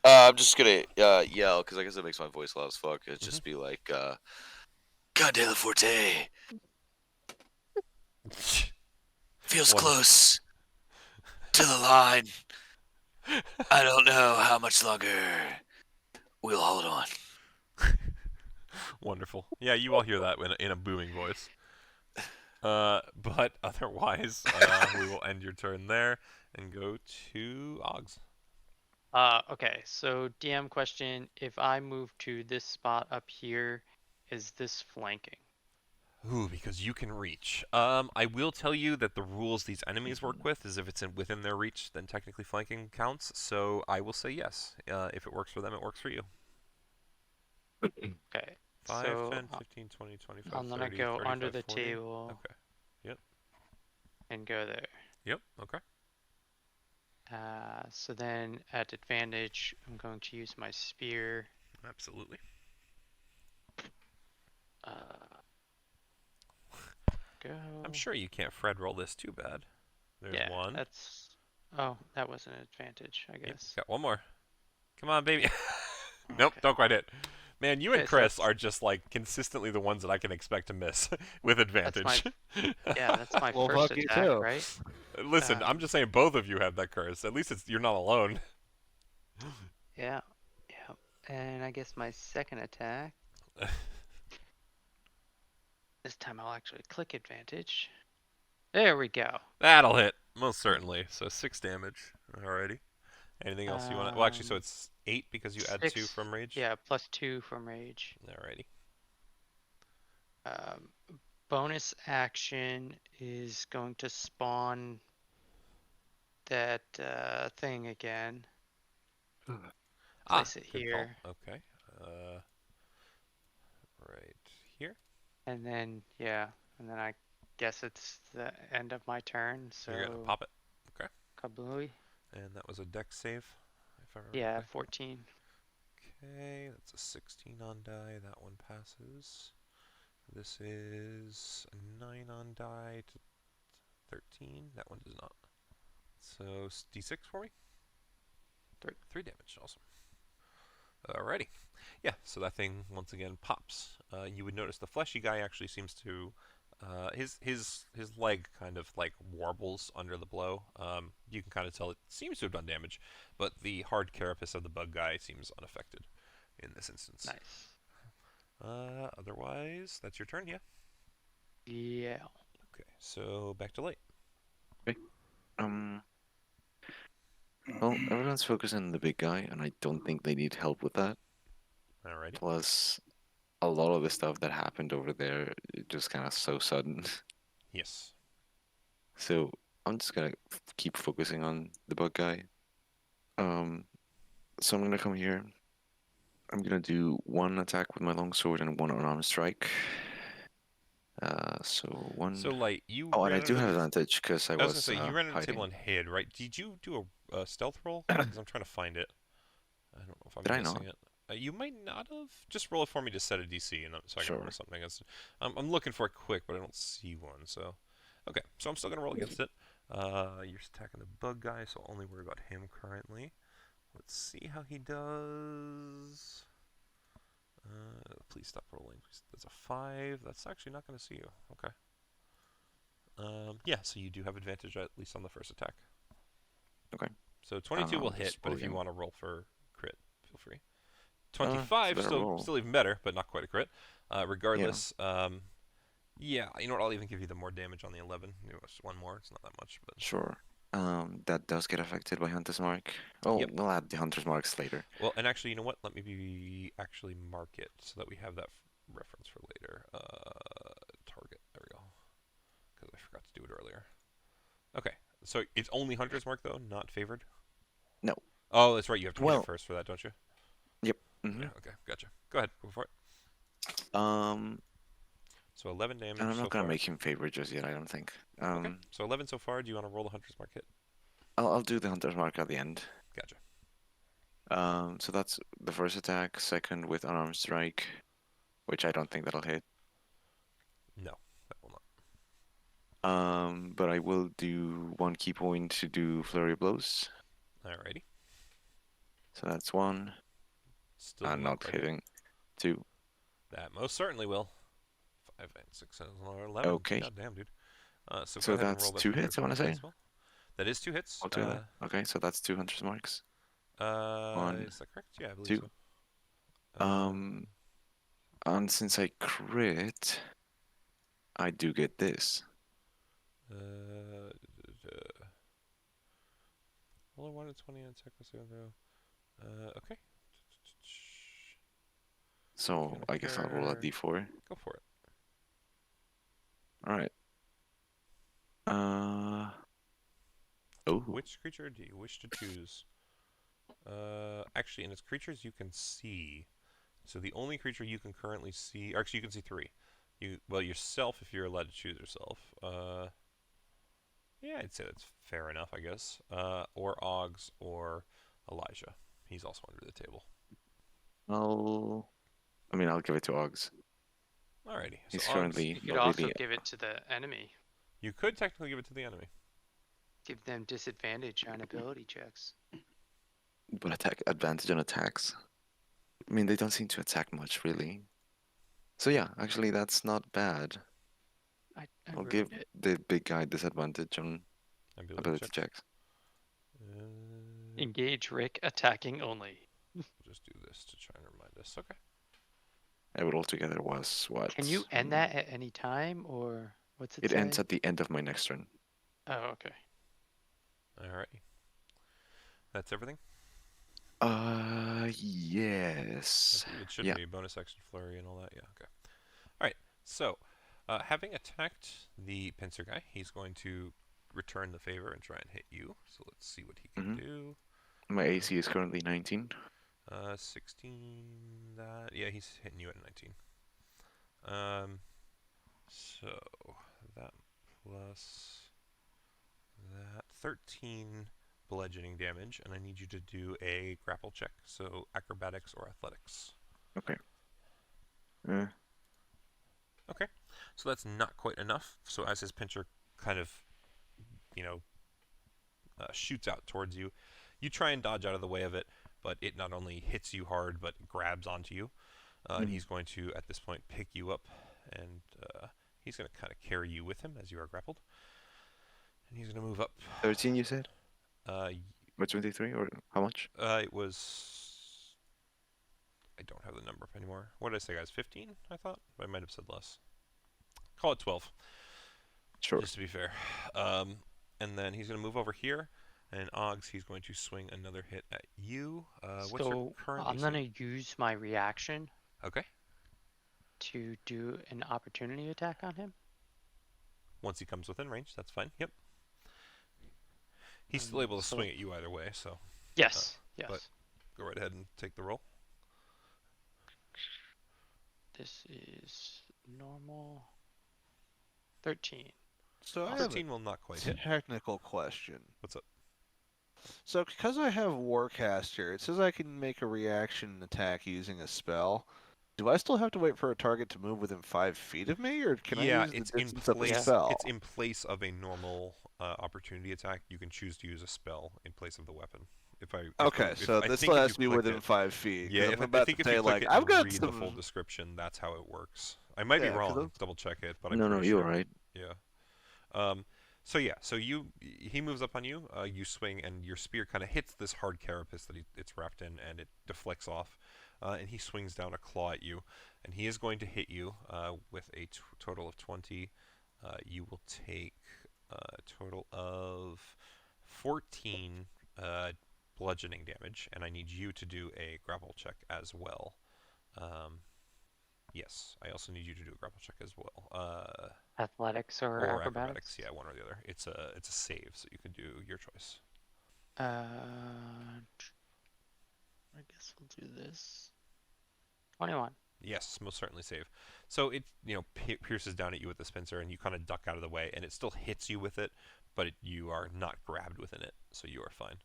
I'm just gonna yell because I guess it makes my voice loud as fuck. It'd just be like, "God de la Forte feels Wonderful. close to the line. I don't know how much longer we'll hold on." Wonderful. Yeah, you all hear that in a booming voice. But otherwise, we will end your turn there and go to Oggs. Okay, so DM question, if I move to this spot up here, is this flanking? Ooh, because you can reach. I will tell you that the rules these enemies work with is if it's within their reach, then technically flanking counts. So I will say yes. If it works for them, it works for you. Okay, 5, so 10, 15, 20, 25, I'm gonna 30, go 35, under the 40. table Okay. Yep. and go there. Yep. Okay. So then at advantage, I'm going to use my spear. Absolutely. Go. I'm sure you can't Fred roll this too bad. There's Yeah, one. that's. Oh, that was an advantage, I Yep, guess. got one more. Come on, baby. Nope, Okay. don't quite hit. Man, you and Okay, so Chris that's- are just like consistently the ones that I can expect to miss with advantage. Yeah, that's my Well, first fuck you attack, too. right? Listen, I'm just saying both of you have that curse. At least you're not alone. Yeah, yeah. And I guess my second attack. This time I'll actually click advantage. There we go. That'll hit, most certainly. So 6 damage. Alrighty. Anything else you want to... Well, actually, so it's 8 because you add 2 6, from rage? Yeah, plus 2 from rage. Alrighty. Bonus action is going to spawn that thing again. Place it good here. call. Okay. Right here. And then, yeah, and then I guess it's the end of my turn, so... You're going to pop it. Okay. Kablooey. And that was a dex save, if I remember Yeah, correctly. 14. Okay, that's a 16 on die. That one passes. This is a 9 on die to 13. That one does not. So d6 for me. 3 damage. Awesome. Alrighty. Yeah, so that thing once again pops. You would notice the fleshy guy actually seems to his leg kind of like warbles under the blow. You can kind of tell it seems to have done damage, but the hard carapace of the bug guy seems unaffected in this instance. Nice. Otherwise, that's your turn, yeah? Yeah. Okay, so back to Light. Well, everyone's focusing on the big guy, and I don't think they need help with that. Alrighty. Plus, a lot of the stuff that happened over there just kind of so sudden. Yes. So I'm just gonna keep focusing on the bug guy. So I'm gonna come here. I'm gonna do 1 attack with my longsword and 1 unarmed strike. So 1. So Light, you. Oh, and I ran do under have the advantage because I I was was gonna say you ran into the table hiding. and hid, right? Did you do a stealth roll? Because I'm trying to find it. I don't know if I'm Did I missing not? it. You might not have. Just roll it for me to set a DC, and so I can roll Sure. something. I'm looking for it quick, but I don't see one. So, okay. So I'm still gonna roll against it. You're attacking the bug guy, so I'll only worry about him currently. Let's see how he does. Please stop rolling. That's a 5. That's actually not gonna see you. Okay. Yeah. So you do have advantage at least on the first attack. Okay. So 22 will Just hit, but if you rolling. want to roll for crit, feel free. It's a 25, better roll. still even better, but not quite a crit. Regardless, yeah, you know what? I'll even give you the more damage on the 11. It's 1 more. It's not that much, but Sure. That does get affected by Hunter's Mark. Oh, Yep. we'll add the Hunter's Marks later. well, and actually, you know what? Let me actually mark it so that we have that reference for later. Target. There we go. Because I forgot to do it earlier. Okay, so it's only Hunter's Mark though, not favored. No. Oh, that's right. You have to hit Well- it first for that, don't you? Yep. Mm-hmm. Yeah. Okay. Gotcha. Go ahead. Go for it. So 11 damage. And I'm so not gonna far. make him favorite just yet. I don't think. Okay. So 11 so far. Do you want to roll the Hunter's Mark hit? I'll do the Hunter's Mark at the end. Gotcha. So that's the first attack. Second with unarmed strike, which I don't think that'll hit. No, that will not. But I will do 1 key point to do flurry of blows. Alrighty. So that's 1. Still I'm not quite hit. hitting. 2. That most certainly will. 5 and 6 and 11. Okay. God damn, dude. So So go ahead and that's roll that 2 for hits, I wanna Hunter's Mark say? as well. That is 2 hits. Altogether. Okay, so that's 2 Hunter's Marks. 1, Is that correct? Yeah, I believe 2. so. And since I crit, I do get this. Roll 1 to 20 and attack with 7. Okay. So I guess I'll roll a Character. d4. Go for it. Alright. Oh. Which creature do you wish to choose? Actually, in its creatures you can see. So the only creature you can currently see, or actually you can see 3. Yourself if you're allowed to choose yourself. Yeah, I'd say that's fair enough, I guess. Or Oggs or Elijah. He's also under the table. I'll give it to Oggs. Alrighty. So He's Oggs, currently You could not also really. give it to the enemy. you could technically give it to the enemy. Give them disadvantage on ability checks. But attack advantage on attacks. I mean, they don't seem to attack much, really. So yeah, actually, that's not bad. I'll give ruined it. the big guy disadvantage on ability check. checks. Engage Rick, attacking only. We'll just do this to try and remind us. Okay. It altogether was what? Can you end that at any time, or what's it It say? ends at the end of my next turn. Oh, okay. Alrighty. That's everything? Yes. It should Yeah. be bonus action flurry and all that. Yeah, okay. Alright, so having attacked the pincer guy, he's going to return the favor and try and hit you. So let's see what he can do. My AC is currently 19. 16, yeah, he's hitting you at 19. So that plus that 13 bludgeoning damage, and I need you to do a grapple check, so acrobatics or athletics. Okay. Okay, so that's not quite enough. So as his pincher kind of, shoots out towards you, you try and dodge out of the way of it, but it not only hits you hard, but grabs onto you. And he's going to, at this point, pick you up, and he's going to kind of carry you with him as you are grappled. And he's going to move up. 13, you said? Or 23, or how much? It was... I don't have the number up anymore. What did I say, guys? 15, I thought? I might have said less. Call it 12. Sure. Just to be fair. And then he's going to move over here. And Oggs, he's going to swing another hit at you. What's your current I'm AC? going to use my reaction Okay. to do an opportunity attack on him. Once he comes within range, that's fine. Yep. He's still able to swing at you either way, so Yes, yes. but go right ahead and take the roll. This is normal. 13. So I have 13 will not quite a hit. technical question. What's up? So because I have Warcast here, it says I can make a reaction attack using a spell. Do I still have to wait for a target to move within 5 feet of me, or can I use it's the in distance of the place. spell? It's in place of a normal opportunity attack. You can choose to use a spell in place of the weapon. So this still has to be within 5 feet. Yeah, I'm about to say, like, I've got read some... the full description, that's how it works. I might be wrong. Double check it, but I'm No, pretty you're sure. right. Yeah. So he moves up on you. You swing, and your spear kind of hits this hard carapace that it's wrapped in, and it deflects off. And he swings down a claw at you, and he is going to hit you with a total of 20. You will take a total of 14 bludgeoning damage, and I need you to do a grapple check as well. Yes, I also need you to do a grapple check as well. Athletics or acrobatics? Yeah, one or the other. It's a save, so you can do your choice. I guess we'll do this. 21. Yes, most certainly save. So it pierces down at you with the pincer, and you kind of duck out of the way, and it still hits you with it, but you are not grabbed within it, so you are fine.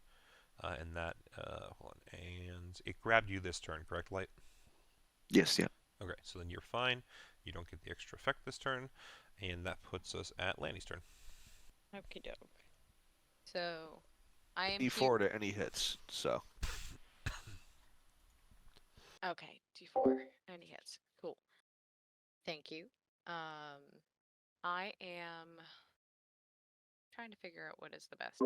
And that hold on, and it grabbed you this turn, correct, Light? Yes, yeah. Okay, so then you're fine. You don't get the extra effect this turn, and that puts us at Lanny's turn. Okie doke. So, I am D4 to any hits, so... Okay, D4. Any hits. Cool. Thank you. I am trying to figure out what is the best.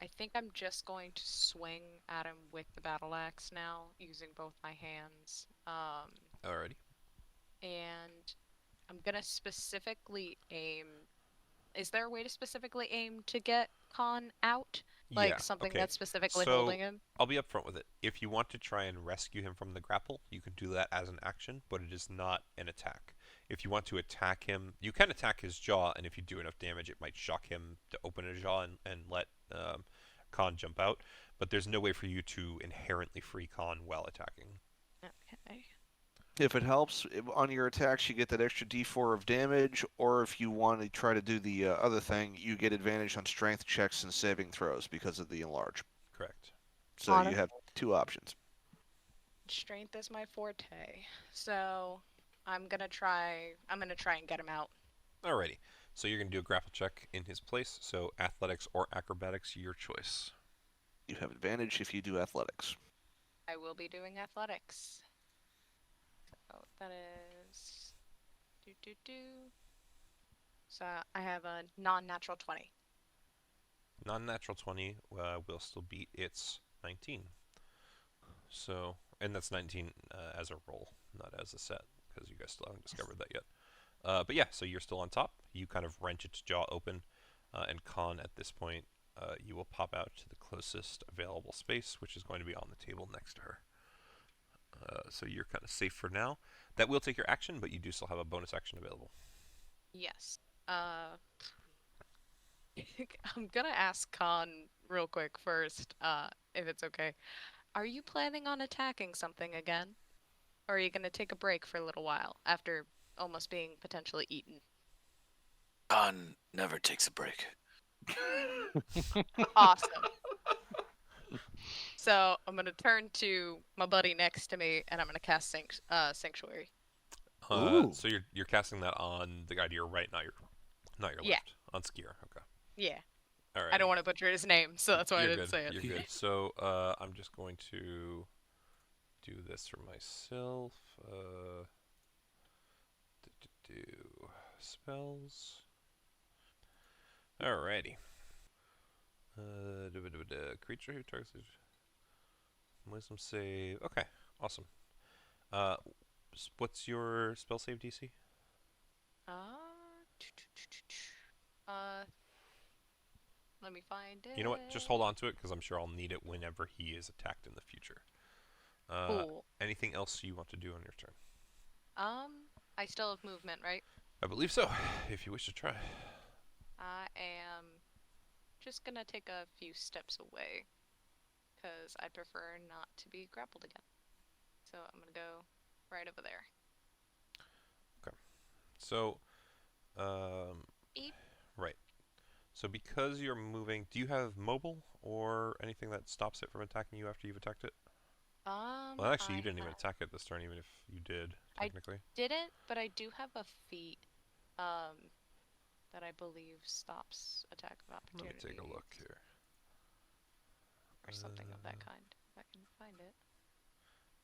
I think I'm just going to swing at him with the battle axe now, using both my hands. Alrighty. And I'm gonna specifically aim. Is there a way to specifically aim to get Khan out? Like Yeah, something okay. that's specifically So, holding him? I'll be upfront with it. If you want to try and rescue him from the grapple, you can do that as an action, but it is not an attack. If you want to attack him, you can attack his jaw, and if you do enough damage, it might shock him to open his jaw and let Khan jump out. But there's no way for you to inherently free Khan while attacking. Okay. If it helps, on your attacks, you get that extra d4 of damage, or if you want to try to do the other thing, you get advantage on strength checks and saving throws because of the enlarge. Correct. So you have 2 options. Strength is my forte, so I'm gonna try and get him out. Alrighty. So you're gonna do a grapple check in his place. So athletics or acrobatics, your choice. You have advantage if you do athletics. I will be doing athletics. Oh, that is So I have a non-natural 20. Non-natural 20 will still beat its 19. So, and that's 19 as a roll, not as a set, because you guys still haven't discovered that yet. But yeah, so you're still on top. You kind of wrench its jaw open, and Khan, at this point, you will pop out to the closest available space, which is going to be on the table next to her. So you're kind of safe for now. That will take your action, but you do still have a bonus action available. Yes. I'm gonna ask Khan real quick first, if it's okay. Are you planning on attacking something again? Or are you gonna take a break for a little while after almost being potentially eaten? Khan never takes a break. Awesome. So I'm gonna turn to my buddy next to me, and I'm gonna cast Sanctuary. So you're casting that on the guy to your right, not your Yeah. left. On Skier. Okay. Yeah. All right. I don't want to butcher his name, so that's why I didn't good. say it. You're good. So I'm just going to do this for myself. Do spells. Alrighty. Creature who targets wisdom save. Okay, awesome. What's your spell save DC? Let me find it. You know what? Just hold on to it because I'm sure I'll need it whenever he is attacked in the future. Cool. Anything else you want to do on your turn? I still have movement, right? I believe so. If you wish to try. I am just gonna take a few steps away because I prefer not to be grappled again. So I'm gonna go right over there. Okay. So, Eep. right. So because you're moving, do you have mobile or anything that stops it from attacking you after you've attacked it? Well, actually, you didn't even attack it this turn, even if you did, technically. Didn't, but I do have a feat, that I believe stops attack of opportunity. Let me take a look here. Or something of that kind, if I can find it.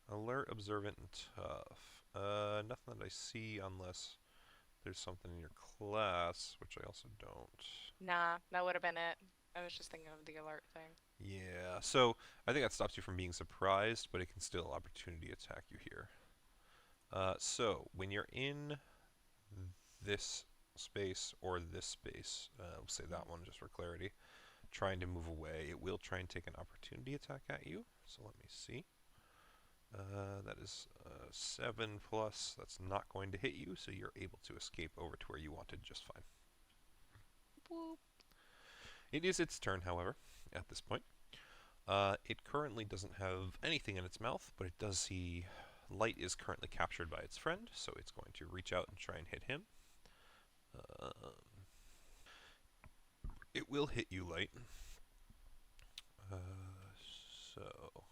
Alert, observant, and tough. Nothing that I see unless there's something in your class, which I also don't. Nah, that would have been it. I was just thinking of the alert thing. Yeah, so I think that stops you from being surprised, but it can still opportunity attack you here. So when you're in this space or this space, we'll say that one just for clarity, trying to move away, it will try and take an opportunity attack at you. So let me see. That is 7 plus. That's not going to hit you, so you're able to escape over to where you wanted just fine. Boop. It is its turn, however, at this point. It currently doesn't have anything in its mouth, but it does see light is currently captured by its friend, so it's going to reach out and try and hit him. It will hit you, Light. So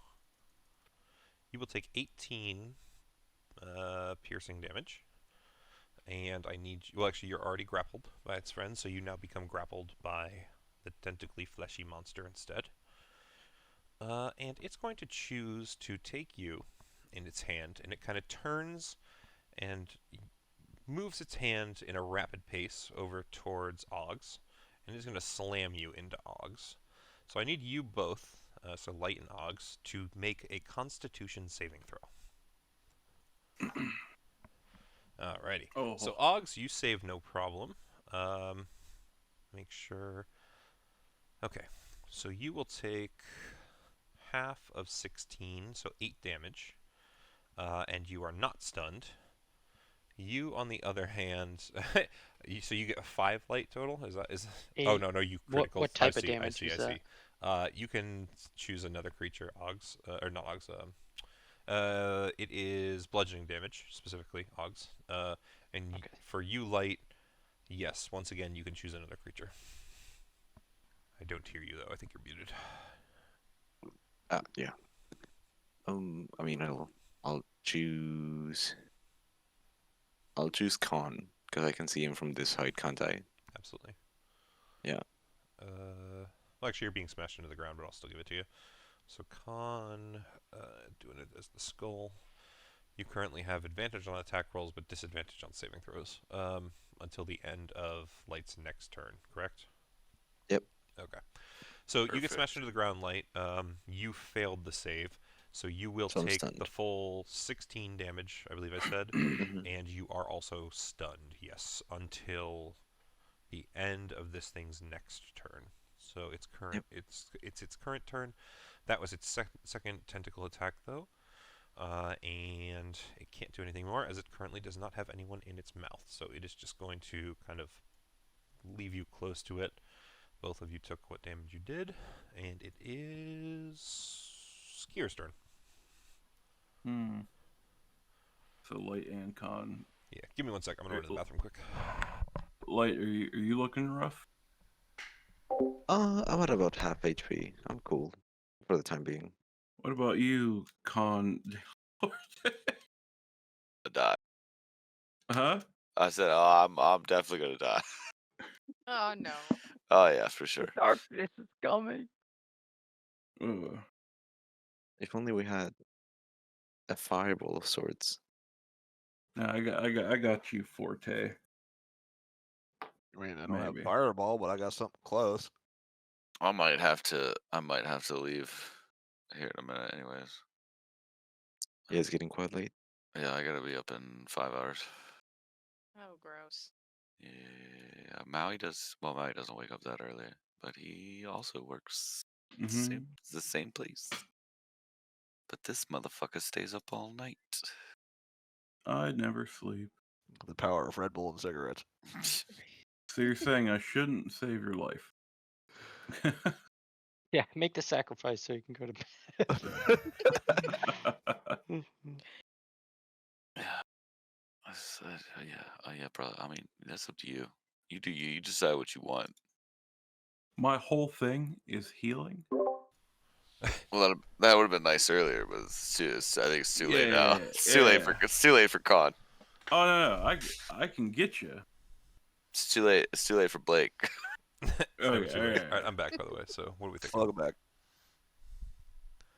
you will take 18 piercing damage. And I need you. Well, actually, you're already grappled by its friend, so you now become grappled by the tentacly fleshy monster instead. And it's going to choose to take you in its hand, and it kind of turns and moves its hand in a rapid pace over towards Oggs, and is going to slam you into Oggs. So I need you both, so Light and Oggs, to make a Constitution saving throw. Alrighty. Oh. So Oggs, you save no problem. Make sure. Okay. So you will take half of 16, so 8 damage, and you are not stunned. You, on the other hand, so you get 5 light total. Is oh no, you critical. What type I of see, damage I is see. You can choose another creature, Oggs, or not Oggs. It is is bludgeoning damage, specifically Og's. And Okay. for you, Light, yes, once again, you can choose another creature. I don't hear you, though. I think you're muted. Yeah. I mean, I'll choose Khan because I can see him from this height, can't I? Absolutely. Yeah. Well, actually, you're being smashed into the ground, but I'll still give it to you. So Khan, doing it as the skull. You currently have advantage on attack rolls, but disadvantage on saving throws until the end of Light's next turn, correct? Yep. Okay. So you get Perfect. smashed into the ground, Light. You failed the save, so you will So I'm take stunned. the full 16 damage, I believe I said, Mhm. and you are also stunned, yes, until the end of this thing's next turn. So its current, it's its current turn. That was its second tentacle attack, though. And it can't do anything more as it currently does not have anyone in its mouth. So it is just going to kind of leave you close to it. Both of you took what damage you did, and it is Skier's turn. So Light and Con. Yeah, give me 1 sec. I'm gonna run to the bathroom quick. Light, are you looking rough? I'm at about half HP. I'm cool for the time being. What about you, Con? Die. Huh? I said, oh, I'm definitely gonna die. Oh no. Oh yeah, for sure. Darkness is coming. If only we had a fireball of sorts. No, I got you, Forte. I mean, I don't have Maybe. fireball, but I got something close. I might have to leave here in a minute, anyways. Yeah, it's getting quite late. Yeah, I gotta be up in 5 hours. Oh, gross. Yeah, Maui doesn't wake up that early, but he also works the same place. But this motherfucker stays up all night. I never sleep. The power of Red Bull and cigarettes. So you're saying I shouldn't save your life? Yeah, make the sacrifice so you can go to bed. Yeah, I said, yeah, brother. I mean, that's up to you. You do you. You decide what you want. My whole thing is healing. Well, that would have been nice earlier, but I think it's too late now. Yeah, It's too late yeah. it's too late for Con. Oh no, I can get you. It's too late. It's too late for Blake. Never too late. alright. Alright, I'm back, by the way, so what do we think? Welcome back.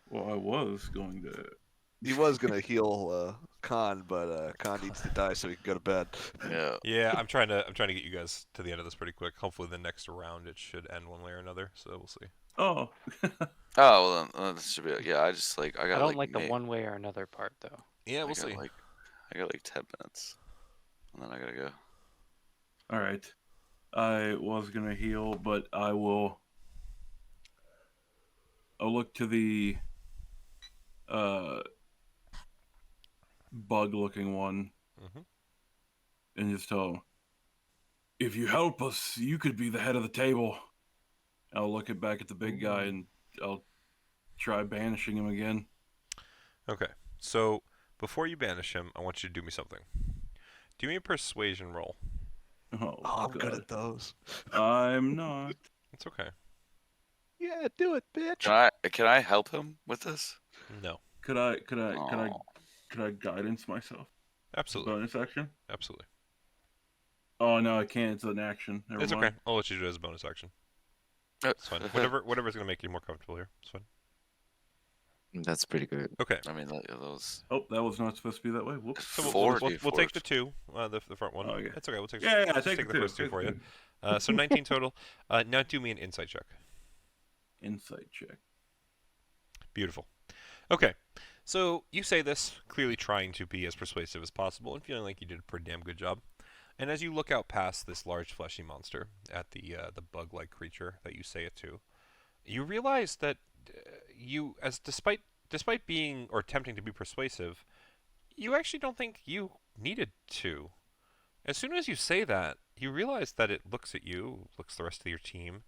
Well, I was going to. He was gonna heal Khan, but Khan needs to die so he can go to bed. Yeah. Yeah, I'm trying to get you guys to the end of this pretty quick. Hopefully the next round it should end one way or another, so we'll see. Oh. Oh well, then this should be. Yeah, I just I got. I don't like the one way or another part though. Yeah, we'll I see. got 10 minutes, and then I gotta go. All right. I was gonna heal, but I'll look to the bug-looking one and just tell him, if you help us, you could be the head of the table. I'll look back at the big guy and I'll try banishing him again. Okay, so before you banish him, I want you to do me something. Do me a persuasion roll. Oh, I'm God. good at those. I'm not. It's okay. Yeah, do it, bitch. Can I help him with this? No. Could I guidance myself? Absolutely. Bonus action? Absolutely. Oh no, I can't. It's an action. Never It's mind. okay. I'll let you do it as a bonus action. It's fine. Whatever's gonna make you more comfortable here. It's fine. That's pretty good. Okay. I mean, those. Oh, that was not supposed to be that way. Whoops. So we'll Four take the two, the front one. Oh, yeah. It's okay. We'll take. Yeah, just take take the the two, first two take for the you. So 19 total. Now do me an insight check. Insight check. Beautiful. Okay. So you say this, clearly trying to be as persuasive as possible and feeling like you did a pretty damn good job. And as you look out past this large fleshy monster at the bug-like creature that you say it to, you realize that despite being or attempting to be persuasive, you actually don't think you needed to. As soon as you say that, you realize that it looks at you, looks at the rest of your team,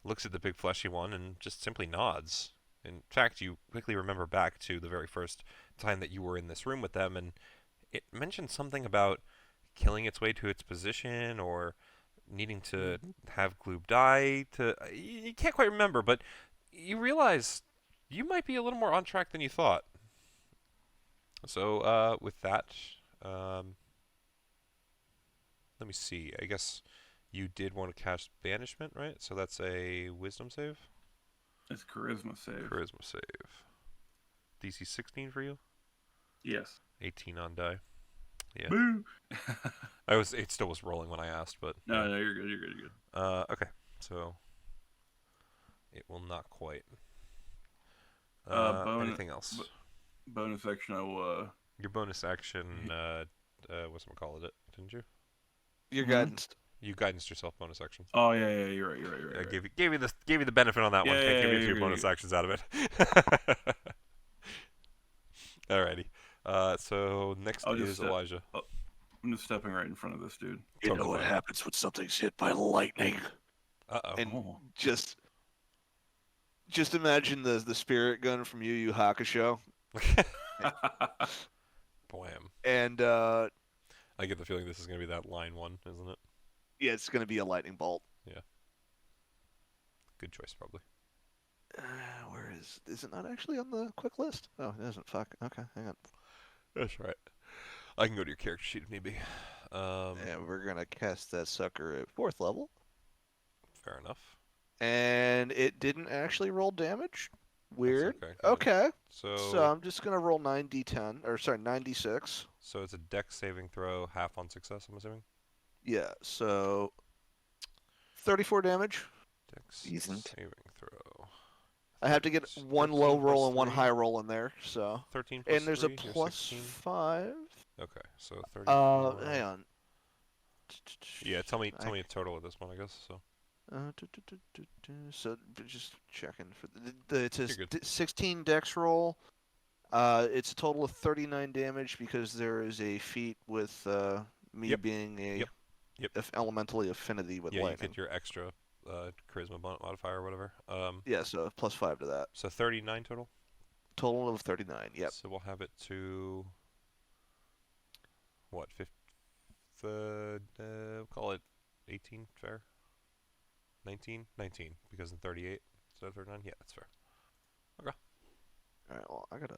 looks at the big fleshy one, and just simply nods. In fact, you quickly remember back to the very first time that you were in this room with them, and it mentioned something about killing its way to its position or needing to have Gloob die to. You can't quite remember, but you realize you might be a little more on track than you thought. So with that, let me see. I guess you did want to cast Banishment, right? So that's a Wisdom save? It's Charisma save. Charisma save. DC 16 for you? Yes. 18 on die. Yeah. Boo! It still was rolling when I asked, but... No, you're good, you're good, you're good. Okay. So... It will not quite. Anything else? Bonus action, I will, Your bonus action, whatchamacallit it, didn't you? Your guidance. You guidance yourself bonus actions. Oh yeah, you're right. I gave you the benefit on that one. Can't give you 2 bonus actions out of it. Alrighty. So next is Elijah. I'm just stepping right in front of this dude. You know what happens when something's hit by lightning? Uh-oh. And just imagine the spirit gun from Yu Yu Hakusho. Blam. And I get the feeling this is going to be that line one, isn't it? yeah, it's going to be a lightning bolt. Yeah. Good choice, probably. Where is it not actually on the quick list? Oh, it isn't. Fuck. Okay, hang on. That's right. I can go to your character sheet if need be. Yeah, we're going to cast that sucker at 4th level. Fair enough. And it didn't actually roll damage. Weird. Okay. So I'm just going to roll 9d6. So it's a dex saving throw, half on success, I'm assuming? Yeah, so 34 damage. Dex Decent. saving throw. I have to get one 13 low roll plus and one 3. high roll in there, so. 13 plus And there's 3, a you're plus 16. 5. Okay, so 34. Hang on. Yeah, tell me a total of this one, I guess. So. So just checking for it's a You're good. 16 dex roll. It's a total of 39 damage because there is a feat with me being a elementally affinity with lightning. Yeah, you lightning. get your extra charisma modifier or whatever. Yeah, so plus 5 to that. So 39 total? Total of 39, yep. So we'll have it to what? Call it 18, fair? 19 because in 38 instead of 39. Yeah, that's fair. Okay. All right. Well, I gotta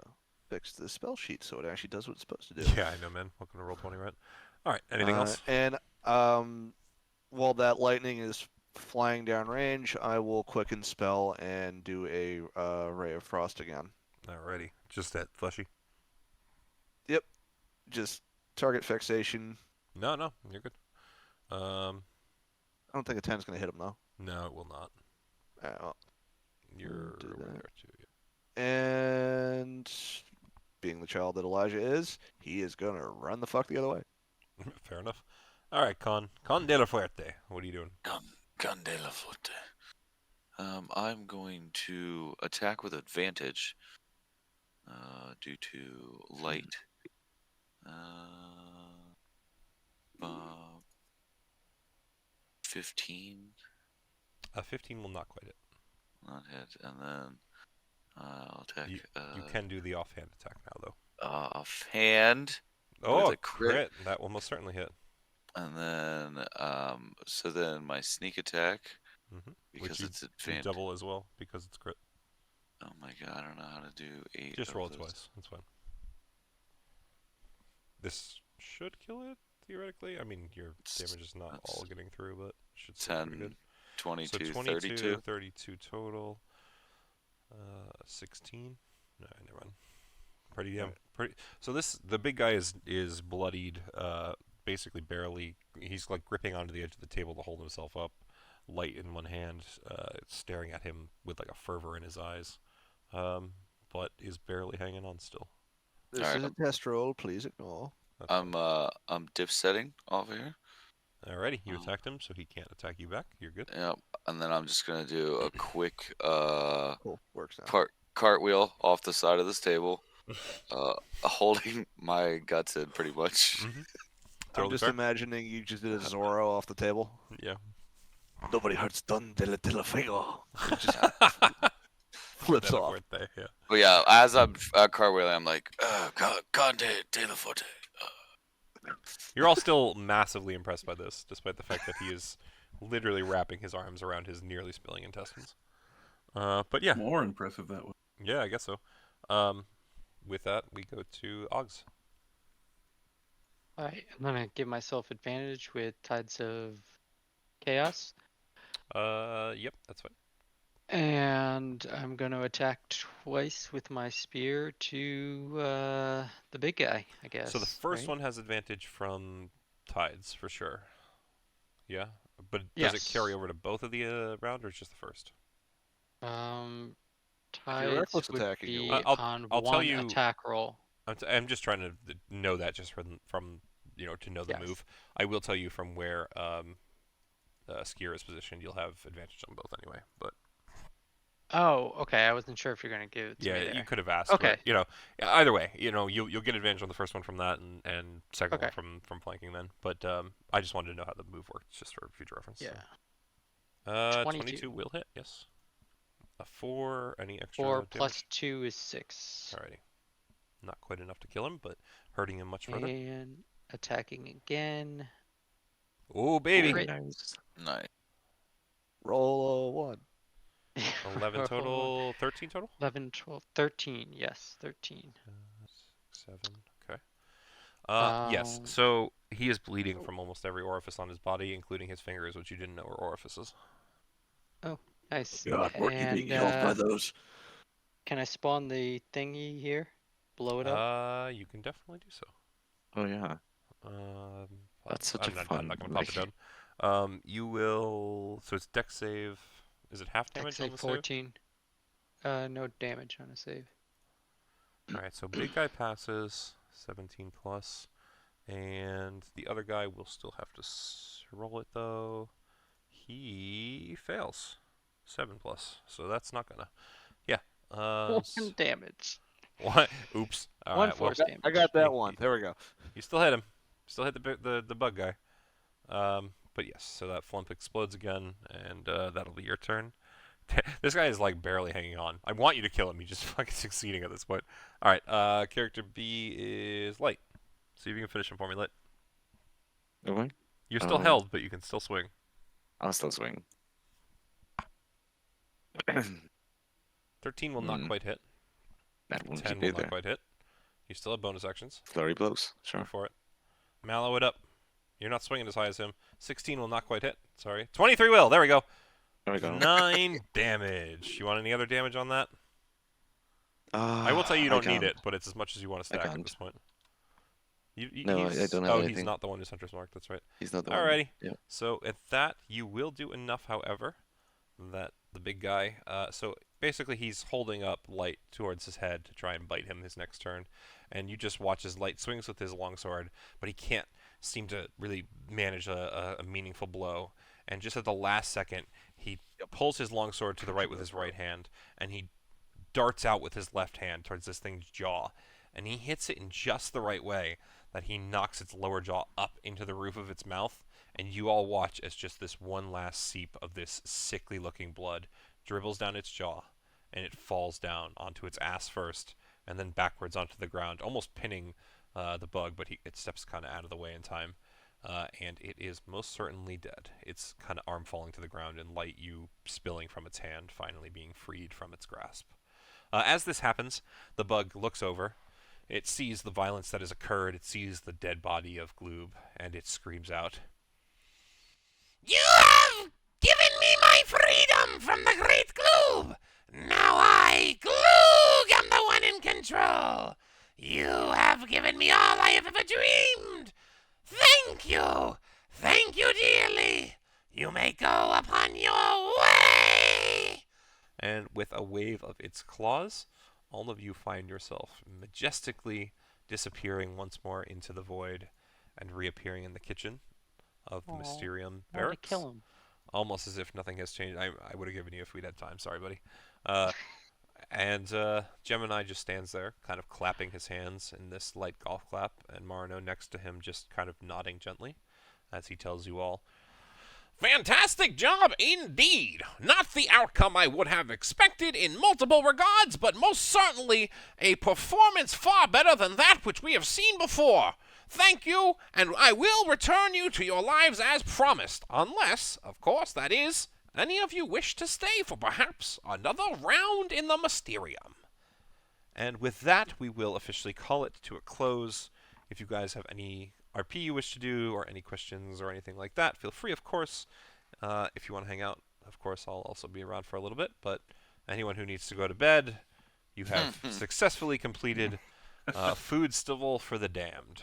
fix the spell sheet so it actually does what it's supposed to do. Yeah, I know, man. Welcome to Roll20, right? All right. Anything else? And while that lightning is flying down range, I will quicken spell and do a ray of frost again. Alrighty. Just that fleshy. Yep. Just target fixation. No, you're good. I don't think a 10 is gonna hit him though. No, it will not. Alright, well, You're do over that. there too. Yeah. and being the child that Elijah is, he is gonna run the fuck the other way. Fair enough. All right, Con de la Fuerte. What are you doing? Con de la Fuerte. I'm going to attack with advantage due to light. 15. 15 will not quite hit. Not hit, and then I'll attack. You can do the offhand attack now, though. Offhand. Oh, a crit. That will most certainly hit. And then, so then my sneak attack, because Which it's you advantage. double as well because it's crit. Oh my god, I don't know how to do 8. Just roll it those. twice. That's fine. This should kill it theoretically. I mean, your damage is not all getting through, but it should still be pretty 10, good. 22, So 22, 32. 32 total. 16. No, never mind. Pretty damn. Pretty. So the big guy is bloodied. Basically, barely. He's like gripping onto the edge of the table to hold himself up. Light in one hand, staring at him with like a fervor in his eyes, but is barely hanging on still. This is a test roll. Please ignore. I'm dip setting off here. Alrighty, you attacked him, so he can't attack you back. You're good. Yep, and then I'm just gonna do a quick Cool. Works now. cartwheel off the side of this table, holding my guts in pretty much. I'm just imagining you just did a Zorro off the table. Yeah. Nobody hurts Don de la Fuego. Flips Della off. Fuerte, yeah. But yeah, as I'm cartwheeling, I'm like, Conde de la Forte. You're all still massively impressed by this, despite the fact that he is literally wrapping his arms around his nearly spilling intestines. But yeah. More impressive that way. Yeah, I guess so. With that, we go to Oggs. Alright, I'm gonna give myself advantage with Tides of Chaos. Yep, that's fine. And I'm gonna attack twice with my spear to the big guy, I guess. So the first right? one has advantage from Tides, for sure. Yeah? But does it carry Yes. over to both of the round, or just the first? Tides reckless would attacking, it be would. on I'll tell one you- attack roll. I'm just trying to know that just from to know the Yes. move. I will tell you from where Skier is positioned, you'll have advantage on both anyway. But Oh, okay. I wasn't sure if you're gonna give it to me yeah, there. you could have asked. Okay. But, either way, you'll get advantage on the first one from that, and second Okay. one from flanking then. But I just wanted to know how the move works, just for future reference. Yeah. So. 22. 22 will hit. Yes. A 4. Any extra 4 damage? plus 2 is 6. Alrighty. Not quite enough to kill him, but hurting him much further. And attacking again. Oh baby! Crit. Nice. Roll a 1. 11 total. 13 total. 11, 12, 13. Yes, 13. 7. Okay. Yes. Um, So he is bleeding from almost every orifice on his body, including his fingers, which you didn't know were orifices. Nice. God, weren't you being And, helped by those? Can I spawn the thingy here? Blow it up? You can definitely do so. Oh yeah. That's such a I'm fun, not gonna pop it down. You will. So it's dex save. Is it half damage Dex on save the save? 14. No damage on a save. All right. So big guy passes 17 plus, and the other guy will still have to roll it though. He fails 7 plus, so that's not gonna. Yeah. 1 damage. What? Oops. All 1 right. Well, force damage. I got that one. There we go. you still hit him. Still hit the bug guy. But yes, so that flump explodes again, and that'll be your turn. This guy is like barely hanging on. I want you to kill him. He's just fucking succeeding at this point. All right. Character B is Light. See if you can finish him for me, Light. Okay. You're still held, but you can still swing. I'll still swing. 13 will not quite hit. That won't 10 be will not there. quite hit. You still have bonus actions. Flurry blows. Go Sure. for it. Mallow it up. You're not swinging as high as him. 16 will not quite hit. Sorry. 23 will. There we go. There we go. 9 damage. You want any other damage on that? I will tell you don't need it, but it's as much as you want to stack at can't. this point. No, I don't have Oh, he's anything. not the one who's Hunter's Mark. That's right. He's not the one. Alrighty. Yeah. So at that, you will do enough, however, that the big guy. So basically, he's holding up Light towards his head to try and bite him his next turn, and you just watch as Light swings with his longsword, but he can't seem to really manage a meaningful blow. And just at the last second, he pulls his longsword to the right with his right hand, and he darts out with his left hand towards this thing's jaw, and he hits it in just the right way that he knocks its lower jaw up into the roof of its mouth, and you all watch as just this one last seep of this sickly looking blood dribbles down its jaw, and it falls down onto its ass first, and then backwards onto the ground, almost pinning the bug, but it steps kind of out of the way in time, and it is most certainly dead. Its kind of arm falling to the ground, and Light, you spilling from its hand, finally being freed from its grasp. As this happens, the bug looks over. It sees the violence that has occurred. It sees the dead body of Gloob, and it screams out, You have given me my freedom from the great Gloob. Now I, Gloog, am the one in control. You have given me all I have ever dreamed. Thank you. Thank you dearly. You may go upon your way. and with a wave of its claws, all of you find yourself majestically disappearing once more into the void and reappearing in the kitchen of the Mysterium How'd I barracks. kill him? Almost as if nothing has changed. I would have given you if we'd had time. Sorry, buddy. And Gemini just stands there, kind of clapping his hands in this light golf clap, and Marino next to him just kind of nodding gently as he tells you all, Fantastic job indeed. Not the outcome I would have expected in multiple regards, but most certainly a performance far better than that which we have seen before. Thank you, and I will return you to your lives as promised, unless, of course, that is, any of you wish to stay for perhaps another round in the Mysterium. And with that, we will officially call it to a close. If you guys have any RP you wish to do, or any questions or anything like that, feel free, of course. If you want to hang out, of course, I'll also be around for a little bit. But anyone who needs to go to bed, you have successfully completed Foodstival for the Damned.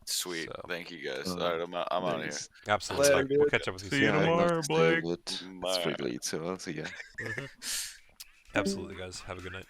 Sweet. So, Thank you guys. All right, I'm out of here. absolutely. Later, We'll catch up with you See soon. you tomorrow, Blake. It's Bye. pretty late, so I'll see ya. Absolutely, guys. Have a good night.